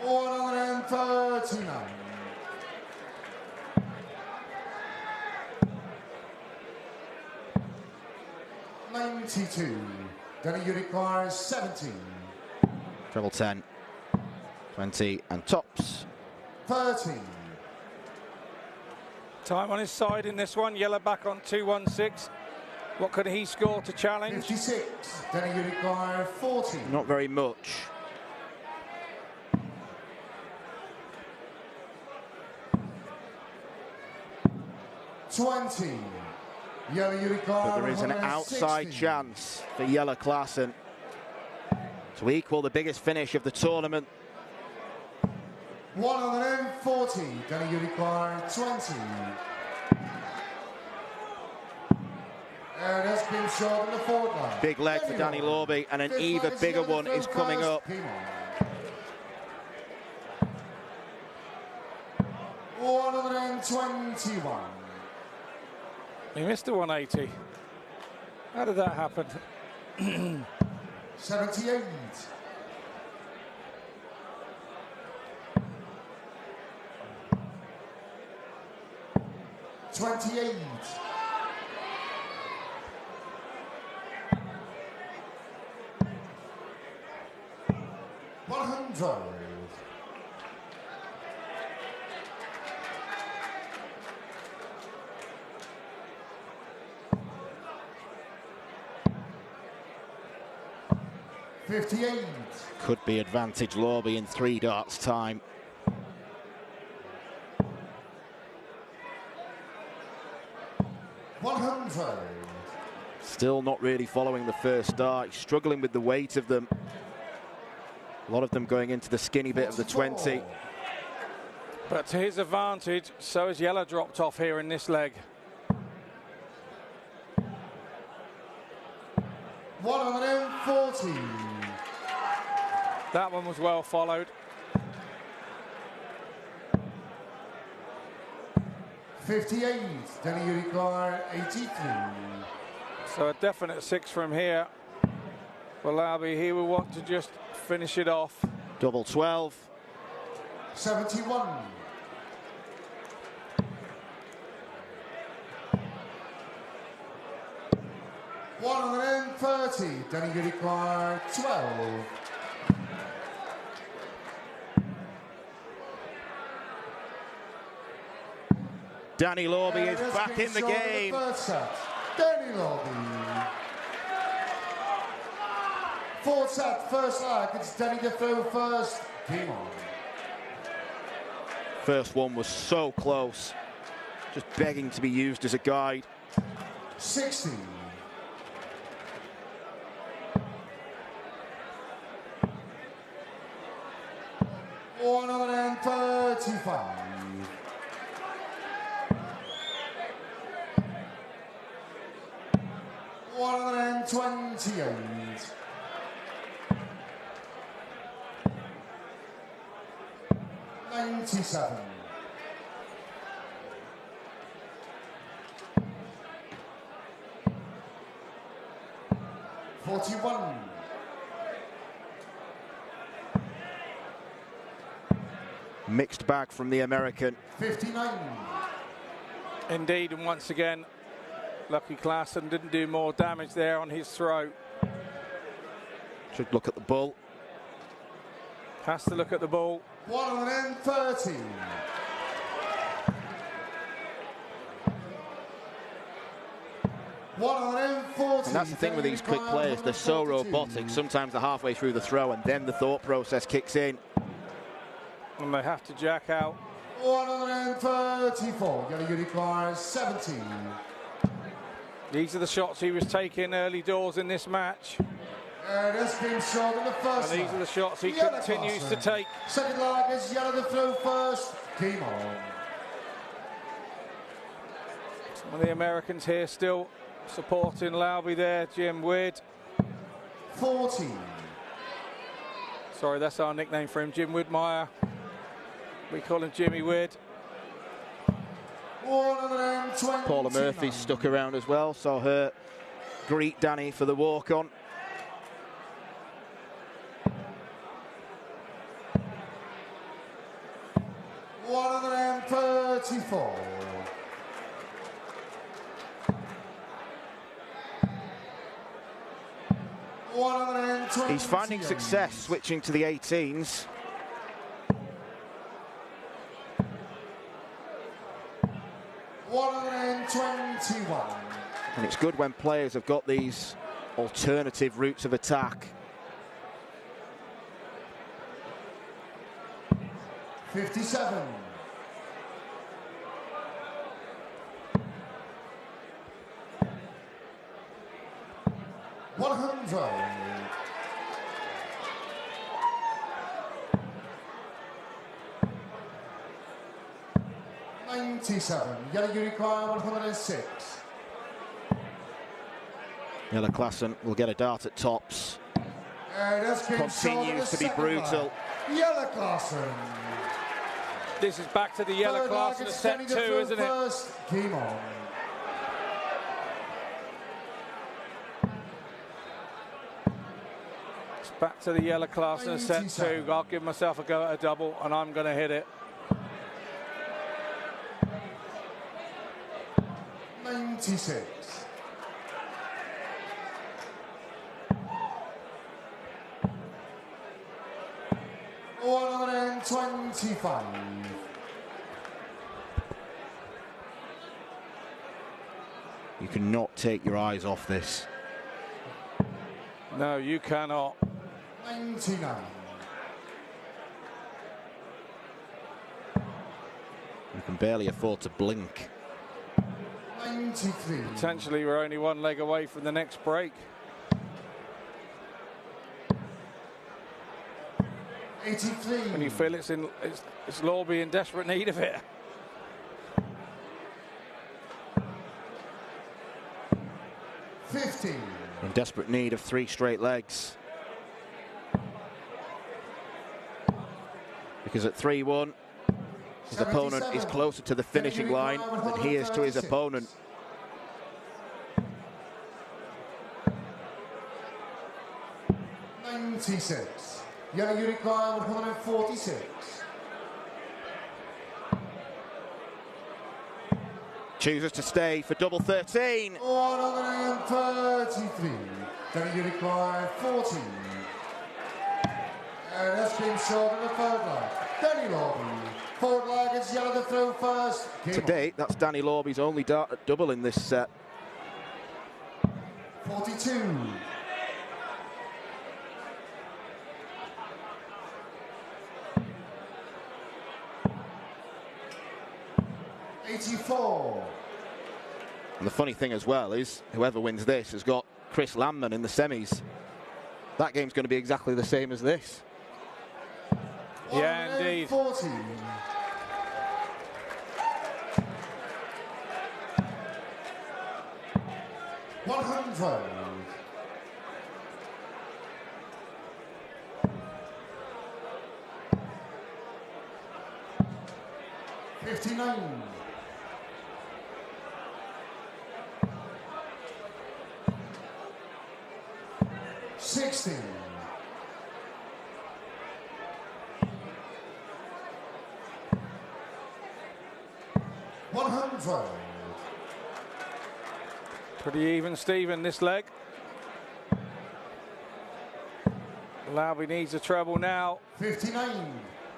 S8: $139. 92. Then you require 17.
S4: Treble 10, 20, and tops.
S8: 13.
S6: Time on his side in this one. Yellow back on 216. What could he score to challenge?
S8: 56. Then you require 40.
S4: Not very much.
S8: $20. Yellow you require.
S4: But there is an outside chance for Yellow Klaassen to equal the biggest finish of the tournament.
S8: 140. Then you require 20. And has been short in the forward line.
S4: Big leg for Danny Lorby, and an even bigger one is coming up.
S8: 121.
S6: He missed the 180. How did that happen?
S8: 78. $28. 100. $58.
S4: Could be advantage Lorby in 3 darts time.
S8: $100.
S4: Still not really following the first dart. He's struggling with the weight of them. A lot of them going into the skinny bit of the 20.
S6: But to his advantage, so has Yellow dropped off here in this leg.
S8: 140.
S6: That one was well followed.
S8: 58. Then you require 83.
S6: So a definite 6 from here. Well, Albie, he will want to just finish it off.
S4: Double 12.
S8: 71. $130. Then you require 12.
S4: Danny Lorby is back in the game.
S8: Danny Lorby. Fourth set, first leg. It's Danny to throw first. Game on.
S4: First one was so close. Just begging to be used as a guide.
S8: 60. $135. 128. 97. 41.
S4: Mixed bag from the American.
S8: 59.
S6: Indeed, and once again, lucky Klaassen didn't do more damage there on his throat.
S4: Should look at the bull.
S6: Has to look at the ball.
S8: 130.
S4: And that's the thing with these quick players, they're so robotic. Sometimes they're halfway through the throw and then the thought process kicks in.
S6: And they have to jack out.
S8: 134. Going to require 17.
S6: These are the shots he was taking early doors in this match.
S8: This game short in the first.
S6: And these are the shots he continues to take.
S8: Second leg is Yellow to throw first. Game on.
S6: Some of the Americans here still supporting Lauby there. Jim Weird.
S8: 40.
S6: Sorry, that's our nickname for him, Jim Woodmeyer. We call him Jimmy Wood.
S4: Paula Murphy stuck around as well, saw her greet Danny for the walk-on. He's finding success switching to the 18s. And it's good when players have got these alternative routes of attack.
S8: 57. Yellow require 106.
S4: Yellow Klassen will get a dart at tops. Continues to be brutal.
S8: Yellow Klassen.
S6: This is back to the Yellow Klassen set 2, isn't it?
S8: Game on.
S6: It's back to the Yellow Klassen set 2. I'll give myself a go at a double, and I'm going to hit it.
S8: 96. $125.
S4: You cannot take your eyes off this.
S6: No, you cannot.
S8: 99.
S4: You can barely afford to blink.
S8: 93.
S6: Potentially, we're only one leg away from the next break.
S8: 83.
S6: When you feel it's Lorby in desperate need of it.
S8: 50.
S4: In desperate need of 3 straight legs. Because at 3-1, his opponent is closer to the finishing line than he is to his opponent.
S8: $96. Yellow require 146.
S4: Chooses to stay for double 13.
S8: 133. Yellow require 14. And that's been short in the third leg. Danny Lorby. Forward leg is yellow to throw first.
S4: To date, that's Danny Lorby's only dart at double in this set.
S8: 42. 84.
S4: And the funny thing as well is, whoever wins this has got Chris Landman in the semis. That game's going to be exactly the same as this.
S6: Yeah, indeed.
S8: 40. $100. 59. 60. 100.
S6: Pretty even, Stephen, this leg. Lowby needs a treble now.
S8: 59.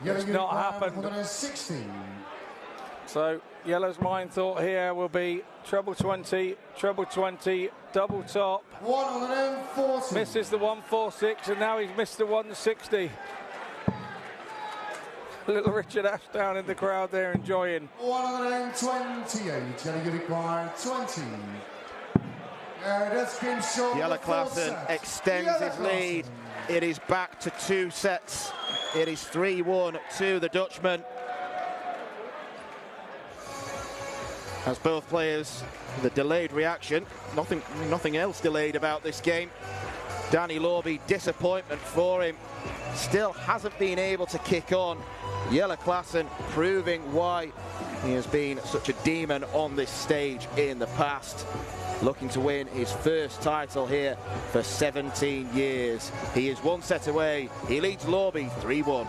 S6: It's not happened.
S8: 160.
S6: So Yellow's mind thought here will be treble 20, double top.
S8: 140.
S6: Misses the 146, and now he's missed the 160. Little Richard Ashdown in the crowd there enjoying.
S8: 128. Yellow required 20. That's been short.
S4: Yellow Klassen extends his lead. It is back to 2 sets. It is 3-1 to the Dutchman. As both players, the delayed reaction, nothing else delayed about this game. Danny Lorby, disappointment for him. Still hasn't been able to kick on. Jelle Klaassen proving why he has been such a demon on this stage in the past. Looking to win his first title here for 17 years. He is one set away. He leads Lorby 3-1.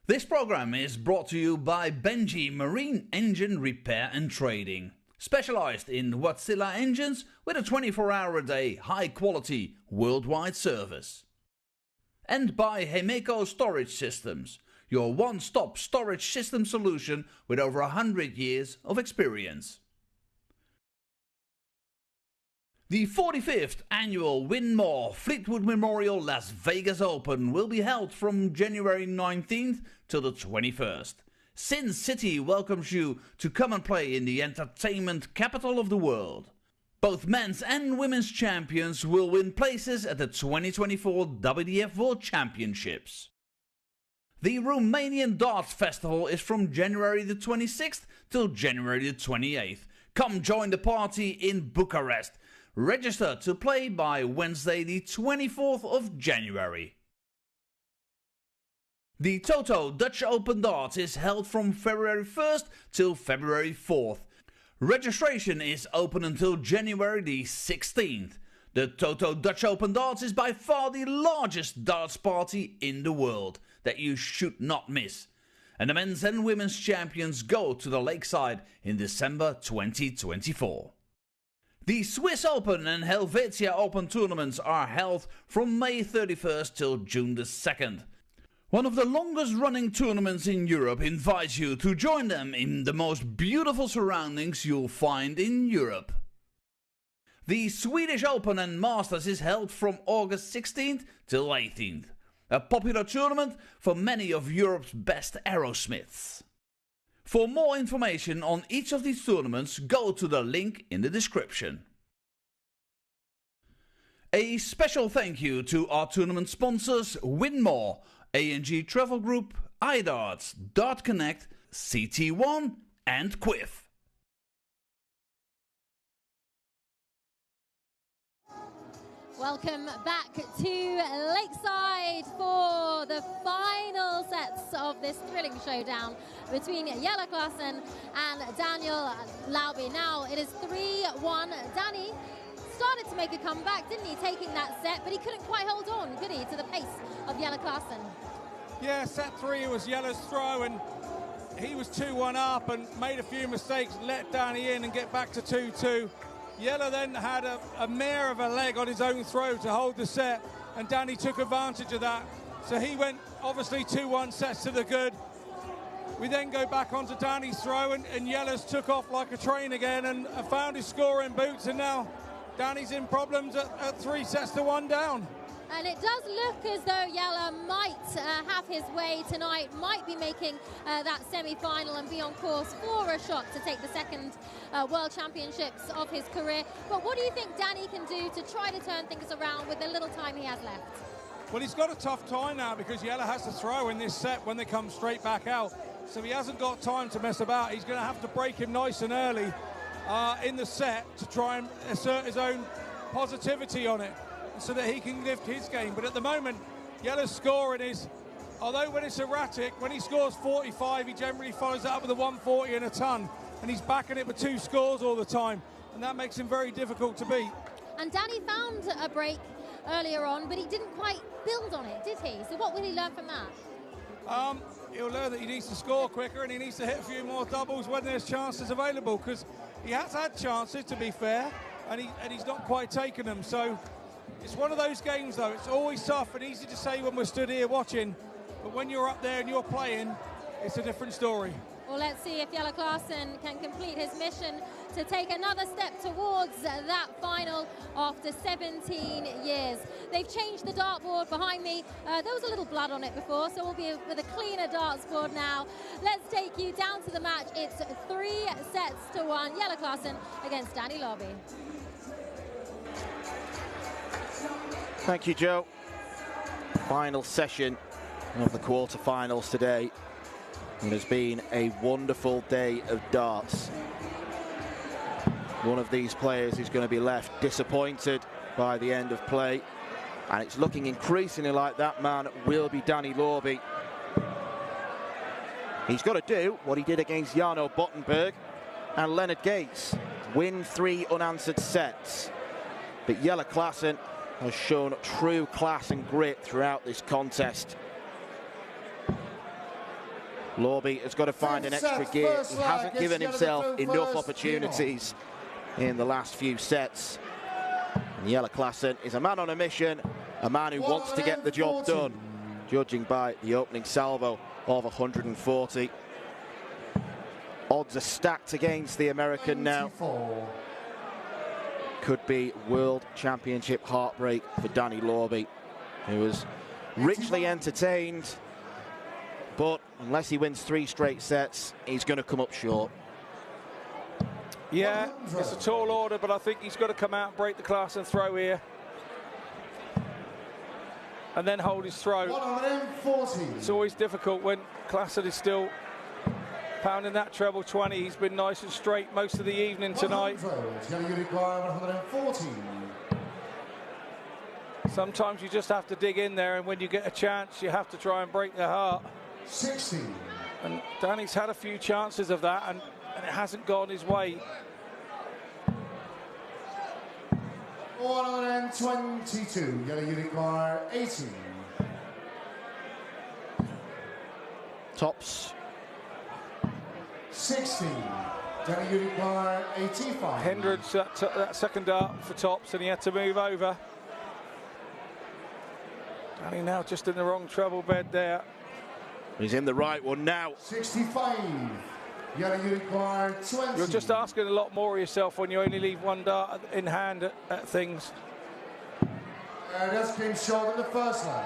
S7: This program is brought to you by Benji Marine Engine Repair and Trading, specialized in Wärtsilä engines with a 24-hour-a-day, high-quality, worldwide service. And by Hemeco Storage Systems, your one-stop storage system solution with over 100 years of experience. The 45th annual Win More Fleetwood Memorial Las Vegas Open will be held from January 19th till the 21st. Sin City welcomes you to come and play in the entertainment capital of the world. Both men's and women's champions will win places at the 2024 WDF World Championships. The Romanian Darts Festival is from January the 26th till January the 28th. Come join the party in Bucharest. Register to play by Wednesday the 24th of January. The Toto Dutch Open Darts is held from February 1st till February 4th. Registration is open until January the 16th. The Toto Dutch Open Darts is by far the largest darts party in the world that you should not miss. And the men's and women's champions go to the Lakeside in December 2024. The Swiss Open and Helvetia Open tournaments are held from May 31st till June the 2nd. One of the longest running tournaments in Europe invites you to join them in the most beautiful surroundings you'll find in Europe. The Swedish Open and Masters is held from August 16th till 18th. A popular tournament for many of Europe's best aerosmiths. For more information on each of these tournaments, go to the link in the description. A special thank you to our tournament sponsors Win More, A&G Travel Group, iDarts, Dart Connect, CT1 and Quiff.
S2: Welcome back to Lakeside for the final sets of this thrilling showdown between Jelle Klaassen and Daniel Lauby. Now it is 3-1. Danny started to make a comeback, didn't he, taking that set, but he couldn't quite hold on, could he, to the pace of Jelle Klaassen?
S1: Yeah, set 3 was Jelle's throw, and he was 2-1 up and made a few mistakes, let Danny in and get back to 2-2. Jelle then had a mare of a leg on his own throw to hold the set, and Danny took advantage of that. So he went, obviously, 2-1 sets to the good. We then go back onto Danny's throw, and Jelle's took off like a train again and found his scoring boots, and now Danny's in problems at 3 sets to 1 down.
S2: And it does look as though Jelle might have his way tonight, might be making that semi-final and be on course for a shot to take the second World Championships of his career. But what do you think Danny can do to try to turn things around with the little time he has left?
S1: Well, he's got a tough time now because Jelle has to throw in this set when they come straight back out. So he hasn't got time to mess about. He's going to have to break him nice and early in the set to try and assert his own positivity on it, so that he can lift his game. But at the moment, Jelle's scoring is, although when it's erratic, when he scores 45, he generally follows that up with a 140 and a ton, and he's backing it with 2 scores all the time, and that makes him very difficult to beat.
S2: And Danny found a break earlier on, but he didn't quite build on it, did he? So what will he learn from that?
S1: He'll learn that he needs to score quicker, and he needs to hit a few more doubles when there's chances available, because he has had chances, to be fair, and he's not quite taken them. So it's one of those games, though. It's always tough and easy to say when we're stood here watching, but when you're up there and you're playing, it's a different story.
S2: Well, let's see if Jelle Klaassen can complete his mission to take another step towards that final after 17 years. They've changed the dartboard behind me. There was a little blood on it before, so we'll be with a cleaner darts board now. Let's take you down to the match. It's 3-1. Jelle Klaassen against Danny Lobby.
S4: Thank you, Joe. Final session of the quarterfinals today. It has been a wonderful day of darts. One of these players is going to be left disappointed by the end of play, and it's looking increasingly like that man will be Danny Lobby. He's got to do what he did against Jarno Bottenberg and Leonard Gates, win 3 unanswered sets. But Jelle Klaassen has shown true class and grit throughout this contest. Lobby has got to find an extra gear. He hasn't given himself enough opportunities in the last few sets. And Jelle Klaassen is a man on a mission, a man who wants to get the job done, judging by the opening salvo of 140. Odds are stacked against the American now. Could be World Championship heartbreak for Danny Lobby, who was richly entertained, but unless he wins 3 straight sets, he's going to come up short.
S6: Yeah, it's a tall order, but I think he's got to come out and break the Klaassen throw here. And then hold his throw.
S8: 140.
S6: It's always difficult when Klaassen is still pounding that treble 20. He's been nice and straight most of the evening tonight.
S8: 140.
S6: Sometimes you just have to dig in there, and when you get a chance, you have to try and break their heart.
S8: 60.
S6: And Danny's had a few chances of that, and it hasn't gone his way.
S8: 122. Yellow unicorn 80.
S4: Tops.
S8: 60. Danny unicorn 85.
S6: Hendricks, that second dart for tops, and he had to move over. Danny now just in the wrong treble bed there.
S4: He's in the right one now.
S8: 65. Yellow unicorn 20.
S6: You're just asking a lot more of yourself when you only leave 1 dart in hand at things.
S8: This came short in the first line.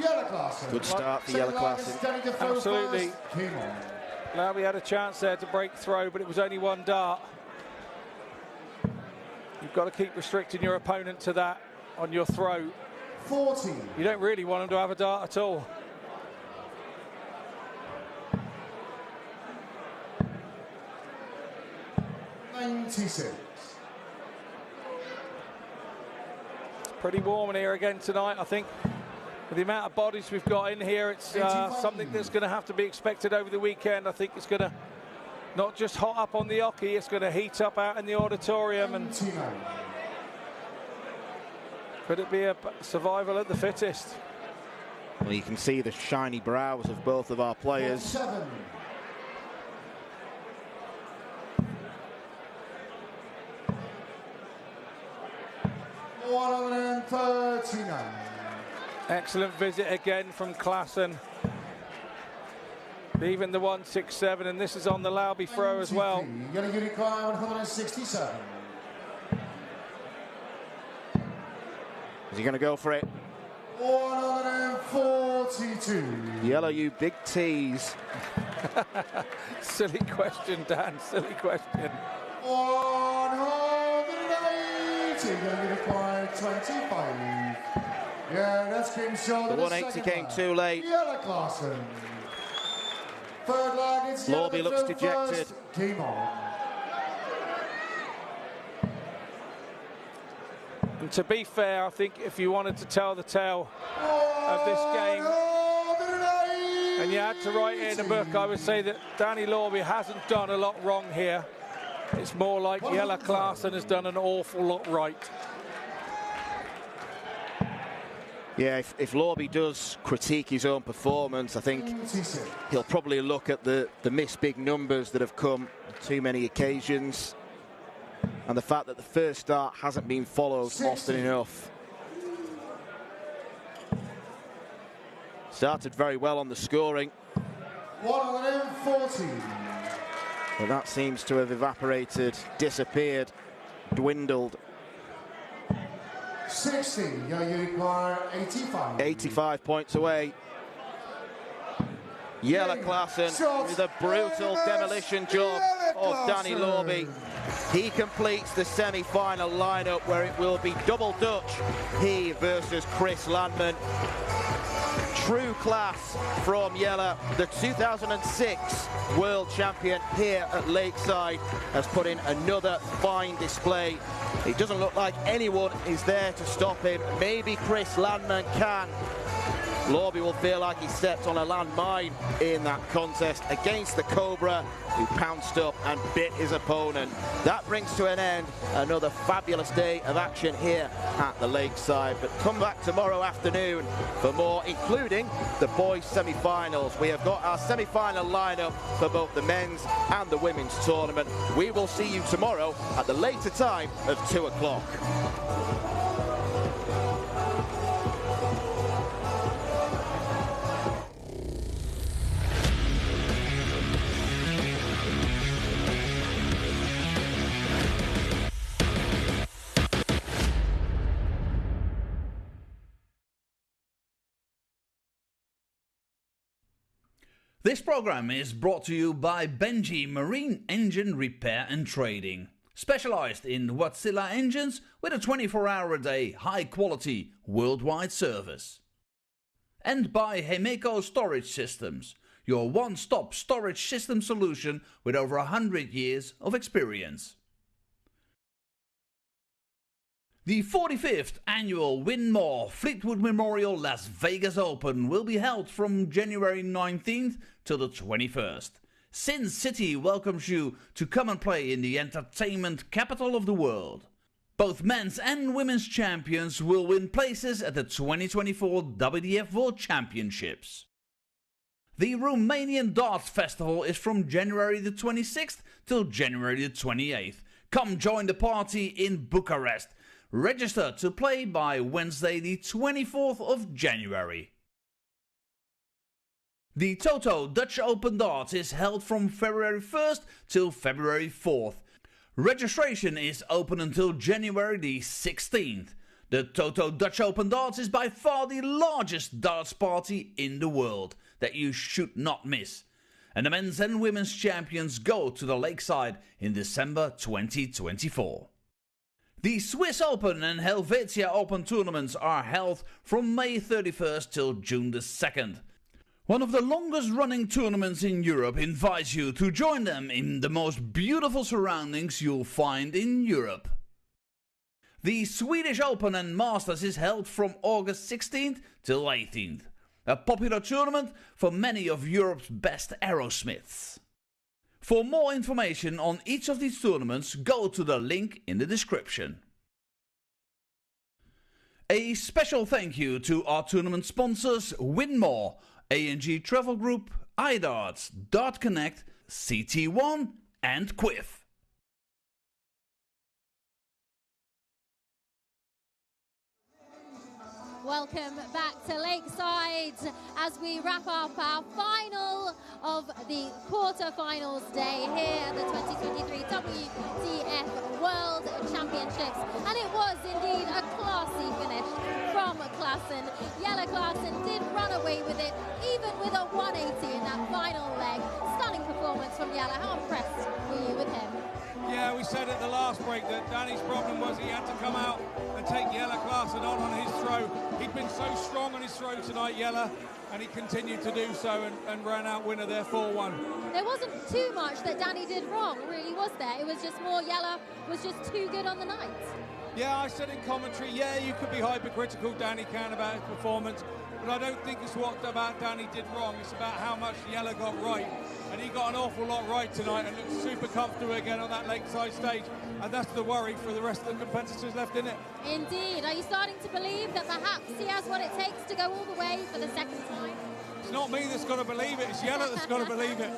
S8: Jelle Klaassen.
S4: Good start for Jelle Klaassen.
S6: Absolutely.
S8: Came on.
S6: Now we had a chance there to break throw, but it was only 1 dart. You've got to keep restricting your opponent to that on your throw.
S8: 40.
S6: You don't really want him to have a dart at all.
S8: 96.
S6: Pretty warm in here again tonight, I think. With the amount of bodies we've got in here, it's something that's going to have to be expected over the weekend. I think it's going to not just hot up on the hockey, it's going to heat up out in the auditorium. And could it be a survival of the fittest?
S4: Well, you can see the shiny brows of both of our players.
S8: 7. $139.
S6: Excellent visit again from Klaassen. Even the 167, and this is on the Lauby throw as well.
S8: Yellow unicorn 167.
S4: Is he going to go for it?
S8: 142.
S4: Yellow, you big tease.
S6: Silly question, Dan. Silly question.
S8: 180. Yellow unicorn 25. Yeah, that's came short.
S4: The 180 came too late.
S8: Jelle Klaassen. Third leg, it's
S4: Lobby looks dejected.
S8: Game on.
S6: And to be fair, I think if you wanted to tell the tale of this game, and you had to write it in a book, I would say that Danny Lobby hasn't done a lot wrong here. It's more like Jelle Klaassen has done an awful lot right.
S4: Yeah, if Lobby does critique his own performance, I think he'll probably look at the missed big numbers that have come on too many occasions, and the fact that the first start hasn't been followed often enough. Started very well on the scoring.
S8: 140.
S4: But that seems to have evaporated, disappeared, dwindled.
S8: 60. You require 85.
S4: 85 points away. Jelle Klaassen with a brutal demolition job of Danny Lorby. He completes the semi-final lineup where it will be double Dutch, he versus Chris Landman. True class from Jelle, the 2006 world champion here at Lakeside, has put in another fine display. It doesn't look like anyone is there to stop him. Maybe Chris Landman can. Lorby will feel like he stepped on a landmine in that contest against the Cobra, who pounced up and bit his opponent. That brings to an end another fabulous day of action here at the Lakeside. But come back tomorrow afternoon for more, including the boys' semi-finals. We have got our semi-final lineup for both the men's and the women's tournament. We will see you tomorrow at the later time of 2 o'clock.
S7: This program is brought to you by Benji Marine Engine Repair and Trading, specialized in Wärtsilä engines with a 24-hour-a-day, high-quality, worldwide service. And by Hemeco Storage Systems, your one-stop storage system solution with over 100 years of experience. The 45th annual Win More Fleetwood Memorial Las Vegas Open will be held from January 19th till the 21st. Sin City welcomes you to come and play in the entertainment capital of the world. Both men's and women's champions will win places at the 2024 WDF World Championships. The Romanian Darts Festival is from January the 26th till January the 28th. Come join the party in Bucharest. Register to play by Wednesday the 24th of January. The Toto Dutch Open Darts is held from February 1st till February 4th. Registration is open until January the 16th. The Toto Dutch Open Darts is by far the largest darts party in the world that you should not miss. And the men's and women's champions go to the Lakeside in December 2024. The Swiss Open and Helvetia Open tournaments are held from May 31st till June the 2nd. One of the longest running tournaments in Europe invites you to join them in the most beautiful surroundings you'll find in Europe. The Swedish Open and Masters is held from August 16th till 18th. A popular tournament for many of Europe's best aerosmiths. For more information on each of these tournaments, go to the link in the description. A special thank you to our tournament sponsors Win More, A&G Travel Group, iDarts, Dart Connect, CT1 and Quiff.
S2: Welcome back to Lakeside as we wrap up our final of the quarterfinals day here at the 2023 WDF World Championships. And it was indeed a classy finish from Klaassen. Jelle Klaassen did run away with it, even with a 180 in that final leg. Stunning performance from Jelle. How impressed were you with him?
S1: Yeah, we said at the last break that Danny's problem was he had to come out and take Jelle Klaassen on his throw. He'd been so strong on his throw tonight, Jelle, and he continued to do so and ran out winner there 4-1.
S2: There wasn't too much that Danny did wrong, really, was there? It was just more Jelle was just too good on the night.
S1: Yeah, I said in commentary, yeah, you could be hypercritical, Danny can, about his performance, but I don't think it's what about Danny did wrong. It's about how much Jelle got right. And he got an awful lot right tonight and looked super comfortable again on that Lakeside stage. And that's the worry for the rest of the competitors left in it.
S2: Indeed. Are you starting to believe that perhaps he has what it takes to go all the way for the second time?
S1: It's not me that's got to believe it. It's Jelle that's got to believe it.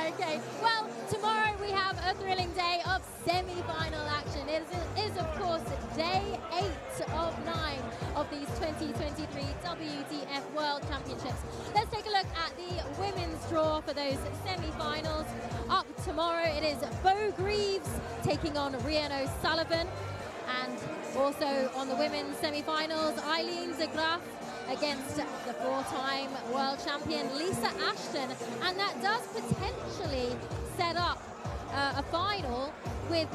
S2: Okay. Well, tomorrow we have a thrilling day of semi-final action. It is of course day 8 of 9 of these 2023 WDF World Championships. Let's take a look at the women's draw for those semi-finals. Up tomorrow it is Bo Greaves taking on Rhian O'Sullivan, and also on the women's semi-finals, Eileen de Graaf against the 4-time world champion Lisa Ashton, and that does potentially set up a final with,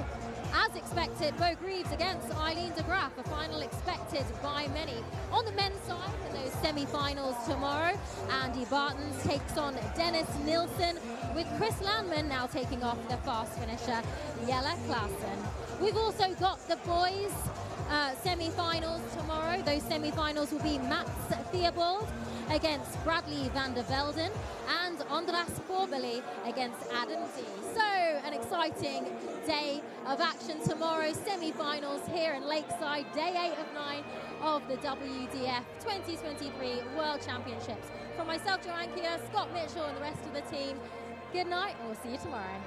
S2: as expected, Bo Greaves against Eileen de Graaf, a final expected by many. On the men's side, in those semi-finals tomorrow, Andy Bartons takes on Dennis Nilsson, with Chris Landman now taking off the fast finisher Jelle Klaassen. We've also got the boys' semi-finals tomorrow. Those semi-finals will be Mats Theobald against Bradley van der Velden and Andras Korbeli against Adam D. So an exciting day of action tomorrow. Semi-finals here in Lakeside, day 8 of 9 of the WDF 2023 World Championships. From myself, Joanne Keir, Scott Mitchell and the rest of the team, good night and we'll see you tomorrow.